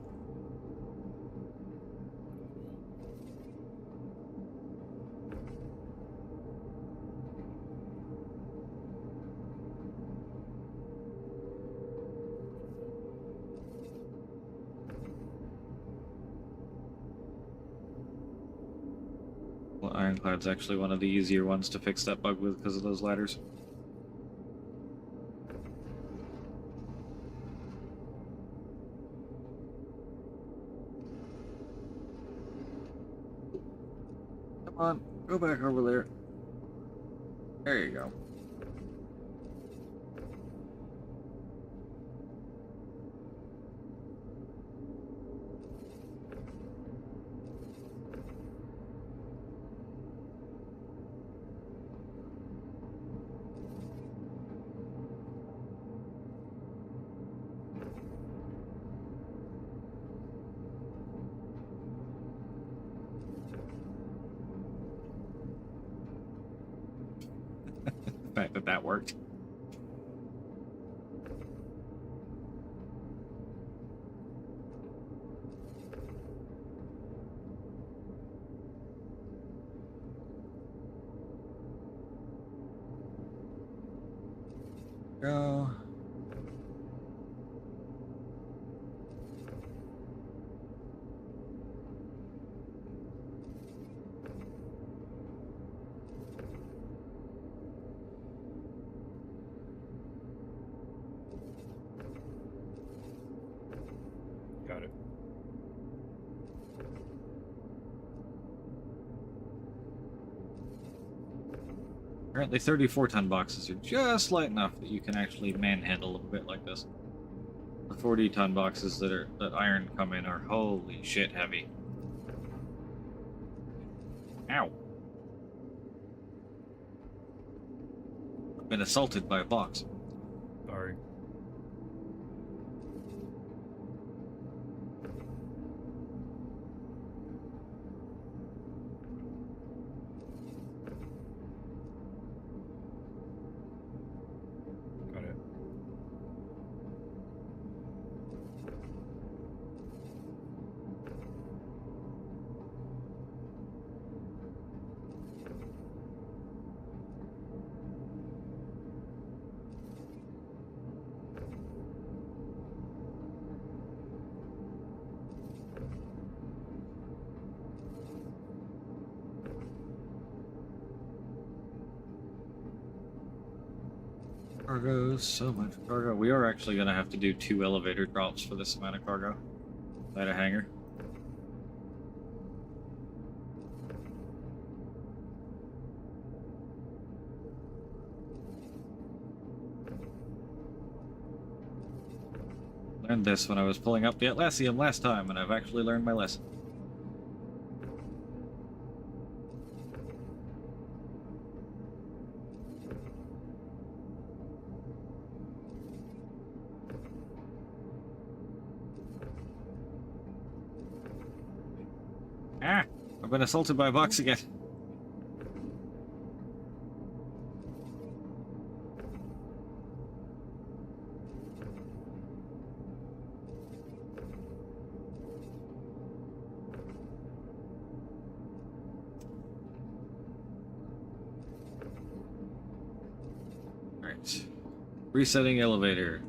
Well, Ironclad's actually one of the easier ones to fix that bug with because of those ladders. Come on, go back over there. There you go. The fact that that worked. Go. Got it. Apparently 34-ton boxes are just light enough that you can actually manhandle a bit like this. The 40-ton boxes that iron come in are holy shit heavy. Ow. I've been assaulted by a box. Sorry. Got it. Cargo, so much cargo. We are actually going to have to do 2 elevator drops for this amount of cargo. At a hangar. Learned this when I was pulling up the Atlassium last time, and I've actually learned my lesson. Ah! I've been assaulted by a box again. Alright. Resetting elevator.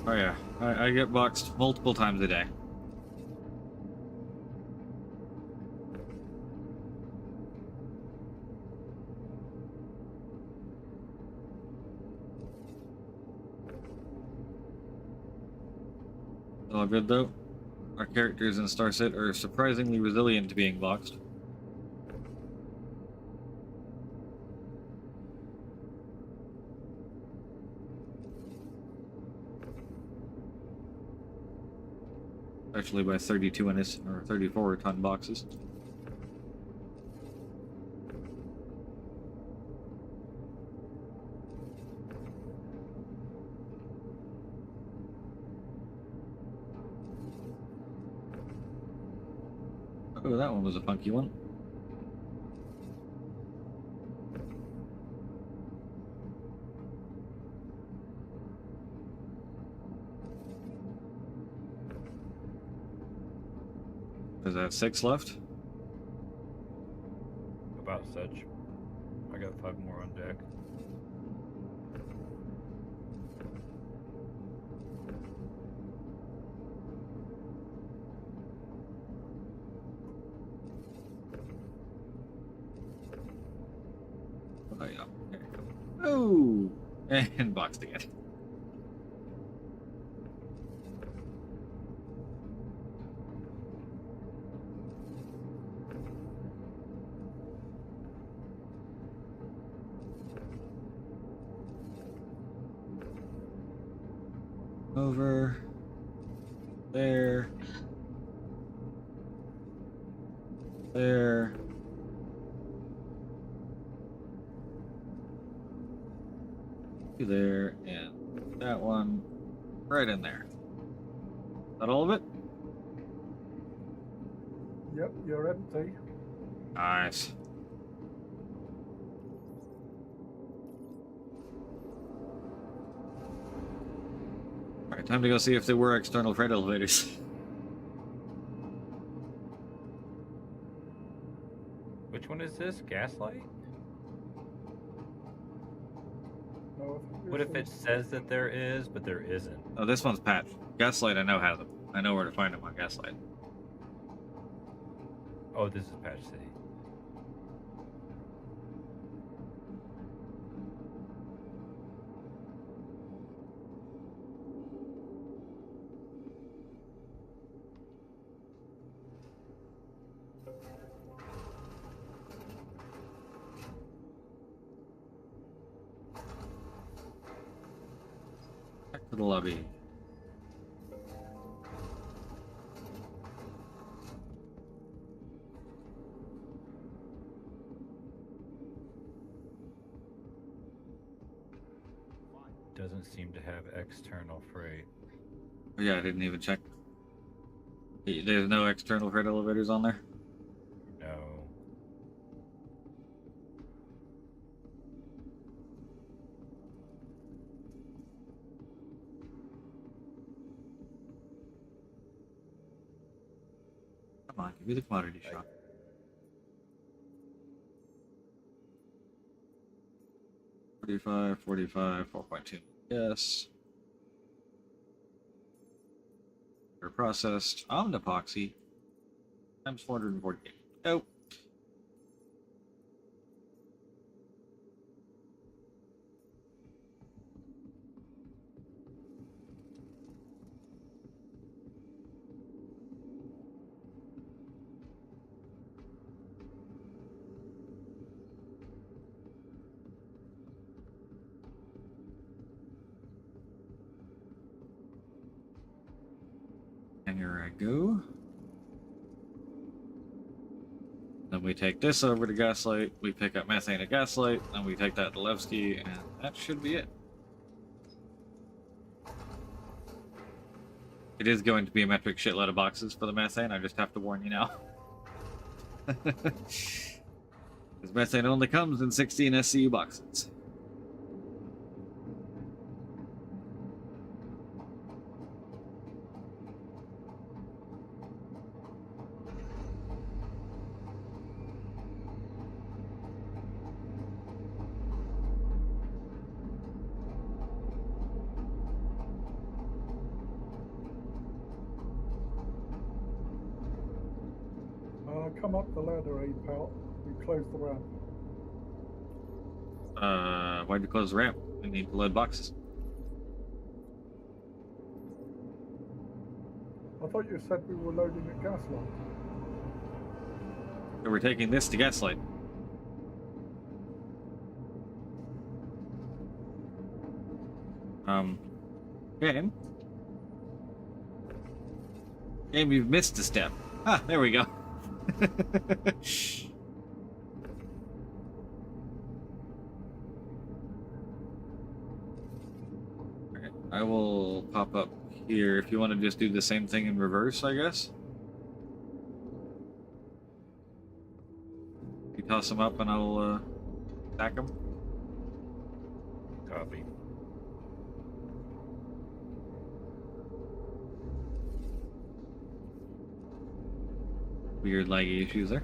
Oh yeah, I get boxed multiple times a day. All good though. Our characters in Star City are surprisingly resilient to being boxed. Especially by 32 or 34 ton boxes. Oh, that one was a funky one. Is that 6 left? About such. I got 5 more on deck. Oh, yeah. There you go. Oh! And boxed again. Over. There. There. There, and that one right in there. Is that all of it? Yep, you're empty. Nice. Alright, time to go see if there were external freight elevators. Which one is this? Gaslight? No, What if it says that there is, but there isn't? Oh, this one's patched. Gaslight, I know how them. I know where to find them on Gaslight. Oh, this is Patch City. Back to the lobby. Doesn't seem to have external freight. Oh, yeah, I didn't even check. There's no external freight elevators on there? No. Come on, give me the commodity shop. $45, $45, 4.2. Yes. They're processed. Omnipoxy. Times 448. Nope. And here I go. Then we take this over to Gaslight, we pick up methane at Gaslight, then we take that to Levski, and that should be it. It is going to be a metric shitload of boxes for the methane, I just have to warn you now. Because methane only comes in 16 SCU boxes. Come up the ladder, pal. We closed the ramp. Why'd you close the ramp? We need to load boxes. I thought you said we were loading at Gaslight. So we're taking this to Gaslight. Game. Game, you've missed a step. Ah, there we go. Alright, I will pop up here if you want to just do the same thing in reverse, I guess. You toss them up and I'll stack them. Copy. Weird laggy issues there.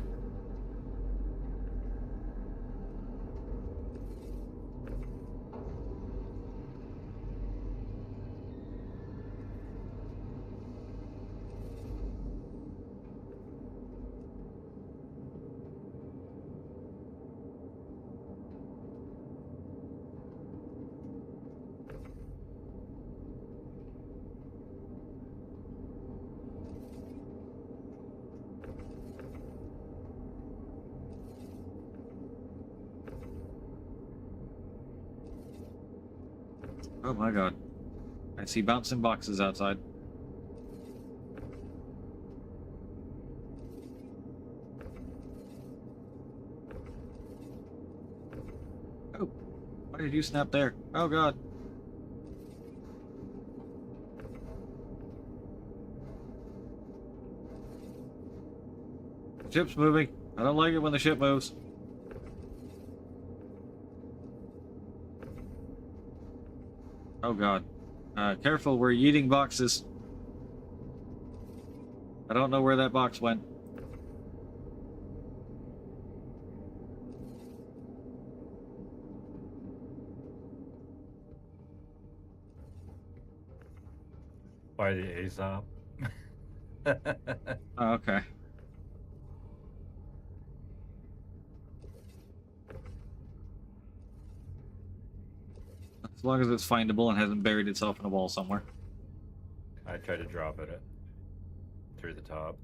Oh my god. I see bouncing boxes outside. Oh, why did you snap there? Oh god. The ship's moving. I don't like it when the ship moves. Oh god. Careful, we're eating boxes. I don't know where that box went. By the Aesop. Oh, okay. As long as it's findable and hasn't buried itself in a wall somewhere. I tried to drop it through the top.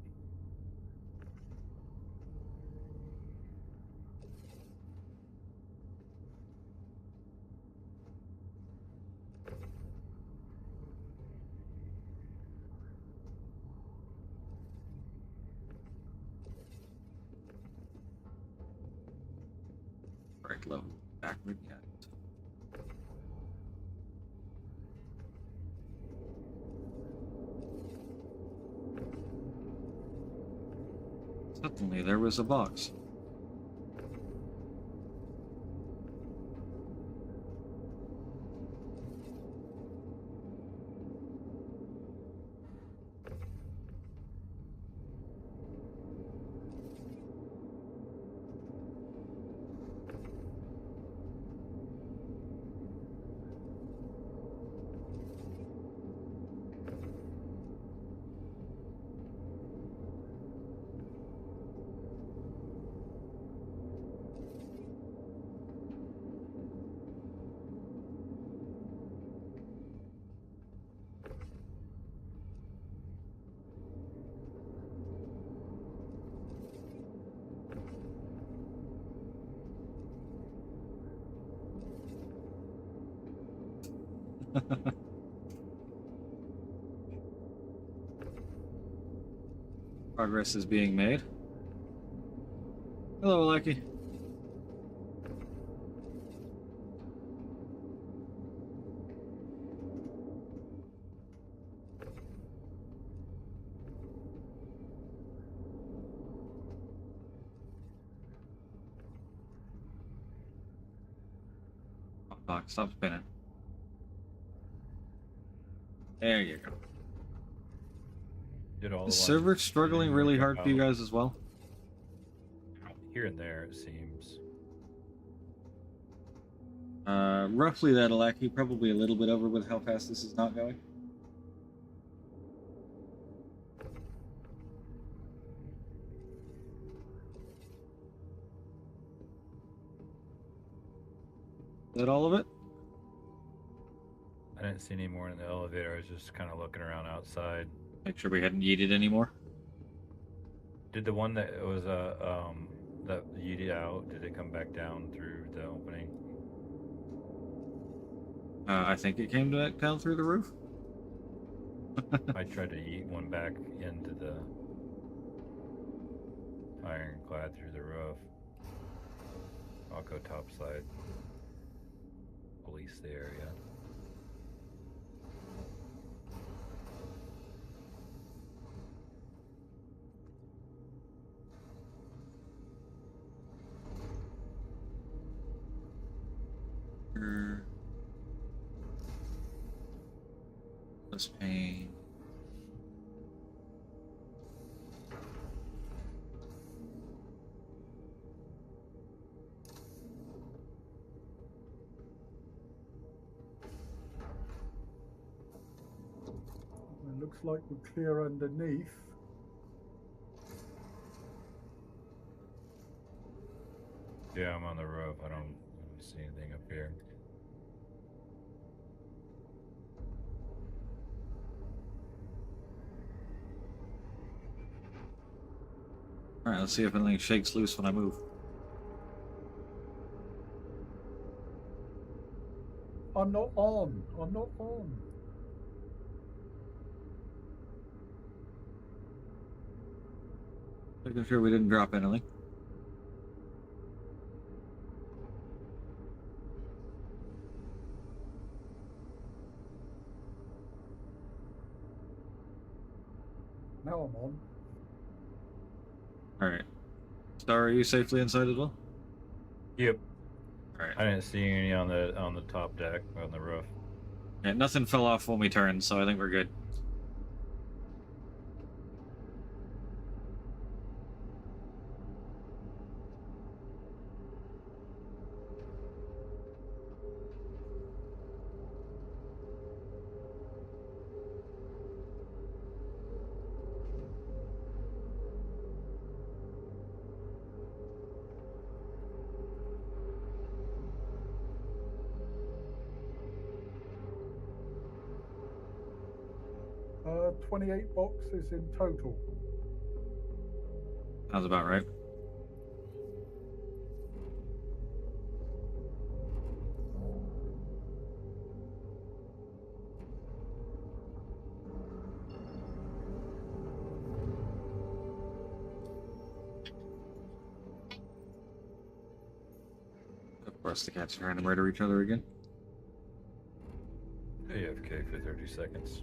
Right, low. Backward yet. Suddenly there was a box. Progress is being made. Hello, Lucky. Oh, fuck, stop spinning. There you go. Did all The the ones server that struggling didn't really work hard for you out. guys as well? Here and there, it seems. Roughly that, Alaki. Probably a little bit over with how fast this is not going. Is that all of it? I didn't see any more in the elevator. I was just kind of looking around outside. Make sure we hadn't yeeted anymore. Did the one that was that yeeted out? Did it come back down through the opening? I think it came back down through the roof. I tried to yeet one back into the ironclad through the roof. I'll go topside. Police the area. This pain. It looks like we're clear underneath. Yeah, I'm on the roof. I don't see anything up here. Alright, let's see if anything shakes loose when I move. I'm not on. I'm not on. Making sure we didn't drop anything. Now I'm on. Alright. Star, are you safely inside as well? Yep. Alright. I didn't see any on the top deck on the roof. Yeah, nothing fell off when we turned, so I think we're good. Uh, 28 boxes in total. Sounds about right. Of course, the cats are trying to murder each other again. AFK for 30 seconds.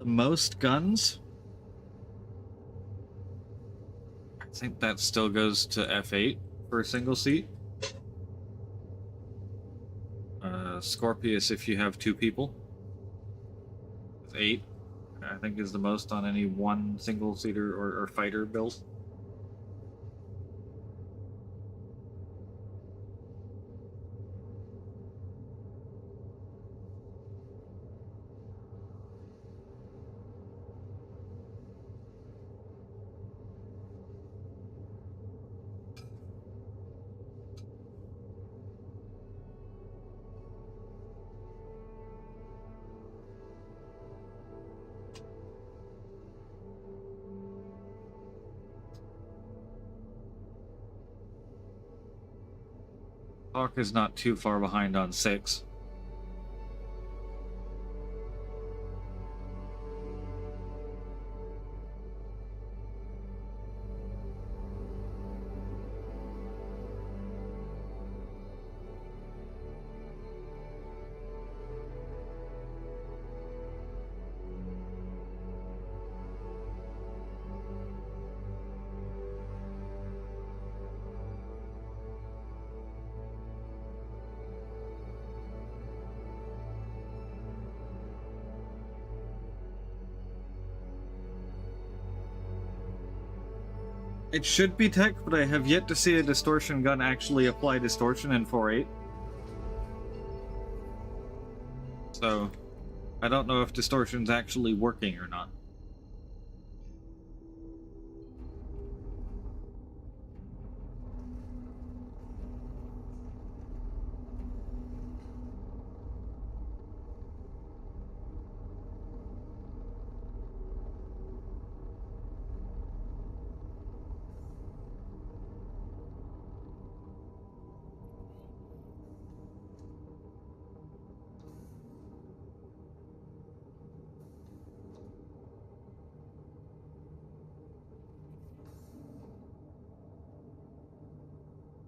The most guns? I think that still goes to F8 for a single seat. Scorpius if you have 2 people. 8, I think, is the most on any one single seater or fighter build. Hawk is not too far behind on 6. It should be tech, but I have yet to see a distortion gun actually apply distortion in 4.8. So, I don't know if distortion's actually working or not.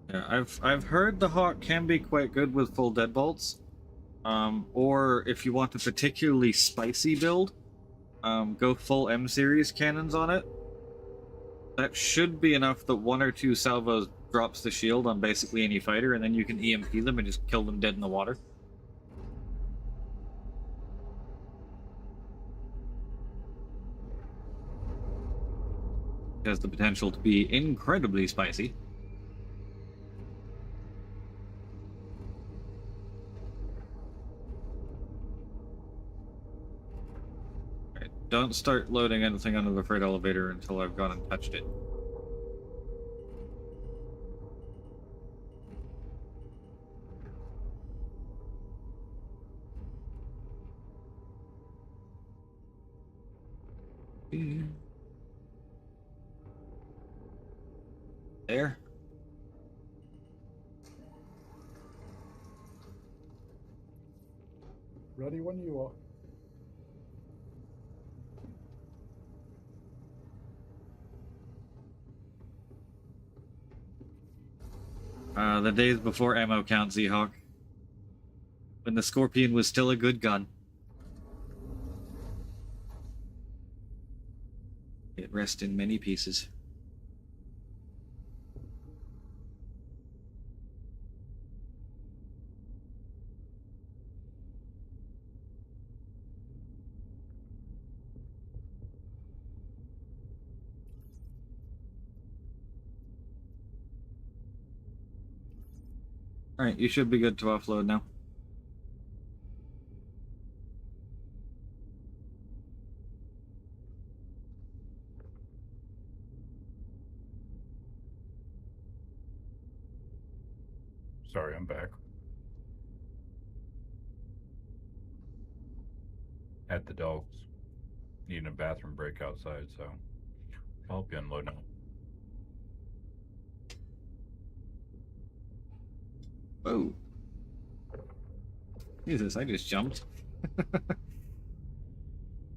Yeah, I've heard the Hawk can be quite good with full deadbolts. Or if you want a particularly spicy build, go full M series cannons on it. That should be enough that 1 or 2 salvos drops the shield on basically any fighter, and then you can EMP them and just kill them dead in the water. It has the potential to be incredibly spicy. Right, don't start loading anything onto the freight elevator until I've gone and touched it. There. Ready when you are. The days before ammo count, Z-Hawk. When the Scorpion was still a good gun. It rests in many pieces. Alright, you should be good to offload now. Sorry, I'm back. At the dogs. Needing a bathroom break outside, so I'll help you unload now. Whoa. Jesus, I just jumped.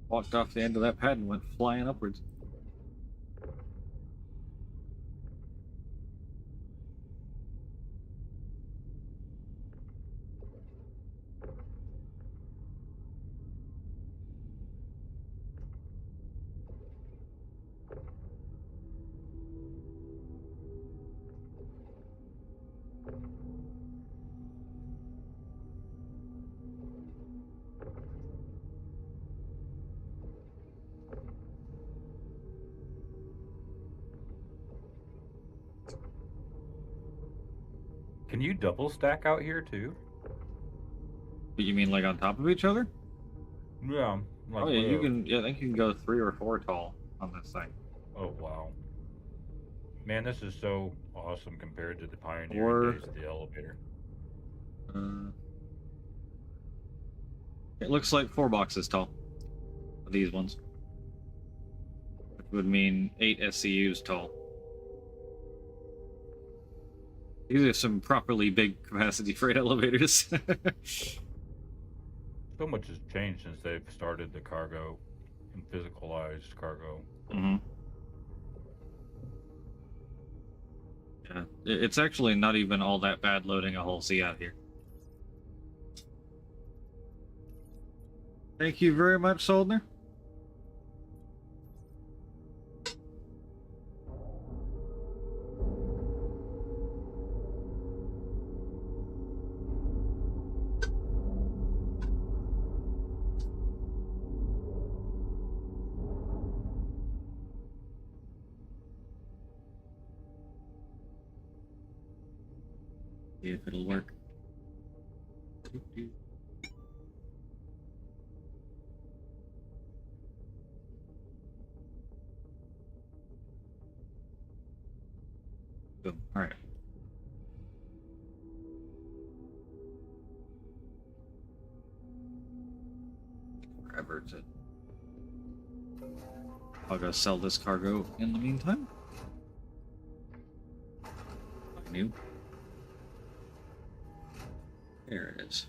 Walked off the end of that pad and went flying upwards. Can you double stack out here too? You mean like on top of each other? Yeah. Like Oh yeah, you where- can. Yeah, I think you can go 3 or 4 tall on this thing. Oh wow. Man, this is so awesome compared to the pioneering Or- days of the elevator. It looks like 4 boxes tall. These ones. Which would mean 8 SCUs tall. These are some properly big capacity freight elevators. So much has changed since they've started the cargo and physicalized cargo. Mm-hmm. Yeah, it's actually not even all that bad loading a whole sea out here. Thank you very much, Soldner. See if it'll work. Boom. All right. Forever to. I'll go sell this cargo in the meantime. New. There it is.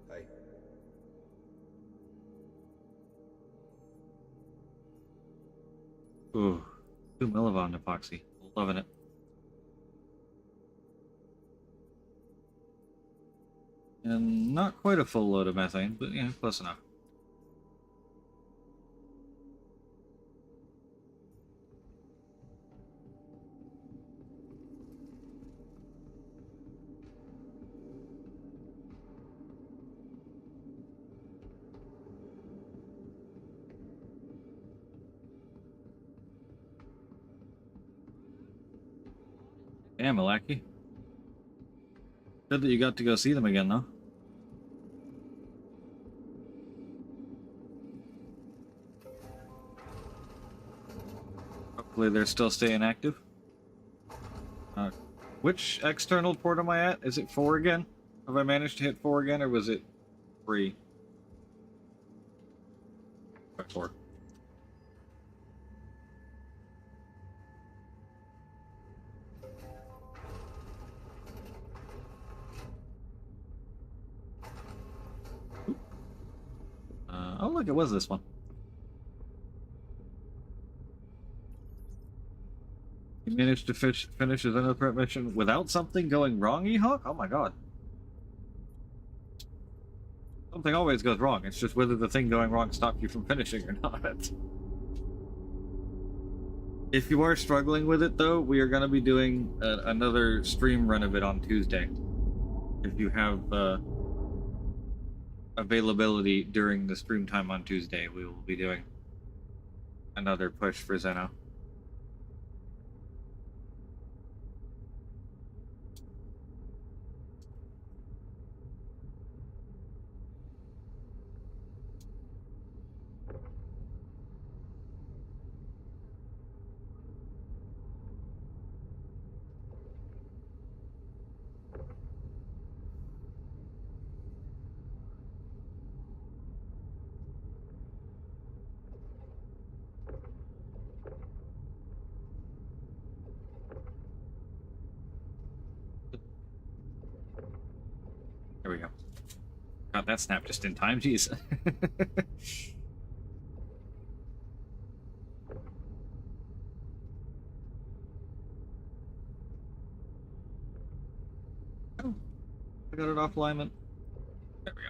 Hey. Ooh, 2 millivon epoxy. Loving it. And not quite a full load of methane, but yeah, close enough. Damn, Malaki. Good that you got to go see them again, though. Hopefully they're still staying active. Which external port am I at? Is it 4 again? Have I managed to hit 4 again, or was it 3? 4. Oh, look, it was this one. You managed to finish his Xenothreat mission without something going wrong, E-Hawk? Oh my god. Something always goes wrong. It's just whether the thing going wrong stopped you from finishing or not. If you are struggling with it, though, we are going to be doing another stream run of it on Tuesday. If you have availability during the stream time on Tuesday, we will be doing another push for Xeno. There we go. Got that snap just in time, jeez. Oh, I got it off alignment. There we go.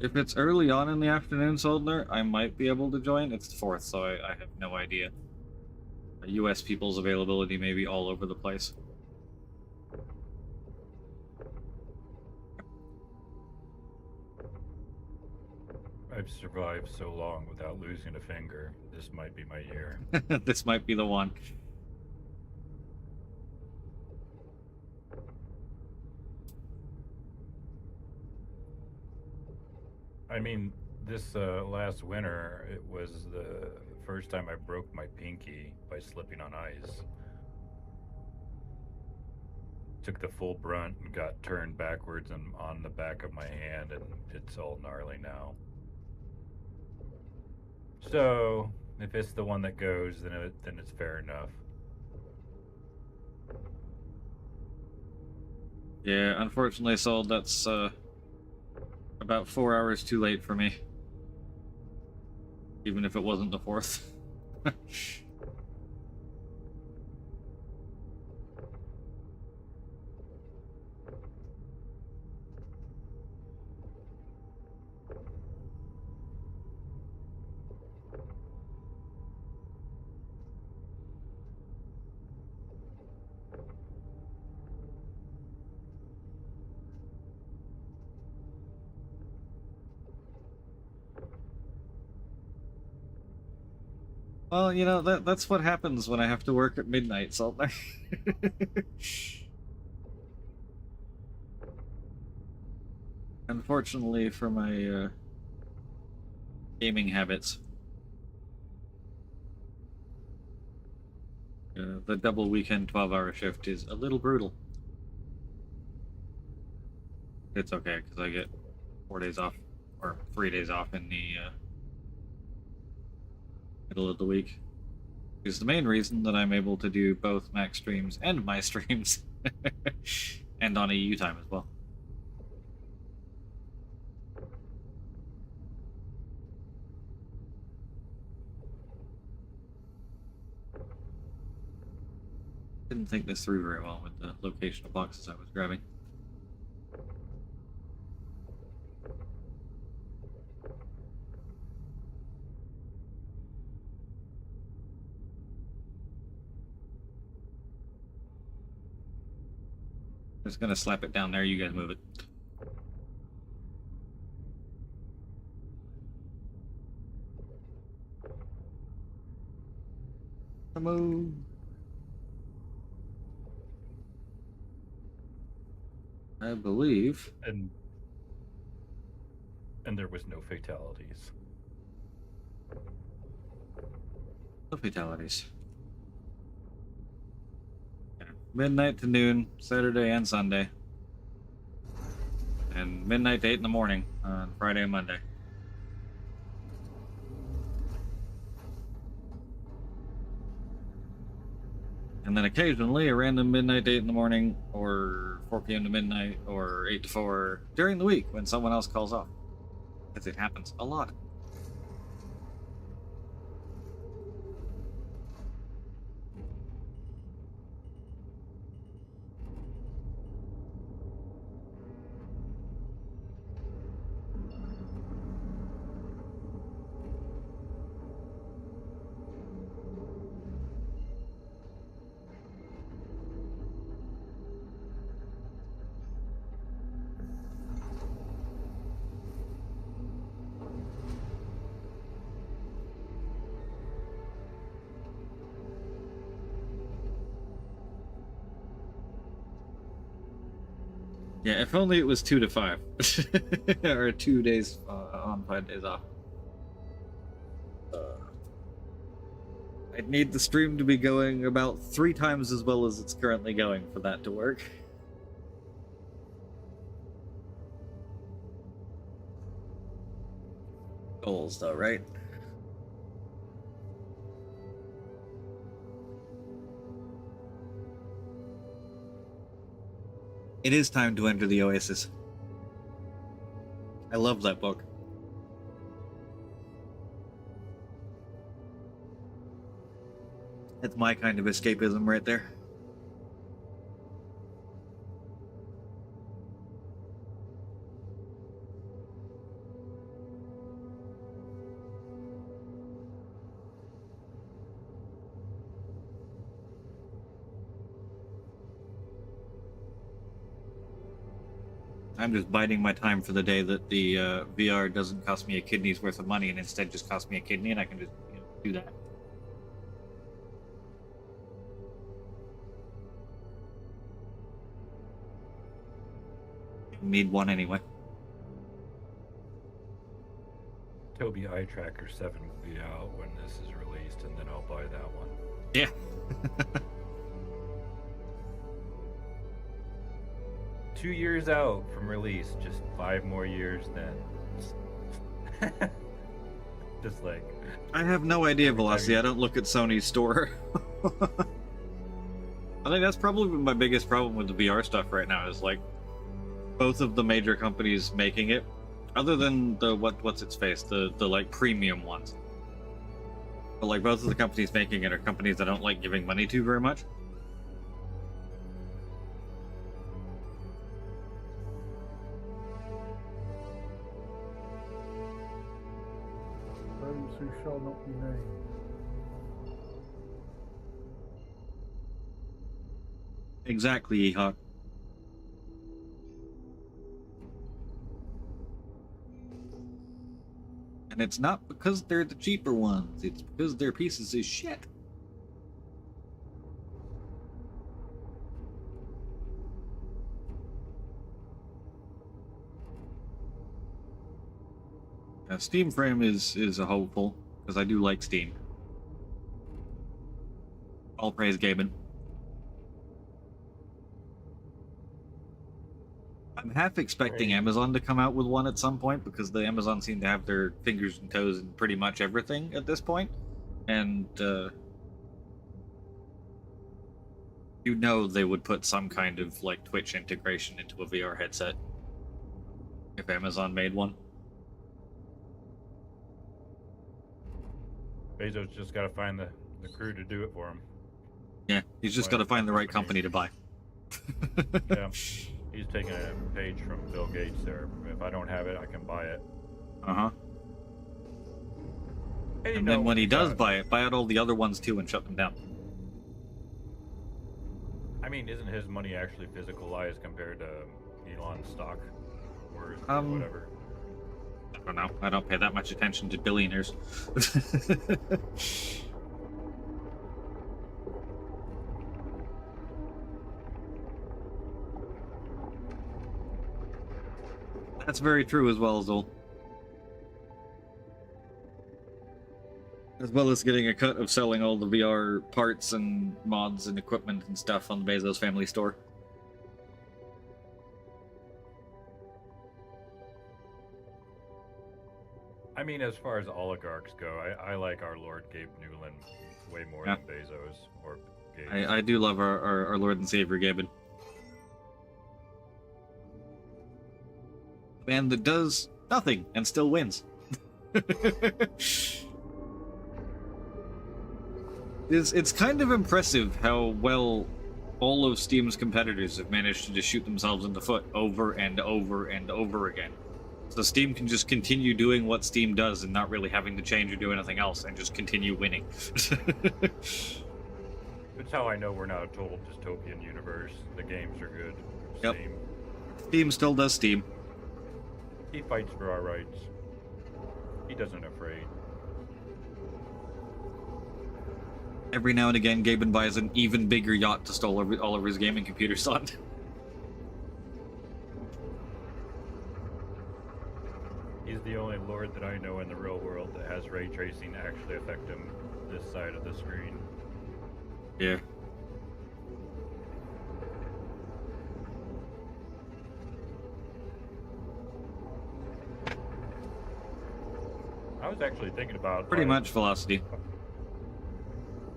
If it's early on in the afternoon, Soldner, I might be able to join. It's the 4th, so I have no idea. US people's availability may be all over the place. I've survived so long without losing a finger. This might be my year. This might be the one. I mean, this last winter, it was the first time I broke my pinky by slipping on ice. Took the full brunt and got turned backwards and on the back of my hand, and it's all gnarly now. So, if it's the one that goes, then it's fair enough. Yeah, unfortunately, Sold, that's about 4 hours too late for me. Even if it wasn't the 4th. Well, you know, that's what happens when I have to work at midnight, Salt. Unfortunately for my gaming habits. The double weekend 12-hour shift is a little brutal. It's okay, because I get 4 days off, or 3 days off in the middle of the week. Is the main reason that I'm able to do both Mac streams and my streams. And on EU time as well. Didn't think this through very well with the location of boxes I was grabbing. Just gonna slap it down there, you guys move it. Move. I believe. And there was no fatalities. No fatalities. Yeah. Midnight to noon, Saturday and Sunday. And midnight to 8 in the morning on Friday and Monday. And then occasionally a random midnight to 8 in the morning, or 4 p.m. to midnight, or 8 to 4 during the week when someone else calls off. Because it happens a lot. Yeah, if only it was 2 to 5. Or 2 days on, 5 days off. I'd need the stream to be going about 3 times as well as it's currently going for that to work. Goals, though, right? It is time to enter the Oasis. I love that book. It's my kind of escapism right there. I'm just biding my time for the day that the VR doesn't cost me a kidney's worth of money and instead just costs me a kidney, and I can just do that. Need one anyway. Toby Eye Tracker 7 will be out when this is released, and then I'll buy that one. Yeah. 2 years out from release, just 5 more years then. Just like... I have no idea, Velocity. I don't look at Sony's store. I think that's probably my biggest problem with the VR stuff right now, is like both of the major companies making it, other than the what's its face, the like premium ones. But like both of the companies making it are companies I don't like giving money to very much. Those who shall not be named. Exactly, Ehawk. And it's not because they're the cheaper ones, it's because they're pieces of shit. Steam Frame is a hopeful, because I do like Steam. All praise Gaben. I'm half expecting Amazon to come out with one at some point, because the Amazon seem to have their fingers and toes in pretty much everything at this point. And you know they would put some kind of like Twitch integration into a VR headset if Amazon made one. Bezos just got to find the crew to do it for him. Yeah, he's just got to find the right company to buy. Yeah. He's taking a page from Bill Gates there. If I don't have it, I can buy it. Uh-huh. And then when he does buy it, buy out all the other ones too and shut them down. I mean, isn't his money actually physicalized compared to Elon's stock? Or whatever? I don't know. I don't pay that much attention to billionaires. That's very true as well, Zol. As well as getting a cut of selling all the VR parts and mods and equipment and stuff on the Bezos family store. I mean, as far as oligarchs go, I like our Lord Gabe Newland way more than Bezos or Gates. I do love our Lord and Savior Gaben. Man that does nothing and still wins. It's kind of impressive how well all of Steam's competitors have managed to just shoot themselves in the foot over and over and over again. So Steam can just continue doing what Steam does and not really having to change or do anything else and just continue winning. That's how I know we're not a total dystopian universe. The games are good. Yep. Steam still does Steam. He fights for our rights. He doesn't afraid. Every now and again, Gaben buys an even bigger yacht to store all of his gaming computers on. He's the only lord that I know in the real world that has ray tracing actually affect him this side of the screen. Yeah. I was actually thinking about pretty much Velocity.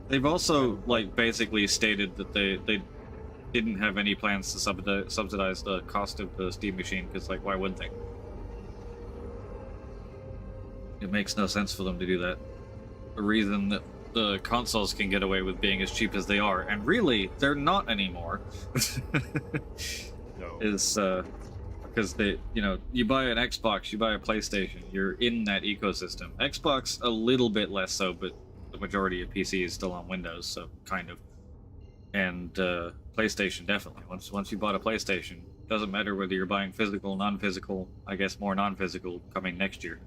They've also like basically stated that they didn't have any plans to subsidize the cost of the Steam machine, because like why wouldn't they? It makes no sense for them to do that. The reason that the consoles can get away with being as cheap as they are, and really they're not anymore, no. is because they, you buy an Xbox, you buy a PlayStation, you're in that ecosystem. Xbox a little bit less so, but the majority of PC is still on Windows, so kind of. And PlayStation definitely. Once you bought a PlayStation, Doesn't matter whether you're buying physical, non-physical. I guess more non-physical coming next year.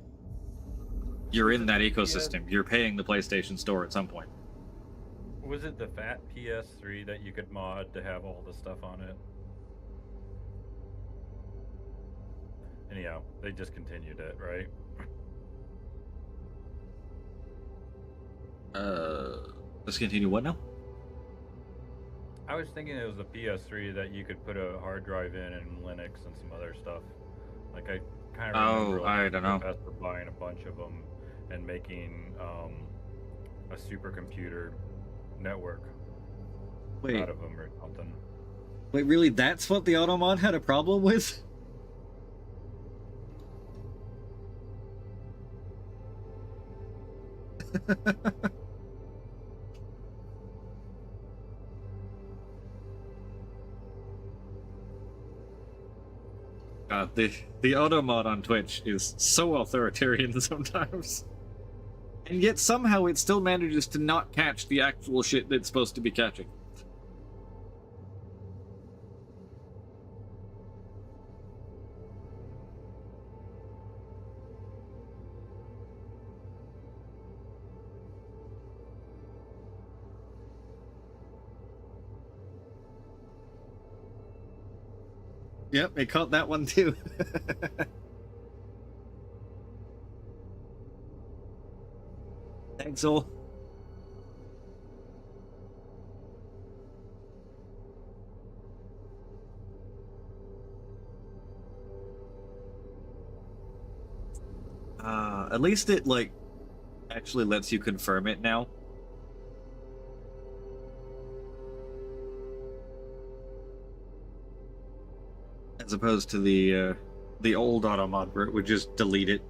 You're in that ecosystem. You're paying the PlayStation Store at some point. Was it the fat PS3 that you could mod to have all the stuff on it? Anyhow, they discontinued it, right? Let's continue. What now? I was thinking it was the PS3 that you could put a hard drive in and Linux and some other stuff. Like I kind of remember, I don't know. Professor buying a bunch of them and making a supercomputer network Wait, out of them or something. wait, really? That's what the Automod had a problem with? The Automod on Twitch is so authoritarian sometimes. And yet somehow it still manages to not catch the actual shit that's supposed to be catching. Yep, it caught that one too. Thanks all. At least it, like, actually lets you confirm it now. As opposed to the old Automod where it would just delete it.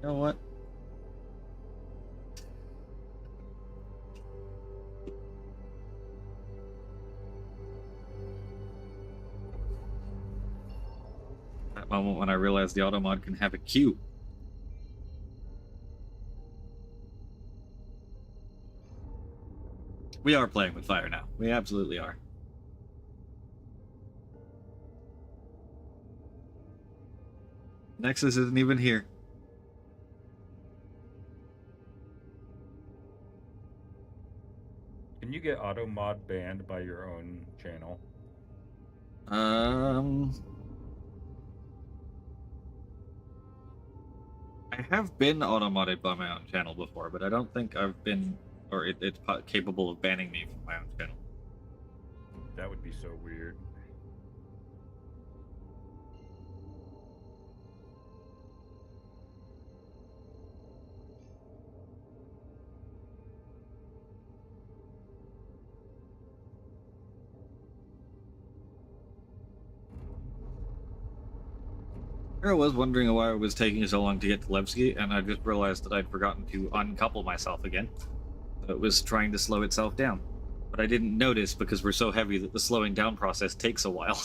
You know what? That moment when I realized the Automod can have a queue. We are playing with fire now. We absolutely are. Nexus isn't even here. Can you get auto mod banned by your own channel? I have been automodded by my own channel before, but I don't think I've been, or it's capable of banning me from my own channel. That would be so weird. I was wondering why it was taking so long to get to Levski, and I just realized that I'd forgotten to uncouple myself again. So it was trying to slow itself down. But I didn't notice because we're so heavy that the slowing down process takes a while.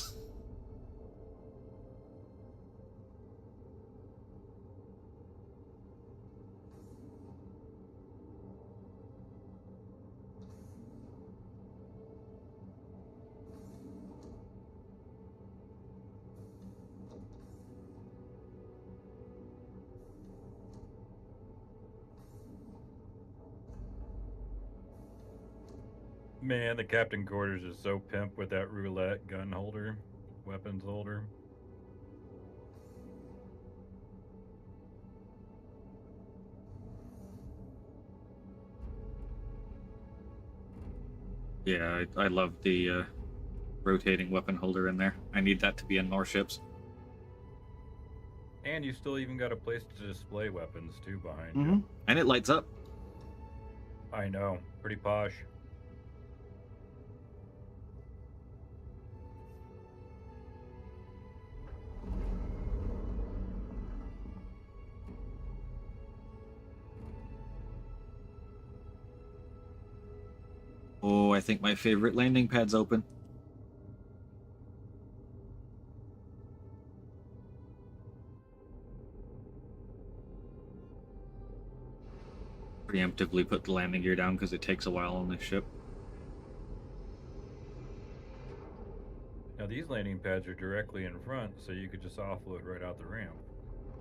Man, the captain quarters is so pimp with that roulette gun holder, weapons holder. Yeah, I love the rotating weapon holder in there. I need that to be in more ships. And you still even got a place to display weapons too behind you. And it lights up. I know, pretty posh. Oh, I think my favorite landing pad's open. preemptively put the landing gear down because it takes a while on this ship. Now these landing pads are directly in front, so you could just offload right out the ramp.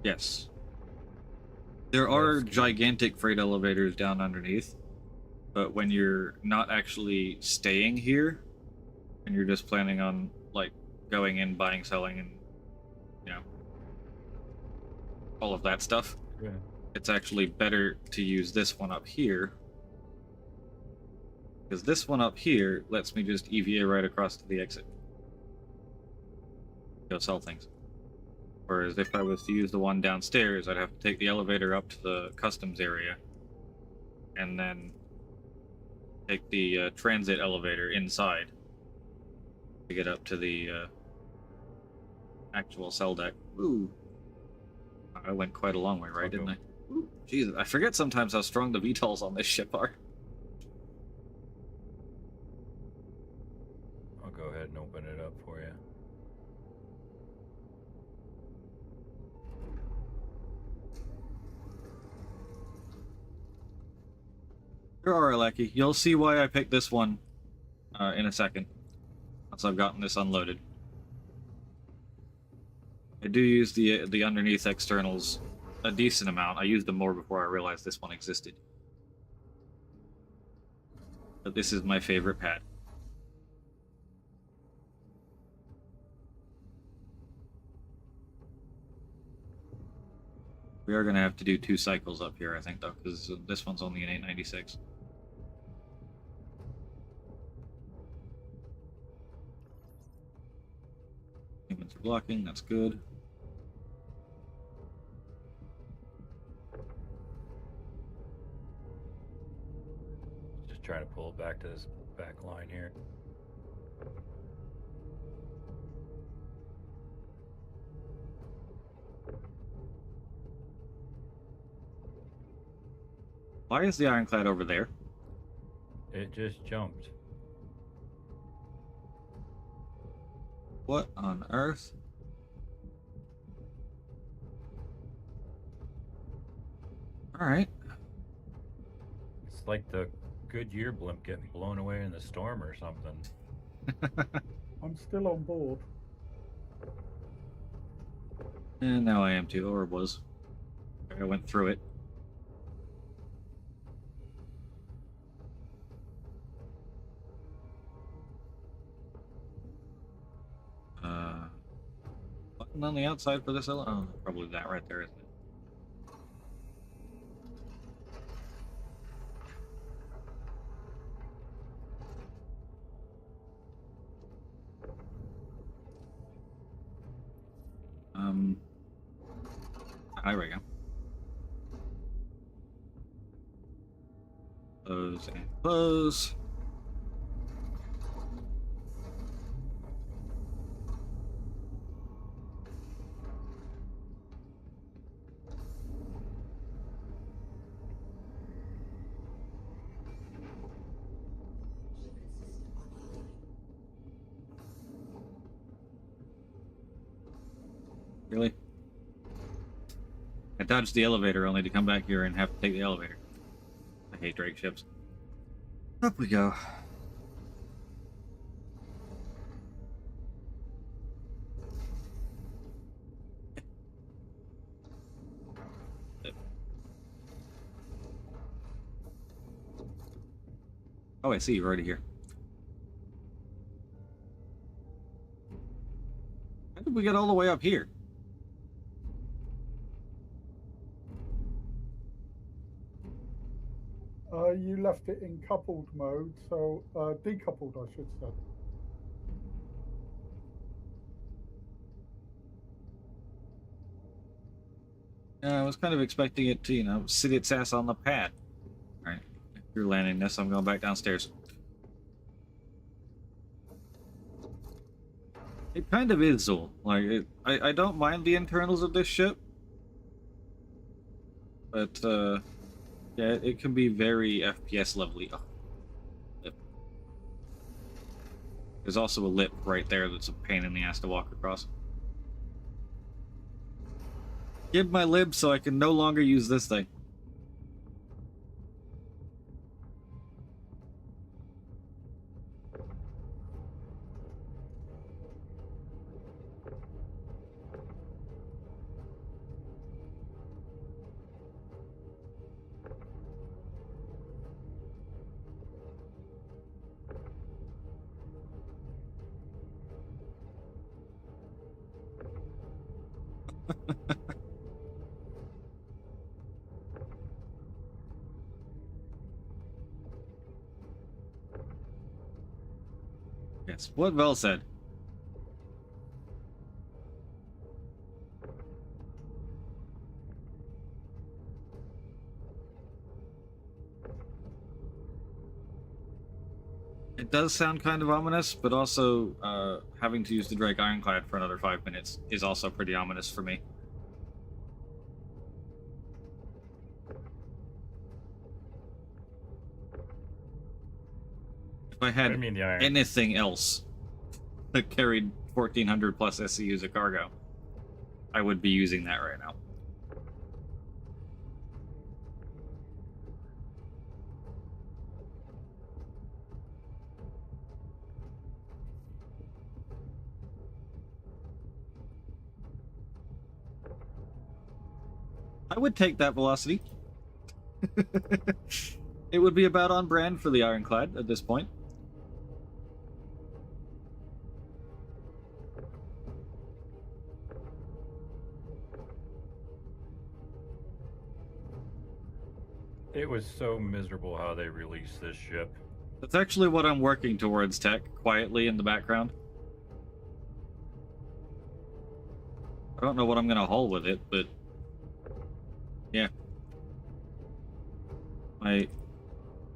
Yes. There are That's good. gigantic freight elevators down underneath, but when you're not actually staying here, and you're just planning on, like, going in, buying, selling, and, you know, all of that stuff, Yeah. it's actually better to use this one up here. Because this one up here lets me just EVA right across to the exit. Go sell things. Whereas if I was to use the one downstairs, I'd have to take the elevator up to the customs area. And then take the transit elevator inside to get up to the actual cell deck. Ooh. I went quite a long way, right, didn't I? Ooh, Jesus, I forget sometimes how strong the VTOLs on this ship are. I'll go ahead and open it up for you. You're alright, Lackey. You'll see why I picked this one in a second, once I've gotten this unloaded. I do use the underneath externals a decent amount. I used them more before I realized this one existed. But this is my favorite pad. We are going to have to do 2 cycles up here, I think, though, because this one's only an 896. Humans are blocking, that's good. Just trying to pull it back to this back line here. Why is the ironclad over there? It just jumped. What on earth? Alright. It's like the Goodyear blimp getting blown away in the storm or something. I'm still on board. And now I am too, or was. I went through it. Button on the outside for this? Oh, probably that right there, isn't it? There we go. Close and close. Really? I dodged the elevator only to come back here and have to take the elevator. I hate Drake ships. Up we go. Oh, I see, you're already here. How did we get all the way up here? You left it in coupled mode, so decoupled, I should say. I was kind of expecting it to, you know, sit its ass on the pad. Alright, if you're landing this, I'm going back downstairs. It kind of is, Zool. Like, I don't mind the internals of this ship. But, yeah, it can be very FPS lovely. Oh, lip. There's also a lip right there that's a pain in the ass to walk across. Give my lib so I can no longer use this thing. Yes, what Vel said. It does sound kind of ominous, but also having to use the Drake Ironclad for another 5 minutes is also pretty ominous for me. If I had I mean, the iron. anything else that carried 1,400 plus SCUs of cargo, I would be using that right now. I would take that velocity. It would be about on brand for the Ironclad at this point. It was so miserable how they released this ship. That's actually what I'm working towards, Tech, quietly in the background. I don't know what I'm going to haul with it, but yeah. My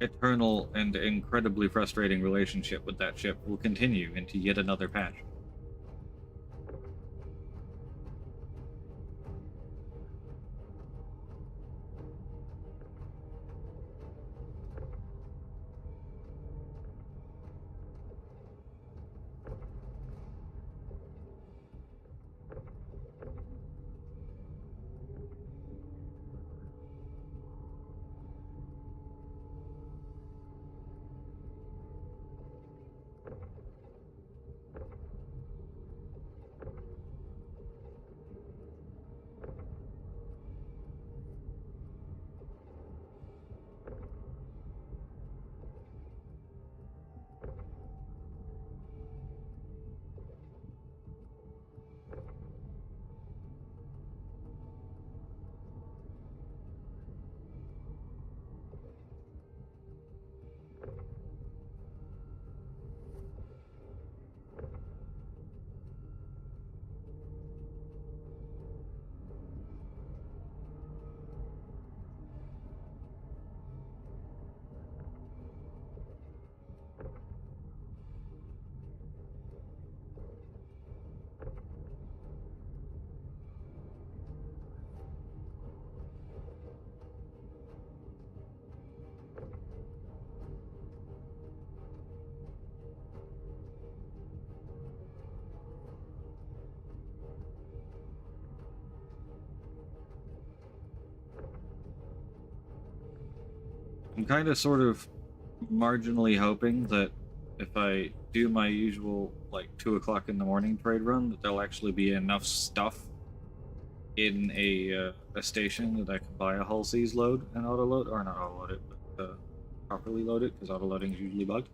eternal and incredibly frustrating relationship with that ship will continue into yet another patch. I'm kind of sort of marginally hoping that if I do my usual like 2 o'clock in the morning trade run, that there'll actually be enough stuff in a station that I can buy a hull C's load and auto load, or not auto load it, but properly load it, because auto loading is usually bugged.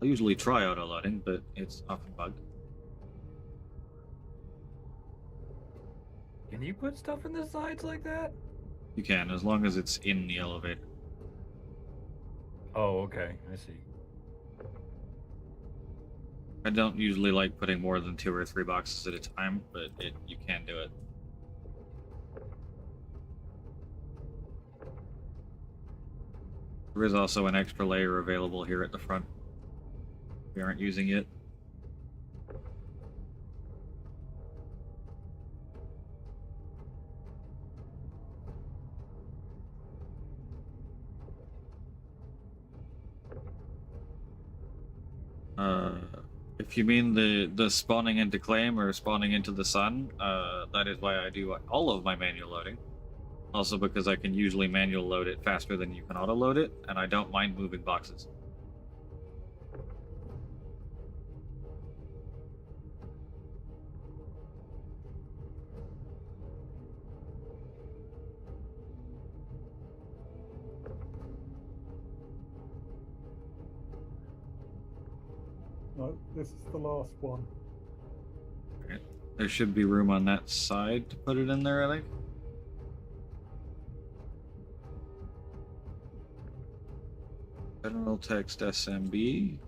I usually try auto loading, but it's often bugged. Can you put stuff in the sides like that? You can, as long as it's in the elevator. Oh, okay. I see. I don't usually like putting more than 2 or 3 boxes at a time, but you can do it. There is also an extra layer available here at the front. We aren't using it. If you mean the spawning into claim or spawning into the sun, that is why I do all of my manual loading. Also because I can usually manual load it faster than you can auto load it, and I don't mind moving boxes. No, this is the last one. Okay. There should be room on that side to put it in there, I think. General text SMB.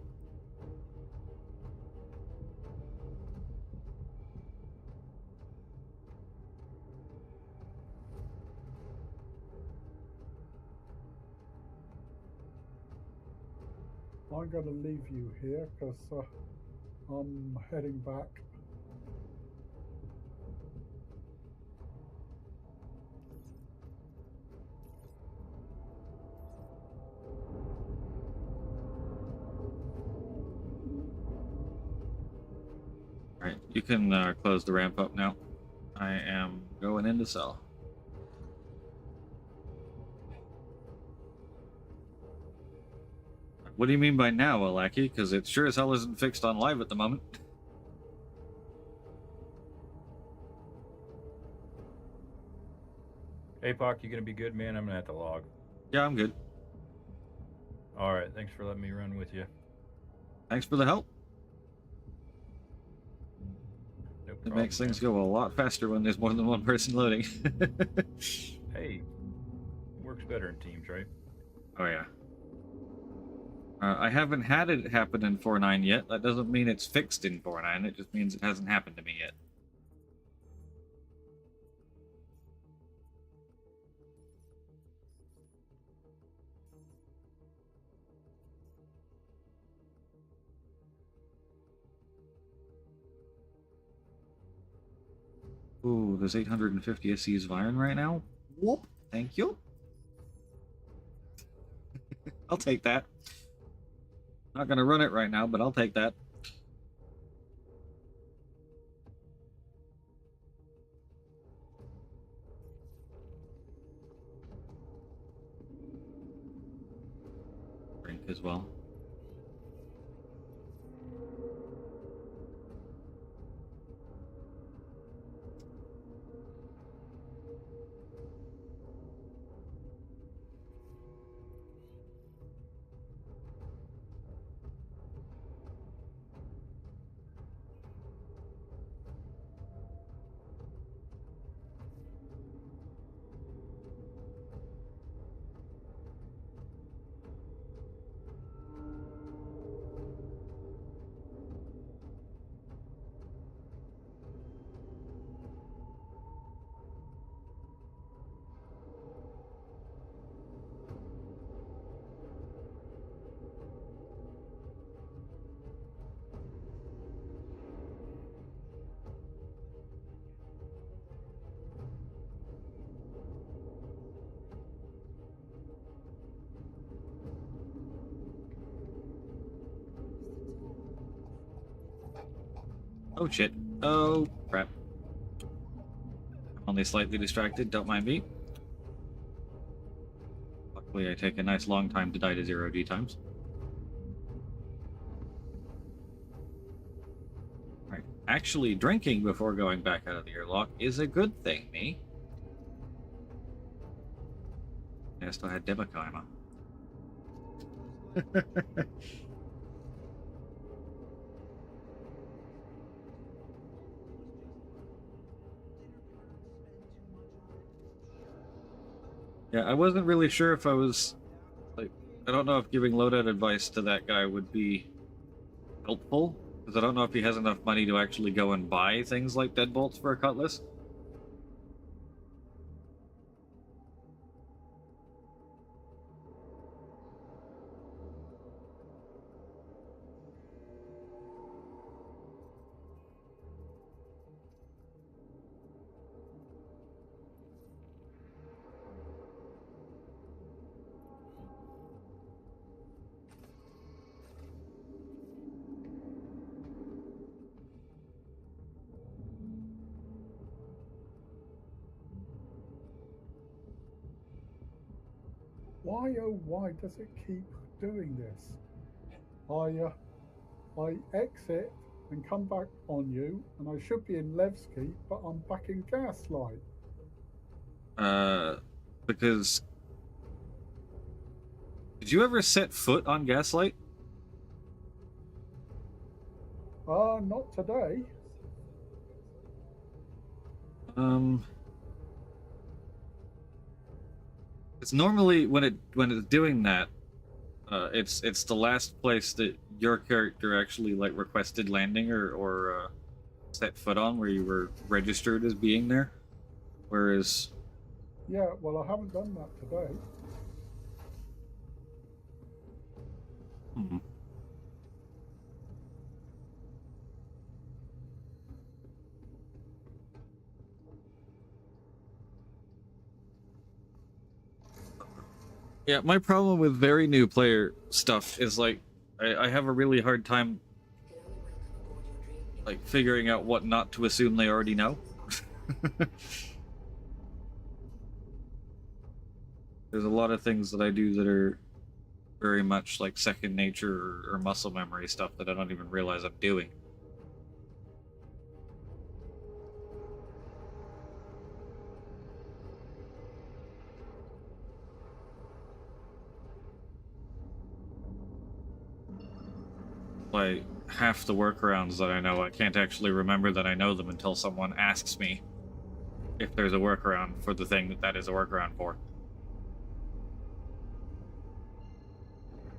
I'm going to leave you here because I'm heading back. Alright, you can close the ramp up now. I am going into cell. What do you mean by now, Alaki? Because it sure as hell isn't fixed on live at the moment. APOC, you gonna be good, man? I'm gonna have to log. Yeah, I'm good. Alright, thanks for letting me run with you. Thanks for the help. No It problem, makes things man. go a lot faster when there's more than one person loading. Hey, works better in teams, right? Oh yeah. I haven't had it happen in 4.9 yet. That doesn't mean it's fixed in 4.9. It just means it hasn't happened to me yet. Ooh, there's 850 SCs of iron right now. Whoop! Thank you. I'll take that. Not gonna run it right now, but I'll take that. Drink as well. Oh shit. Oh crap. I'm only slightly distracted, don't mind me. Luckily I take a nice long time to die to 0 times. Right. Actually drinking before going back out of the airlock is a good thing, me. I still had Debakaimer. Yeah, I wasn't really sure if I was, like, I don't know if giving loadout advice to that guy would be helpful, because I don't know if he has enough money to actually go and buy things like deadbolts for a cutlass. Why, oh why does it keep doing this? I exit and come back on you, and I should be in Levski, but I'm back in Gaslight. Because... Did you ever set foot on Gaslight? Not today. It's normally when it's doing that, it's the last place that your character actually like requested landing or set foot on, where you were registered as being there. Whereas, Yeah, well, I haven't done that today. Yeah, my problem with very new player stuff is like I have a really hard time like figuring out what not to assume they already know. There's a lot of things that I do that are very much like second nature or muscle memory stuff that I don't even realize I'm doing. Like half the workarounds that I know, I can't actually remember that I know them until someone asks me if there's a workaround for the thing that is a workaround for.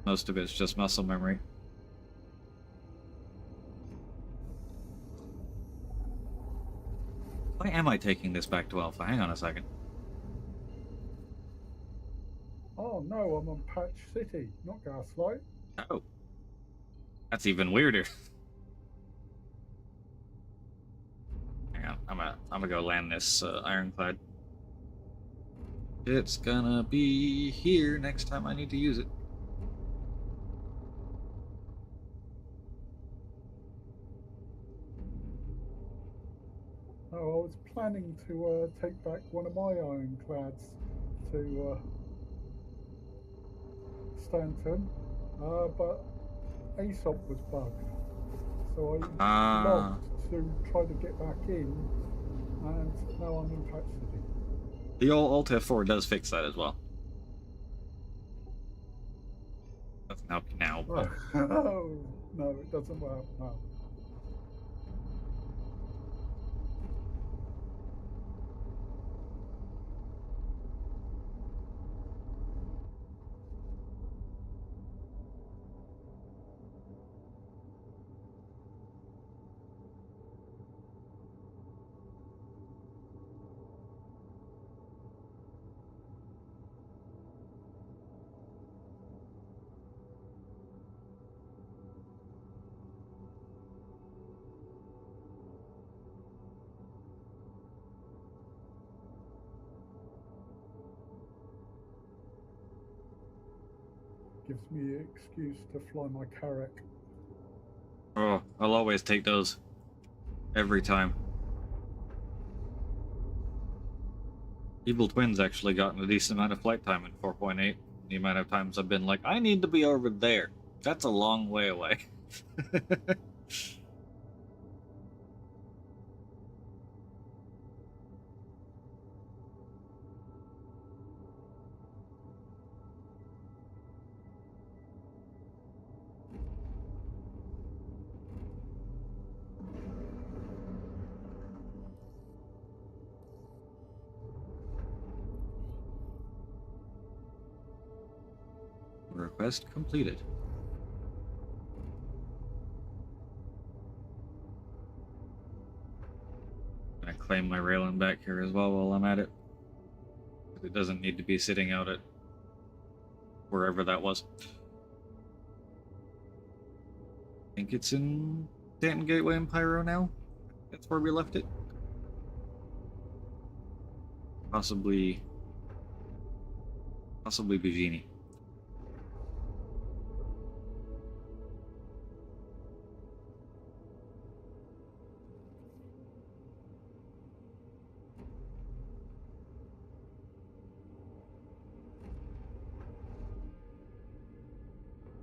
Most of it's just muscle memory. Why am I taking this back to Alpha? Hang on a second. Oh no, I'm on Patch City, not Gaslight. Oh. That's even weirder. Hang on, I'm gonna go land this ironclad. It's gonna be here next time I need to use it. No, I was planning to take back one of my ironclads to Stanton, but ASOP was bugged. So I logged to try to get back in, and now I'm in Patch City. The old Alt F4 does fix that as well. Doesn't help you now, but... Oh, no, it doesn't work, no. Gives me an excuse to fly my Carrack. Oh, I'll always take those. Every time. Evil Twin's actually gotten a decent amount of flight time in 4.8. The amount of times I've been like, I need to be over there. That's a long way away. Request completed. I claim my railing back here as well while I'm at it. It doesn't need to be sitting out at wherever that was. I think it's in Stanton Gateway and Pyro now. That's where we left it. Possibly Bugini.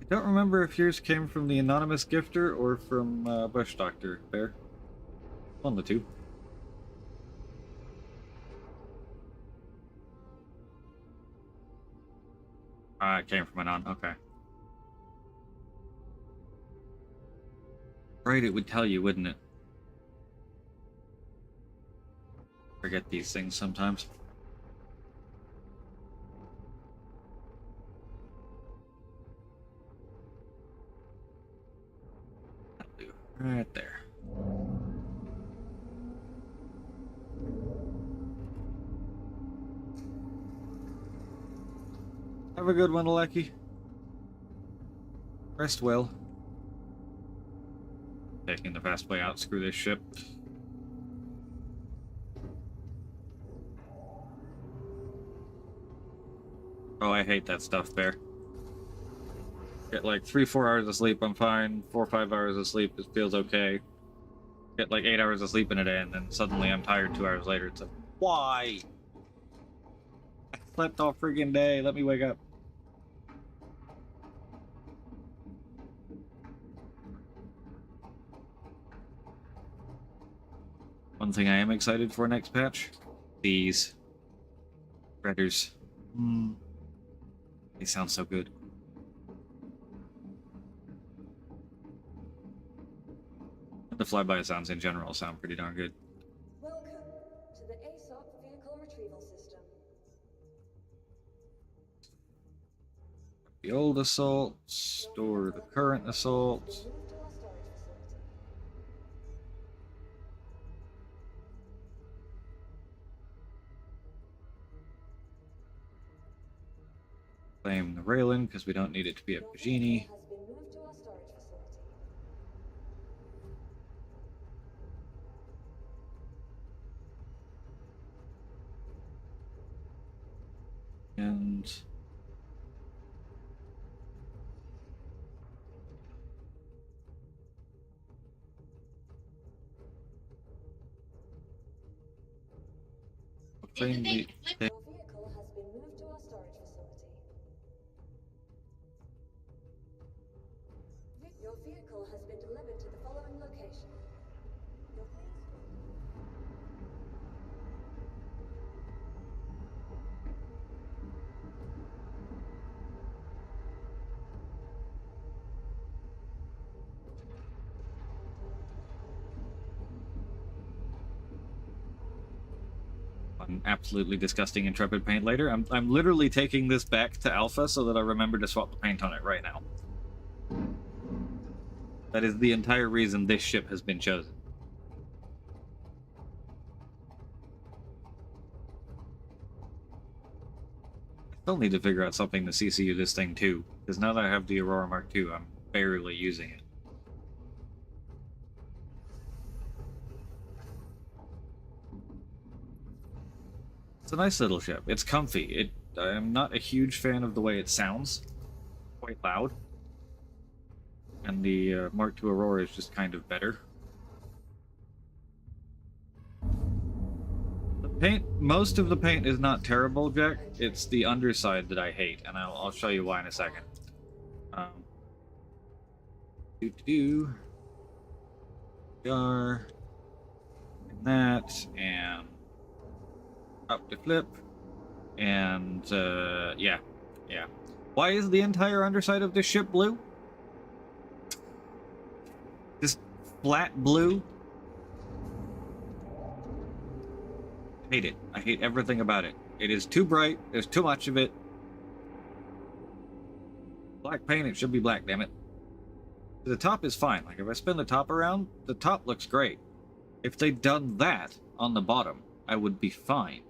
I don't remember if yours came from the anonymous gifter or from Bush Doctor Bear. One of the two. It came from Anon, okay. Right, it would tell you, wouldn't it? Forget these things sometimes. Right there. Have a good one, Aleki. Rest well. Taking the fast way out, screw this ship. Oh, I hate that stuff, Bear. Get like 3-4 hours of sleep, I'm fine. 4 or 5 hours of sleep, it feels okay. Get like 8 hours of sleep in a day, and then suddenly I'm tired 2 hours later. It's like, why? I slept all friggin' day. Let me wake up. One thing I am excited for next patch, these spreaders. They sound so good. The flyby sounds in general sound pretty darn good. Welcome to the ASOP vehicle retrieval system. The old assault, store the current assault. Moved to our storage facility. Claim the railing because we don't need it to be a Your Pagini. vehicle has been moved to our storage facility. And claim the Your vehicle has been moved to our storage facility. Your vehicle has been delivered to the following location. Your please. an absolutely disgusting Intrepid paint later. I'm literally taking this back to Alpha so that I remember to swap the paint on it right now. That is the entire reason this ship has been chosen. I still need to figure out something to CCU this thing too, because now that I have the Aurora Mark II, I'm barely using it. It's a nice little ship. It's comfy. I'm not a huge fan of the way it sounds. Quite loud. And the Mark II Aurora is just kind of better. The paint, most of the paint is not terrible, Jack. It's the underside that I hate, and I'll show you why in a second. Jar. And that, and up to flip, and yeah. Why is the entire underside of this ship blue? Just flat blue? I hate it. I hate everything about it. It is too bright. There's too much of it. Black paint, it should be black, damn it. The top is fine. Like, if I spin the top around, the top looks great. If they'd done that on the bottom, I would be fine.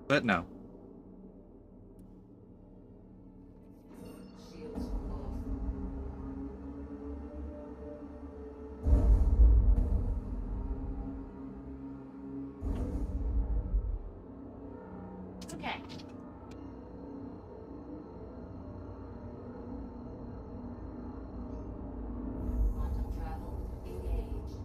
But no. Shields off. Okay. Quantum travel engaged.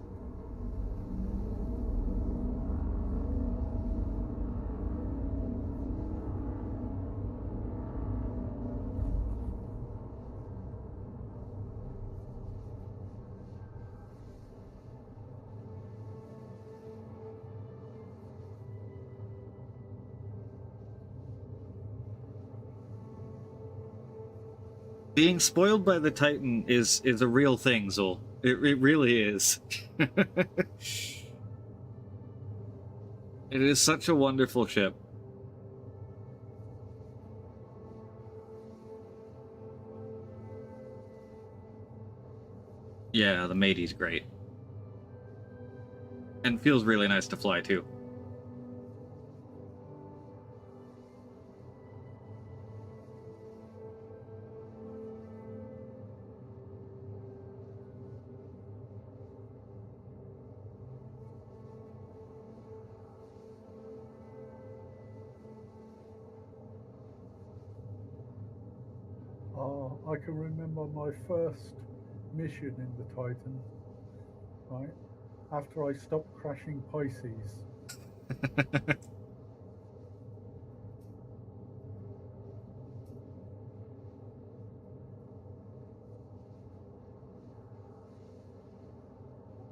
Being spoiled by the Titan is a real thing, Zol. It really is. It is such a wonderful ship. Yeah, the Matey's great. And feels really nice to fly, too. I can remember my first mission in the Titan, right? After I stopped crashing Pisces.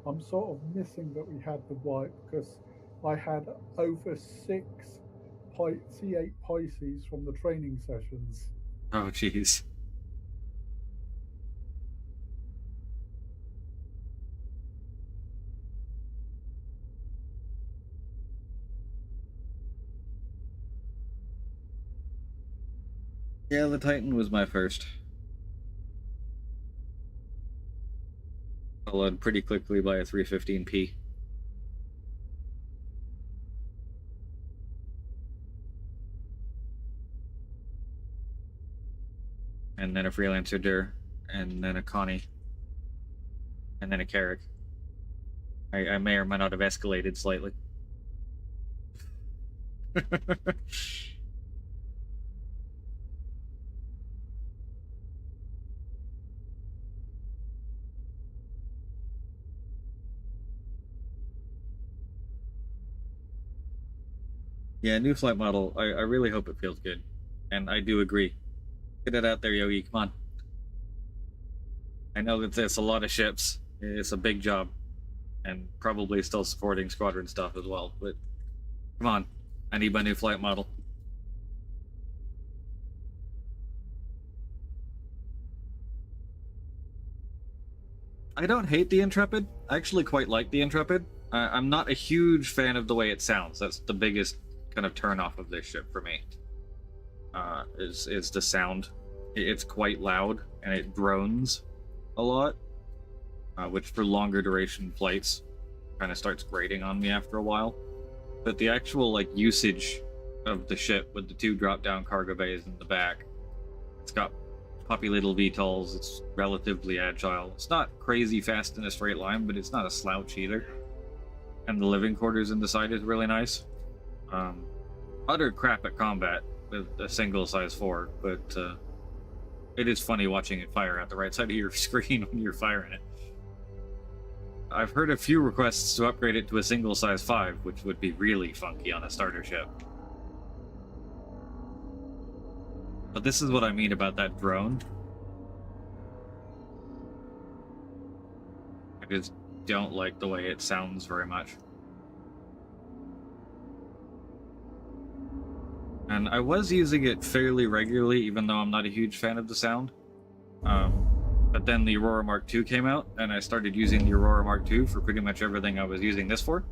I'm sort of missing that we had the wipe because I had over 6 C8 Pisces from the training sessions. Oh, jeez. Yeah, the Titan was my first. Followed pretty quickly by a 315p. And then a Freelancer Dur, and then a Connie, and then a Carrick. I may or may not have escalated slightly. Yeah, new flight model. I really hope it feels good. And I do agree. Get it out there, Yogi. Come on. I know that it's a lot of ships. It's a big job. And probably still supporting squadron stuff as well. But come on. I need my new flight model. I don't hate the Intrepid. I actually quite like the Intrepid. I'm not a huge fan of the way it sounds. That's the biggest kind of turn off of this ship for me. Is the sound. It's quite loud and it drones a lot, which for longer duration flights kind of starts grating on me after a while. But the actual like usage of the ship with the 2 drop-down cargo bays in the back, it's got puppy little VTOLs. It's relatively agile. It's not crazy fast in a straight line, but it's not a slouch either. And the living quarters in the side is really nice. Utter crap at combat with a single size 4, but it is funny watching it fire at the right side of your screen when you're firing it. I've heard a few requests to upgrade it to a single size 5, which would be really funky on a starter ship. But this is what I mean about that drone. I just don't like the way it sounds very much. And I was using it fairly regularly, even though I'm not a huge fan of the sound. But then the Aurora Mark II came out, and I started using the Aurora Mark II for pretty much everything I was using this for.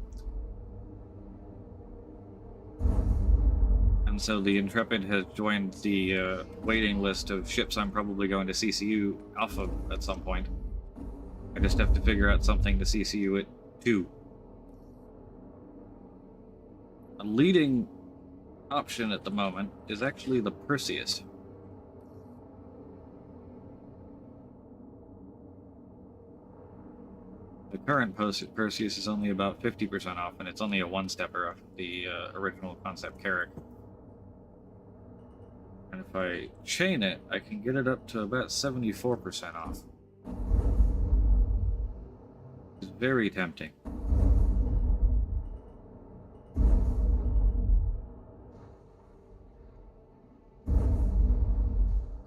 And so the Intrepid has joined the waiting list of ships I'm probably going to CCU Alpha at some point. I just have to figure out something to CCU it to. A leading option at the moment is actually the Perseus. The current Perseus is only about 50% off, and it's only a one-stepper off the original concept Carrick. And if I chain it, I can get it up to about 74% off. It's very tempting.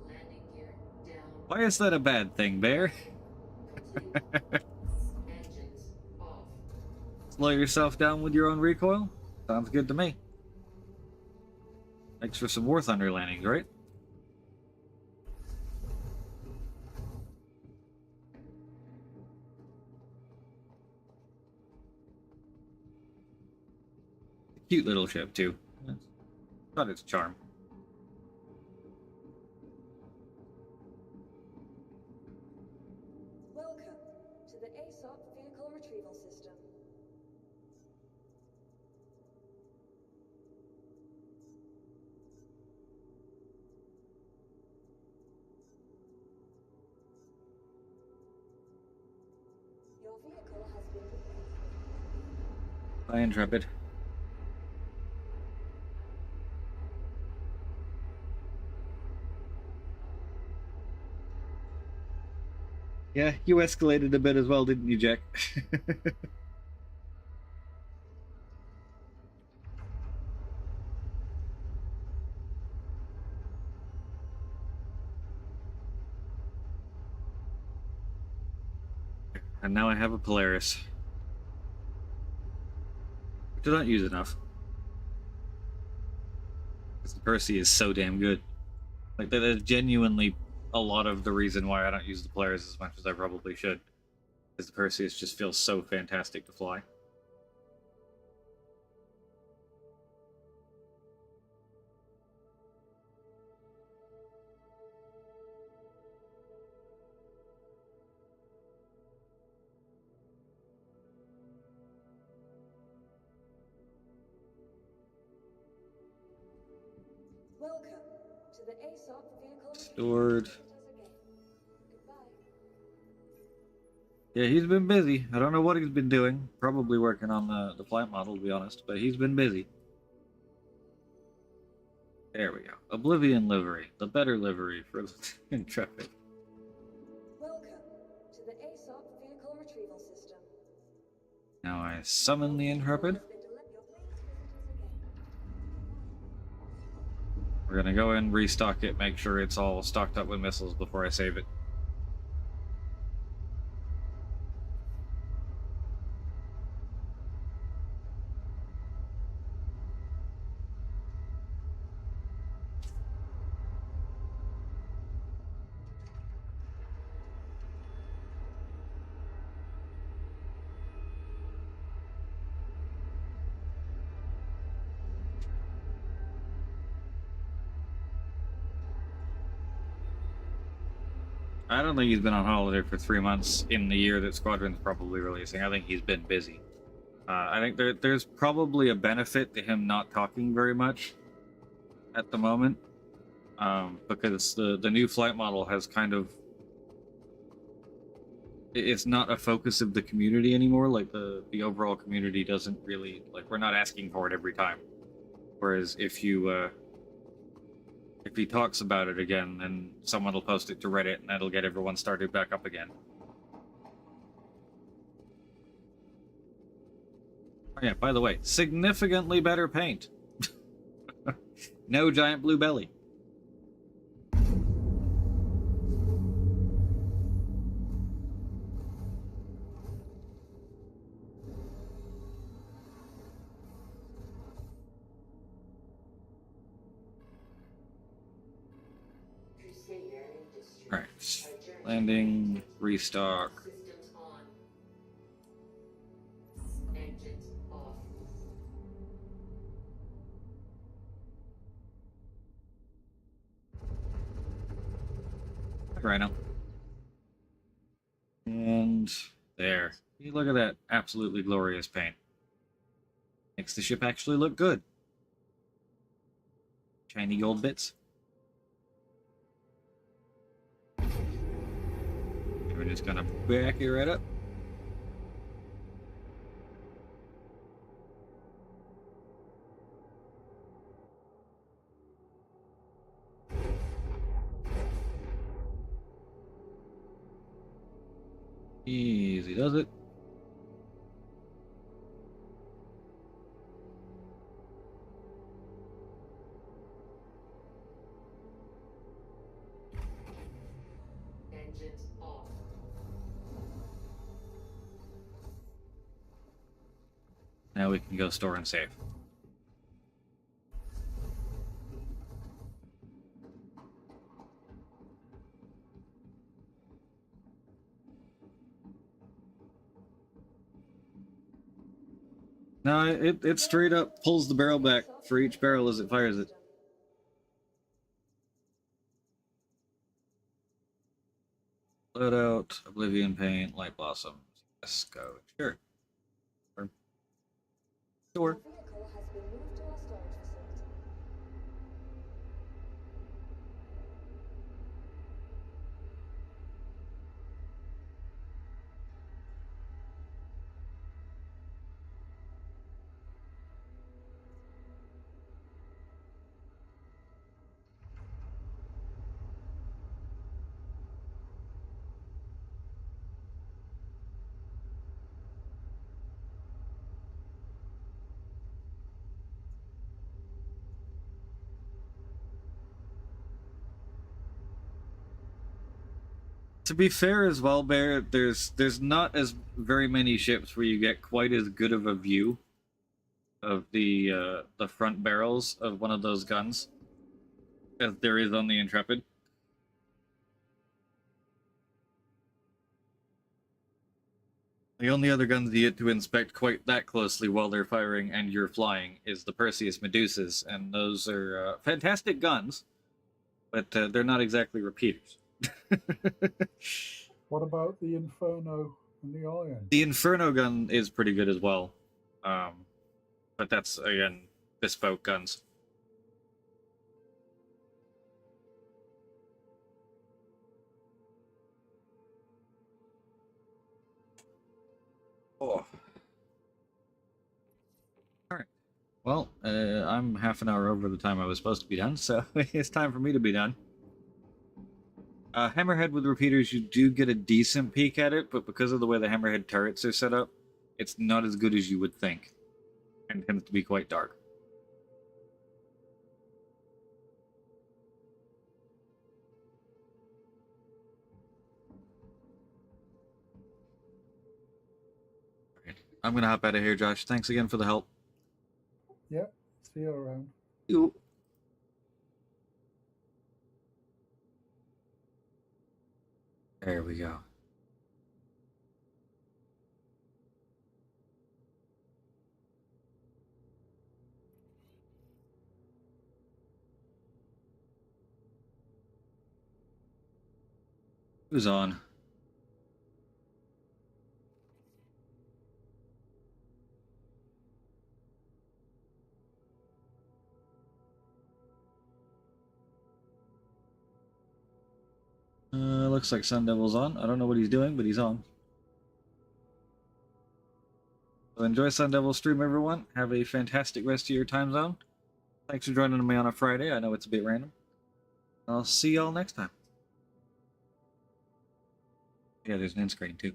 Landing gear down. Why is that a bad thing, Bear? Engines off. Slow yourself down with your own recoil? Sounds good to me. Thanks for some War Thunder landings, right? Cute little ship, too. It's got its charm. Welcome to the ASOP Vehicle Retrieval System. Your vehicle has been Bye, Intrepid. Yeah, you escalated a bit as well, didn't you, Jack? And now I have a Polaris. Which I don't use enough. Because the Percy is so damn good. Like, that is genuinely a lot of the reason why I don't use the Polaris as much as I probably should. Because the Perseus just feels so fantastic to fly. Welcome to the ASOP vehicle Stored. Visitors again. Goodbye. Yeah, he's been busy. I don't know what he's been doing. Probably working on the plant model, to be honest. But he's been busy. There we go. Oblivion livery. The better livery for the Intrepid. Welcome to the ASOP vehicle retrieval system. Now I summon the Intrepid. We're gonna go and restock it, make sure it's all stocked up with missiles before I save it. I don't think he's been on holiday for 3 months in the year that Squadron's probably releasing. I think he's been busy. I think there's probably a benefit to him not talking very much at the moment, because the new flight model has kind of... It's not a focus of the community anymore. Like, the overall community doesn't really... Like, we're not asking for it every time. Whereas if he talks about it again, then someone will post it to Reddit, and that'll get everyone started back up again. Oh yeah, by the way, significantly better paint. No giant blue belly. Alright. Landing, restock. Systems on. Engines off. Rhino. And there. You look at that absolutely glorious paint. Makes the ship actually look good. Shiny gold bits. We're just gonna back it right up. Easy does it. Engines off. Now we can go store and save. No, it straight up pulls the barrel back for each barrel as it fires it. Let out, Oblivion Paint, Light Blossoms. Let's go. Sure. Sure. Your vehicle has been moved to our storage facility. To be fair as well, Bear, there's not as very many ships where you get quite as good of a view of the front barrels of one of those guns as there is on the Intrepid. The only other guns you get to inspect quite that closely while they're firing and you're flying is the Perseus Medusas, and those are fantastic guns, but they're not exactly repeaters. What about the Inferno and the Iron? The Inferno gun is pretty good as well, but that's, again, bespoke guns. Oh. Alright. Well, I'm half an hour over the time I was supposed to be done, so it's time for me to be done. Hammerhead with repeaters, you do get a decent peek at it, but because of the way the Hammerhead turrets are set up, it's not as good as you would think, and tends to be quite dark. I'm gonna hop out of here, Josh. Thanks again for the help. Yep, see you around. You. There we go. Who's on? Looks like Sun Devil's on. I don't know what he's doing, but he's on. So enjoy Sun Devil's stream, everyone. Have a fantastic rest of your time zone. Thanks for joining me on a Friday. I know it's a bit random. I'll see y'all next time. Yeah, there's an end screen too.